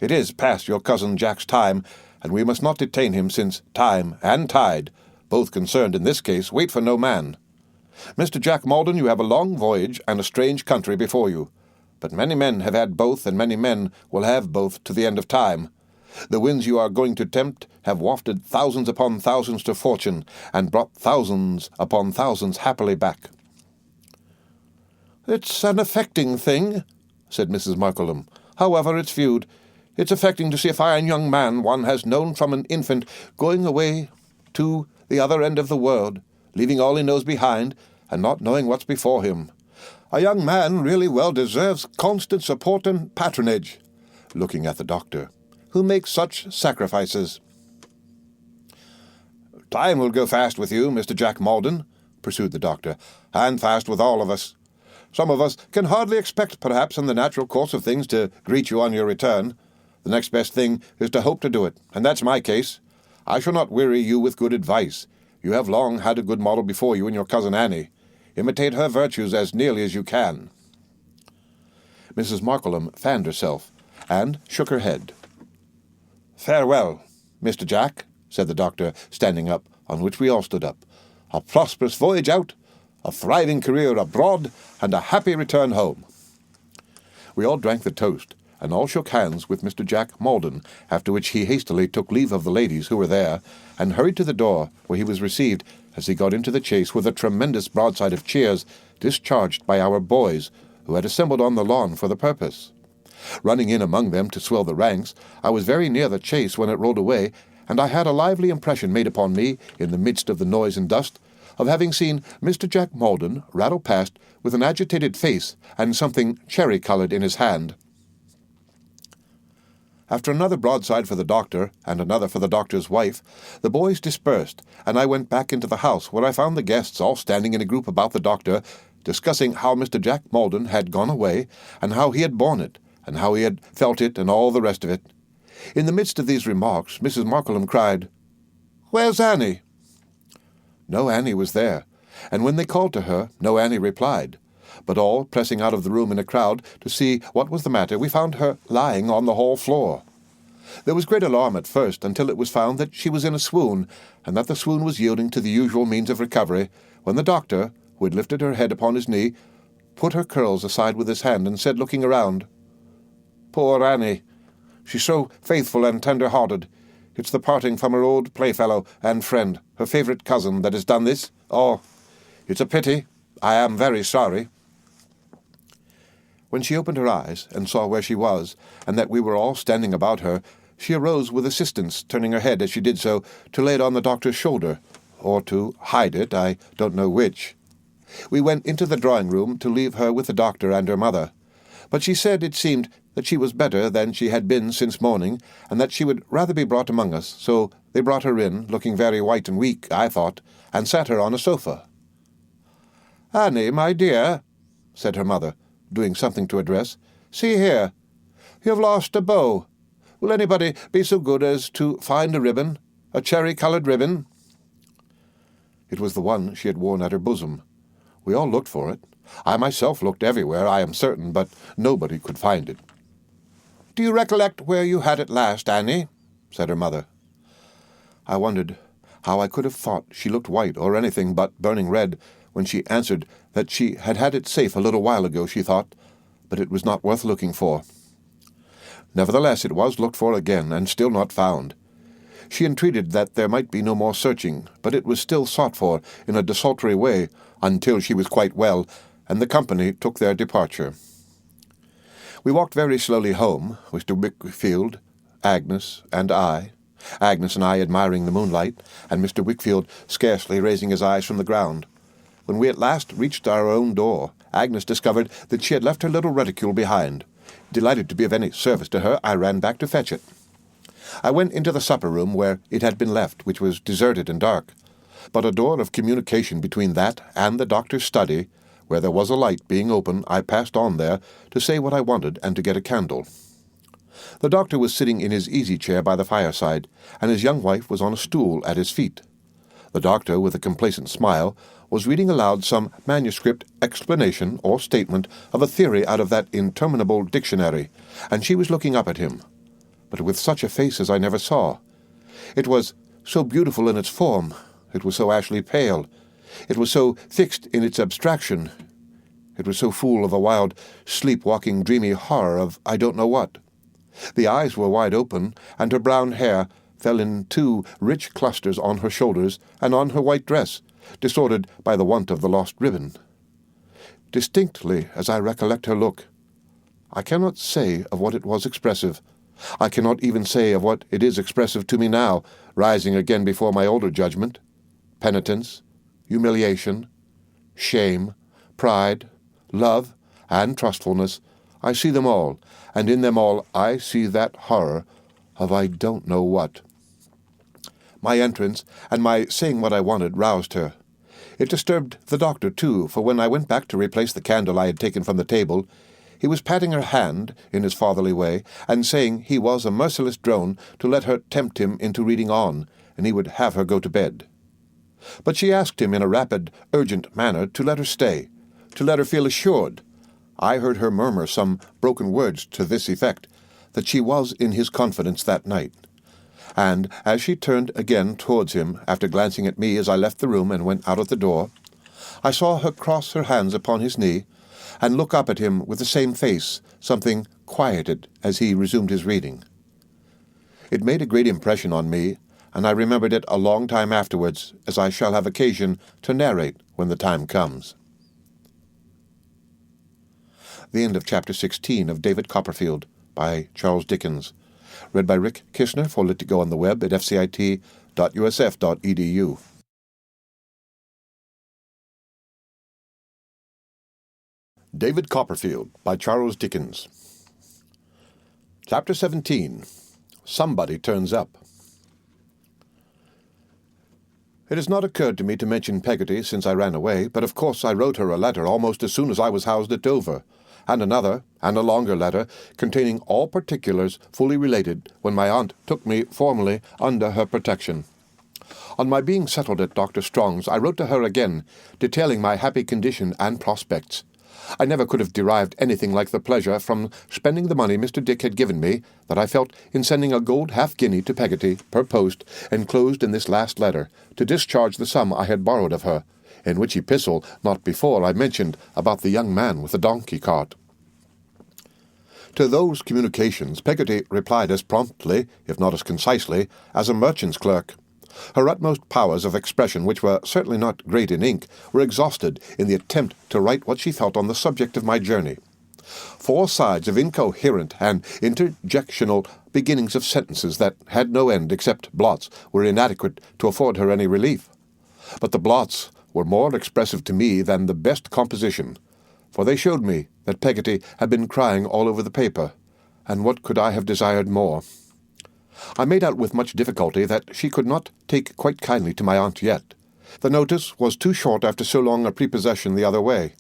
"it is past your cousin Jack's time, and we must not detain him, since time and tide, both concerned in this case, wait for no man. Mr. Jack Malden, you have a long voyage and a strange country before you, but many men have had both, and many men will have both to the end of time. The winds you are going to tempt have wafted thousands upon thousands to fortune, and brought thousands upon thousands happily back." "It's an affecting thing," said Mrs. Markleham, "however it's viewed. It's affecting to see a fine young man one has known from an infant going away to the other end of the world, leaving all he knows behind, and not knowing what's before him. A young man really well deserves constant support and patronage," looking at the doctor, "who makes such sacrifices." "Time will go fast with you, Mr. Jack Malden," pursued the doctor, "and fast with all of us. Some of us can hardly expect, perhaps, in the natural course of things, to greet you on your return. The next best thing is to hope to do it, and that's my case. I shall not weary you with good advice. You have long had a good model before you in your cousin Annie. Imitate her virtues as nearly as you can." Mrs. Markleham fanned herself, and shook her head. "Farewell, Mr. Jack," said the doctor, standing up, on which we all stood up. "A prosperous voyage out, a thriving career abroad, and a happy return home." We all drank the toast, and all shook hands with Mr. Jack Malden, after which he hastily took leave of the ladies who were there, and hurried to the door, where he was received, as he got into the chaise, with a tremendous broadside of cheers, discharged by our boys, who had assembled on the lawn for the purpose. Running in among them to swell the ranks, I was very near the chaise when it rolled away, and I had a lively impression made upon me, in the midst of the noise and dust, of having seen Mr. Jack Malden rattle past with an agitated face and something cherry-coloured in his hand. After another broadside for the doctor, and another for the doctor's wife, the boys dispersed, and I went back into the house, where I found the guests all standing in a group about the doctor, discussing how Mr. Jack Malden had gone away, and how he had borne it, and how he had felt it, and all the rest of it. In the midst of these remarks, Mrs. Markleham cried, "Where's Annie?" No Annie was there, and when they called to her, no Annie replied. But all, pressing out of the room in a crowd to see what was the matter, we found her lying on the hall floor. There was great alarm at first, until it was found that she was in a swoon, and that the swoon was yielding to the usual means of recovery, when the doctor, who had lifted her head upon his knee, put her curls aside with his hand, and said, looking around, "Poor Annie! She's so faithful and tender-hearted. It's the parting from her old playfellow and friend, her favourite cousin, that has done this. Oh, it's a pity. I am very sorry." When she opened her eyes, and saw where she was, and that we were all standing about her, she arose with assistance, turning her head as she did so, to lay it on the doctor's shoulder, or to hide it, I don't know which. We went into the drawing-room to leave her with the doctor and her mother, but she said it seemed that she was better than she had been since morning, and that she would rather be brought among us, so they brought her in, looking very white and weak, I thought, and sat her on a sofa. "Annie, my dear," said her mother, doing something to her dress, "see here. You have lost a bow. Will anybody be so good as to find a ribbon, a cherry-coloured ribbon?" It was the one she had worn at her bosom. We all looked for it. I myself looked everywhere, I am certain, but nobody could find it. "Do you recollect where you had it last, Annie?" said her mother. I wondered how I could have thought she looked white or anything but burning red when she answered that she had had it safe a little while ago, she thought, but it was not worth looking for. Nevertheless, it was looked for again, and still not found. She entreated that there might be no more searching, but it was still sought for in a desultory way until she was quite well, and the company took their departure. We walked very slowly home, Mr. Wickfield, Agnes, and I, Agnes and I admiring the moonlight, and Mr. Wickfield scarcely raising his eyes from the ground. When we at last reached our own door, Agnes discovered that she had left her little reticule behind. Delighted to be of any service to her, I ran back to fetch it. I went into the supper-room where it had been left, which was deserted and dark, but a door of communication between that and the doctor's study, where there was a light being open, I passed on there to say what I wanted and to get a candle. The doctor was sitting in his easy-chair by the fireside, and his young wife was on a stool at his feet. The doctor, with a complacent smile, was reading aloud some manuscript explanation or statement of a theory out of that interminable dictionary, and she was looking up at him, but with such a face as I never saw. It was so beautiful in its form, it was so ashy pale, it was so fixed in its abstraction, it was so full of a wild, sleep-walking, dreamy horror of I don't know what. The eyes were wide open, and her brown hair fell in two rich clusters on her shoulders and on her white dress, disordered by the want of the lost ribbon. Distinctly, as I recollect her look, I cannot say of what it was expressive. I cannot even say of what it is expressive to me now, rising again before my older judgment. Penitence, humiliation, shame, pride, love, and trustfulness, I see them all, and in them all I see that horror of I don't know what. My entrance and my saying what I wanted roused her. It disturbed the doctor, too, for when I went back to replace the candle I had taken from the table, he was patting her hand in his fatherly way, and saying he was a merciless drone to let her tempt him into reading on, and he would have her go to bed. But she asked him in a rapid, urgent manner to let her stay, to let her feel assured. I heard her murmur some broken words to this effect, that she was in his confidence that night. And as she turned again towards him, after glancing at me as I left the room and went out at the door, I saw her cross her hands upon his knee, and look up at him with the same face, something quieted as he resumed his reading. It made a great impression on me, and I remembered it a long time afterwards, as I shall have occasion to narrate when the time comes. The end of Chapter 16 of David Copperfield by Charles Dickens. Read by Rick Kishner for Lit2Go on the web at fcit.usf.edu. David Copperfield by Charles Dickens. Chapter 17. Somebody Turns Up. It has not occurred to me to mention Peggotty since I ran away, but of course I wrote her a letter almost as soon as I was housed at Dover, and another, and a longer letter, containing all particulars fully related when my aunt took me formally under her protection. On my being settled at Dr. Strong's, I wrote to her again, detailing my happy condition and prospects. I never could have derived anything like the pleasure from spending the money Mr. Dick had given me that I felt in sending a gold half-guinea to Peggotty per post, enclosed in this last letter, to discharge the sum I had borrowed of her, in which epistle not before I mentioned about the young man with the donkey-cart. To those communications Peggotty replied as promptly, if not as concisely, as a merchant's clerk. Her utmost powers of expression, which were certainly not great in ink, were exhausted in the attempt to write what she felt on the subject of my journey. 4 sides of incoherent and interjectional beginnings of sentences that had no end except blots were inadequate to afford her any relief. But the blots were more expressive to me than the best composition, for they showed me that Peggotty had been crying all over the paper, and what could I have desired more? I made out with much difficulty that she could not take quite kindly to my aunt yet, The notice was too short after so long a prepossession the other way.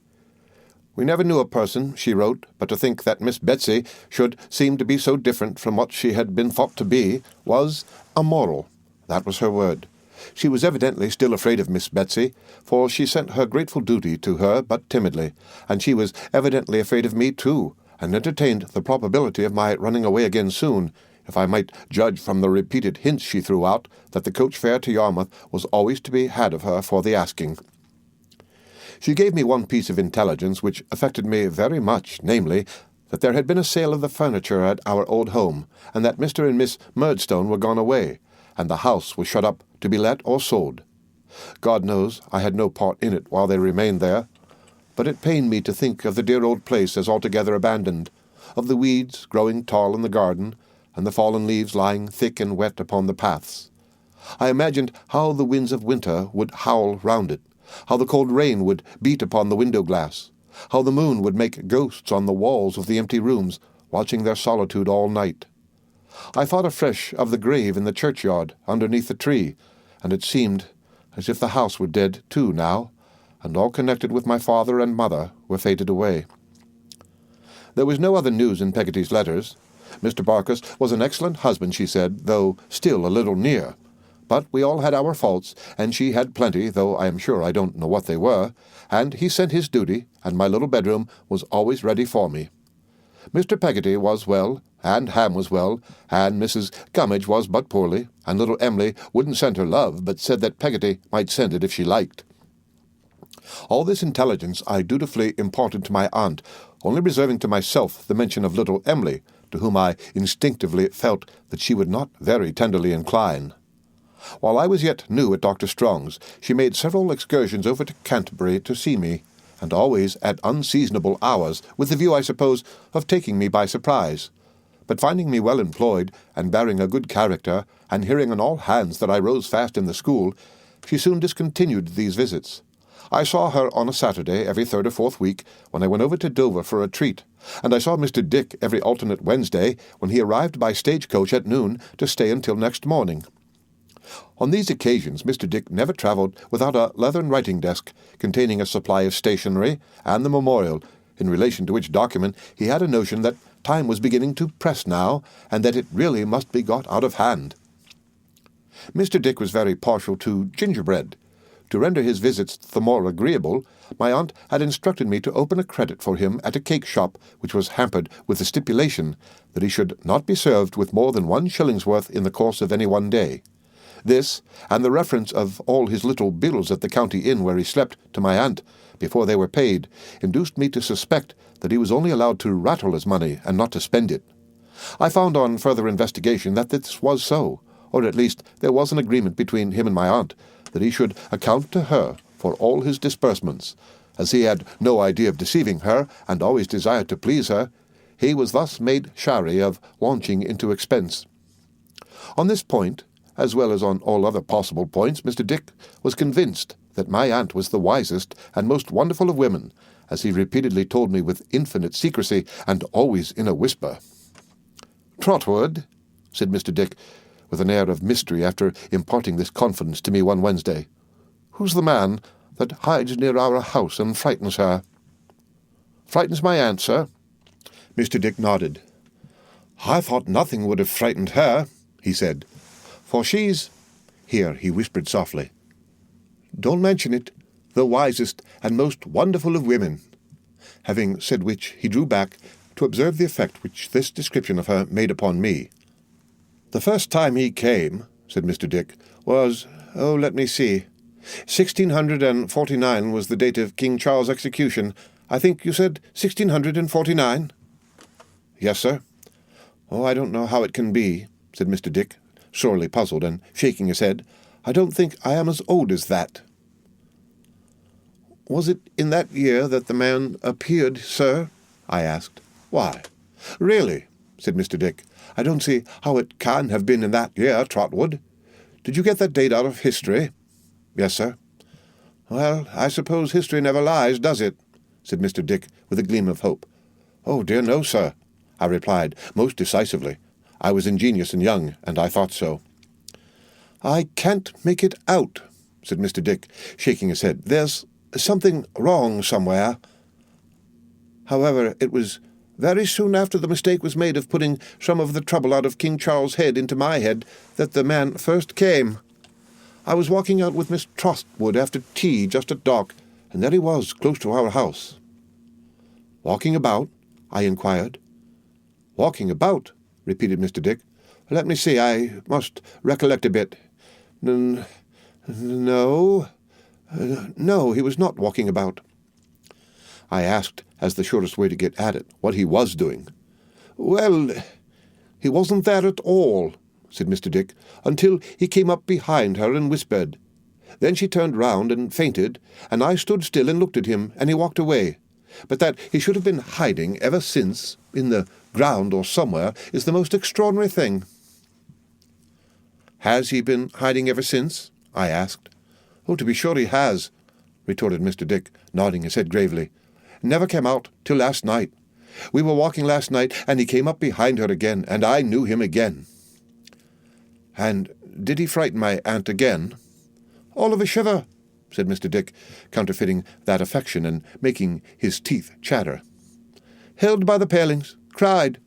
"We never knew a person," she wrote, "but to think that Miss Betsey should seem to be so different from what she had been thought to be was immoral." That was her word. She was evidently still afraid of Miss Betsey, for she sent her grateful duty to her but timidly, and she was evidently afraid of me too, and entertained the probability of my running away again soon, if I might judge from the repeated hints she threw out that the coach fare to Yarmouth was always to be had of her for the asking. She gave me one piece of intelligence which affected me very much, namely, that there had been a sale of the furniture at our old home, and that Mr. and Miss Murdstone were gone away, and the house was shut up to be let or sold. God knows I had no part in it while they remained there, but it pained me to think of the dear old place as altogether abandoned, of the weeds growing tall in the garden, and the fallen leaves lying thick and wet upon the paths. I imagined how the winds of winter would howl round it, how the cold rain would beat upon the window-glass, how the moon would make ghosts on the walls of the empty rooms, watching their solitude all night. I thought afresh of the grave in the churchyard underneath the tree, and it seemed as if the house were dead too now, and all connected with my father and mother were faded away. There was no other news in Peggotty's letters. Mr. Barkis was an excellent husband, she said, though still a little near. But we all had our faults, and she had plenty, though I am sure I don't know what they were, and he sent his duty, and my little bedroom was always ready for me. Mr. Peggotty was well, and Ham was well, and Mrs. Gummidge was but poorly, and little Emily wouldn't send her love, but said that Peggotty might send it if she liked. All this intelligence I dutifully imparted to my aunt, only reserving to myself the mention of little Emily, to whom I instinctively felt that she would not very tenderly incline. While I was yet new at Dr. Strong's, she made several excursions over to Canterbury to see me, and always at unseasonable hours, with the view, I suppose, of taking me by surprise. But finding me well employed, and bearing a good character, and hearing on all hands that I rose fast in the school, she soon discontinued these visits. I saw her on a Saturday every third or fourth week, when I went over to Dover for a treat, and I saw Mr. Dick every alternate Wednesday, when he arrived by stage-coach at noon to stay until next morning. On these occasions Mr. Dick never travelled without a leathern writing-desk containing a supply of stationery and the memorial, in relation to which document he had a notion that time was beginning to press now, and that it really must be got out of hand. Mr. Dick was very partial to gingerbread. To render his visits the more agreeable, my aunt had instructed me to open a credit for him at a cake shop, which was hampered with the stipulation that he should not be served with more than 1 shilling's worth in the course of any one day. This, and the reference of all his little bills at the county inn where he slept to my aunt, before they were paid, induced me to suspect that he was only allowed to rattle his money and not to spend it. I found on further investigation that this was so, or at least there was an agreement between him and my aunt that he should account to her for all his disbursements. As he had no idea of deceiving her, and always desired to please her, he was thus made chary of launching into expense. On this point, as well as on all other possible points, Mr. Dick was convinced that my aunt was the wisest and most wonderful of women, as he repeatedly told me with infinite secrecy, and always in a whisper. "Trotwood," said Mr. Dick, with an air of mystery, after imparting this confidence to me one Wednesday, "who's the man that hides near our house and frightens her?" "Frightens my aunt, sir?" Mr. Dick nodded. "I thought nothing would have frightened her," he said, "for she's—" Here he whispered softly, "Don't mention it, the wisest and most wonderful of women," having said which he drew back to observe the effect which this description of her made upon me. "The first time he came," said Mr. Dick, "was, let me see, 1649 was the date of King Charles' execution. I think you said 1649? "Yes, sir." "I don't know how it can be," said Mr. Dick, sorely puzzled, and shaking his head. "I don't think I am as old as that." "Was it in that year that the man appeared, sir?" I asked. "Why, really," said Mr. Dick, "I don't see how it can have been in that year, Trotwood. Did you get that date out of history?" "Yes, sir." "Well, I suppose history never lies, does it?" said Mr. Dick, with a gleam of hope. "Oh, dear no, sir," I replied, most decisively. I was ingenious and young, and I thought so. "I can't make it out," said Mr. Dick, shaking his head. "There's something wrong somewhere." However, it was very soon after the mistake was made of putting some of the trouble out of King Charles' head into my head that the man first came. I was walking out with Miss Trotwood after tea just at dark, and there he was, close to our house. "Walking about?" I inquired. "Walking about?" repeated Mr. Dick. "Let me see, I must recollect a bit. No, he was not walking about." I asked, as the shortest way to get at it, what he was doing. "Well, he wasn't there at all," said Mr. Dick, "until he came up behind her and whispered. Then she turned round and fainted, and I stood still and looked at him, and he walked away. But that he should have been hiding ever since, in the ground or somewhere, is the most extraordinary thing." "Has he been hiding ever since?" I asked. "Oh, to be sure he has," retorted Mr. Dick, nodding his head gravely. "Never came out till last night. We were walking last night, and he came up behind her again, and I knew him again." "And did he frighten my aunt again?" "All of a shiver," said Mr. Dick, counterfeiting that affection and making his teeth chatter. "Held by the palings, cried.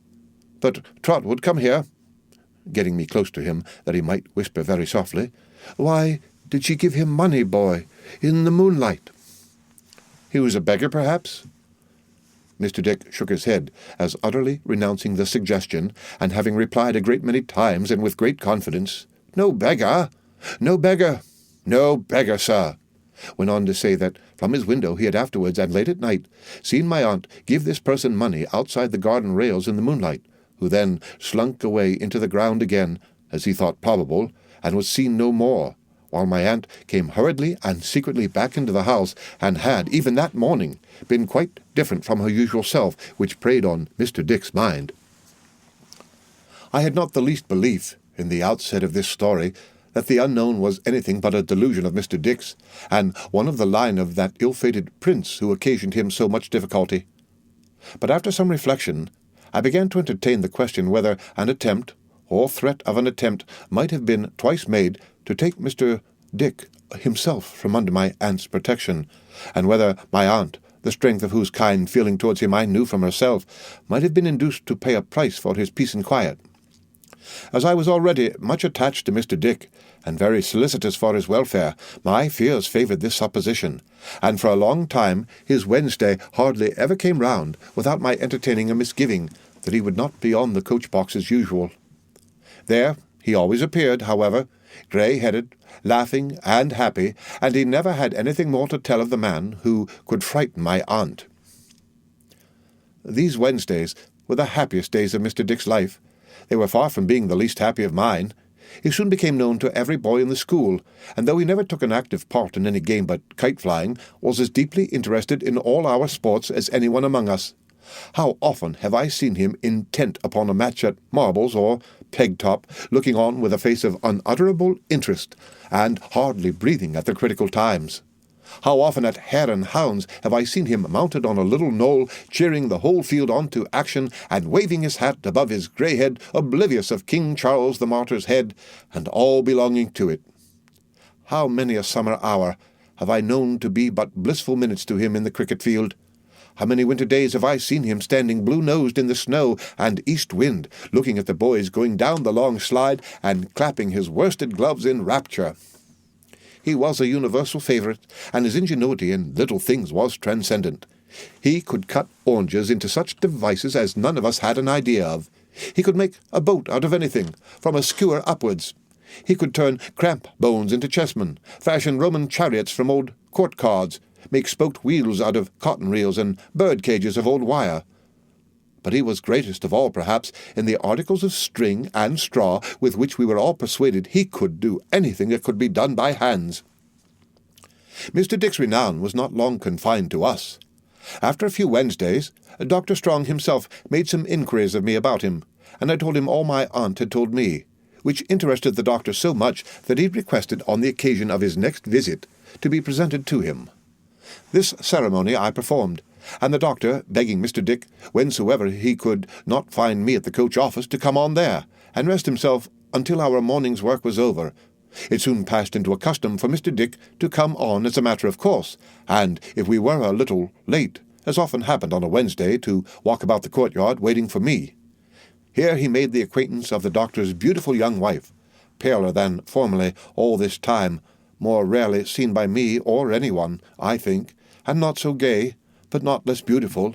But Trotwood, come here," getting me close to him that he might whisper very softly. "Why did she give him money, boy, in the moonlight?" "He was a beggar, perhaps?" Mr. Dick shook his head, as utterly renouncing the suggestion, and having replied a great many times and with great confidence, "No beggar, no beggar, no beggar, sir," went on to say that from his window he had afterwards, and late at night, seen my aunt give this person money outside the garden rails in the moonlight, who then slunk away into the ground again, as he thought probable, and was seen no more, while my aunt came hurriedly and secretly back into the house, and had, even that morning, been quite different from her usual self, which preyed on Mr. Dick's mind. I had not the least belief, in the outset of this story, that the unknown was anything but a delusion of Mr. Dick's, and one of the line of that ill-fated prince who occasioned him so much difficulty. But after some reflection, I began to entertain the question whether an attempt, or threat of an attempt, might have been twice made to take Mr. Dick himself from under my aunt's protection, and whether my aunt, the strength of whose kind feeling towards him I knew from herself, might have been induced to pay a price for his peace and quiet. As I was already much attached to Mr. Dick, and very solicitous for his welfare, my fears favoured this supposition, and for a long time his Wednesday hardly ever came round without my entertaining a misgiving that he would not be on the coach-box as usual. There he always appeared, however, grey-headed, laughing and happy, and he never had anything more to tell of the man who could frighten my aunt. These Wednesdays were the happiest days of Mr. Dick's life. They were far from being the least happy of mine. He soon became known to every boy in the school, and though he never took an active part in any game but kite-flying, was as deeply interested in all our sports as anyone among us. How often have I seen him intent upon a match at marbles or peg-top, looking on with a face of unutterable interest, and hardly breathing at the critical times. How often at hare and hounds have I seen him mounted on a little knoll, cheering the whole field on to action, and waving his hat above his grey head, oblivious of King Charles the Martyr's head, and all belonging to it. How many a summer hour have I known to be but blissful minutes to him in the cricket field? How many winter days have I seen him standing blue-nosed in the snow and east wind, looking at the boys going down the long slide, and clapping his worsted gloves in rapture. He was a universal favourite, and his ingenuity in little things was transcendent. He could cut oranges into such devices as none of us had an idea of. He could make a boat out of anything, from a skewer upwards. He could turn cramp bones into chessmen, fashion Roman chariots from old court cards, make spoked wheels out of cotton reels and bird cages of old wire. But he was greatest of all, perhaps, in the articles of string and straw with which we were all persuaded he could do anything that could be done by hands. Mr. Dick's renown was not long confined to us. After a few Wednesdays, Dr. Strong himself made some inquiries of me about him, and I told him all my aunt had told me, which interested the doctor so much that he requested on the occasion of his next visit to be presented to him. This ceremony I performed, and the doctor, begging Mr. Dick, whensoever he could not find me at the coach office, to come on there, and rest himself until our morning's work was over, It soon passed into a custom for Mr. Dick to come on as a matter of course, and if we were a little late, as often happened on a Wednesday, to walk about the courtyard waiting for me. Here he made the acquaintance of the doctor's beautiful young wife, paler than formerly all this time, more rarely seen by me or anyone, I think, and not so gay, but not less beautiful,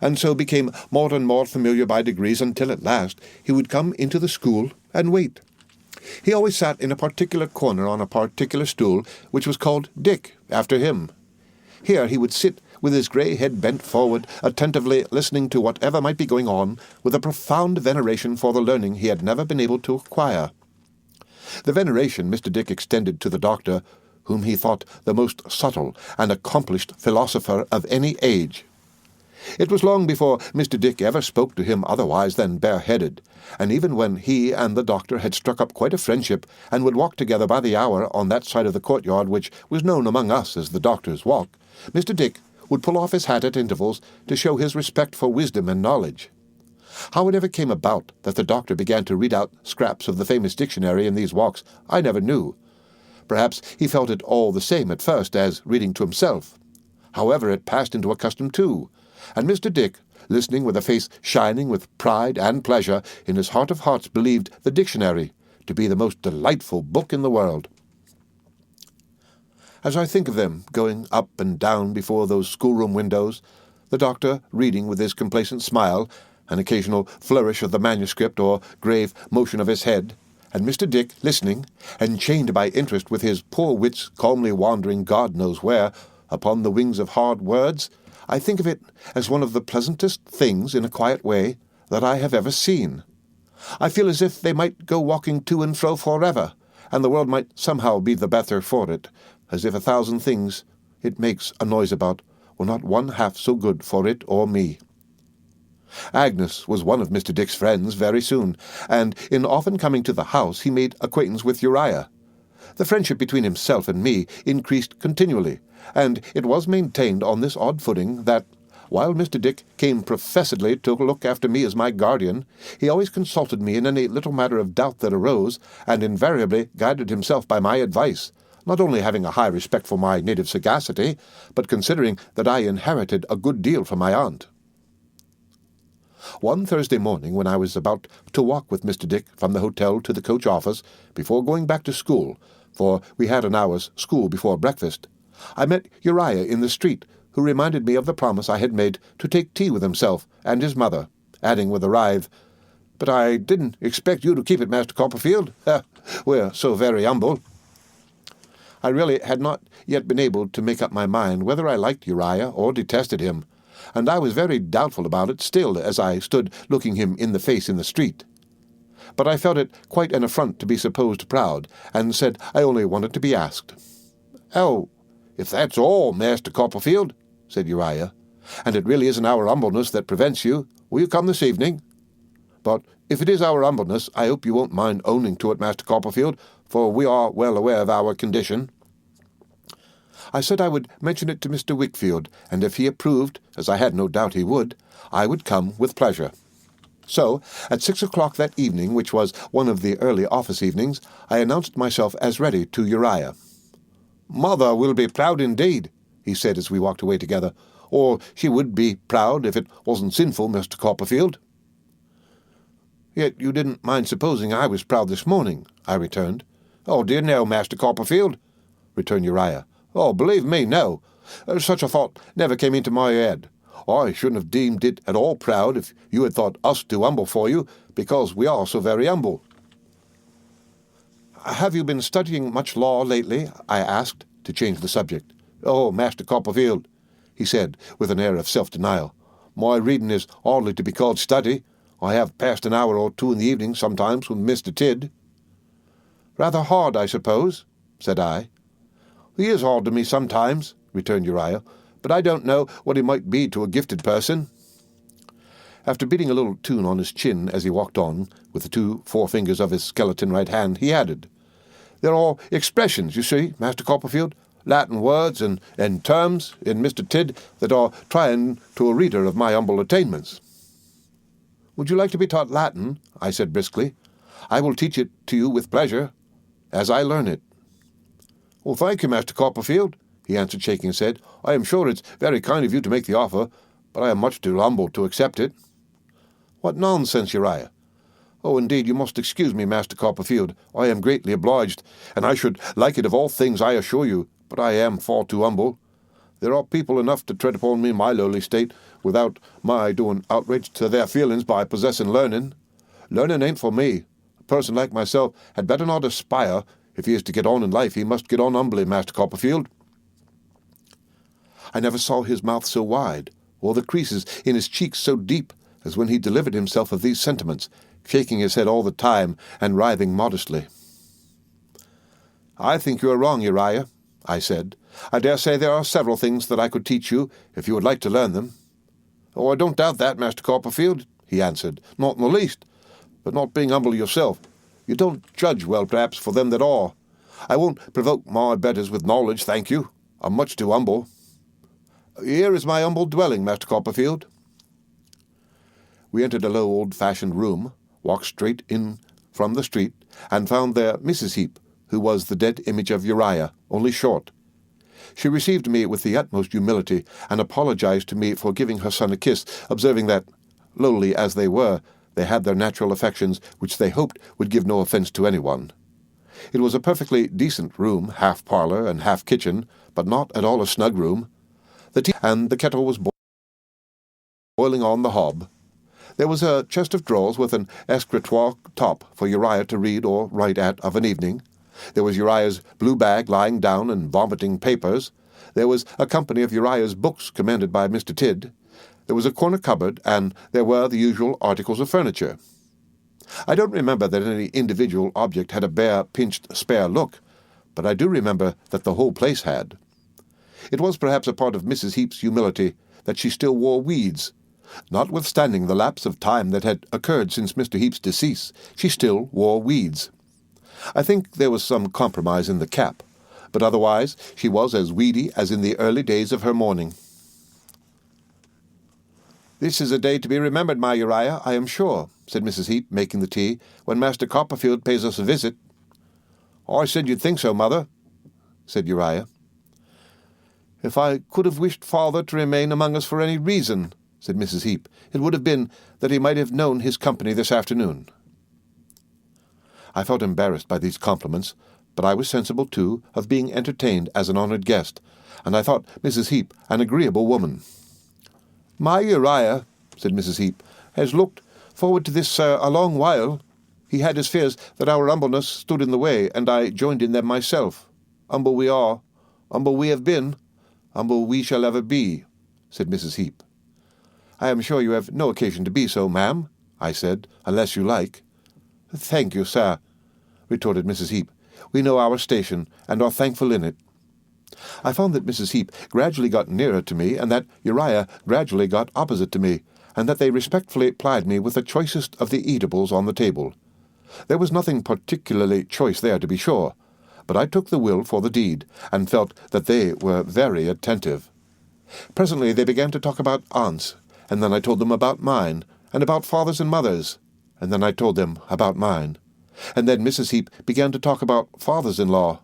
and so became more and more familiar by degrees until at last he would come into the school and wait. He always sat in a particular corner on a particular stool, which was called Dick, after him. Here he would sit with his grey head bent forward, attentively listening to whatever might be going on, with a profound veneration for the learning he had never been able to acquire. The veneration Mr. Dick extended to the doctor, whom he thought the most subtle and accomplished philosopher of any age. It was long before Mr. Dick ever spoke to him otherwise than bareheaded, and even when he and the doctor had struck up quite a friendship, and would walk together by the hour on that side of the courtyard which was known among us as the doctor's walk, Mr. Dick would pull off his hat at intervals to show his respect for wisdom and knowledge. How it ever came about that the doctor began to read out scraps of the famous dictionary in these walks, I never knew. Perhaps he felt it all the same at first as reading to himself. However, it passed into a custom too, and Mr. Dick, listening with a face shining with pride and pleasure, in his heart of hearts believed the dictionary to be the most delightful book in the world. As I think of them going up and down before those schoolroom windows, the doctor reading with his complacent smile, an occasional flourish of the manuscript or grave motion of his head, and Mr. Dick listening, and chained by interest with his poor wits calmly wandering God knows where, upon the wings of hard words, I think of it as one of the pleasantest things, in a quiet way, that I have ever seen. I feel as if they might go walking to and fro forever, and the world might somehow be the better for it, as if 1,000 things it makes a noise about were not one half so good for it or me. Agnes was one of Mr. Dick's friends very soon, and in often coming to the house he made acquaintance with Uriah. The friendship between himself and me increased continually, and it was maintained on this odd footing that, while Mr. Dick came professedly to look after me as my guardian, he always consulted me in any little matter of doubt that arose, and invariably guided himself by my advice, not only having a high respect for my native sagacity, but considering that I inherited a good deal from my aunt. One Thursday morning, when I was about to walk with Mr. Dick from the hotel to the coach office, before going back to school, for we had an hour's school before breakfast, I met Uriah in the street, who reminded me of the promise I had made to take tea with himself and his mother, adding with a writhe, "But I didn't expect you to keep it, Master Copperfield. We're so very humble." I really had not yet been able to make up my mind whether I liked Uriah or detested him, and I was very doubtful about it still as I stood looking him in the face in the street. But I felt it quite an affront to be supposed proud, and said I only wanted to be asked. "Oh, if that's all, Master Copperfield," said Uriah, "and it really isn't our humbleness that prevents you, will you come this evening? But if it is our humbleness, I hope you won't mind owning to it, Master Copperfield, for we are well aware of our condition." I said I would mention it to Mr. Wickfield, and if he approved, as I had no doubt he would, I would come with pleasure. So, at 6 o'clock that evening, which was one of the early office evenings, I announced myself as ready to Uriah. "Mother will be proud indeed," he said as we walked away together, "or she would be proud if it wasn't sinful, Mr. Copperfield." "Yet you didn't mind supposing I was proud this morning," I returned. "Oh, dear no, Master Copperfield," returned Uriah. "Oh, believe me, no. Such a thought never came into my head. I shouldn't have deemed it at all proud if you had thought us too humble for you, because we are so very humble." "Have you been studying much law lately?" I asked, to change the subject. "Oh, Master Copperfield," he said, with an air of self-denial, "my reading is hardly to be called study. I have passed an hour or two in the evening sometimes with Mr. Tidd." "Rather hard, I suppose?" said I. "He is hard to me sometimes," returned Uriah, "but I don't know what he might be to a gifted person." After beating a little tune on his chin as he walked on, with the 2 forefingers of his skeleton right hand, he added, "There are expressions, you see, Master Copperfield, Latin words and terms in Mr. Tidd that are trying to a reader of my humble attainments." "Would you like to be taught Latin?" I said briskly. "I will teach it to you with pleasure." as I learn it." "Well, thank you, Master Copperfield," he answered, shaking his head. "I am sure it's very kind of you to make the offer, but I am much too humble to accept it." "What nonsense, Uriah!" "Oh, indeed, you must excuse me, Master Copperfield. I am greatly obliged, and I should like it of all things, I assure you, but I am far too humble. There are people enough to tread upon me in my lowly state, without my doing outrage to their feelings by possessing learning. Learning ain't for me. A person like myself had better not aspire. If he is to get on in life, he must get on humbly, Master Copperfield." I never saw his mouth so wide, or the creases in his cheeks so deep, as when he delivered himself of these sentiments, shaking his head all the time and writhing modestly. "I think you are wrong, Uriah," I said. "I dare say there are several things that I could teach you, if you would like to learn them." "Oh, I don't doubt that, Master Copperfield," he answered. "Not in the least. But not being humble yourself, you don't judge well, perhaps, for them that are. I won't provoke my betters with knowledge, thank you. I'm much too humble. Here is my humble dwelling, Master Copperfield." We entered a low old-fashioned room, walked straight in from the street, and found there Mrs. Heep, who was the dead image of Uriah, only short. She received me with the utmost humility, and apologized to me for giving her son a kiss, observing that, lowly as they were, they had their natural affections, which they hoped would give no offence to anyone. It was a perfectly decent room, half parlour and half kitchen, but not at all a snug room. The tea and the kettle was boiling on the hob. There was a chest of drawers with an escritoire top for Uriah to read or write at of an evening. There was Uriah's blue bag lying down and vomiting papers. There was a company of Uriah's books commanded by Mr. Tidd. There was a corner cupboard, and there were the usual articles of furniture. I don't remember that any individual object had a bare, pinched, spare look, but I do remember that the whole place had. It was perhaps a part of Mrs. Heep's humility that she still wore weeds. Notwithstanding the lapse of time that had occurred since Mr. Heep's decease, she still wore weeds. I think there was some compromise in the cap, but otherwise she was as weedy as in the early days of her mourning. "This is a day to be remembered, my Uriah, I am sure," said Mrs. Heep, making the tea, "when Master Copperfield pays us a visit." "I said you'd think so, mother," said Uriah. "If I could have wished father to remain among us for any reason," said Mrs. Heep, "it would have been that he might have known his company this afternoon." I felt embarrassed by these compliments, but I was sensible, too, of being entertained as an honoured guest, and I thought Mrs. Heep an agreeable woman. "My Uriah," said Mrs. Heep, "has looked forward to this, sir, a long while. He had his fears that our humbleness stood in the way, and I joined in them myself. Humble we are, humble we have been, humble we shall ever be," said Mrs. Heep. "I am sure you have no occasion to be so, ma'am," I said, "unless you like." "Thank you, sir," retorted Mrs. Heep. "We know our station, and are thankful in it." I found that Mrs. Heep gradually got nearer to me, and that Uriah gradually got opposite to me, and that they respectfully plied me with the choicest of the eatables on the table. There was nothing particularly choice there, to be sure, but I took the will for the deed, and felt that they were very attentive. Presently they began to talk about aunts, and then I told them about mine, and about fathers and mothers, and then I told them about mine. And then Mrs. Heep began to talk about fathers-in-law,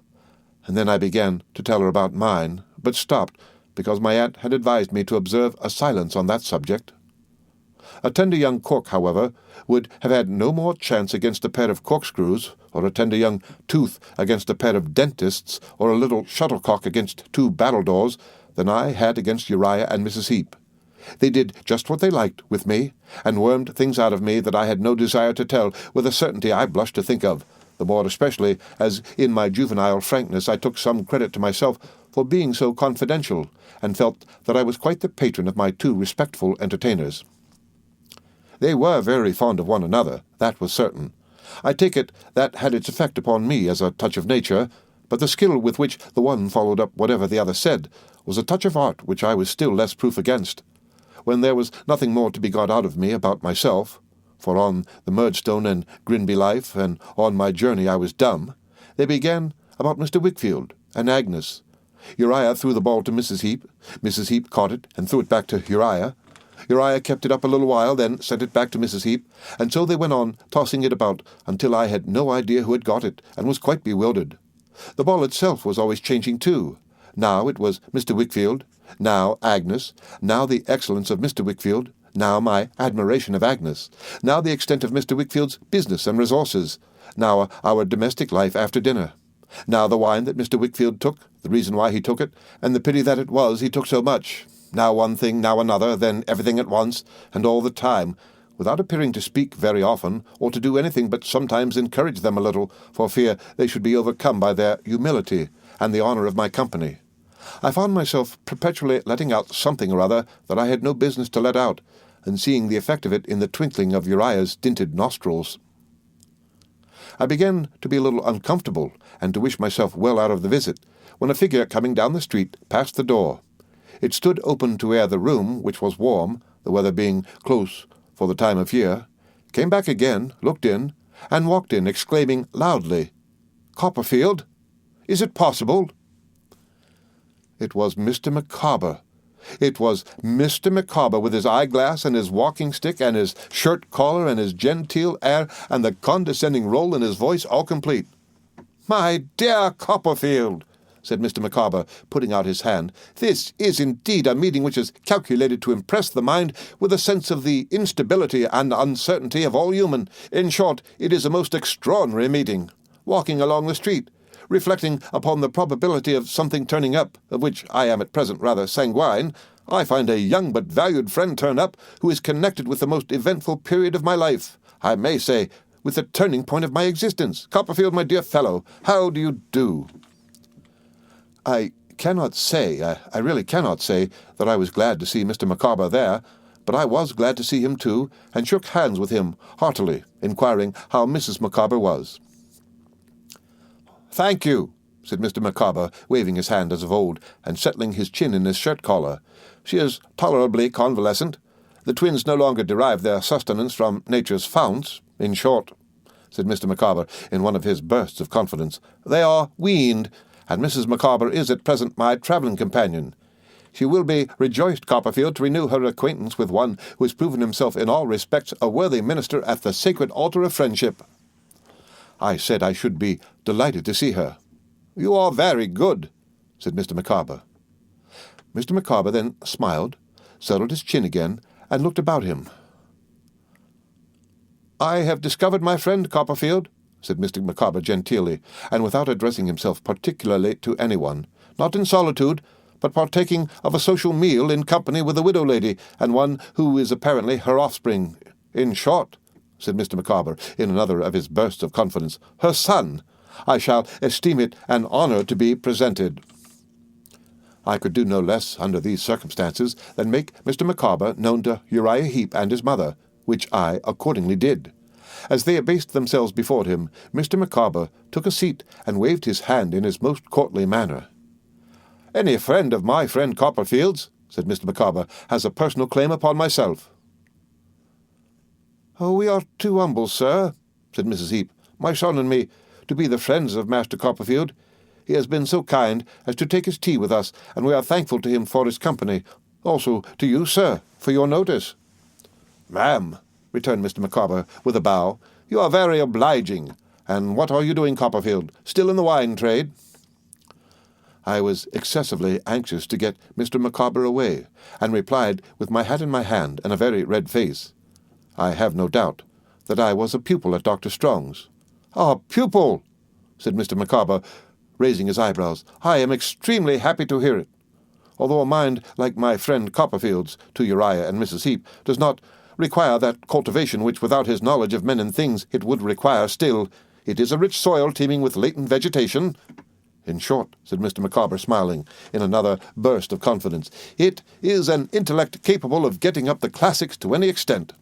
and then I began to tell her about mine, but stopped, because my aunt had advised me to observe a silence on that subject. A tender young cork, however, would have had no more chance against a pair of corkscrews, or a tender young tooth against a pair of dentists, or a little shuttlecock against two battledores, than I had against Uriah and Mrs. Heep. They did just what they liked with me, and wormed things out of me that I had no desire to tell, with a certainty I blush to think of, the more especially as in my juvenile frankness I took some credit to myself for being so confidential, and felt that I was quite the patron of my two respectful entertainers. They were very fond of one another, that was certain. I take it that had its effect upon me as a touch of nature, but the skill with which the one followed up whatever the other said was a touch of art which I was still less proof against. When there was nothing more to be got out of me about myself, for on the Murdstone and Grinby life, and on my journey I was dumb, they began about Mr. Wickfield and Agnes. Uriah threw the ball to Mrs. Heep. Mrs. Heep caught it and threw it back to Uriah. Uriah kept it up a little while, then sent it back to Mrs. Heep, and so they went on, tossing it about, until I had no idea who had got it, and was quite bewildered. The ball itself was always changing too. Now it was Mr. Wickfield, now Agnes, now the excellence of Mr. Wickfield, now my admiration of Agnes, now the extent of Mr. Wickfield's business and resources, now our domestic life after dinner, now the wine that Mr. Wickfield took, the reason why he took it, and the pity that it was he took so much. Now one thing, now another, then everything at once, and all the time, without appearing to speak very often, or to do anything but sometimes encourage them a little, for fear they should be overcome by their humility and the honour of my company. I found myself perpetually letting out something or other that I had no business to let out, and seeing the effect of it in the twinkling of Uriah's dinted nostrils. I began to be a little uncomfortable, and to wish myself well out of the visit, when a figure coming down the street passed the door. It stood open to air the room, which was warm, the weather being close for the time of year, came back again, looked in, and walked in, exclaiming loudly, "Copperfield! Is it possible?" It was Mr. Micawber. It was Mr. Micawber, with his eyeglass and his walking stick and his shirt collar and his genteel air and the condescending roll in his voice all complete. "My dear Copperfield," said Mr. Micawber, putting out his hand, "this is indeed a meeting which is calculated to impress the mind with a sense of the instability and uncertainty of all human. In short, it is a most extraordinary meeting. Walking along the street, reflecting upon the probability of something turning up, of which I am at present rather sanguine, I find a young but valued friend turn up, who is connected with the most eventful period of my life, I may say, with the turning point of my existence. Copperfield, my dear fellow, how do you do?" I really cannot say that I was glad to see Mr. Micawber there, but I was glad to see him too, and shook hands with him heartily, inquiring how Mrs. Micawber was. "Thank you," said Mr. Micawber, waving his hand as of old, and settling his chin in his shirt-collar. "She is tolerably convalescent. The twins no longer derive their sustenance from nature's founts. In short," said Mr. Micawber, in one of his bursts of confidence, "they are weaned, and Mrs. Micawber is at present my travelling companion. She will be rejoiced, Copperfield, to renew her acquaintance with one who has proven himself in all respects a worthy minister at the sacred altar of friendship." I said I should be delighted to see her. "You are very good," said Mr. Micawber. Mr. Micawber then smiled, settled his chin again, and looked about him. "I have discovered my friend, Copperfield," said Mr. Micawber genteelly, and without addressing himself particularly to anyone, "not in solitude, but partaking of a social meal in company with a widow lady, and one who is apparently her offspring. In short," said Mr. Micawber, in another of his bursts of confidence, "her son. I shall esteem it an honour to be presented." I could do no less, under these circumstances, than make Mr. Micawber known to Uriah Heep and his mother, which I accordingly did. As they abased themselves before him, Mr. Micawber took a seat and waved his hand in his most courtly manner. "Any friend of my friend Copperfield's," said Mr. Micawber, "has a personal claim upon myself." "Oh, we are too humble, sir," said Mrs. Heep, "my son and me, to be the friends of Master Copperfield. He has been so kind as to take his tea with us, and we are thankful to him for his company. Also to you, sir, for your notice." "Ma'am," returned Mr. Micawber, with a bow, "you are very obliging. And what are you doing, Copperfield? Still in the wine trade?" I was excessively anxious to get Mr. Micawber away, and replied, with my hat in my hand and a very red face, I have no doubt, that I was a pupil at Dr. Strong's. "A pupil!" said Mr. Micawber, raising his eyebrows. "I am extremely happy to hear it. Although a mind like my friend Copperfield's, to Uriah and Mrs. Heep, does not require that cultivation which without his knowledge of men and things it would require, still, it is a rich soil teeming with latent vegetation. In short," said Mr. Micawber, smiling, in another burst of confidence, "it is an intellect capable of getting up the classics to any extent."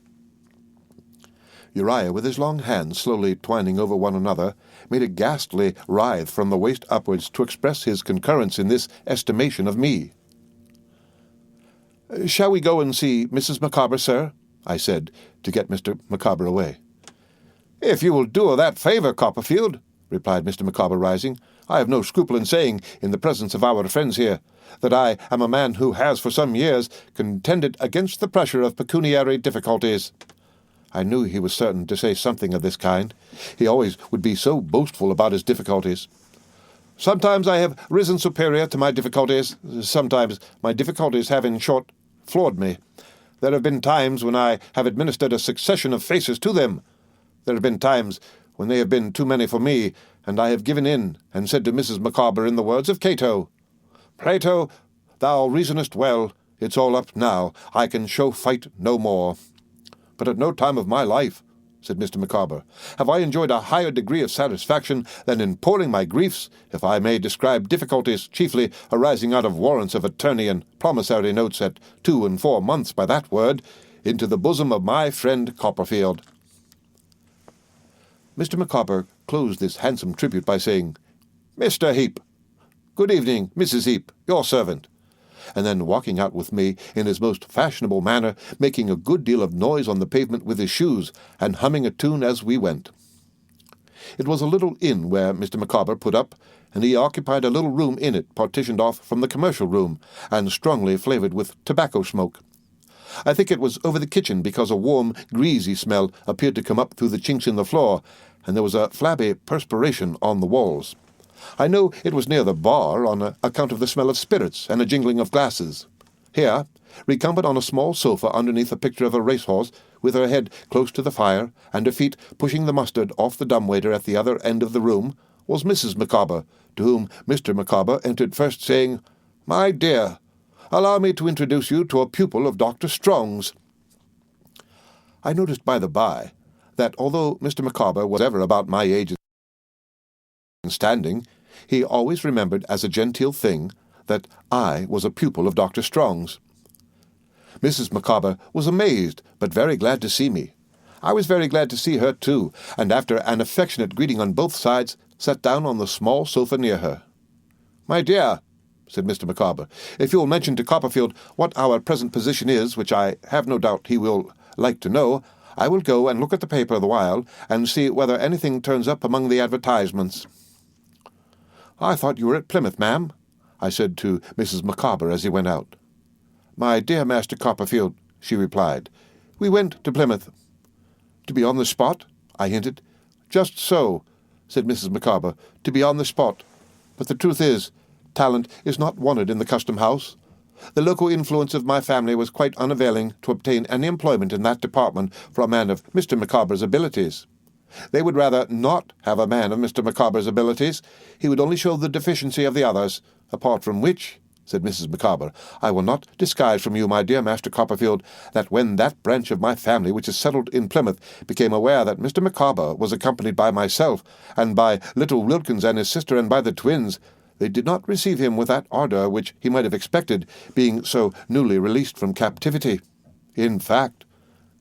Uriah, with his long hands slowly twining over one another, made a ghastly writhe from the waist upwards to express his concurrence in this estimation of me. "Shall we go and see Mrs. Micawber, sir?" I said, to get Mr. Micawber away. "If you will do her that favour, Copperfield," replied Mr. Micawber, rising. "I have no scruple in saying, in the presence of our friends here, that I am a man who has for some years contended against the pressure of pecuniary difficulties." I knew he was certain to say something of this kind. He always would be so boastful about his difficulties. "Sometimes I have risen superior to my difficulties. Sometimes my difficulties have, in short, floored me. There have been times when I have administered a succession of faces to them. There have been times when they have been too many for me, and I have given in, and said to Mrs. Micawber in the words of Cato, 'Plato, thou reasonest well, it's all up now, I can show fight no more.' But at no time of my life," said Mr. Micawber, "have I enjoyed a higher degree of satisfaction than in pouring my griefs, if I may describe difficulties chiefly arising out of warrants of attorney and promissory notes at 2 and 4 months by that word, into the bosom of my friend Copperfield." Mr. Micawber closed this handsome tribute by saying, "Mr. Heep. Good evening, Mrs. Heep, your servant," and then walking out with me in his most fashionable manner, making a good deal of noise on the pavement with his shoes, and humming a tune as we went. It was a little inn where Mr. Micawber put up, and he occupied a little room in it, partitioned off from the commercial room, and strongly flavoured with tobacco smoke. I think it was over the kitchen, because a warm, greasy smell appeared to come up through the chinks in the floor, and there was a flabby perspiration on the walls. I know it was near the bar on account of the smell of spirits and a jingling of glasses. Here, recumbent on a small sofa underneath a picture of a racehorse, with her head close to the fire, and her feet pushing the mustard off the dumbwaiter at the other end of the room, was Mrs. Micawber, to whom Mr. Micawber entered first, saying, "My dear, allow me to introduce you to a pupil of Dr. Strong's." I noticed by the by that although Mr. Micawber was ever about my age and standing, he always remembered as a genteel thing that I was a pupil of Dr. Strong's. Mrs. Micawber was amazed, but very glad to see me. I was very glad to see her too, and after an affectionate greeting on both sides, sat down on the small sofa near her. "My dear," said Mr. Micawber, "if you will mention to Copperfield what our present position is, which I have no doubt he will like to know, I will go and look at the paper the while, and see whether anything turns up among the advertisements." "I thought you were at Plymouth, ma'am," I said to Mrs. Micawber as he went out. "My dear Master Copperfield," she replied, "we went to Plymouth." "To be on the spot?" I hinted. "Just so," said Mrs. Micawber, "to be on the spot. But the truth is, talent is not wanted in the custom-house. The local influence of my family was quite unavailing to obtain any employment in that department for a man of Mr. Micawber's abilities. They would rather not have a man of Mr. Micawber's abilities. He would only show the deficiency of the others, apart from which," said Mrs. Micawber, "I will not disguise from you, my dear Master Copperfield, that when that branch of my family which is settled in Plymouth became aware that Mr. Micawber was accompanied by myself, and by little Wilkins and his sister, and by the twins, they did not receive him with that ardour which he might have expected, being so newly released from captivity. In fact,"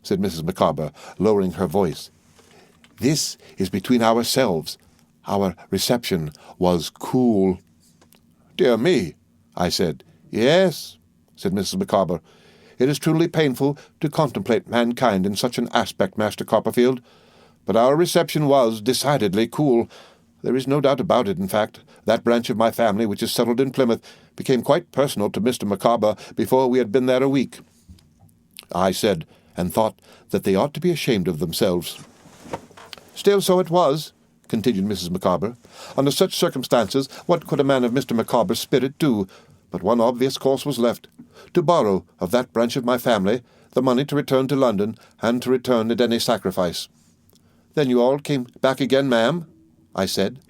said Mrs. Micawber, lowering her voice, "this is between ourselves. Our reception was cool." "Dear me," I said. "Yes," said Mrs. Micawber. "It is truly painful to contemplate mankind in such an aspect, Master Copperfield. But our reception was decidedly cool. There is no doubt about it. In fact, that branch of my family which is settled in Plymouth became quite personal to Mr. Micawber before we had been there a week." I said, and thought that they ought to be ashamed of themselves. "Still so it was," continued Mrs. Micawber. "Under such circumstances, what could a man of Mr. Micawber's spirit do? But one obvious course was left: to borrow of that branch of my family the money to return to London, and to return at any sacrifice." "Then you all came back again, ma'am?" I said.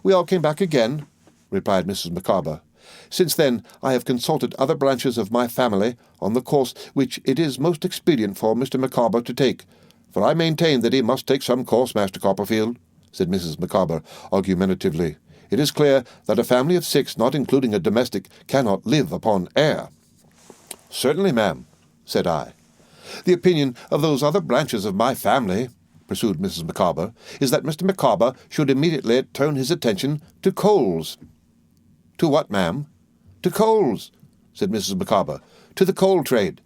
"We all came back again," replied Mrs. Micawber. "Since then I have consulted other branches of my family on the course which it is most expedient for Mr. Micawber to take, for I maintain that he must take some course, Master Copperfield," said Mrs. Micawber argumentatively. "It is clear that a family of 6, not including a domestic, cannot live upon air." "Certainly, ma'am," said I. "The opinion of those other branches of my family," pursued Mrs. Micawber, "is that Mr. Micawber should immediately turn his attention to coals." "To what, ma'am?" "To coals," said Mrs. Micawber. "To the coal trade.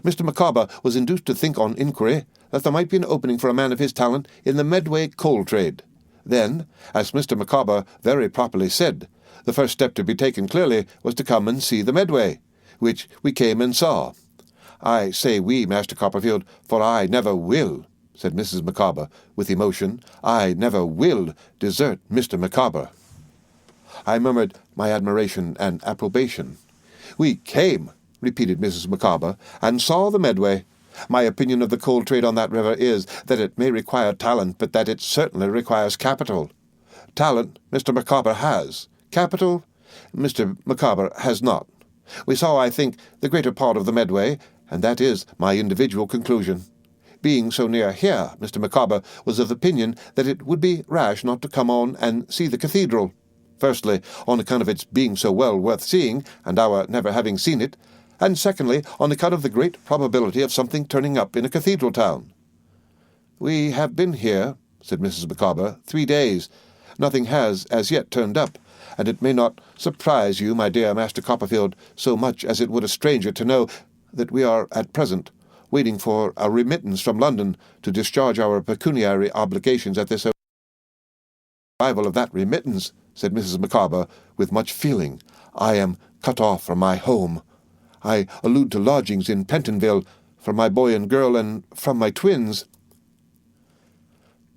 Mr. Micawber was induced to think on inquiry that there might be an opening for a man of his talent in the Medway coal trade. Then, as Mr. Micawber very properly said, the first step to be taken clearly was to come and see the Medway, which we came and saw. I say we, Master Copperfield, for I never will, said Mrs. Micawber, with emotion, I never will desert Mr. Micawber. I murmured my admiration and approbation. We came, repeated Mrs. Micawber, and saw the Medway. My opinion of the coal trade on that river is that it may require talent, but that it certainly requires capital. Talent Mr. Micawber has. Capital Mr. Micawber has not. We saw, I think, the greater part of the Medway, and that is my individual conclusion. Being so near here, Mr. Micawber was of opinion that it would be rash not to come on and see the cathedral. Firstly, on account of its being so well worth seeing, and our never having seen it, and secondly, on account of the great probability of something turning up in a cathedral town. We have been here, said Mrs. Micawber, 3 days. Nothing has as yet turned up, and it may not surprise you, my dear Master Copperfield, so much as it would a stranger to know that we are at present waiting for a remittance from London to discharge our pecuniary obligations at this arrival of that remittance, said Mrs. Micawber, with much feeling. I am cut off from my home. I allude to lodgings in Pentonville, from my boy and girl, and from my twins.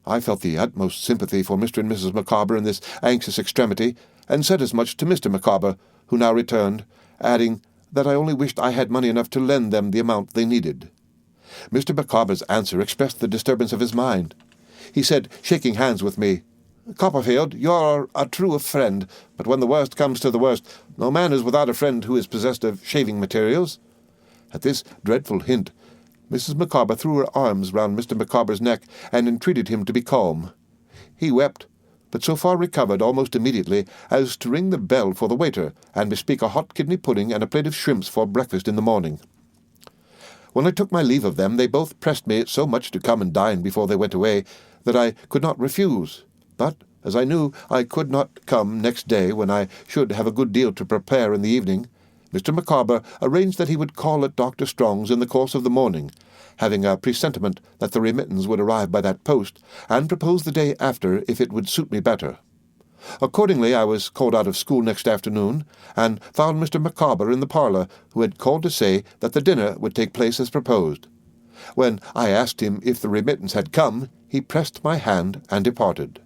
I felt the utmost sympathy for Mr. and Mrs. Micawber in this anxious extremity, and said as much to Mr. Micawber, who now returned, adding that I only wished I had money enough to lend them the amount they needed. Mr. Micawber's answer expressed the disturbance of his mind. He said, shaking hands with me, Copperfield, you are a true friend, but when the worst comes to the worst, no man is without a friend who is possessed of shaving materials. At this dreadful hint, Mrs. Micawber threw her arms round Mr. Micawber's neck and entreated him to be calm. He wept, but so far recovered almost immediately as to ring the bell for the waiter and bespeak a hot kidney pudding and a plate of shrimps for breakfast in the morning. When I took my leave of them, they both pressed me so much to come and dine before they went away that I could not refuse. But, as I knew I could not come next day when I should have a good deal to prepare in the evening, Mr. Micawber arranged that he would call at Dr. Strong's in the course of the morning, having a presentiment that the remittance would arrive by that post, and propose the day after if it would suit me better. Accordingly, I was called out of school next afternoon, and found Mr. Micawber in the parlour, who had called to say that the dinner would take place as proposed. When I asked him if the remittance had come, he pressed my hand and departed.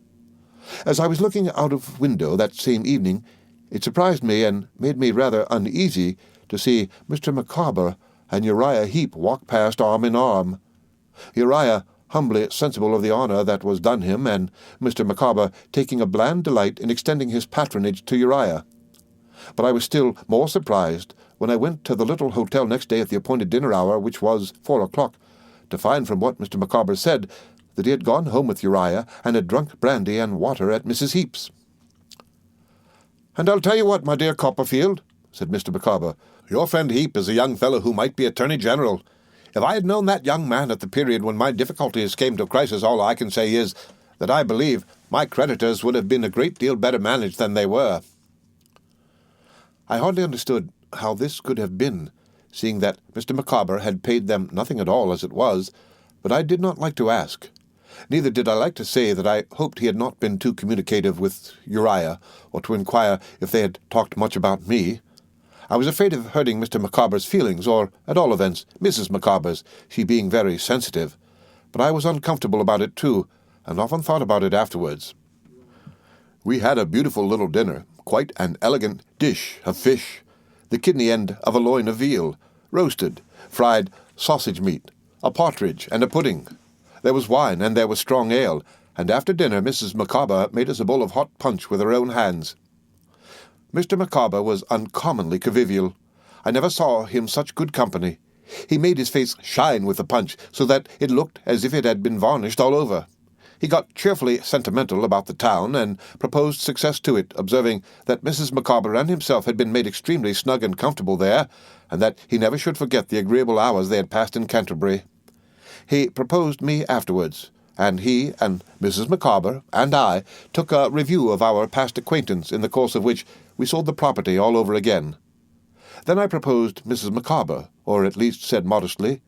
As I was looking out of window that same evening, it surprised me and made me rather uneasy to see Mr. Micawber and Uriah Heep walk past arm in arm. Uriah humbly sensible of the honour that was done him, and Mr. Micawber taking a bland delight in extending his patronage to Uriah. But I was still more surprised when I went to the little hotel next day at the appointed dinner hour, which was 4 o'clock, to find from what Mr. Micawber said that he had gone home with Uriah and had drunk brandy and water at Mrs. Heep's. "And I'll tell you what, my dear Copperfield," said Mr. Micawber, "your friend Heep is a young fellow who might be Attorney General. If I had known that young man at the period when my difficulties came to a crisis, all I can say is that I believe my creditors would have been a great deal better managed than they were." I hardly understood how this could have been, seeing that Mr. Micawber had paid them nothing at all as it was, but I did not like to ask. Neither did I like to say that I hoped he had not been too communicative with Uriah, or to inquire if they had talked much about me. I was afraid of hurting Mr. Micawber's feelings, or, at all events, Mrs. Micawber's, she being very sensitive. But I was uncomfortable about it, too, and often thought about it afterwards. We had a beautiful little dinner, quite an elegant dish of fish, the kidney end of a loin of veal, roasted, fried sausage meat, a partridge, and a pudding. There was wine, and there was strong ale, and after dinner Mrs. Micawber made us a bowl of hot punch with her own hands. Mr. Micawber was uncommonly convivial. I never saw him such good company. He made his face shine with the punch, so that it looked as if it had been varnished all over. He got cheerfully sentimental about the town, and proposed success to it, observing that Mrs. Micawber and himself had been made extremely snug and comfortable there, and that he never should forget the agreeable hours they had passed in Canterbury. He proposed me afterwards, and he and Mrs. Micawber and I took a review of our past acquaintance, in the course of which we sold the property all over again. Then I proposed Mrs. Micawber, or at least said modestly,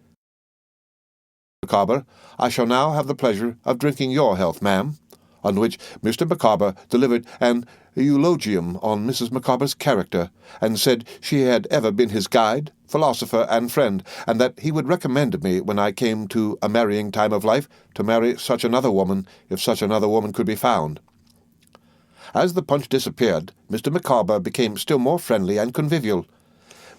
"Micawber, I shall now have the pleasure of drinking your health, ma'am," on which Mr. Micawber delivered an eulogium on Mrs. Micawber's character, and said she had ever been his guide, philosopher, and friend, and that he would recommend me, when I came to a marrying time of life, to marry such another woman, if such another woman could be found. As the punch disappeared, Mr. Micawber became still more friendly and convivial.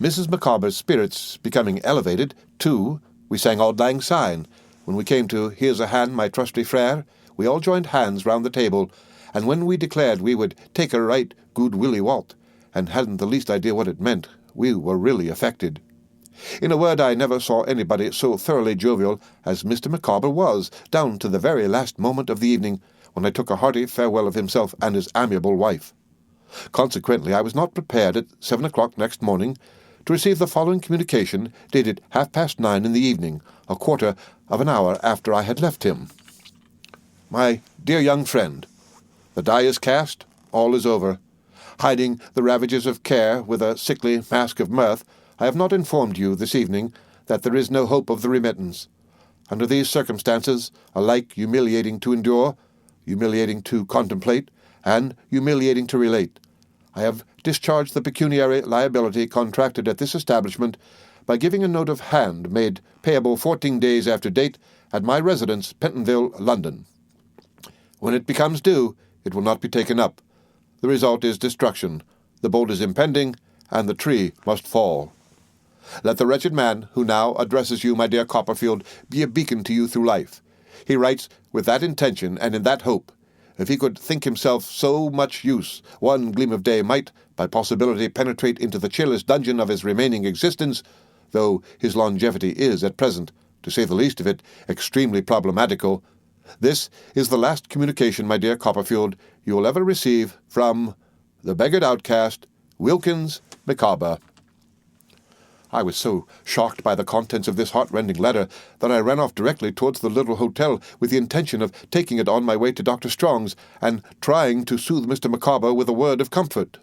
Mrs. Micawber's spirits becoming elevated, too, we sang Auld Lang Syne. When we came to Here's a Hand, My Trusty Frere, we all joined hands round the table, and when we declared we would take a right good Willie Walt, and hadn't the least idea what it meant, we were really affected. In a word, I never saw anybody so thoroughly jovial as Mr. Micawber was, down to the very last moment of the evening, when I took a hearty farewell of himself and his amiable wife. Consequently, I was not prepared at 7 o'clock next morning to receive the following communication, dated 9:30 in the evening, a quarter of an hour after I had left him. My dear young friend, the die is cast, all is over. Hiding the ravages of care with a sickly mask of mirth, I have not informed you this evening that there is no hope of the remittance. Under these circumstances, alike humiliating to endure, humiliating to contemplate, and humiliating to relate, I have discharged the pecuniary liability contracted at this establishment by giving a note of hand made payable 14 days after date at my residence, Pentonville, London. When it becomes due, it will not be taken up. The result is destruction. The bolt is impending, and the tree must fall. Let the wretched man who now addresses you, my dear Copperfield, be a beacon to you through life. He writes with that intention and in that hope. If he could think himself so much use, one gleam of day might, by possibility, penetrate into the chillest dungeon of his remaining existence, though his longevity is, at present, to say the least of it, extremely problematical. This is the last communication, my dear Copperfield, you will ever receive from the beggared outcast, Wilkins Micawber. I was so shocked by the contents of this heart-rending letter that I ran off directly towards the little hotel with the intention of taking it on my way to Dr. Strong's and trying to soothe Mr. Micawber with a word of comfort.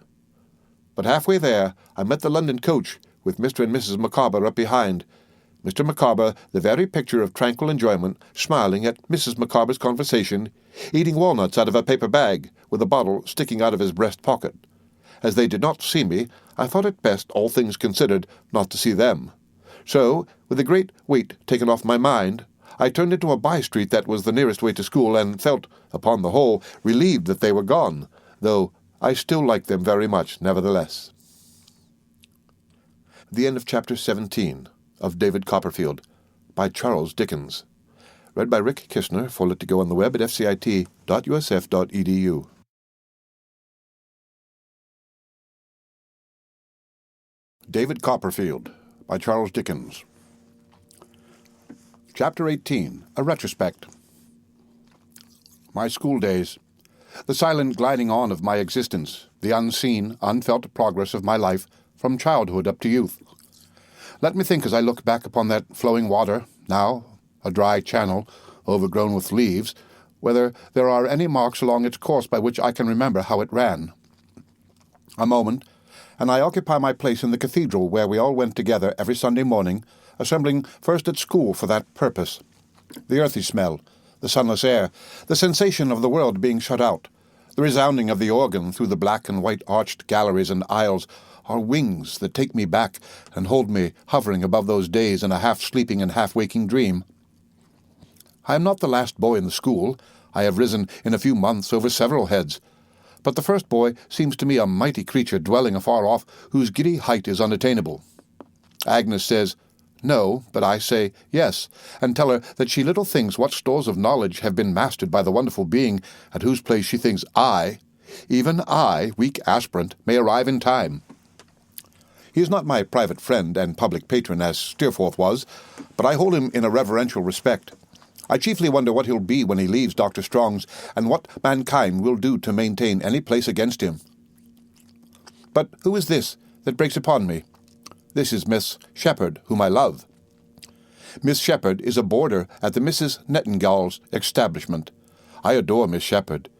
But halfway there I met the London coach, with Mr. and Mrs. Micawber up behind. Mr. Micawber, the very picture of tranquil enjoyment, smiling at Mrs. Micawber's conversation, eating walnuts out of a paper bag, with a bottle sticking out of his breast pocket. As they did not see me, I thought it best, all things considered, not to see them. So, with a great weight taken off my mind, I turned into a by-street that was the nearest way to school, and felt, upon the whole, relieved that they were gone, though I still liked them very much, nevertheless. The end of Chapter 17 of David Copperfield, by Charles Dickens. Read by Rick Kishner, for Lit to Go on the web at fcit.usf.edu. David Copperfield, by Charles Dickens. Chapter 18, A Retrospect. My school days. The silent gliding on of my existence, the unseen, unfelt progress of my life from childhood up to youth. Let me think as I look back upon that flowing water, now a dry channel, overgrown with leaves, whether there are any marks along its course by which I can remember how it ran. A moment, and I occupy my place in the cathedral where we all went together every Sunday morning, assembling first at school for that purpose. The earthy smell, the sunless air, the sensation of the world being shut out, the resounding of the organ through the black and white arched galleries and aisles are wings that take me back and hold me hovering above those days in a half-sleeping and half-waking dream. I am not the last boy in the school. I have risen in a few months over several heads. But the first boy seems to me a mighty creature dwelling afar off, whose giddy height is unattainable. Agnes says, "No," but I say, "Yes," and tell her that she little thinks what stores of knowledge have been mastered by the wonderful being at whose place she thinks I, even I, weak aspirant, may arrive in time. He is not my private friend and public patron as Steerforth was, but I hold him in a reverential respect. I chiefly wonder what he'll be when he leaves Dr. Strong's, and what mankind will do to maintain any place against him. But who is this that breaks upon me? This is Miss Shepherd, whom I love. Miss Shepherd is a boarder at the Mrs. Nightingale's establishment. I adore Miss Shepherd.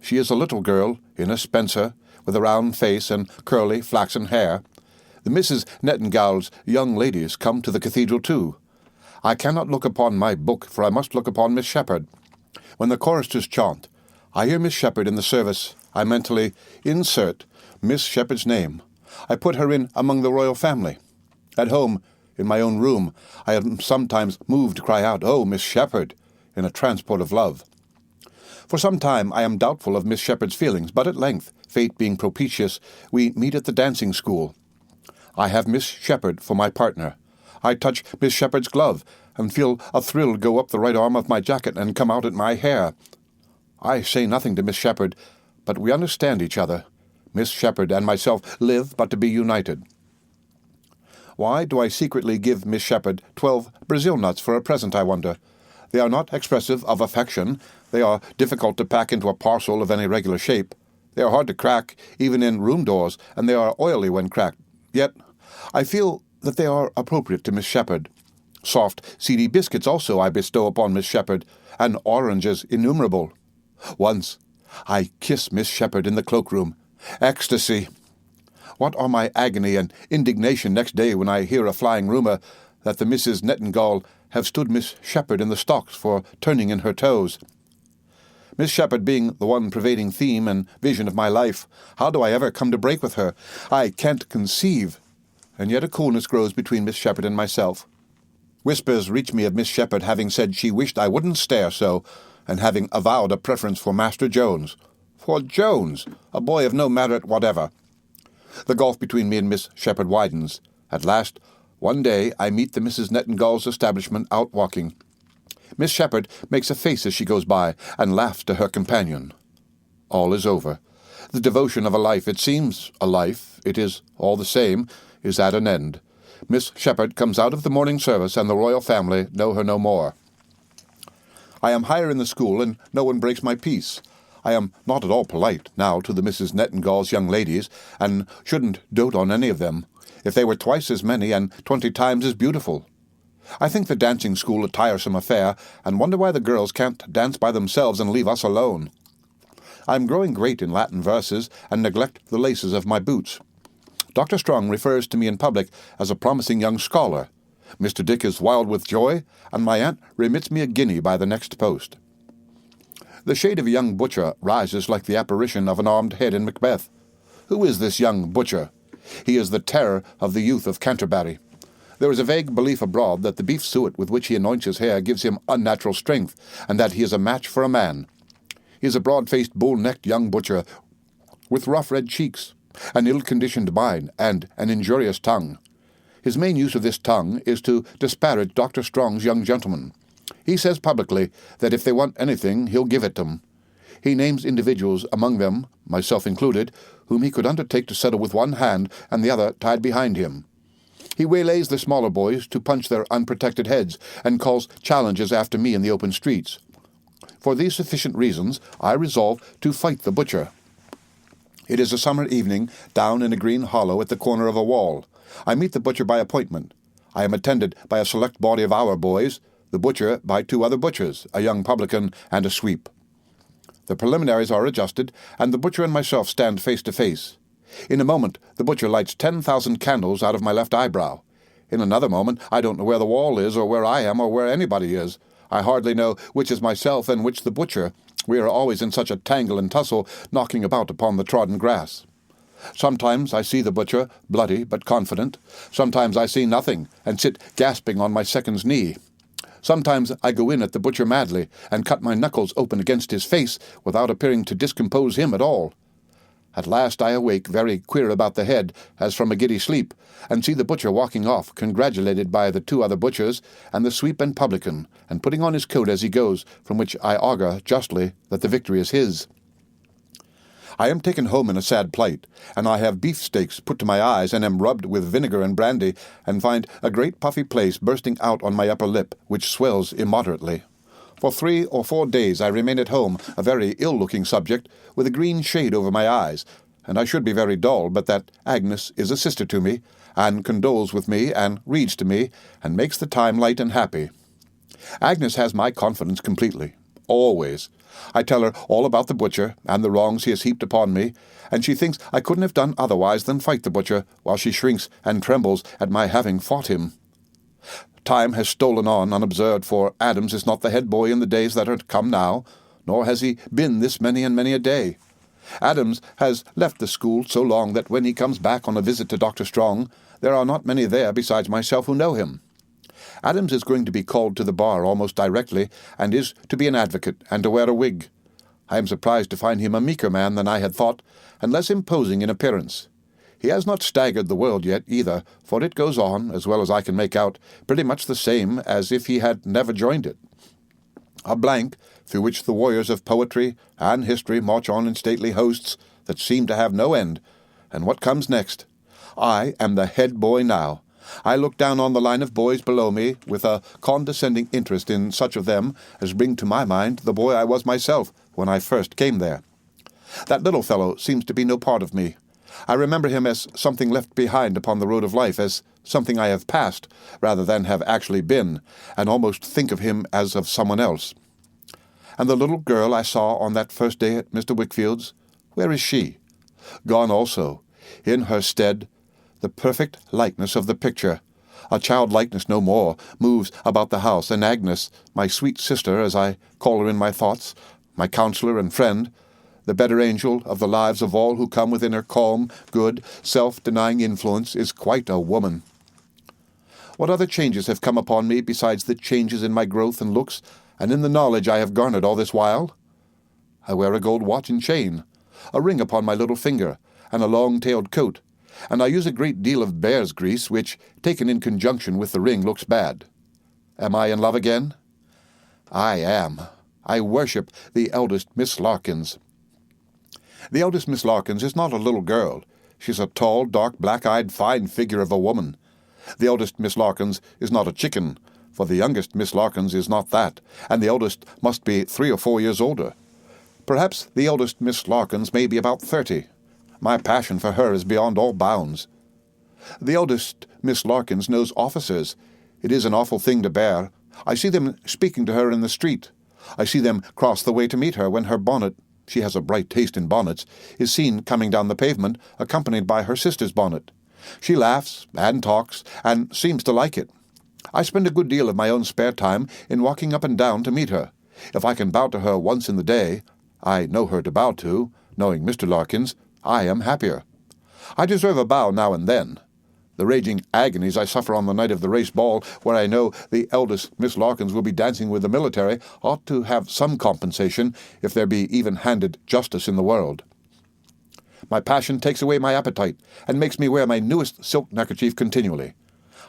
She is a little girl in a spencer, with a round face and curly flaxen hair. The Mrs. Nightingale's young ladies come to the cathedral too. I cannot look upon my book, for I must look upon Miss Shepherd. When the choristers chant, I hear Miss Shepherd in the service. I mentally insert Miss Shepherd's name. I put her in among the royal family. At home, in my own room, I am sometimes moved to cry out, "Oh, Miss Shepherd," in a transport of love. For some time I am doubtful of Miss Shepherd's feelings, but at length, fate being propitious, we meet at the dancing school. I have Miss Shepherd for my partner. I touch Miss Shepherd's glove, and feel a thrill go up the right arm of my jacket and come out at my hair. I say nothing to Miss Shepherd, but we understand each other. Miss Shepherd and myself live but to be united. Why do I secretly give Miss Shepherd 12 Brazil nuts for a present, I wonder? They are not expressive of affection. They are difficult to pack into a parcel of any regular shape. They are hard to crack, even in room doors, and they are oily when cracked. Yet I feel that they are appropriate to Miss Shepherd. Soft, seedy biscuits also I bestow upon Miss Shepherd, and oranges innumerable. Once I kiss Miss Shepherd in the cloakroom. Ecstasy! What are my agony and indignation next day when I hear a flying rumour that the Misses Nettingall have stood Miss Shepherd in the stocks for turning in her toes. Miss Shepherd being the one pervading theme and vision of my life, how do I ever come to break with her? I can't conceive. And yet a coolness grows between Miss Shepherd and myself. Whispers reach me of Miss Shepherd having said she wished I wouldn't stare so, and having avowed a preference for Master Jones. For Jones, a boy of no merit whatever. The gulf between me and Miss Shepherd widens. At last, one day I meet the Misses Nettingall's establishment out walking. Miss Shepherd makes a face as she goes by, and laughs to her companion. All is over. The devotion of a life, it seems a life, it is all the same, is at an end. Miss Shepherd comes out of the morning service, and the royal family know her no more. I am higher in the school, and no one breaks my peace. I am not at all polite now to the Misses Nettingall's young ladies, and shouldn't dote on any of them, if they were twice as many and 20 times as beautiful. I think the dancing school a tiresome affair, and wonder why the girls can't dance by themselves and leave us alone. I am growing great in Latin verses, and neglect the laces of my boots. Dr. Strong refers to me in public as a promising young scholar. Mr. Dick is wild with joy, and my aunt remits me a guinea by the next post. The shade of a young butcher rises like the apparition of an armed head in Macbeth. Who is this young butcher? He is the terror of the youth of Canterbury. There is a vague belief abroad that the beef suet with which he anoints his hair gives him unnatural strength, and that he is a match for a man. He is a broad-faced, bull-necked young butcher, with rough red cheeks, an ill-conditioned mind, and an injurious tongue. His main use of this tongue is to disparage Dr. Strong's young gentlemen. He says publicly that if they want anything, he'll give it them. He names individuals, among them, myself included, whom he could undertake to settle with one hand and the other tied behind him. He waylays the smaller boys to punch their unprotected heads, and calls challenges after me in the open streets. For these sufficient reasons, I resolve to fight the butcher. It is a summer evening, down in a green hollow at the corner of a wall. I meet the butcher by appointment. I am attended by a select body of our boys, the butcher by 2 other butchers, a young publican and a sweep. The preliminaries are adjusted, and the butcher and myself stand face to face. In a moment, the butcher lights 10,000 candles out of my left eyebrow. In another moment, I don't know where the wall is, or where I am, or where anybody is. I hardly know which is myself and which the butcher. We are always in such a tangle and tussle, knocking about upon the trodden grass. Sometimes I see the butcher, bloody but confident. Sometimes I see nothing, and sit gasping on my second's knee. Sometimes I go in at the butcher madly, and cut my knuckles open against his face, without appearing to discompose him at all. At last I awake very queer about the head, as from a giddy sleep, and see the butcher walking off, congratulated by the 2 other butchers, and the sweep and publican, and putting on his coat as he goes, from which I augur, justly, that the victory is his. I am taken home in a sad plight, and I have beefsteaks put to my eyes, and am rubbed with vinegar and brandy, and find a great puffy place bursting out on my upper lip, which swells immoderately. For 3 or 4 days I remain at home, a very ill-looking subject, with a green shade over my eyes, and I should be very dull, but that Agnes is a sister to me, and condoles with me, and reads to me, and makes the time light and happy. Agnes has my confidence completely, always. I tell her all about the butcher, and the wrongs he has heaped upon me, and she thinks I couldn't have done otherwise than fight the butcher, while she shrinks and trembles at my having fought him. Time has stolen on unobserved, for Adams is not the head boy in the days that are to come now, nor has he been this many and many a day. Adams has left the school so long that when he comes back on a visit to Dr. Strong, there are not many there besides myself who know him. Adams is going to be called to the bar almost directly, and is to be an advocate and to wear a wig. I am surprised to find him a meeker man than I had thought, and less imposing in appearance. He has not staggered the world yet either, for it goes on, as well as I can make out, pretty much the same as if he had never joined it. A blank through which the warriors of poetry and history march on in stately hosts that seem to have no end. And what comes next? I am the head boy now. I look down on the line of boys below me with a condescending interest in such of them as bring to my mind the boy I was myself when I first came there. That little fellow seems to be no part of me. I remember him as something left behind upon the road of life, as something I have passed, rather than have actually been, and almost think of him as of someone else. And the little girl I saw on that first day at Mr. Wickfield's, where is she? Gone also. In her stead, the perfect likeness of the picture. A child-likeness no more moves about the house, and Agnes, my sweet sister, as I call her in my thoughts, my counselor and friend, the better angel of the lives of all who come within her calm, good, self-denying influence, is quite a woman. What other changes have come upon me besides the changes in my growth and looks, and in the knowledge I have garnered all this while? I wear a gold watch and chain, a ring upon my little finger, and a long-tailed coat, and I use a great deal of bear's grease, which, taken in conjunction with the ring, looks bad. Am I in love again? I am. I worship the eldest Miss Larkins. The eldest Miss Larkins is not a little girl. She's a tall, dark, black-eyed, fine figure of a woman. The eldest Miss Larkins is not a chicken, for the youngest Miss Larkins is not that, and the eldest must be 3 or 4 years older. Perhaps the eldest Miss Larkins may be about 30. My passion for her is beyond all bounds. The eldest Miss Larkins knows officers. It is an awful thing to bear. I see them speaking to her in the street. I see them cross the way to meet her when her bonnet, she has a bright taste in bonnets, is seen coming down the pavement, accompanied by her sister's bonnet. She laughs and talks, and seems to like it. I spend a good deal of my own spare time in walking up and down to meet her. If I can bow to her once in the day, I know her to bow to, knowing Mr. Larkins, I am happier. I deserve a bow now and then. The raging agonies I suffer on the night of the race ball, where I know the eldest Miss Larkins will be dancing with the military, ought to have some compensation, if there be even-handed justice in the world. My passion takes away my appetite, and makes me wear my newest silk neckerchief continually.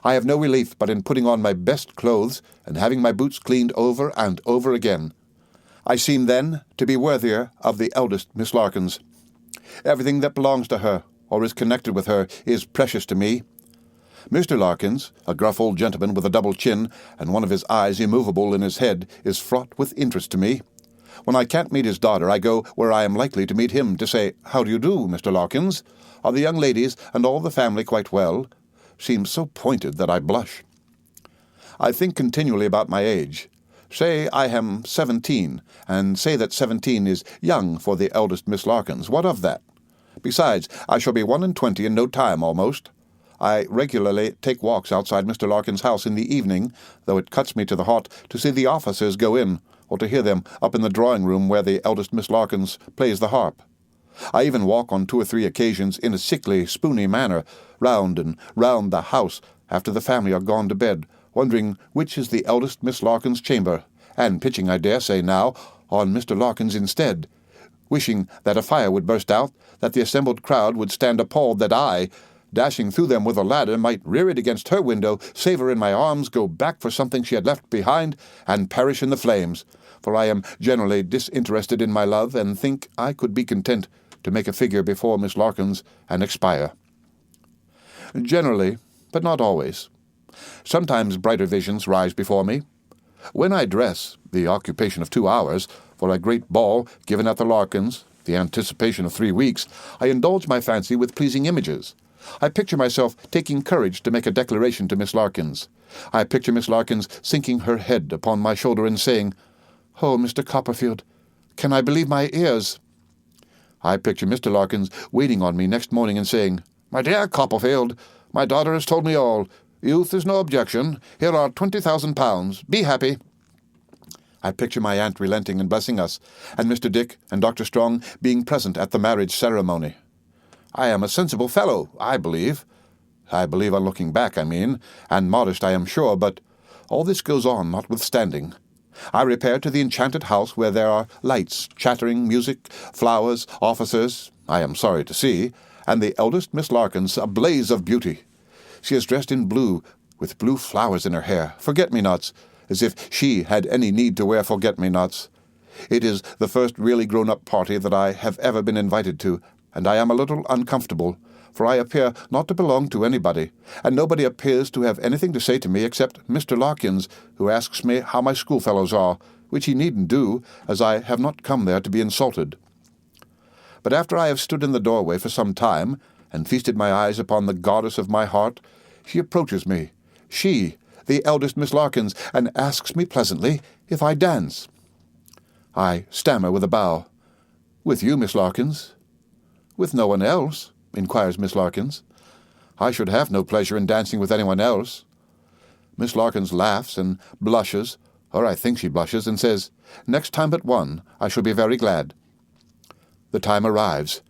I have no relief but in putting on my best clothes, and having my boots cleaned over and over again. I seem then to be worthier of the eldest Miss Larkins. Everything that belongs to her, or is connected with her, is precious to me. Mr. Larkins, a gruff old gentleman with a double chin, and one of his eyes immovable in his head, is fraught with interest to me. When I can't meet his daughter, I go where I am likely to meet him, to say, "How do you do, Mr. Larkins? Are the young ladies and all the family quite well?" Seems so pointed that I blush. I think continually about my age. Say I am 17, and say that 17 is young for the eldest Miss Larkins. What of that? Besides, I shall be 21 in no time almost. I regularly take walks outside Mr. Larkins' house in the evening, though it cuts me to the heart to see the officers go in, or to hear them up in the drawing-room where the eldest Miss Larkins plays the harp. I even walk on 2 or 3 occasions in a sickly, spoony manner, round and round the house after the family are gone to bed, wondering which is the eldest Miss Larkins' chamber, and pitching, I dare say now, on Mr. Larkins instead, wishing that a fire would burst out, that the assembled crowd would stand appalled, that I, dashing through them with a ladder, might rear it against her window, save her in my arms, go back for something she had left behind, and perish in the flames, for I am generally disinterested in my love, and think I could be content to make a figure before Miss Larkins and expire. Generally, but not always. Sometimes brighter visions rise before me. When I dress, the occupation of 2 hours, for a great ball given at the Larkins, the anticipation of 3 weeks, I indulge my fancy with pleasing images. I picture myself taking courage to make a declaration to Miss Larkins. I picture Miss Larkins sinking her head upon my shoulder and saying, "Oh, Mr. Copperfield, can I believe my ears?" I picture Mr. Larkins waiting on me next morning and saying, "My dear Copperfield, my daughter has told me all. Youth is no objection. Here are £20,000. Be happy." I picture my aunt relenting and blessing us, and Mr. Dick and Dr. Strong being present at the marriage ceremony. I am a sensible fellow, I believe. I believe on looking back, I mean, and modest, I am sure, but all this goes on notwithstanding. I repair to the enchanted house where there are lights, chattering, music, flowers, officers, I am sorry to see, and the eldest Miss Larkins, a blaze of beauty. She is dressed in blue, with blue flowers in her hair, forget-me-nots, as if she had any need to wear forget-me-nots. It is the first really grown-up party that I have ever been invited to, and I am a little uncomfortable, for I appear not to belong to anybody, and nobody appears to have anything to say to me except Mr. Larkins, who asks me how my schoolfellows are, which he needn't do, as I have not come there to be insulted. But after I have stood in the doorway for some time, and feasted my eyes upon the goddess of my heart, she approaches me, she, the eldest Miss Larkins, and asks me pleasantly if I dance. I stammer with a bow. "With you, Miss Larkins?" "With no one else?" inquires Miss Larkins. "I should have no pleasure in dancing with anyone else." Miss Larkins laughs and blushes, or I think she blushes, and says, "Next time but one, I shall be very glad." The time arrives.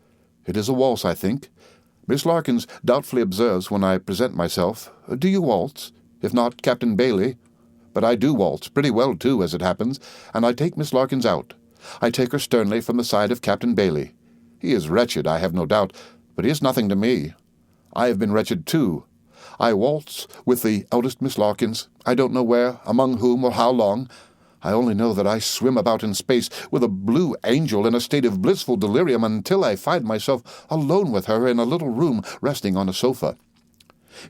It is a waltz, I think. Miss Larkins doubtfully observes when I present myself, "Do you waltz? If not, Captain Bailey." But I do waltz, pretty well too, as it happens, and I take Miss Larkins out. I take her sternly from the side of Captain Bailey. He is wretched, I have no doubt, but he is nothing to me. I have been wretched too. I waltz with the eldest Miss Larkins, I don't know where, among whom, or how long. I only know that I swim about in space with a blue angel in a state of blissful delirium until I find myself alone with her in a little room resting on a sofa.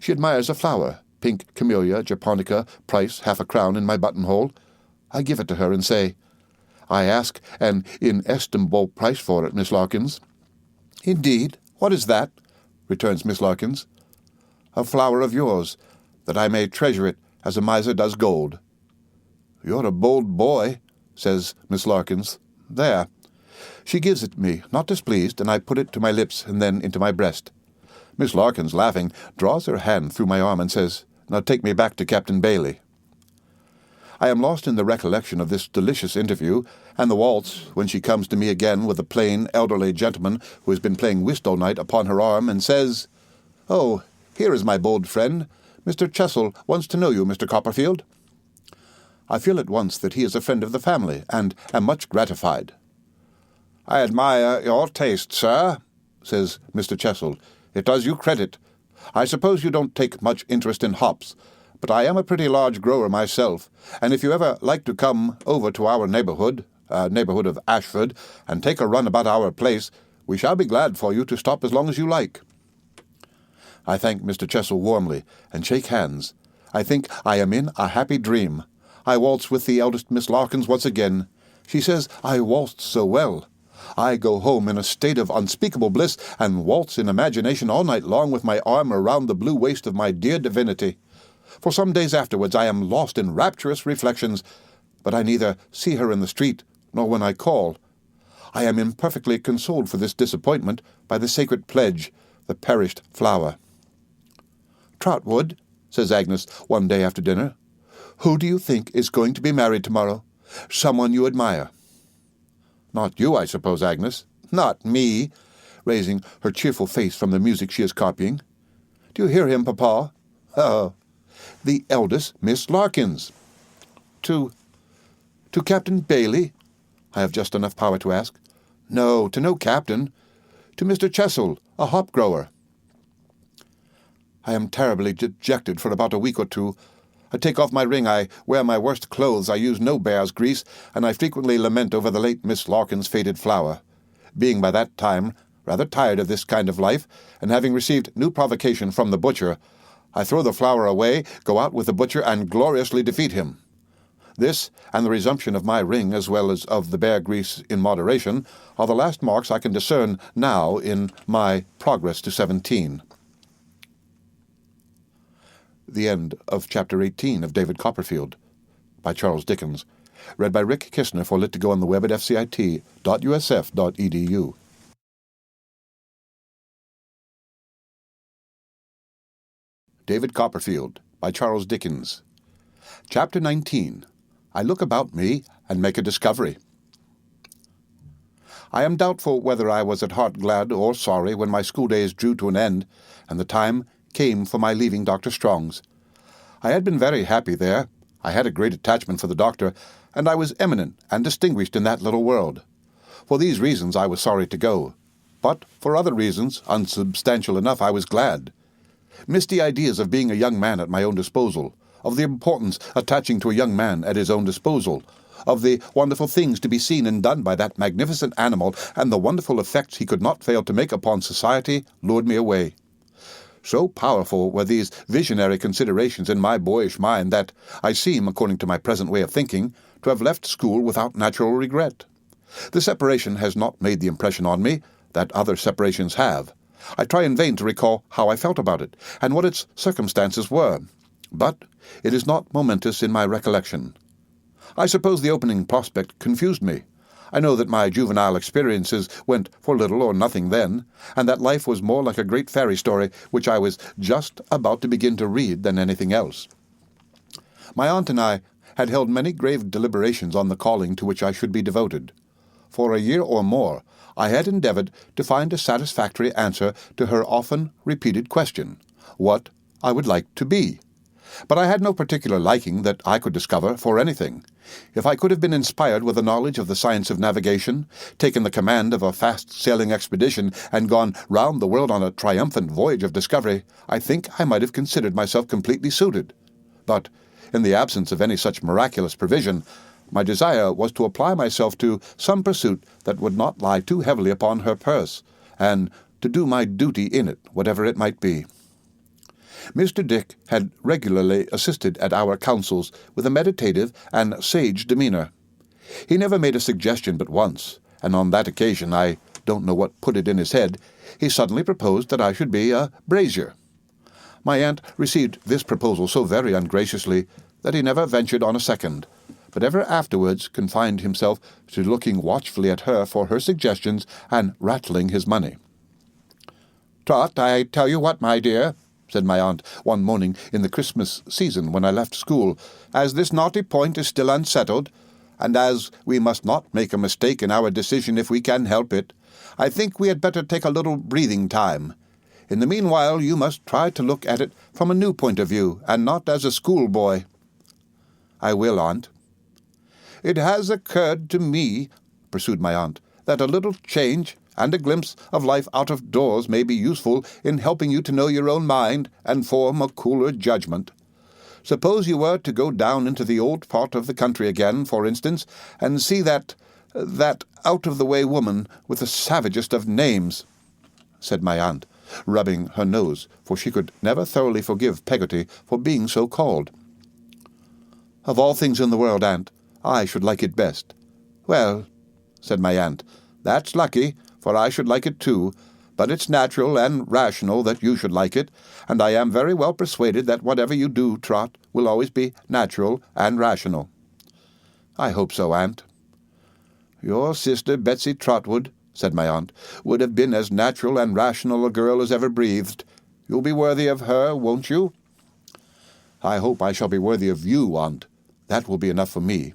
She admires a flower, pink camellia, japonica, price half-a-crown in my buttonhole. I give it to her and say, "I ask an inestimable price for it, Miss Larkins." "Indeed? What is that?" returns Miss Larkins. "A flower of yours, that I may treasure it as a miser does gold." "You're a bold boy," says Miss Larkins. "There." She gives it me, not displeased, and I put it to my lips and then into my breast. Miss Larkins, laughing, draws her hand through my arm and says, "Now take me back to Captain Bailey." I am lost in the recollection of this delicious interview, and the waltz, when she comes to me again with a plain, elderly gentleman who has been playing whist all night upon her arm, and says, "Oh, here is my bold friend. Mr. Chessel wants to know you, Mr. Copperfield." I feel at once that he is a friend of the family, and am much gratified. "I admire your taste, sir," says Mr. Chessel. "It does you credit. I suppose you don't take much interest in hops, but I am a pretty large grower myself, and if you ever like to come over to our neighborhood of Ashford, and take a run about our place, we shall be glad for you to stop as long as you like." I thank Mr. Chessel warmly, and shake hands. I think I am in a happy dream. I waltz with the eldest Miss Larkins once again. She says I waltzed so well. I go home in a state of unspeakable bliss, and waltz in imagination all night long with my arm around the blue waist of my dear divinity. For some days afterwards I am lost in rapturous reflections, but I neither see her in the street nor when I call. I am imperfectly consoled for this disappointment by the sacred pledge, the perished flower. "Trotwood," says Agnes one day after dinner, "who do you think is going to be married tomorrow? Someone you admire." "Not you, I suppose, Agnes." "Not me," raising her cheerful face from the music she is copying. "Do you hear him, Papa?" "Oh." "The eldest Miss Larkins." To Captain Bailey?" I have just enough power to ask. "No, to no captain. To Mr. Chessel, a hop-grower." I am terribly dejected for about a week or two. I take off my ring, I wear my worst clothes, I use no bear's grease, and I frequently lament over the late Miss Larkins' faded flower. Being by that time rather tired of this kind of life, and having received new provocation from the butcher, I throw the flower away, go out with the butcher, and gloriously defeat him. This, and the resumption of my ring, as well as of the bear grease in moderation, are the last marks I can discern now in my progress to 17. The end of Chapter 18 of David Copperfield, by Charles Dickens. Read by Rick Kistner for Lit2Go on the web at fcit.usf.edu. David Copperfield, by Charles Dickens. Chapter 19. I look about me and make a discovery. I am doubtful whether I was at heart glad or sorry when my school days drew to an end, and the time came for my leaving Dr. Strong's. I had been very happy there. I had a great attachment for the doctor, and I was eminent and distinguished in that little world. For these reasons I was sorry to go, but for other reasons, unsubstantial enough, I was glad. Misty ideas of being a young man at my own disposal, of the importance attaching to a young man at his own disposal, of the wonderful things to be seen and done by that magnificent animal, and the wonderful effects he could not fail to make upon society, lured me away. So powerful were these visionary considerations in my boyish mind that I seem, according to my present way of thinking, to have left school without natural regret. The separation has not made the impression on me that other separations have. I try in vain to recall how I felt about it, and what its circumstances were, but it is not momentous in my recollection. I suppose the opening prospect confused me. I know that my juvenile experiences went for little or nothing then, and that life was more like a great fairy story which I was just about to begin to read than anything else. My aunt and I had held many grave deliberations on the calling to which I should be devoted. For a year or more I had endeavored to find a satisfactory answer to her often repeated question, what I would like to be. But I had no particular liking that I could discover for anything. If I could have been inspired with a knowledge of the science of navigation, taken the command of a fast-sailing expedition, and gone round the world on a triumphant voyage of discovery, I think I might have considered myself completely suited. But, in the absence of any such miraculous provision, my desire was to apply myself to some pursuit that would not lie too heavily upon her purse, and to do my duty in it, whatever it might be. Mr. Dick had regularly assisted at our councils with a meditative and sage demeanour. He never made a suggestion but once, and on that occasion, I don't know what put it in his head, he suddenly proposed that I should be a brazier. My aunt received this proposal so very ungraciously that he never ventured on a second, but ever afterwards confined himself to looking watchfully at her for her suggestions and rattling his money. "Trot, I tell you what, my dear," said my aunt one morning in the Christmas season when I left school, "as this knotty point is still unsettled, and as we must not make a mistake in our decision if we can help it, I think we had better take a little breathing time. In the meanwhile you must try to look at it from a new point of view, and not as a schoolboy." "I will, aunt." "It has occurred to me," pursued my aunt, "that a little change and a glimpse of life out of doors may be useful in helping you to know your own mind and form a cooler judgment. Suppose you were to go down into the old part of the country again, for instance, and see that out-of-the-way woman with the savagest of names," said my aunt, rubbing her nose, for she could never thoroughly forgive Peggotty for being so called. "Of all things in the world, aunt, I should like it best." "Well," said my aunt, "that's lucky, for I should like it too, but it's natural and rational that you should like it, and I am very well persuaded that whatever you do, Trot, will always be natural and rational." "I hope so, aunt." "Your sister Betsey Trotwood," said my aunt, "would have been as natural and rational a girl as ever breathed. You'll be worthy of her, won't you?" "I hope I shall be worthy of you, aunt. That will be enough for me."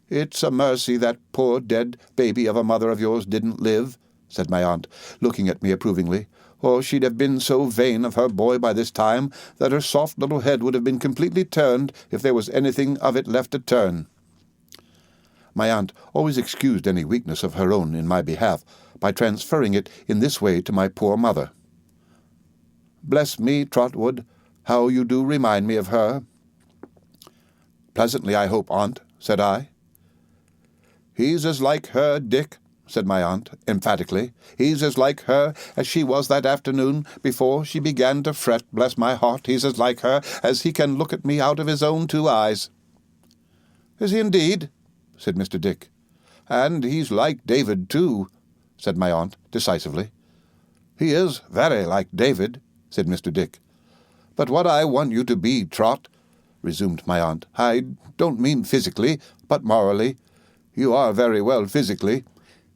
"It's a mercy that poor dead baby of a mother of yours didn't live," said my aunt, looking at me approvingly, "or she'd have been so vain of her boy by this time that her soft little head would have been completely turned if there was anything of it left to turn." My aunt always excused any weakness of her own in my behalf by transferring it in this way to my poor mother. "Bless me, Trotwood, how you do remind me of her." "Pleasantly, I hope, aunt," said I. "He's as like her, Dick," said my aunt, emphatically. "He's as like her as she was that afternoon before she began to fret, bless my heart. He's as like her as he can look at me out of his own two eyes." "Is he indeed?" said Mr. Dick. "And he's like David, too," said my aunt, decisively. "He is very like David," said Mr. Dick. "But what I want you to be, Trot," resumed my aunt, "I don't mean physically, but morally. You are very well physically,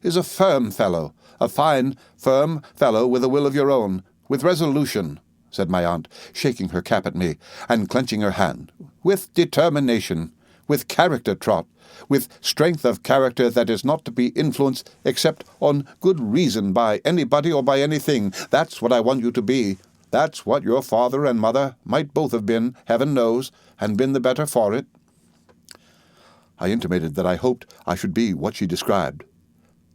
is a firm fellow, a fine, firm fellow with a will of your own, with resolution," said my aunt, shaking her cap at me, and clenching her hand, "with determination, with character, Trot, with strength of character that is not to be influenced except on good reason by anybody or by anything. That's what I want you to be. That's what your father and mother might both have been, heaven knows, and been the better for it." I intimated that I hoped I should be what she described.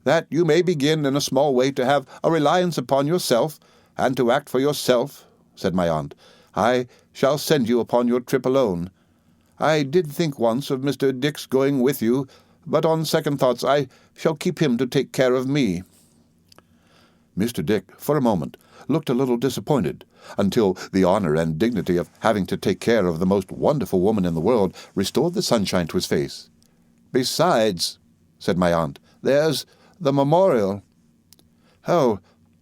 "That you may begin in a small way to have a reliance upon yourself, and to act for yourself," said my aunt. "I shall send you upon your trip alone. I did think once of Mr. Dick's going with you, but on second thoughts I shall keep him to take care of me." Mr. Dick, for a moment, looked a little disappointed, until the honor and dignity of having to take care of the most wonderful woman in the world restored the sunshine to his face. "Besides," said my aunt, "there's the memorial." "Oh,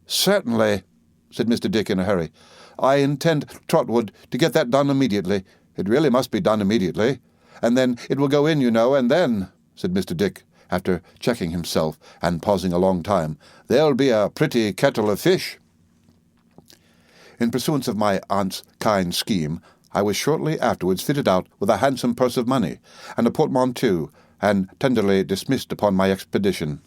certainly," said Mr. Dick in a hurry. "I intend, Trotwood, to get that done immediately. It really must be done immediately. And then it will go in, you know, and then," said Mr. Dick, after checking himself and pausing a long time, "there'll be a pretty kettle of fish." In pursuance of my aunt's kind scheme, I was shortly afterwards fitted out with a handsome purse of money, and a portmanteau, and tenderly dismissed upon my expedition.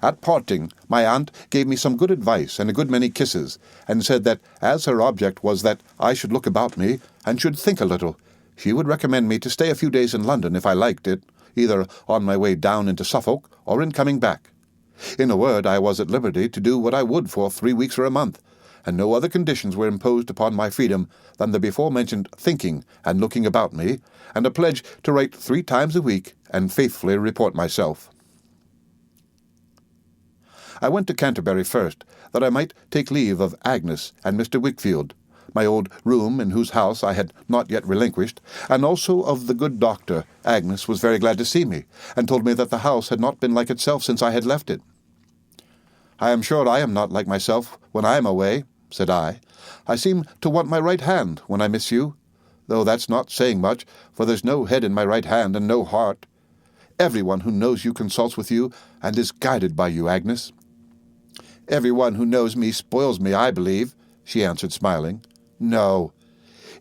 At parting, my aunt gave me some good advice and a good many kisses, and said that, as her object was that I should look about me, and should think a little, she would recommend me to stay a few days in London if I liked it, either on my way down into Suffolk or in coming back. In a word, I was at liberty to do what I would for 3 weeks or a month, and no other conditions were imposed upon my freedom than the before-mentioned thinking and looking about me, and a pledge to write 3 times a week and faithfully report myself. I went to Canterbury first, that I might take leave of Agnes and Mr. Wickfield, my old room in whose house I had not yet relinquished, and also of the good doctor. Agnes was very glad to see me, and told me that the house had not been like itself since I had left it. "I am sure I am not like myself when I am away," said I. "I seem to want my right hand when I miss you, though that's not saying much, for there's no head in my right hand and no heart. Everyone who knows you consults with you and is guided by you, Agnes." "Everyone who knows me spoils me, I believe," she answered, smiling. "No,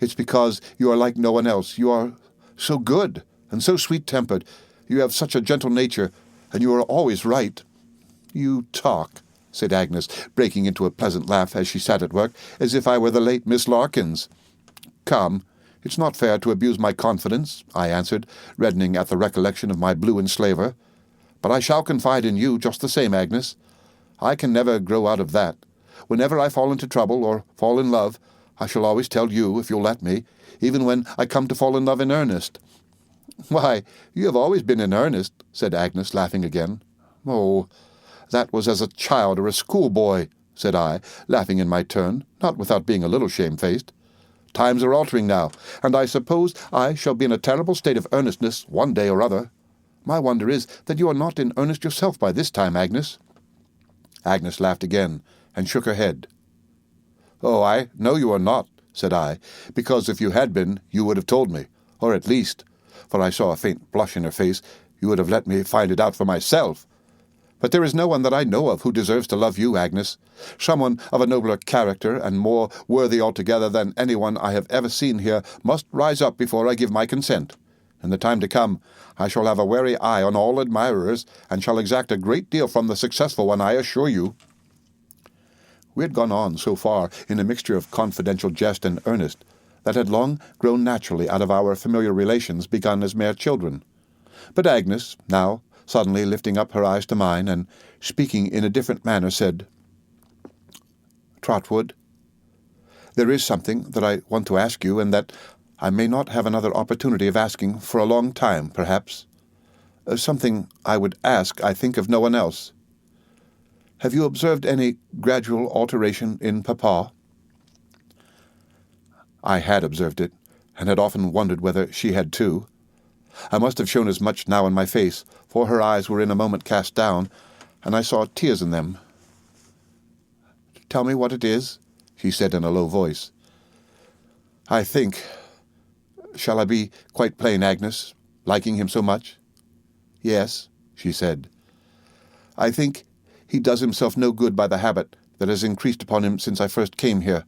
it's because you are like no one else. You are so good and so sweet-tempered. You have such a gentle nature, and you are always right." "You talk," said Agnes, breaking into a pleasant laugh as she sat at work, "as if I were the late Miss Larkins." "Come, it's not fair to abuse my confidence," I answered, reddening at the recollection of my blue enslaver. "But I shall confide in you just the same, Agnes. I can never grow out of that. Whenever I fall into trouble or fall in love, I shall always tell you, if you'll let me, even when I come to fall in love in earnest." "Why, you have always been in earnest," said Agnes, laughing again. "Oh, that was as a child or a schoolboy," said I, laughing in my turn, not without being a little shamefaced. "Times are altering now, and I suppose I shall be in a terrible state of earnestness one day or other. My wonder is that you are not in earnest yourself by this time, Agnes." Agnes laughed again, and shook her head. "Oh, I know you are not," said I, "because if you had been, you would have told me, or at least," for I saw a faint blush in her face, "you would have let me find it out for myself. But there is no one that I know of who deserves to love you, Agnes. Someone of a nobler character and more worthy altogether than anyone I have ever seen here must rise up before I give my consent. In the time to come, I shall have a wary eye on all admirers, and shall exact a great deal from the successful one, I assure you." We had gone on so far in a mixture of confidential jest and earnest that had long grown naturally out of our familiar relations begun as mere children. But Agnes, now suddenly lifting up her eyes to mine, and speaking in a different manner, said, "Trotwood, there is something that I want to ask you, and that I may not have another opportunity of asking for a long time, perhaps. Something I would ask, I think, of no one else. Have you observed any gradual alteration in Papa?" I had observed it, and had often wondered whether she had too. I must have shown as much now in my face, for her eyes were in a moment cast down, and I saw tears in them. "Tell me what it is," she said in a low voice. "I think— Shall I be quite plain, Agnes, liking him so much?" "Yes," she said. "I think he does himself no good by the habit that has increased upon him since I first came here.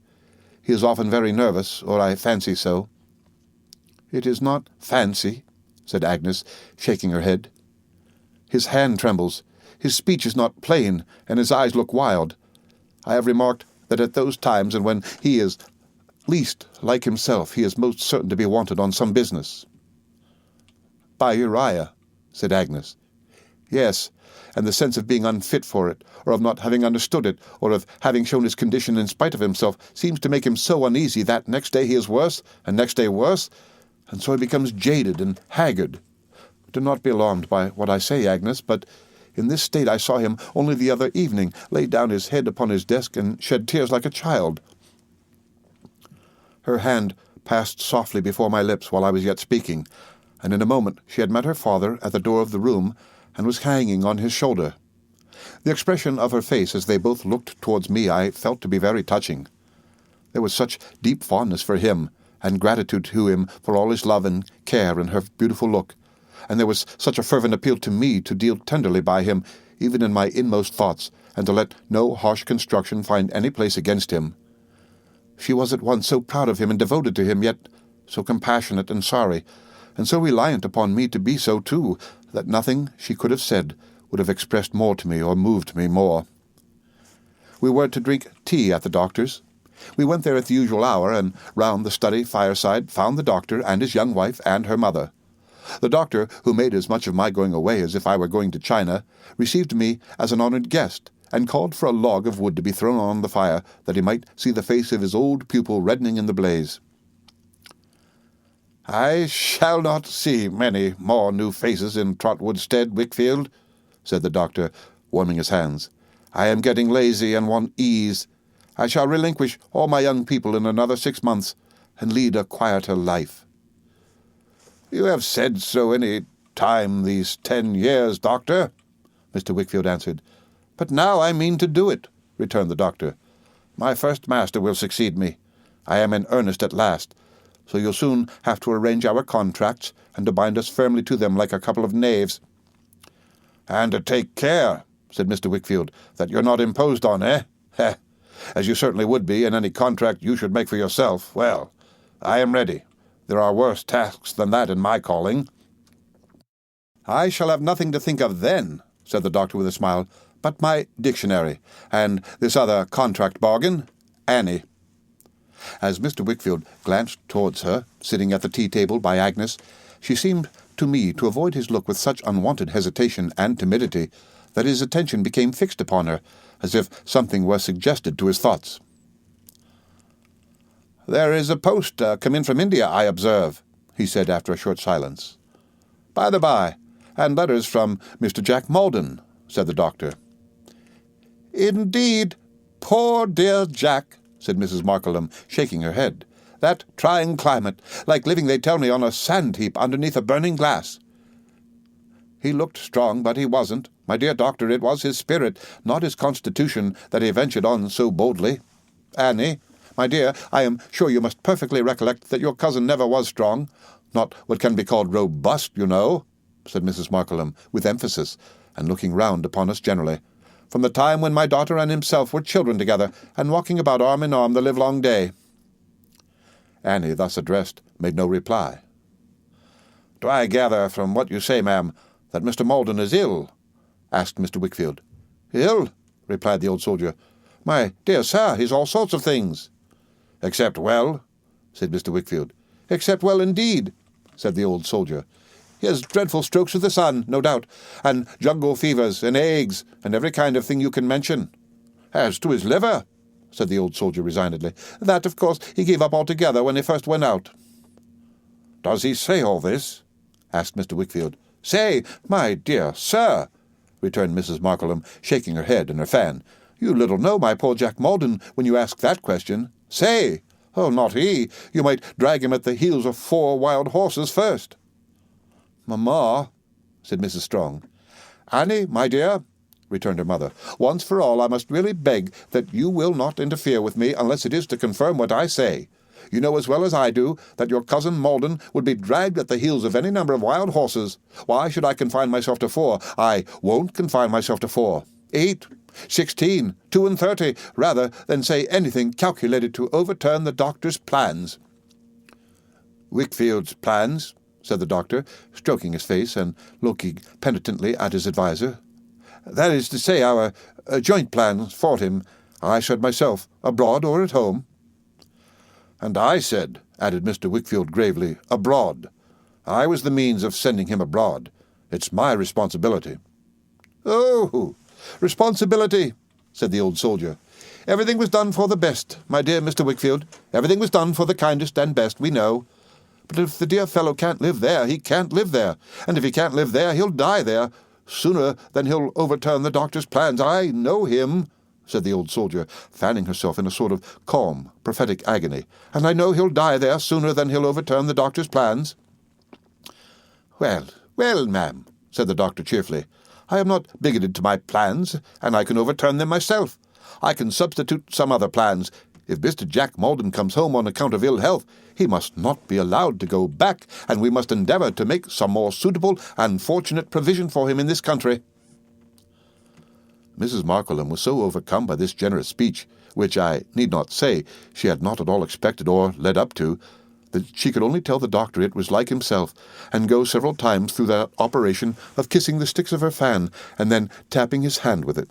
He is often very nervous, or I fancy so." "It is not fancy," said Agnes, shaking her head. "His hand trembles, his speech is not plain, and his eyes look wild. I have remarked that at those times, and when he is least like himself, he is most certain to be wanted on some business." "By Uriah," said Agnes. "Yes, and the sense of being unfit for it, or of not having understood it, or of having shown his condition in spite of himself, seems to make him so uneasy that next day he is worse, and next day worse, and so he becomes jaded and haggard. Do not be alarmed by what I say, Agnes, but in this state I saw him only the other evening lay down his head upon his desk and shed tears like a child." Her hand passed softly before my lips while I was yet speaking, and in a moment she had met her father at the door of the room and was hanging on his shoulder. The expression of her face as they both looked towards me I felt to be very touching. There was such deep fondness for him, and gratitude to him for all his love and care in her beautiful look, and there was such a fervent appeal to me to deal tenderly by him, even in my inmost thoughts, and to let no harsh construction find any place against him. She was at once so proud of him and devoted to him, yet so compassionate and sorry, and so reliant upon me to be so too, that nothing she could have said would have expressed more to me or moved me more. We were to drink tea at the doctor's. We went there at the usual hour, and round the study fireside found the doctor and his young wife and her mother. The doctor, who made as much of my going away as if I were going to China, received me as an honoured guest, and called for a log of wood to be thrown on the fire, that he might see the face of his old pupil reddening in the blaze. "I shall not see many more new faces in Trotwood Stead, Wickfield," said the doctor, warming his hands. "I am getting lazy and want ease. I shall relinquish all my young people in another 6 months, and lead a quieter life." "You have said so any time these 10 years, doctor," Mr. Wickfield answered. "But now I mean to do it," returned the doctor. "My first master will succeed me. I am in earnest at last, so you'll soon have to arrange our contracts, and to bind us firmly to them like a couple of knaves." "And to take care," said Mr. Wickfield, "that you're not imposed on, eh? Heh, as you certainly would be in any contract you should make for yourself. Well, I am ready. There are worse tasks than that in my calling." "I shall have nothing to think of then," said the doctor with a smile, "but my dictionary, and this other contract bargain, Annie." As Mr. Wickfield glanced towards her, sitting at the tea-table by Agnes, she seemed to me to avoid his look with such unwonted hesitation and timidity that his attention became fixed upon her, as if something were suggested to his thoughts. "There is a post come in from India, I observe," he said after a short silence. "By the by, and letters from Mr. Jack Maldon," said the doctor. "Indeed, poor dear Jack," said Mrs. Markleham, shaking her head. "That trying climate, like living, they tell me, on a sand-heap underneath a burning glass." "He looked strong, but he wasn't. My dear doctor, it was his spirit, not his constitution, that he ventured on so boldly. Annie, my dear, I am sure you must perfectly recollect that your cousin never was strong. Not what can be called robust, you know," said Mrs. Markleham, with emphasis, and looking round upon us generally, "from the time when my daughter and himself were children together, and walking about arm in arm the livelong day." Annie, thus addressed, made no reply. "Do I gather from what you say, ma'am, that Mr. Maldon is ill?" asked Mr. Wickfield. "Ill?" replied the old soldier. "My dear sir, he's all sorts of things." "Except well?" said Mr. Wickfield. "Except well indeed," said the old soldier. "He has dreadful strokes of the sun, no doubt, and jungle fevers, and agues, and every kind of thing you can mention." "As to his liver," said the old soldier resignedly, "that, of course, he gave up altogether when he first went out." "Does he say all this?" asked Mr. Wickfield. "Say, my dear sir," returned Mrs. Markleham, shaking her head and her fan. "You little know my poor Jack Maldon when you ask that question. Say! Oh, not he! You might drag him at the heels of 4 wild horses first." "Mamma," said Mrs. Strong. "Annie, my dear," returned her mother, "once for all I must really beg that you will not interfere with me unless it is to confirm what I say. You know as well as I do that your cousin Maldon would be dragged at the heels of any number of wild horses. Why should I confine myself to 4? I won't confine myself to 4. 8, 16, 32, rather than say anything calculated to overturn the doctor's plans." "Wickfield's plans?" said the doctor, stroking his face and looking penitently at his adviser. "That is to say, our joint plans for him. I said myself, abroad or at home." "And I said," added Mr. Wickfield gravely, "abroad. I was the means of sending him abroad. It's my responsibility." "Oh, responsibility," said the old soldier. "Everything was done for the best, my dear Mr. Wickfield. Everything was done for the kindest and best, we know. But if the dear fellow can't live there, he can't live there. And if he can't live there, he'll die there, sooner than he'll overturn the doctor's plans. I know him," said the old soldier, fanning herself in a sort of calm, prophetic agony. "And I know he'll die there sooner than he'll overturn the doctor's plans." "Well, well, ma'am," said the doctor cheerfully, "I am not bigoted to my plans, and I can overturn them myself. I can substitute some other plans. If Mr. Jack Maldon comes home on account of ill health, he must not be allowed to go back, and we must endeavour to make some more suitable and fortunate provision for him in this country." Mrs. Markleham was so overcome by this generous speech, which I need not say she had not at all expected or led up to, that she could only tell the doctor it was like himself, and go several times through that operation of kissing the sticks of her fan, and then tapping his hand with it.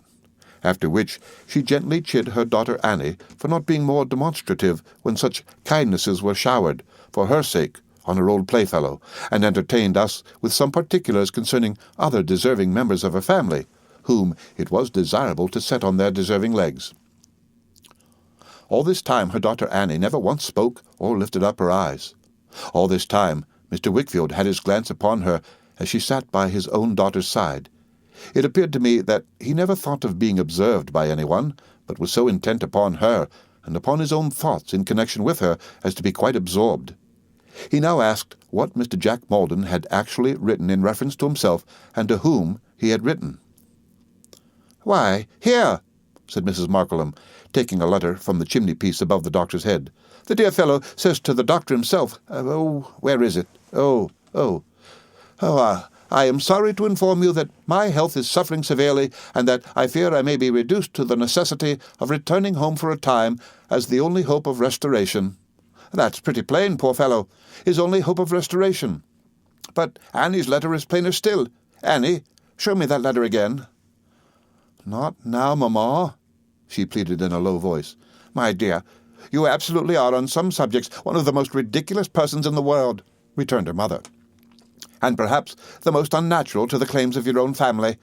After which she gently chid her daughter Annie for not being more demonstrative when such kindnesses were showered, for her sake, on her old playfellow, and entertained us with some particulars concerning other deserving members of her family, whom it was desirable to set on their deserving legs. All this time her daughter Annie never once spoke or lifted up her eyes. All this time Mr. Wickfield had his glance upon her as she sat by his own daughter's side. It appeared to me that he never thought of being observed by anyone, but was so intent upon her, and upon his own thoughts in connection with her, as to be quite absorbed. He now asked what Mr. Jack Maldon had actually written in reference to himself, and to whom he had written. "Why, here," said Mrs. Markleham, taking a letter from the chimney-piece above the doctor's head. "The dear fellow says to the doctor himself, where is it? I am sorry to inform you that my health is suffering severely, and that I fear I may be reduced to the necessity of returning home for a time as the only hope of restoration." That's pretty plain, poor fellow. His only hope of restoration. But Annie's letter is plainer still. Annie, show me that letter again. "Not now, mamma," she pleaded in a low voice. "My dear, you absolutely are on some subjects one of the most ridiculous persons in the world," returned her mother, "and perhaps the most unnatural to the claims of your own family.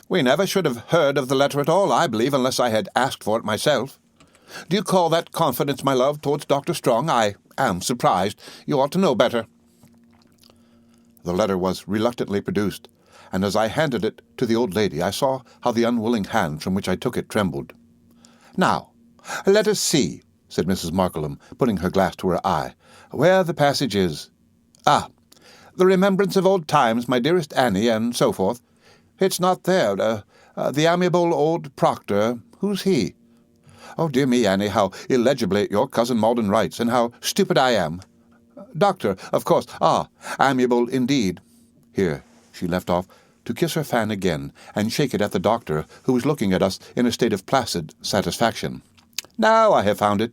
We never should have heard of the letter at all, I believe, unless I had asked for it myself. Do you call that confidence, my love, towards Dr. Strong? I am surprised. You ought to know better." The letter was reluctantly produced, and as I handed it to the old lady I saw how the unwilling hand from which I took it trembled. "Now, let us see," said Mrs. Markleham, putting her glass to her eye, "where the passage is. Ah, the remembrance of old times, my dearest Annie, and so forth. It's not there. The amiable old proctor, who's he? Oh, dear me, Annie, how illegibly your cousin Maldon writes, and how stupid I am. Doctor, of course. Ah, amiable indeed." Here she left off to kiss her fan again, and shake it at the doctor, who was looking at us in a state of placid satisfaction. "Now I have found it.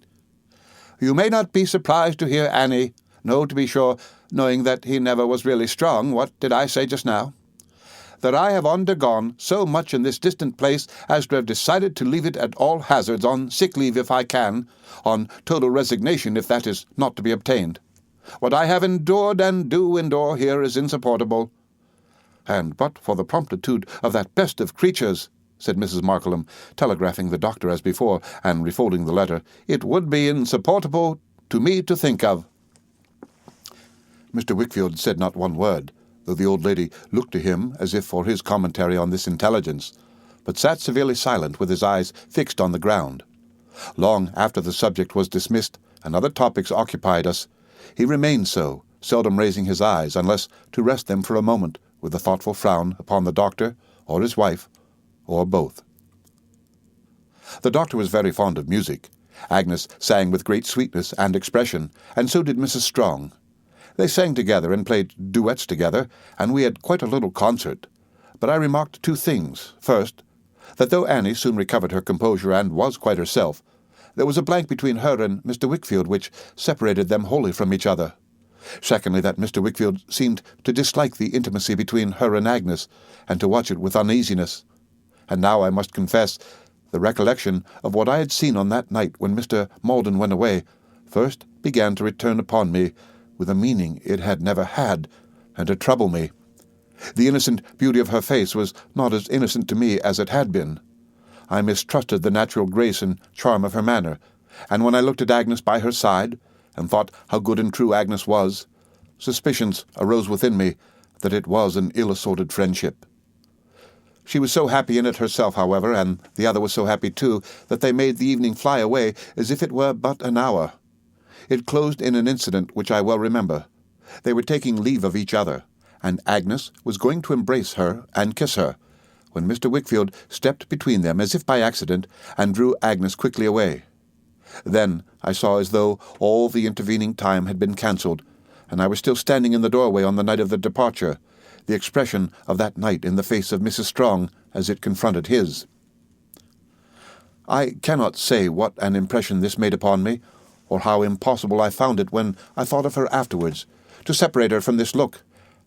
You may not be surprised to hear, Annie, no, to be sure, knowing that he never was really strong, what did I say just now? That I have undergone so much in this distant place as to have decided to leave it at all hazards, on sick leave if I can, on total resignation if that is not to be obtained. What I have endured and do endure here is insupportable. And but for the promptitude of that best of creatures," said Mrs. Markleham, telegraphing the doctor as before, and refolding the letter, "it would be insupportable to me to think of." Mr. Wickfield said not one word, though the old lady looked to him as if for his commentary on this intelligence, but sat severely silent with his eyes fixed on the ground. Long after the subject was dismissed and other topics occupied us, he remained so, seldom raising his eyes, unless to rest them for a moment with a thoughtful frown upon the doctor, or his wife, or both. The doctor was very fond of music. Agnes sang with great sweetness and expression, and so did Mrs. Strong. They sang together and played duets together, and we had quite a little concert. But I remarked two things. First, that though Annie soon recovered her composure and was quite herself, there was a blank between her and Mr. Wickfield which separated them wholly from each other. Secondly, that Mr. Wickfield seemed to dislike the intimacy between her and Agnes, and to watch it with uneasiness. And now, I must confess, the recollection of what I had seen on that night when Mr. Malden went away first began to return upon me with a meaning it had never had, and to trouble me. The innocent beauty of her face was not as innocent to me as it had been. I mistrusted the natural grace and charm of her manner, and when I looked at Agnes by her side, and thought how good and true Agnes was, suspicions arose within me that it was an ill-assorted friendship. She was so happy in it herself, however, and the other was so happy too, that they made the evening fly away as if it were but an hour. It closed in an incident which I well remember. They were taking leave of each other, and Agnes was going to embrace her and kiss her, when Mr. Wickfield stepped between them as if by accident, and drew Agnes quickly away. Then I saw as though all the intervening time had been cancelled, and I was still standing in the doorway on the night of the departure, the expression of that night in the face of Mrs. Strong as it confronted his. I cannot say what an impression this made upon me, or how impossible I found it when I thought of her afterwards, to separate her from this look,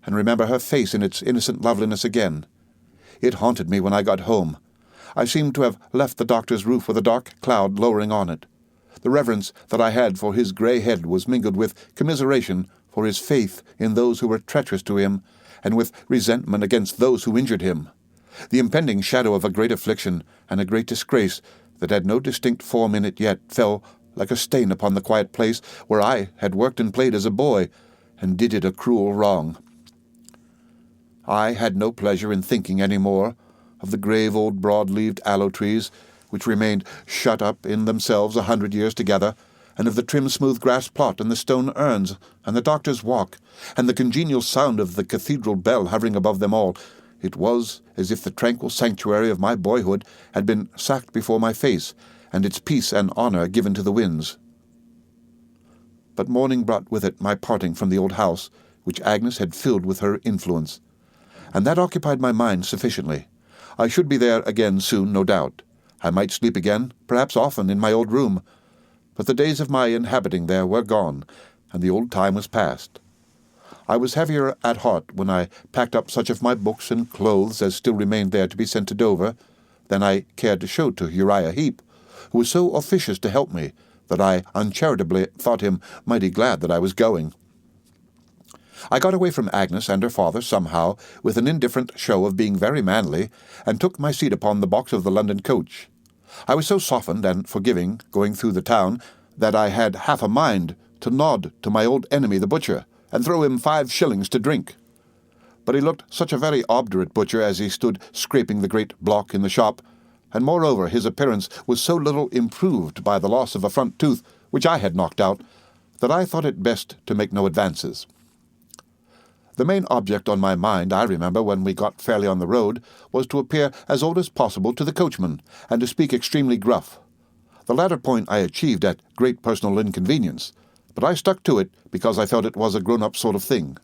and remember her face in its innocent loveliness again. It haunted me when I got home. I seemed to have left the doctor's roof with a dark cloud lowering on it. The reverence that I had for his grey head was mingled with commiseration for his faith in those who were treacherous to him, and with resentment against those who injured him. The impending shadow of a great affliction and a great disgrace that had no distinct form in it yet fell like a stain upon the quiet place where I had worked and played as a boy, and did it a cruel wrong. I had no pleasure in thinking any more of the grave old broad-leaved aloe trees, which remained shut up in themselves 100 years together, and of the trim smooth grass plot and the stone urns and the doctor's walk, and the congenial sound of the cathedral bell hovering above them all. It was as if the tranquil sanctuary of my boyhood had been sacked before my face, and its peace and honour given to the winds. But morning brought with it my parting from the old house, which Agnes had filled with her influence, and that occupied my mind sufficiently. I should be there again soon, no doubt. I might sleep again, perhaps often, in my old room, but the days of my inhabiting there were gone, and the old time was past. I was heavier at heart when I packed up such of my books and clothes as still remained there to be sent to Dover, than I cared to show to Uriah Heep, who was so officious to help me that I uncharitably thought him mighty glad that I was going. I got away from Agnes and her father somehow, with an indifferent show of being very manly, and took my seat upon the box of the London coach. I was so softened and forgiving, going through the town, that I had half a mind to nod to my old enemy the butcher, and throw him 5 shillings to drink. But he looked such a very obdurate butcher as he stood scraping the great block in the shop, and moreover his appearance was so little improved by the loss of a front tooth, which I had knocked out, that I thought it best to make no advances. The main object on my mind, I remember, when we got fairly on the road, was to appear as old as possible to the coachman, and to speak extremely gruff. The latter point I achieved at great personal inconvenience, but I stuck to it because I felt it was a grown-up sort of thing.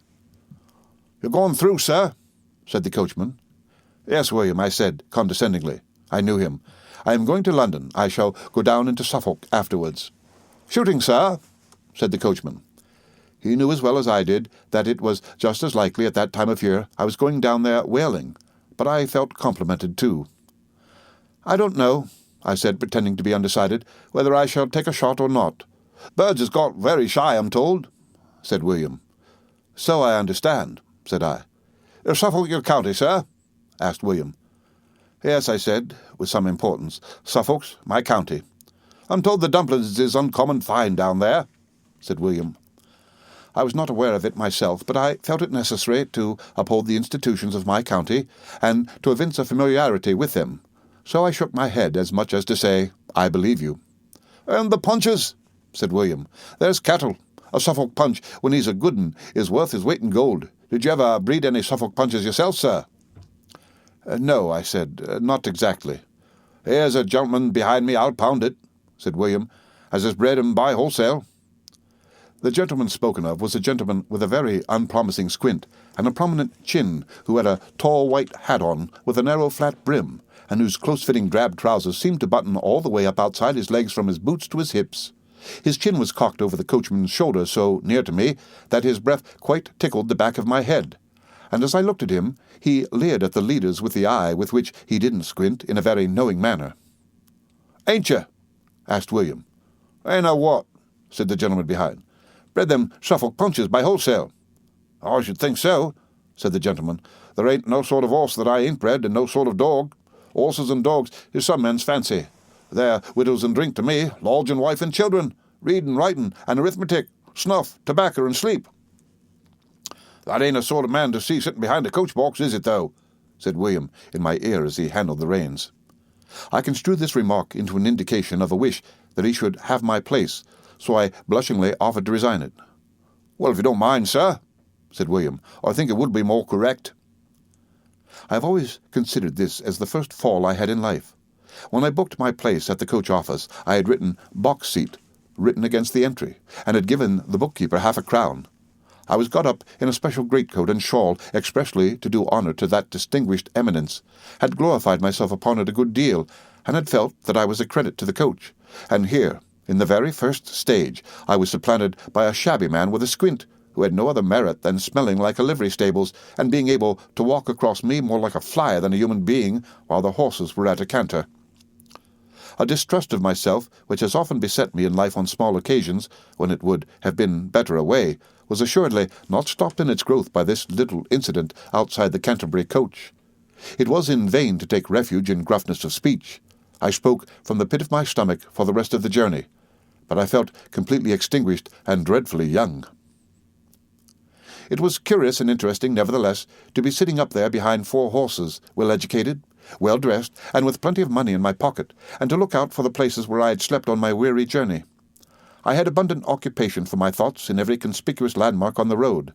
"You're going through, sir?" said the coachman. "Yes, William," I said, condescendingly. I knew him. "I am going to London. I shall go down into Suffolk afterwards." "Shooting, sir?" said the coachman. He knew as well as I did that it was just as likely at that time of year I was going down there whaling, but I felt complimented too. "I don't know," I said, pretending to be undecided, "whether I shall take a shot or not. Birds has got very shy, I'm told," said William. "So I understand," said I. "Is Suffolk your county, sir?" asked William. "Yes," I said, with some importance. "Suffolk's my county." "I'm told the dumplings is uncommon fine down there," said William. I was not aware of it myself, but I felt it necessary to uphold the institutions of my county, and to evince a familiarity with them. So I shook my head, as much as to say, "I believe you." "And the punches?" said William. "There's cattle. A Suffolk punch, when he's a good 'un, is worth his weight in gold. Did you ever breed any Suffolk punches yourself, sir?" "No," I said, "not exactly." "Here's a gentleman behind me, I'll pound it," said William, "as has bred 'em by wholesale." The gentleman spoken of was a gentleman with a very unpromising squint, and a prominent chin, who had a tall white hat on with a narrow flat brim, and whose close-fitting drab trousers seemed to button all the way up outside his legs from his boots to his hips. His chin was cocked over the coachman's shoulder so near to me that his breath quite tickled the back of my head, and as I looked at him, he leered at the leaders with the eye with which he didn't squint in a very knowing manner. "Ain't you?" asked William. "Ain't I what?" said the gentleman behind. "Bred them Suffolk punches by wholesale." "I should think so," said the gentleman. "There ain't no sort of horse that I ain't bred, and no sort of dog. Horses and dogs is some men's fancy. They're widows and drink to me, lodge and wife and children, reading, writing, and arithmetic, snuff, tobacco, and sleep." "That ain't a sort of man to see sitting behind a coach-box, is it, though?" said William in my ear as he handled the reins. I construed this remark into an indication of a wish that he should have my place, so I blushingly offered to resign it. "Well, if you don't mind, sir," said William, "I think it would be more correct." I have always considered this as the first fall I had in life. When I booked my place at the coach office, I had written "box seat" written against the entry, and had given the bookkeeper half a crown. I was got up in a special greatcoat and shawl expressly to do honour to that distinguished eminence, had glorified myself upon it a good deal, and had felt that I was a credit to the coach. And here, in the very first stage, I was supplanted by a shabby man with a squint, who had no other merit than smelling like a livery stables, and being able to walk across me more like a fly than a human being, while the horses were at a canter. A distrust of myself, which has often beset me in life on small occasions, when it would have been better away, was assuredly not stopped in its growth by this little incident outside the Canterbury coach. It was in vain to take refuge in gruffness of speech. I spoke from the pit of my stomach for the rest of the journey, but I felt completely extinguished and dreadfully young. It was curious and interesting, nevertheless, to be sitting up there behind 4 horses, well-educated, well-dressed, and with plenty of money in my pocket, and to look out for the places where I had slept on my weary journey. I had abundant occupation for my thoughts in every conspicuous landmark on the road.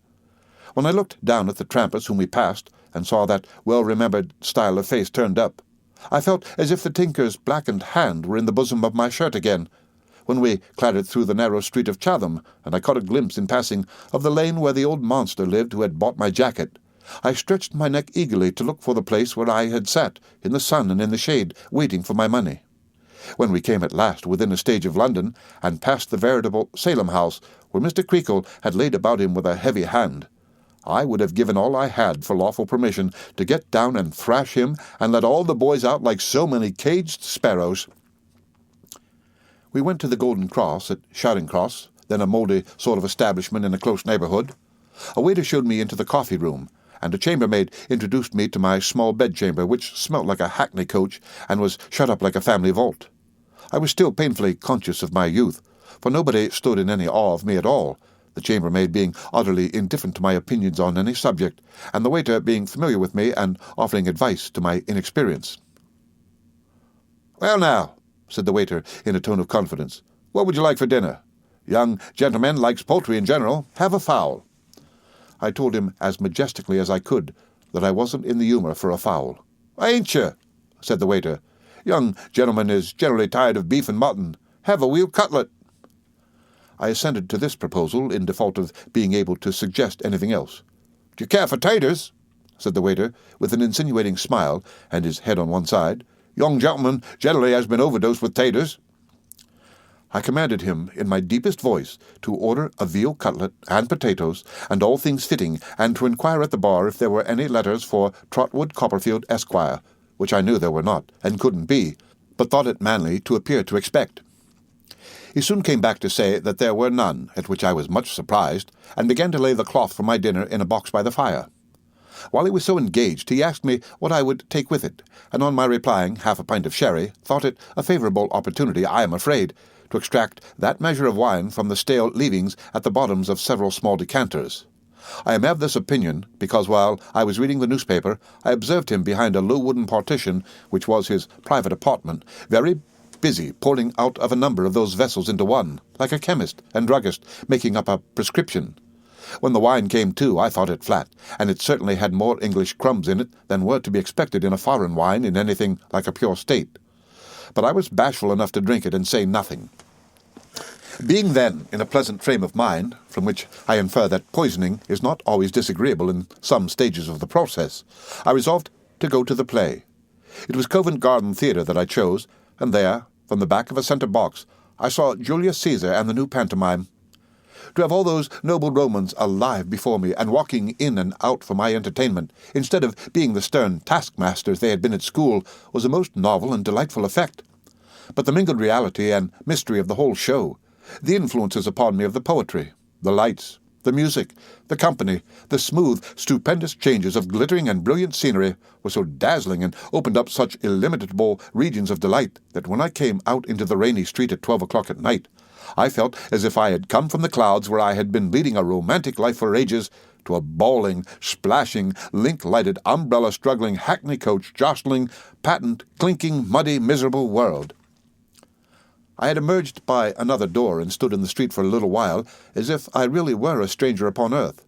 When I looked down at the trampers whom we passed, and saw that well-remembered style of face turned up, I felt as if the tinker's blackened hand were in the bosom of my shirt again. When we clattered through the narrow street of Chatham, and I caught a glimpse in passing of the lane where the old monster lived who had bought my jacket, I stretched my neck eagerly to look for the place where I had sat, in the sun and in the shade, waiting for my money. When we came at last within a stage of London, and passed the veritable Salem House, where Mr. Creakle had laid about him with a heavy hand, I would have given all I had for lawful permission to get down and thrash him, and let all the boys out like so many caged sparrows. We went to the Golden Cross at Charing Cross, then a mouldy sort of establishment in a close neighbourhood. A waiter showed me into the coffee-room, and a chambermaid introduced me to my small bedchamber, which smelt like a hackney coach and was shut up like a family vault. I was still painfully conscious of my youth, for nobody stood in any awe of me at all, the chambermaid being utterly indifferent to my opinions on any subject, and the waiter being familiar with me and offering advice to my inexperience. "Well now," said the waiter in a tone of confidence, "what would you like for dinner? Young gentleman likes poultry in general. Have a fowl." I told him as majestically as I could that I wasn't in the humour for a fowl. "Ain't you?" said the waiter. "Young gentleman is generally tired of beef and mutton. Have a veal cutlet." I assented to this proposal in default of being able to suggest anything else. "Do you care for taters?" said the waiter, with an insinuating smile and his head on one side. "Young gentleman generally has been overdosed with taters." I commanded him, in my deepest voice, to order a veal cutlet and potatoes, and all things fitting, and to inquire at the bar if there were any letters for Trotwood Copperfield, Esquire, which I knew there were not, and couldn't be, but thought it manly to appear to expect. He soon came back to say that there were none, at which I was much surprised, and began to lay the cloth for my dinner in a box by the fire. While he was so engaged, he asked me what I would take with it, and on my replying half a pint of sherry, thought it a favourable opportunity, I am afraid, to extract that measure of wine from the stale leavings at the bottoms of several small decanters. I am of this opinion, because while I was reading the newspaper, I observed him behind a low wooden partition, which was his private apartment, very busy pouring out of a number of those vessels into one, like a chemist and druggist making up a prescription. When the wine came to, I thought it flat, and it certainly had more English crumbs in it than were to be expected in a foreign wine in anything like a pure state. But I was bashful enough to drink it and say nothing. Being then in a pleasant frame of mind, from which I infer that poisoning is not always disagreeable in some stages of the process, I resolved to go to the play. It was Covent Garden Theatre that I chose, and there, from the back of a centre box, I saw Julius Caesar and the new pantomime. To have all those noble Romans alive before me and walking in and out for my entertainment, instead of being the stern taskmasters they had been at school, was a most novel and delightful effect. But the mingled reality and mystery of the whole show, the influences upon me of the poetry, the lights, the music, the company, the smooth, stupendous changes of glittering and brilliant scenery were so dazzling and opened up such illimitable regions of delight that when I came out into the rainy street at 12 o'clock at night, I felt as if I had come from the clouds where I had been leading a romantic life for ages to a bawling, splashing, link-lighted, umbrella-struggling, hackney coach jostling, patent, clinking, muddy, miserable world. I had emerged by another door and stood in the street for a little while, as if I really were a stranger upon earth.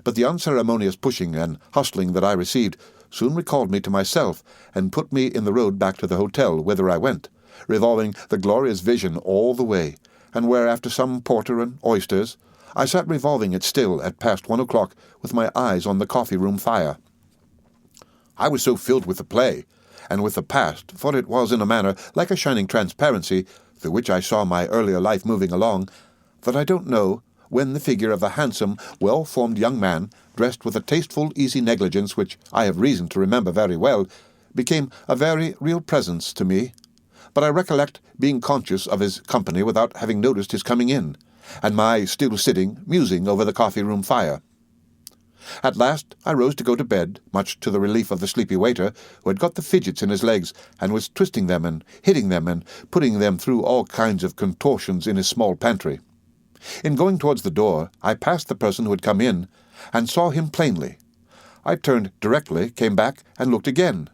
But the unceremonious pushing and hustling that I received soon recalled me to myself and put me in the road back to the hotel, whither I went, revolving the glorious vision all the way, and where, after some porter and oysters, I sat revolving it still at past 1 o'clock with my eyes on the coffee-room fire. I was so filled with the play, and with the past, for it was in a manner like a shining transparency, through which I saw my earlier life moving along, that I don't know when the figure of a handsome, well-formed young man, dressed with a tasteful, easy negligence which I have reason to remember very well, became a very real presence to me. But I recollect being conscious of his company without having noticed his coming in, and my still sitting, musing over the coffee-room fire. At last I rose to go to bed, much to the relief of the sleepy waiter, who had got the fidgets in his legs, and was twisting them and hitting them and putting them through all kinds of contortions in his small pantry. In going towards the door, I passed the person who had come in, and saw him plainly. I turned directly, came back, and looked again.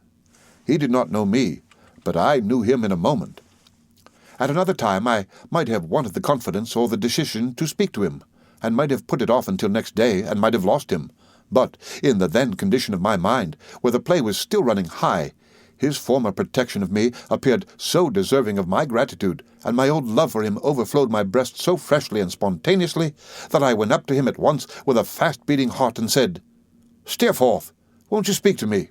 He did not know me, but I knew him in a moment. At another time I might have wanted the confidence or the decision to speak to him, and might have put it off until next day, and might have lost him. But in the then condition of my mind, where the play was still running high, his former protection of me appeared so deserving of my gratitude, and my old love for him overflowed my breast so freshly and spontaneously, that I went up to him at once with a fast-beating heart and said, "Steerforth, won't you speak to me?"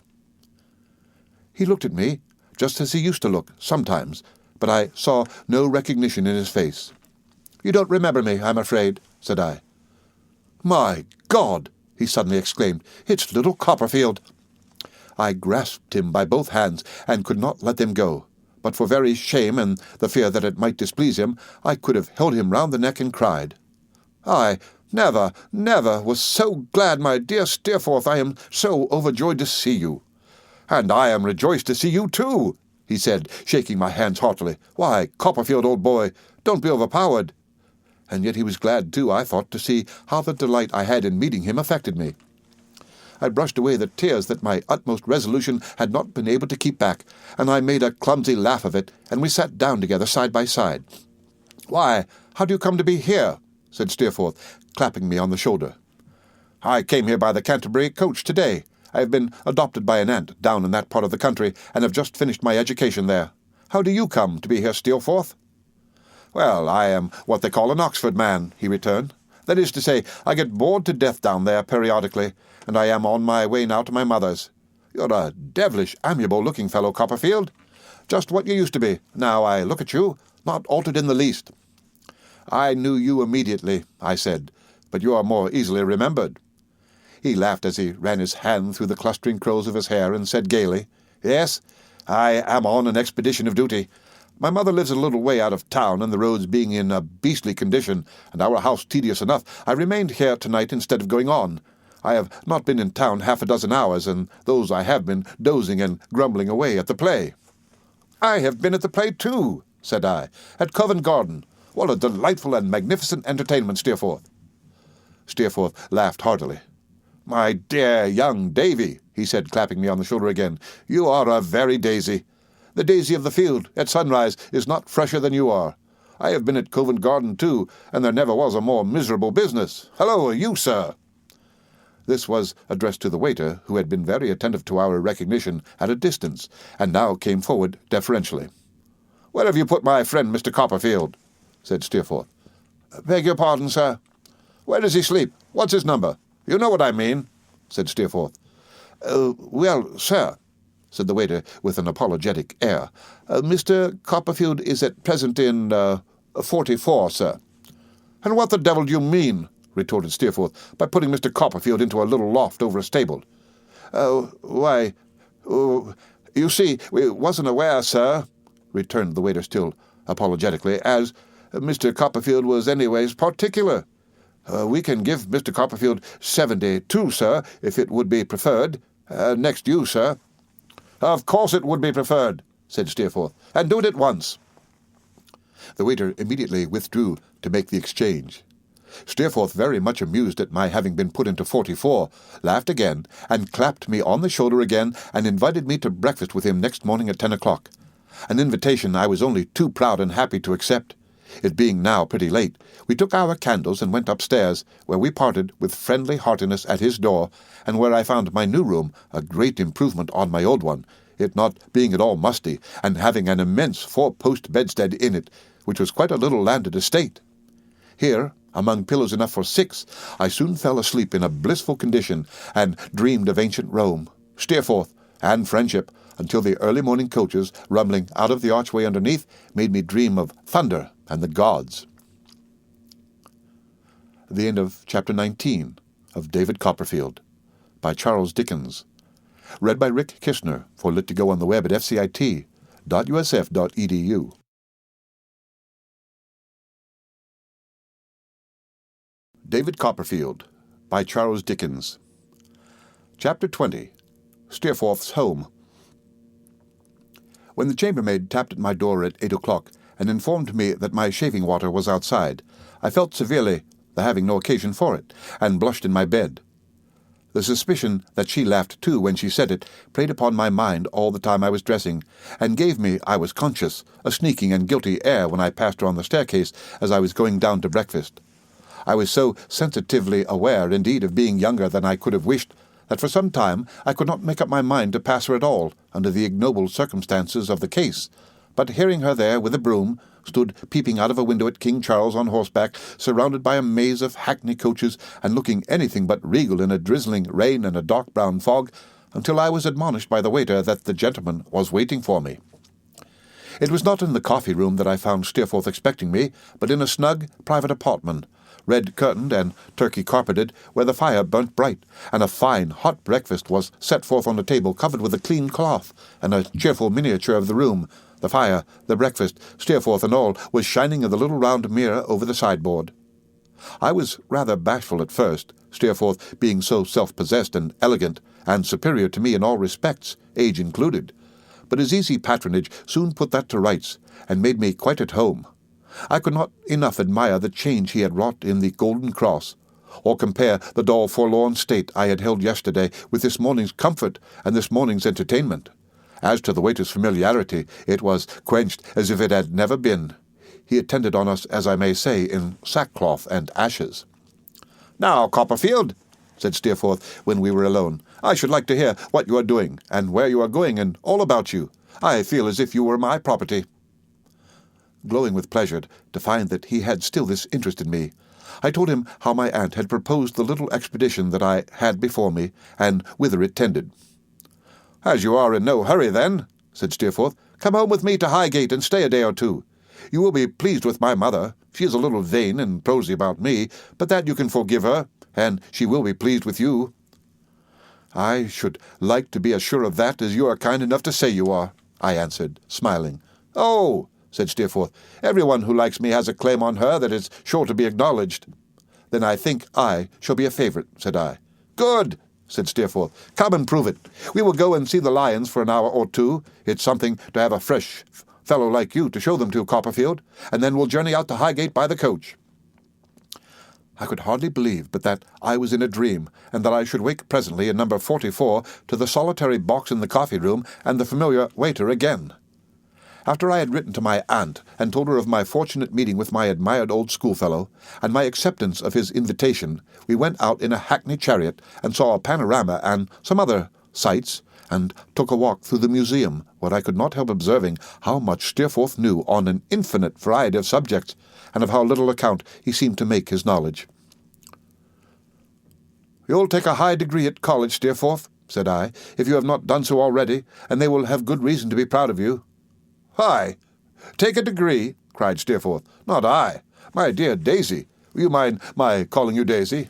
He looked at me, just as he used to look, sometimes, but I saw no recognition in his face. "You don't remember me, I'm afraid," said I. "My God!" he suddenly exclaimed. "It's little Copperfield!" I grasped him by both hands, and could not let them go. But for very shame and the fear that it might displease him, I could have held him round the neck and cried. "I never was so glad, my dear Steerforth. I am so overjoyed to see you." "And I am rejoiced to see you too," he said, shaking my hands heartily. "Why, Copperfield, old boy, don't be overpowered." And yet he was glad, too, I thought, to see how the delight I had in meeting him affected me. I brushed away the tears that my utmost resolution had not been able to keep back, and I made a clumsy laugh of it, and we sat down together side by side. "Why, how do you come to be here?" said Steerforth, clapping me on the shoulder. "I came here by the Canterbury coach today. I have been adopted by an aunt down in that part of the country, and have just finished my education there. How do you come to be here, Steerforth?" "Well, I am what they call an Oxford man," he returned. "That is to say, I get bored to death down there periodically, and I am on my way now to my mother's. You're a devilish amiable-looking fellow, Copperfield. Just what you used to be, now I look at you, not altered in the least." "I knew you immediately," I said, "but you are more easily remembered." He laughed as he ran his hand through the clustering curls of his hair, and said gaily, "Yes, I am on an expedition of duty. My mother lives a little way out of town, and the roads being in a beastly condition, and our house tedious enough, I remained here tonight instead of going on. I have not been in town half a dozen hours, and those I have been dozing and grumbling away at the play." "I have been at the play too," said I, "at Covent Garden. What a delightful and magnificent entertainment, Steerforth." Steerforth laughed heartily. "My dear young Davy," he said, clapping me on the shoulder again, "you are a very daisy. The daisy of the field at sunrise is not fresher than you are. I have been at Covent Garden too, and there never was a more miserable business. Hello, you, sir!" This was addressed to the waiter, who had been very attentive to our recognition at a distance, and now came forward deferentially. "Where have you put my friend, Mr. Copperfield?" said Steerforth. "Beg your pardon, sir." "Where does he sleep? What's his number? You know what I mean," said Steerforth. "Well, sir," said the waiter with an apologetic air, "Mr. Copperfield is at present in 44, sir." "And what the devil do you mean," retorted Steerforth, "by putting Mr. Copperfield into a little loft over a stable?" You see, we wasn't aware, sir," returned the waiter still apologetically, "as Mr. Copperfield was anyways particular. We can give Mr. Copperfield 72, sir, if it would be preferred. Next you, sir." "Of course it would be preferred," said Steerforth, "and do it at once." The waiter immediately withdrew to make the exchange. Steerforth, very much amused at my having been put into 44, laughed again, and clapped me on the shoulder again, and invited me to breakfast with him next morning at 10 o'clock, an invitation I was only too proud and happy to accept. It being now pretty late, we took our candles and went upstairs, where we parted with friendly heartiness at his door, and where I found my new room a great improvement on my old one, it not being at all musty, and having an immense 4-post bedstead in it, which was quite a little landed estate. Here, among pillows enough for 6, I soon fell asleep in a blissful condition, and dreamed of ancient Rome, Steerforth, and friendship, until the early morning coaches, rumbling out of the archway underneath, made me dream of thunder and the gods. The end of Chapter 19 of David Copperfield, by Charles Dickens. Read by Rick Kishner for Lit to Go on the web at fcit.usf.edu. David Copperfield, by Charles Dickens. Chapter 20. Steerforth's Home. When the chambermaid tapped at my door at 8 o'clock and informed me that my shaving water was outside, I felt severely the having no occasion for it, and blushed in my bed. The suspicion that she laughed too when she said it preyed upon my mind all the time I was dressing, and gave me, I was conscious, a sneaking and guilty air when I passed her on the staircase as I was going down to breakfast. I was so sensitively aware, indeed, of being younger than I could have wished, that for some time I could not make up my mind to pass her at all, under the ignoble circumstances of the case. But hearing her there with a broom, stood peeping out of a window at King Charles on horseback, surrounded by a maze of hackney coaches, and looking anything but regal in a drizzling rain and a dark brown fog, until I was admonished by the waiter that the gentleman was waiting for me. It was not in the coffee-room that I found Steerforth expecting me, but in a snug private apartment, red-curtained and turkey-carpeted, where the fire burnt bright, and a fine hot breakfast was set forth on a table covered with a clean cloth, and a cheerful miniature of the room. The fire, the breakfast, Steerforth and all, was shining in the little round mirror over the sideboard. I was rather bashful at first, Steerforth being so self-possessed and elegant, and superior to me in all respects, age included. But his easy patronage soon put that to rights, and made me quite at home. I could not enough admire the change he had wrought in the Golden Cross, or compare the dull forlorn state I had held yesterday with this morning's comfort and this morning's entertainment. As to the waiter's familiarity, it was quenched as if it had never been. He attended on us, as I may say, in sackcloth and ashes. "Now, Copperfield," said Steerforth when we were alone, "I should like to hear what you are doing, and where you are going, and all about you. I feel as if you were my property." Glowing with pleasure to find that he had still this interest in me, I told him how my aunt had proposed the little expedition that I had before me, and whither it tended. "As you are in no hurry, then," said Steerforth, "come home with me to Highgate and stay a day or two. You will be pleased with my mother. She is a little vain and prosy about me, but that you can forgive her, and she will be pleased with you." "I should like to be as sure of that as you are kind enough to say you are," I answered, smiling. "Oh," said Steerforth, "everyone who likes me has a claim on her that is sure to be acknowledged." "Then I think I shall be a favourite," said I. "Good," said Steerforth. "Come and prove it. We will go and see the lions for an hour or two. It's something to have a fresh fellow like you to show them to, Copperfield, and then we'll journey out to Highgate by the coach." I could hardly believe but that I was in a dream, and that I should wake presently in number 44 to the solitary box in the coffee-room and the familiar waiter again. After I had written to my aunt and told her of my fortunate meeting with my admired old schoolfellow, and my acceptance of his invitation, we went out in a hackney chariot and saw a panorama and some other sights, and took a walk through the museum, where I could not help observing how much Steerforth knew on an infinite variety of subjects, and of how little account he seemed to make his knowledge. "You'll take a high degree at college, Steerforth," said I, "if you have not done so already, and they will have good reason to be proud of you." "Hi! Take a degree," cried Steerforth. "Not I. My dear Daisy. Will you mind my calling you Daisy?"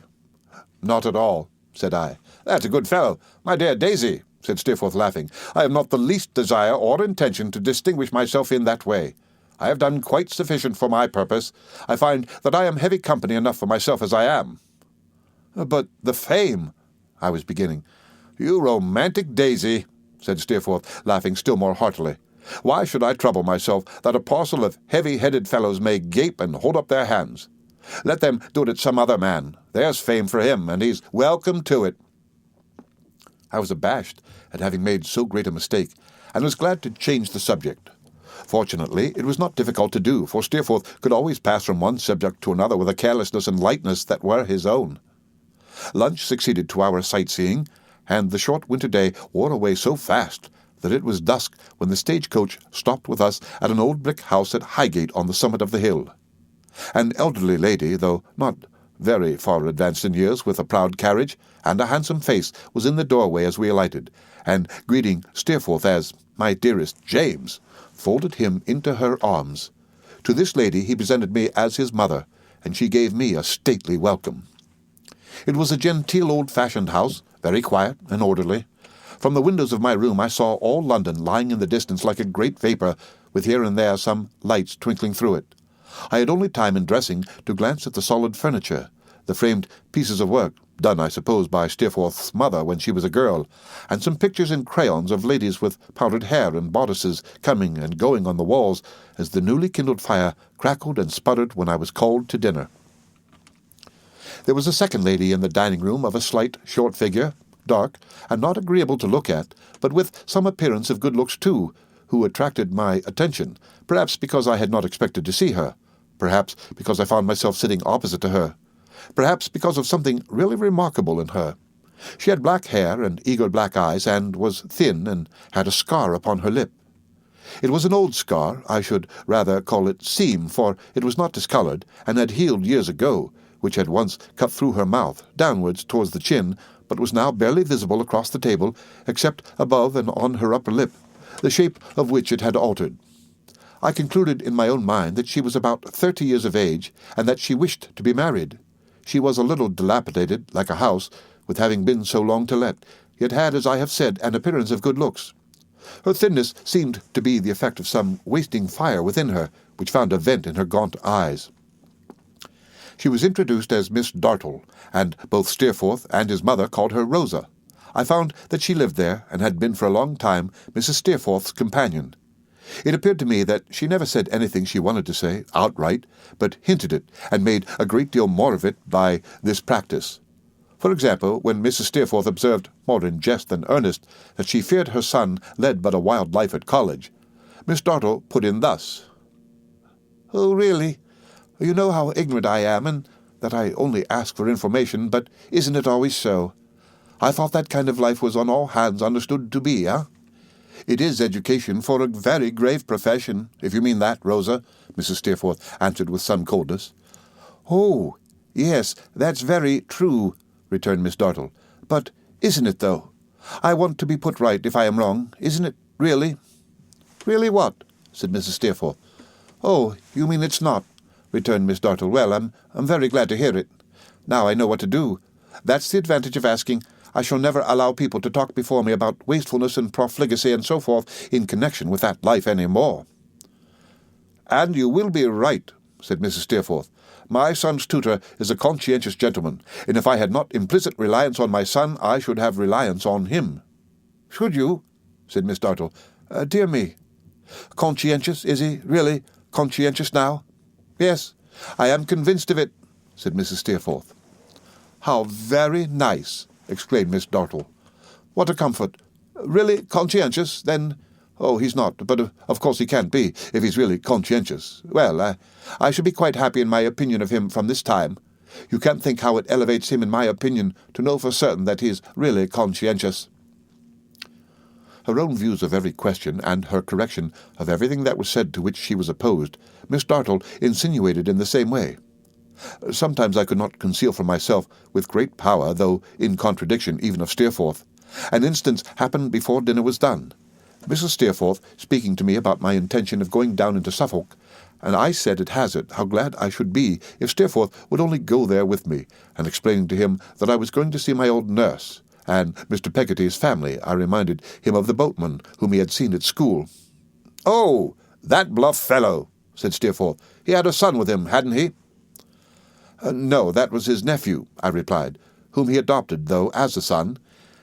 "Not at all," said I. "That's a good fellow. My dear Daisy," said Steerforth, laughing, "I have not the least desire or intention to distinguish myself in that way. I have done quite sufficient for my purpose. I find that I am heavy company enough for myself as I am." "But the fame—" I was beginning. "You romantic Daisy," said Steerforth, laughing still more heartily. "Why should I trouble myself that a parcel of heavy-headed fellows may gape and hold up their hands? Let them do it at some other man. There's fame for him, and he's welcome to it." I was abashed at having made so great a mistake, and was glad to change the subject. Fortunately, it was not difficult to do, for Steerforth could always pass from one subject to another with a carelessness and lightness that were his own. Lunch succeeded to our sightseeing, and the short winter day wore away so fast that it was dusk when the stagecoach stopped with us at an old brick house at Highgate on the summit of the hill. An elderly lady, though not very far advanced in years, with a proud carriage and a handsome face, was in the doorway as we alighted, and, greeting Steerforth as "my dearest James," folded him into her arms. To this lady he presented me as his mother, and she gave me a stately welcome. It was a genteel old-fashioned house, very quiet and orderly. From the windows of my room I saw all London lying in the distance like a great vapour, with here and there some lights twinkling through it. I had only time in dressing to glance at the solid furniture, the framed pieces of work, done, I suppose, by Steerforth's mother when she was a girl, and some pictures in crayons of ladies with powdered hair and bodices coming and going on the walls as the newly kindled fire crackled and sputtered when I was called to dinner. There was a second lady in the dining-room of a slight, short figure, dark, and not agreeable to look at, but with some appearance of good looks too, who attracted my attention, perhaps because I had not expected to see her, perhaps because I found myself sitting opposite to her, perhaps because of something really remarkable in her. She had black hair and eager black eyes, and was thin, and had a scar upon her lip. It was an old scar. I should rather call it seam, for it was not discoloured, and had healed years ago, which had once cut through her mouth, downwards towards the chin, but was now barely visible across the table, except above and on her upper lip, the shape of which it had altered. I concluded in my own mind that she was about 30 years of age, and that she wished to be married. She was a little dilapidated, like a house, with having been so long to let, yet had, as I have said, an appearance of good looks. Her thinness seemed to be the effect of some wasting fire within her, which found a vent in her gaunt eyes. She was introduced as Miss Dartle, and both Steerforth and his mother called her Rosa. I found that she lived there, and had been for a long time Mrs. Steerforth's companion. It appeared to me that she never said anything she wanted to say, outright, but hinted it, and made a great deal more of it by this practice. For example, when Mrs. Steerforth observed, more in jest than earnest, that she feared her son led but a wild life at college, Miss Dartle put in thus: "Oh, really? You know how ignorant I am, and that I only ask for information, but isn't it always so? I thought that kind of life was on all hands understood to be, eh?" "It is education for a very grave profession, if you mean that, Rosa," Mrs. Steerforth answered with some coldness. "Oh, yes, that's very true," returned Miss Dartle. "But isn't it, though? I want to be put right if I am wrong, isn't it, really?" "Really what?" said Mrs. Steerforth. "Oh, you mean it's not," returned Miss Dartle. "Well, I'm very glad to hear it. Now I know what to do. That's the advantage of asking. I shall never allow people to talk before me about wastefulness and profligacy and so forth in connection with that life any more." "And you will be right," said Mrs. Steerforth. "My son's tutor is a conscientious gentleman, and if I had not implicit reliance on my son, I should have reliance on him." "Should you?" said Miss Dartle. "Dear me. Conscientious, is he, really? Conscientious now?" "Yes, I am convinced of it," said Mrs. Steerforth. "How very nice!" exclaimed Miss Dartle. "What a comfort! Really conscientious, then? Oh, he's not, but of course he can't be, if he's really conscientious. Well, I should be quite happy in my opinion of him from this time. You can't think how it elevates him in my opinion to know for certain that he's really conscientious." Her own views of every question, and her correction of everything that was said to which she was opposed, Miss Dartle insinuated in the same way. Sometimes I could not conceal from myself, with great power, though in contradiction even of Steerforth. An instance happened before dinner was done. Mrs. Steerforth, speaking to me about my intention of going down into Suffolk, and I said at hazard how glad I should be if Steerforth would only go there with me, and explaining to him that I was going to see my old nurse, and Mr. Peggotty's family, I reminded him of the boatman whom he had seen at school. "Oh, that bluff fellow," said Steerforth. "He had a son with him, hadn't he?" No, that was his nephew," I replied, "whom he adopted, though, as a son.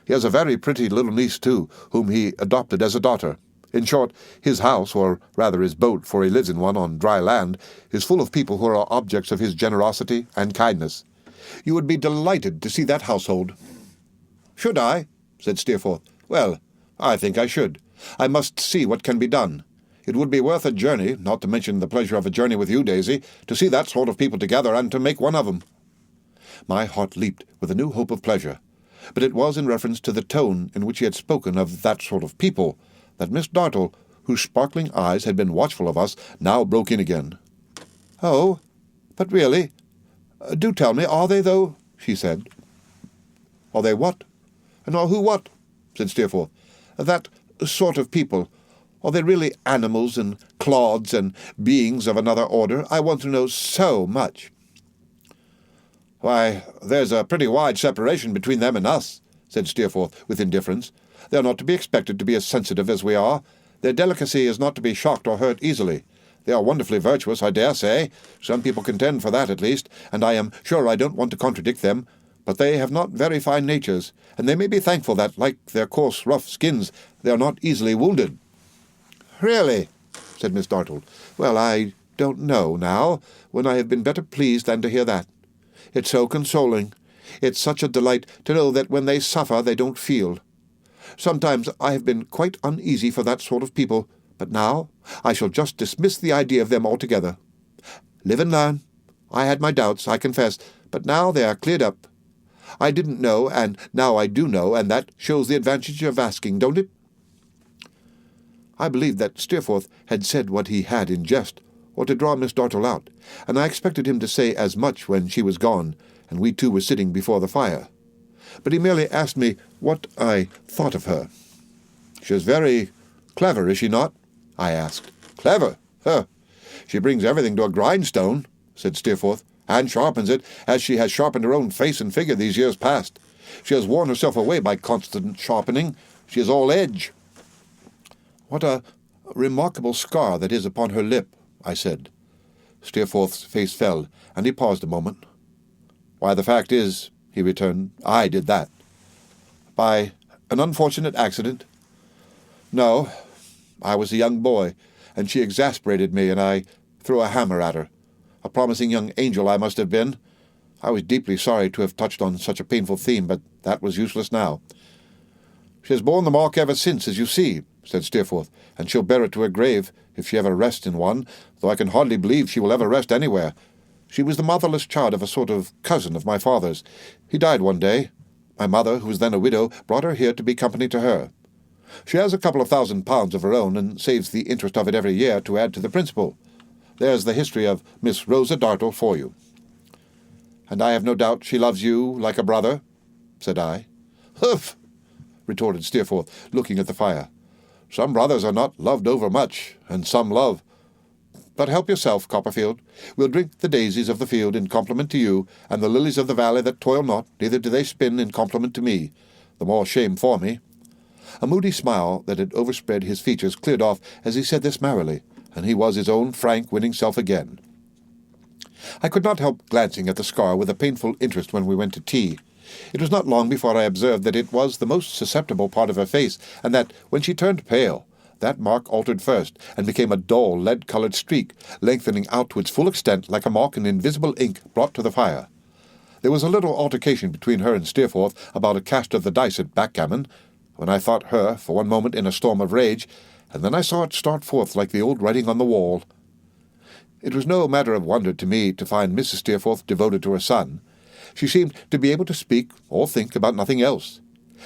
He has a very pretty little niece, too, whom he adopted as a daughter. In short, his house, or rather his boat, for he lives in one on dry land, is full of people who are objects of his generosity and kindness. You would be delighted to see that household." "Should I?" said Steerforth. "Well, I think I should. I must see what can be done. It would be worth a journey, not to mention the pleasure of a journey with you, Daisy, to see that sort of people together and to make one of 'em." My heart leaped with a new hope of pleasure, but it was in reference to the tone in which he had spoken of that sort of people that Miss Dartle, whose sparkling eyes had been watchful of us, now broke in again. "Oh, but really, do tell me, are they, though?" she said. "Are they what?" "No, who what?" said Steerforth. "That sort of people. Are they really animals and clods and beings of another order? I want to know so much." "Why, there's a pretty wide separation between them and us," said Steerforth with indifference. "They are not to be expected to be as sensitive as we are. Their delicacy is not to be shocked or hurt easily. They are wonderfully virtuous, I dare say. Some people contend for that, at least, and I am sure I don't want to contradict them. But they have not very fine natures, and they may be thankful that, like their coarse, rough skins, they are not easily wounded." "Really?" said Miss Dartle. "Well, I don't know now, when I have been better pleased than to hear that. It's so consoling. It's such a delight to know that when they suffer they don't feel. Sometimes I have been quite uneasy for that sort of people, but now I shall just dismiss the idea of them altogether. Live and learn. I had my doubts, I confess, but now they are cleared up. I didn't know, and now I do know, and that shows the advantage of asking, don't it?" I believed that Steerforth had said what he had in jest, or to draw Miss Dartle out, and I expected him to say as much when she was gone, and we two were sitting before the fire. But he merely asked me what I thought of her. "She is very clever, is she not?" I asked. "Clever? Huh! She brings everything to a grindstone," said Steerforth, "and sharpens it, as she has sharpened her own face and figure these years past. She has worn herself away by constant sharpening. She is all edge." "What a remarkable scar that is upon her lip," I said. Steerforth's face fell, and he paused a moment. "Why, the fact is," he returned, "I did that." "By an unfortunate accident?" "No. I was a young boy, and she exasperated me, and I threw a hammer at her. A promising young angel I must have been. I was deeply sorry to have touched on such a painful theme, but that was useless now." "She has borne the mark ever since, as you see," said Steerforth, "and she'll bear it to her grave, if she ever rests in one, though I can hardly believe she will ever rest anywhere. She was the motherless child of a sort of cousin of my father's. He died one day. My mother, who was then a widow, brought her here to be company to her. She has a couple of £1,000 of her own, and saves the interest of it every year to add to the principal. There's the history of Miss Rosa Dartle for you." "And I have no doubt she loves you like a brother?" said I. "Humph!" retorted Steerforth, looking at the fire. "Some brothers are not loved overmuch, and some love. But help yourself, Copperfield. We'll drink the daisies of the field in compliment to you, and the lilies of the valley that toil not, neither do they spin, in compliment to me. The more shame for me." A moody smile that had overspread his features cleared off as he said this merrily, and he was his own frank, winning self again. I could not help glancing at the scar with a painful interest when we went to tea. It was not long before I observed that it was the most susceptible part of her face, and that, when she turned pale, that mark altered first, and became a dull, lead-coloured streak, lengthening out to its full extent like a mark in invisible ink brought to the fire. There was a little altercation between her and Steerforth about a cast of the dice at backgammon, when I thought her, for one moment, in a storm of rage, and then I saw it start forth like the old writing on the wall. It was no matter of wonder to me to find Mrs. Steerforth devoted to her son. She seemed to be able to speak or think about nothing else.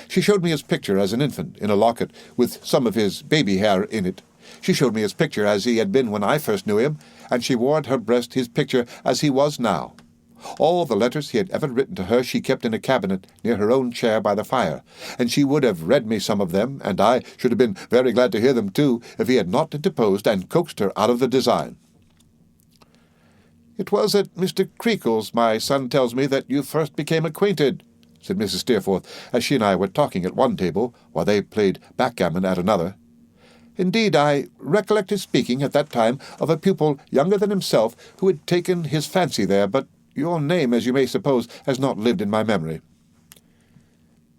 She showed me his picture as an infant, in a locket, with some of his baby hair in it. She showed me his picture as he had been when I first knew him, and she wore at her breast his picture as he was now. All the letters he had ever written to her she kept in a cabinet near her own chair by the fire, and she would have read me some of them, and I should have been very glad to hear them too, if he had not interposed and coaxed her out of the design. "It was at Mr. Creakle's, my son tells me, that you first became acquainted," said Mrs. Steerforth, as she and I were talking at one table, while they played backgammon at another. "Indeed, I recollect his speaking at that time of a pupil younger than himself who had taken his fancy there, but your name, as you may suppose, has not lived in my memory."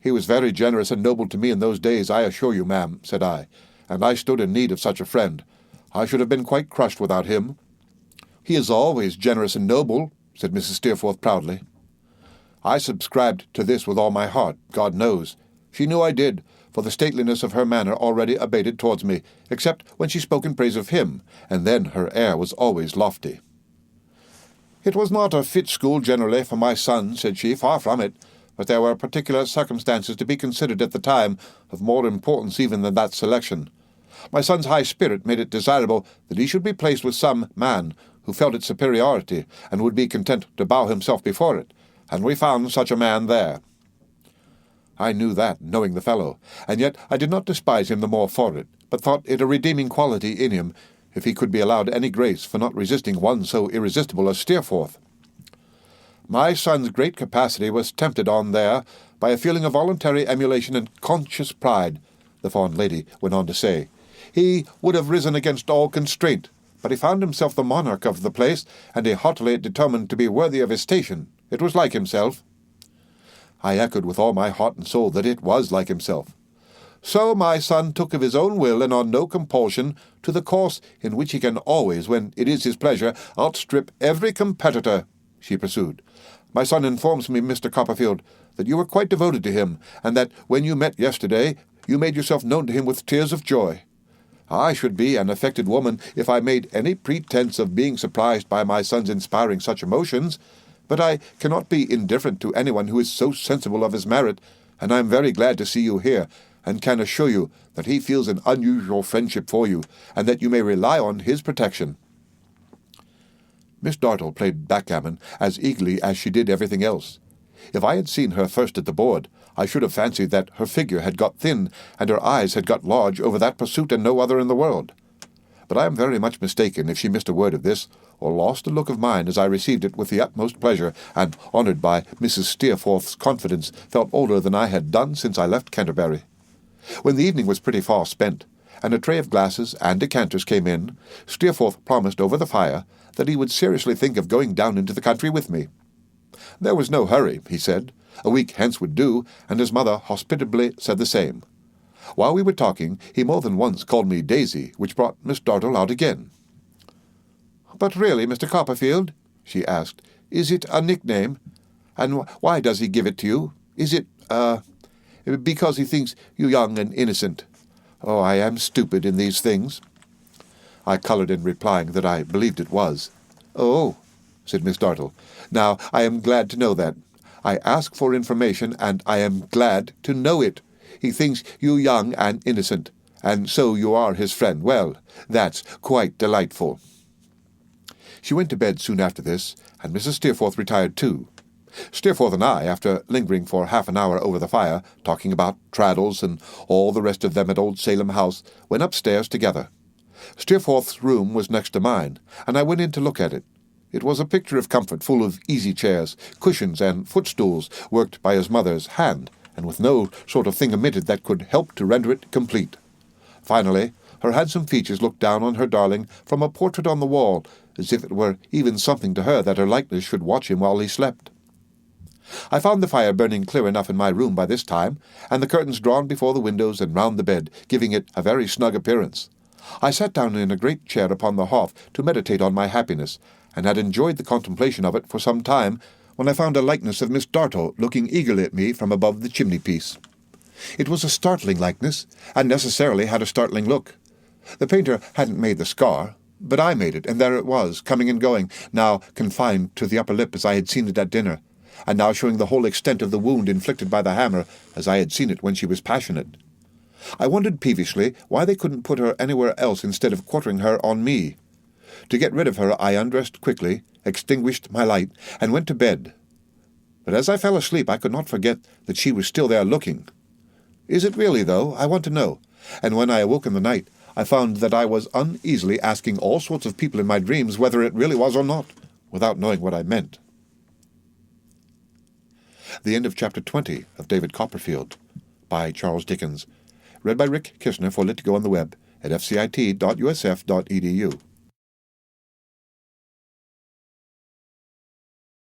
"He was very generous and noble to me in those days, I assure you, ma'am," said I, "and I stood in need of such a friend. I should have been quite crushed without him." "He is always generous and noble," said Mrs. Steerforth proudly. I subscribed to this with all my heart, God knows. She knew I did, for the stateliness of her manner already abated towards me, except when she spoke in praise of him, and then her air was always lofty. "It was not a fit school generally for my son," said she, "far from it, but there were particular circumstances to be considered at the time, of more importance even than that selection. My son's high spirit made it desirable that he should be placed with some man who felt its superiority, and would be content to bow himself before it, and we found such a man there." I knew that, knowing the fellow, and yet I did not despise him the more for it, but thought it a redeeming quality in him, if he could be allowed any grace for not resisting one so irresistible as Steerforth. My son's great capacity was tempted on there by a feeling of voluntary emulation and conscious pride, the fond lady went on to say. He would have risen against all constraint, but he found himself the monarch of the place, and he heartily determined to be worthy of his station. It was like himself. I echoed with all my heart and soul that it was like himself. So my son took of his own will, and on no compulsion, to the course in which he can always, when it is his pleasure, outstrip every competitor, she pursued. My son informs me, Mr. Copperfield, that you were quite devoted to him, and that when you met yesterday, you made yourself known to him with tears of joy. I should be an affected woman if I made any pretence of being surprised by my son's inspiring such emotions, but I cannot be indifferent to anyone who is so sensible of his merit, and I am very glad to see you here, and can assure you that he feels an unusual friendship for you, and that you may rely on his protection. Miss Dartle played backgammon as eagerly as she did everything else. If I had seen her first at the board, I should have fancied that her figure had got thin, and her eyes had got large over that pursuit and no other in the world. But I am very much mistaken if she missed a word of this, or lost a look of mine as I received it with the utmost pleasure, and, honoured by Mrs. Steerforth's confidence, felt older than I had done since I left Canterbury. When the evening was pretty far spent, and a tray of glasses and decanters came in, Steerforth promised over the fire that he would seriously think of going down into the country with me. There was no hurry, he said. A week hence would do, and his mother hospitably said the same. While we were talking, he more than once called me Daisy, which brought Miss Dartle out again. "But really, Mr. Copperfield," she asked, "is it a nickname? And why does he give it to you? Is it, because he thinks you young and innocent? Oh, I am stupid in these things." I coloured in replying that I believed it was. "Oh," said Miss Dartle. "Now, I am glad to know that. I ask for information, and I am glad to know it. He thinks you young and innocent, and so you are his friend. Well, that's quite delightful." She went to bed soon after this, and Mrs. Steerforth retired too. Steerforth and I, after lingering for half an hour over the fire, talking about Traddles and all the rest of them at Old Salem House, went upstairs together. Steerforth's room was next to mine, and I went in to look at it. It was a picture of comfort, full of easy chairs, cushions, and footstools, worked by his mother's hand, and with no sort of thing omitted that could help to render it complete. Finally, her handsome features looked down on her darling from a portrait on the wall, as if it were even something to her that her likeness should watch him while he slept. I found the fire burning clear enough in my room by this time, and the curtains drawn before the windows and round the bed, giving it a very snug appearance. I sat down in a great chair upon the hearth to meditate on my happiness, and had enjoyed the contemplation of it for some time, when I found a likeness of Miss Dartle looking eagerly at me from above the chimney-piece. It was a startling likeness, and necessarily had a startling look. The painter hadn't made the scar, but I made it, and there it was, coming and going, now confined to the upper lip as I had seen it at dinner, and now showing the whole extent of the wound inflicted by the hammer, as I had seen it when she was passionate. I wondered peevishly why they couldn't put her anywhere else instead of quartering her on me. To get rid of her, I undressed quickly, extinguished my light, and went to bed. But as I fell asleep, I could not forget that she was still there looking. Is it really, though? I want to know. And when I awoke in the night, I found that I was uneasily asking all sorts of people in my dreams whether it really was or not, without knowing what I meant. The end of Chapter 20 of David Copperfield by Charles Dickens. Read by Rick Kishner for Lit2Go on the web at fcit.usf.edu.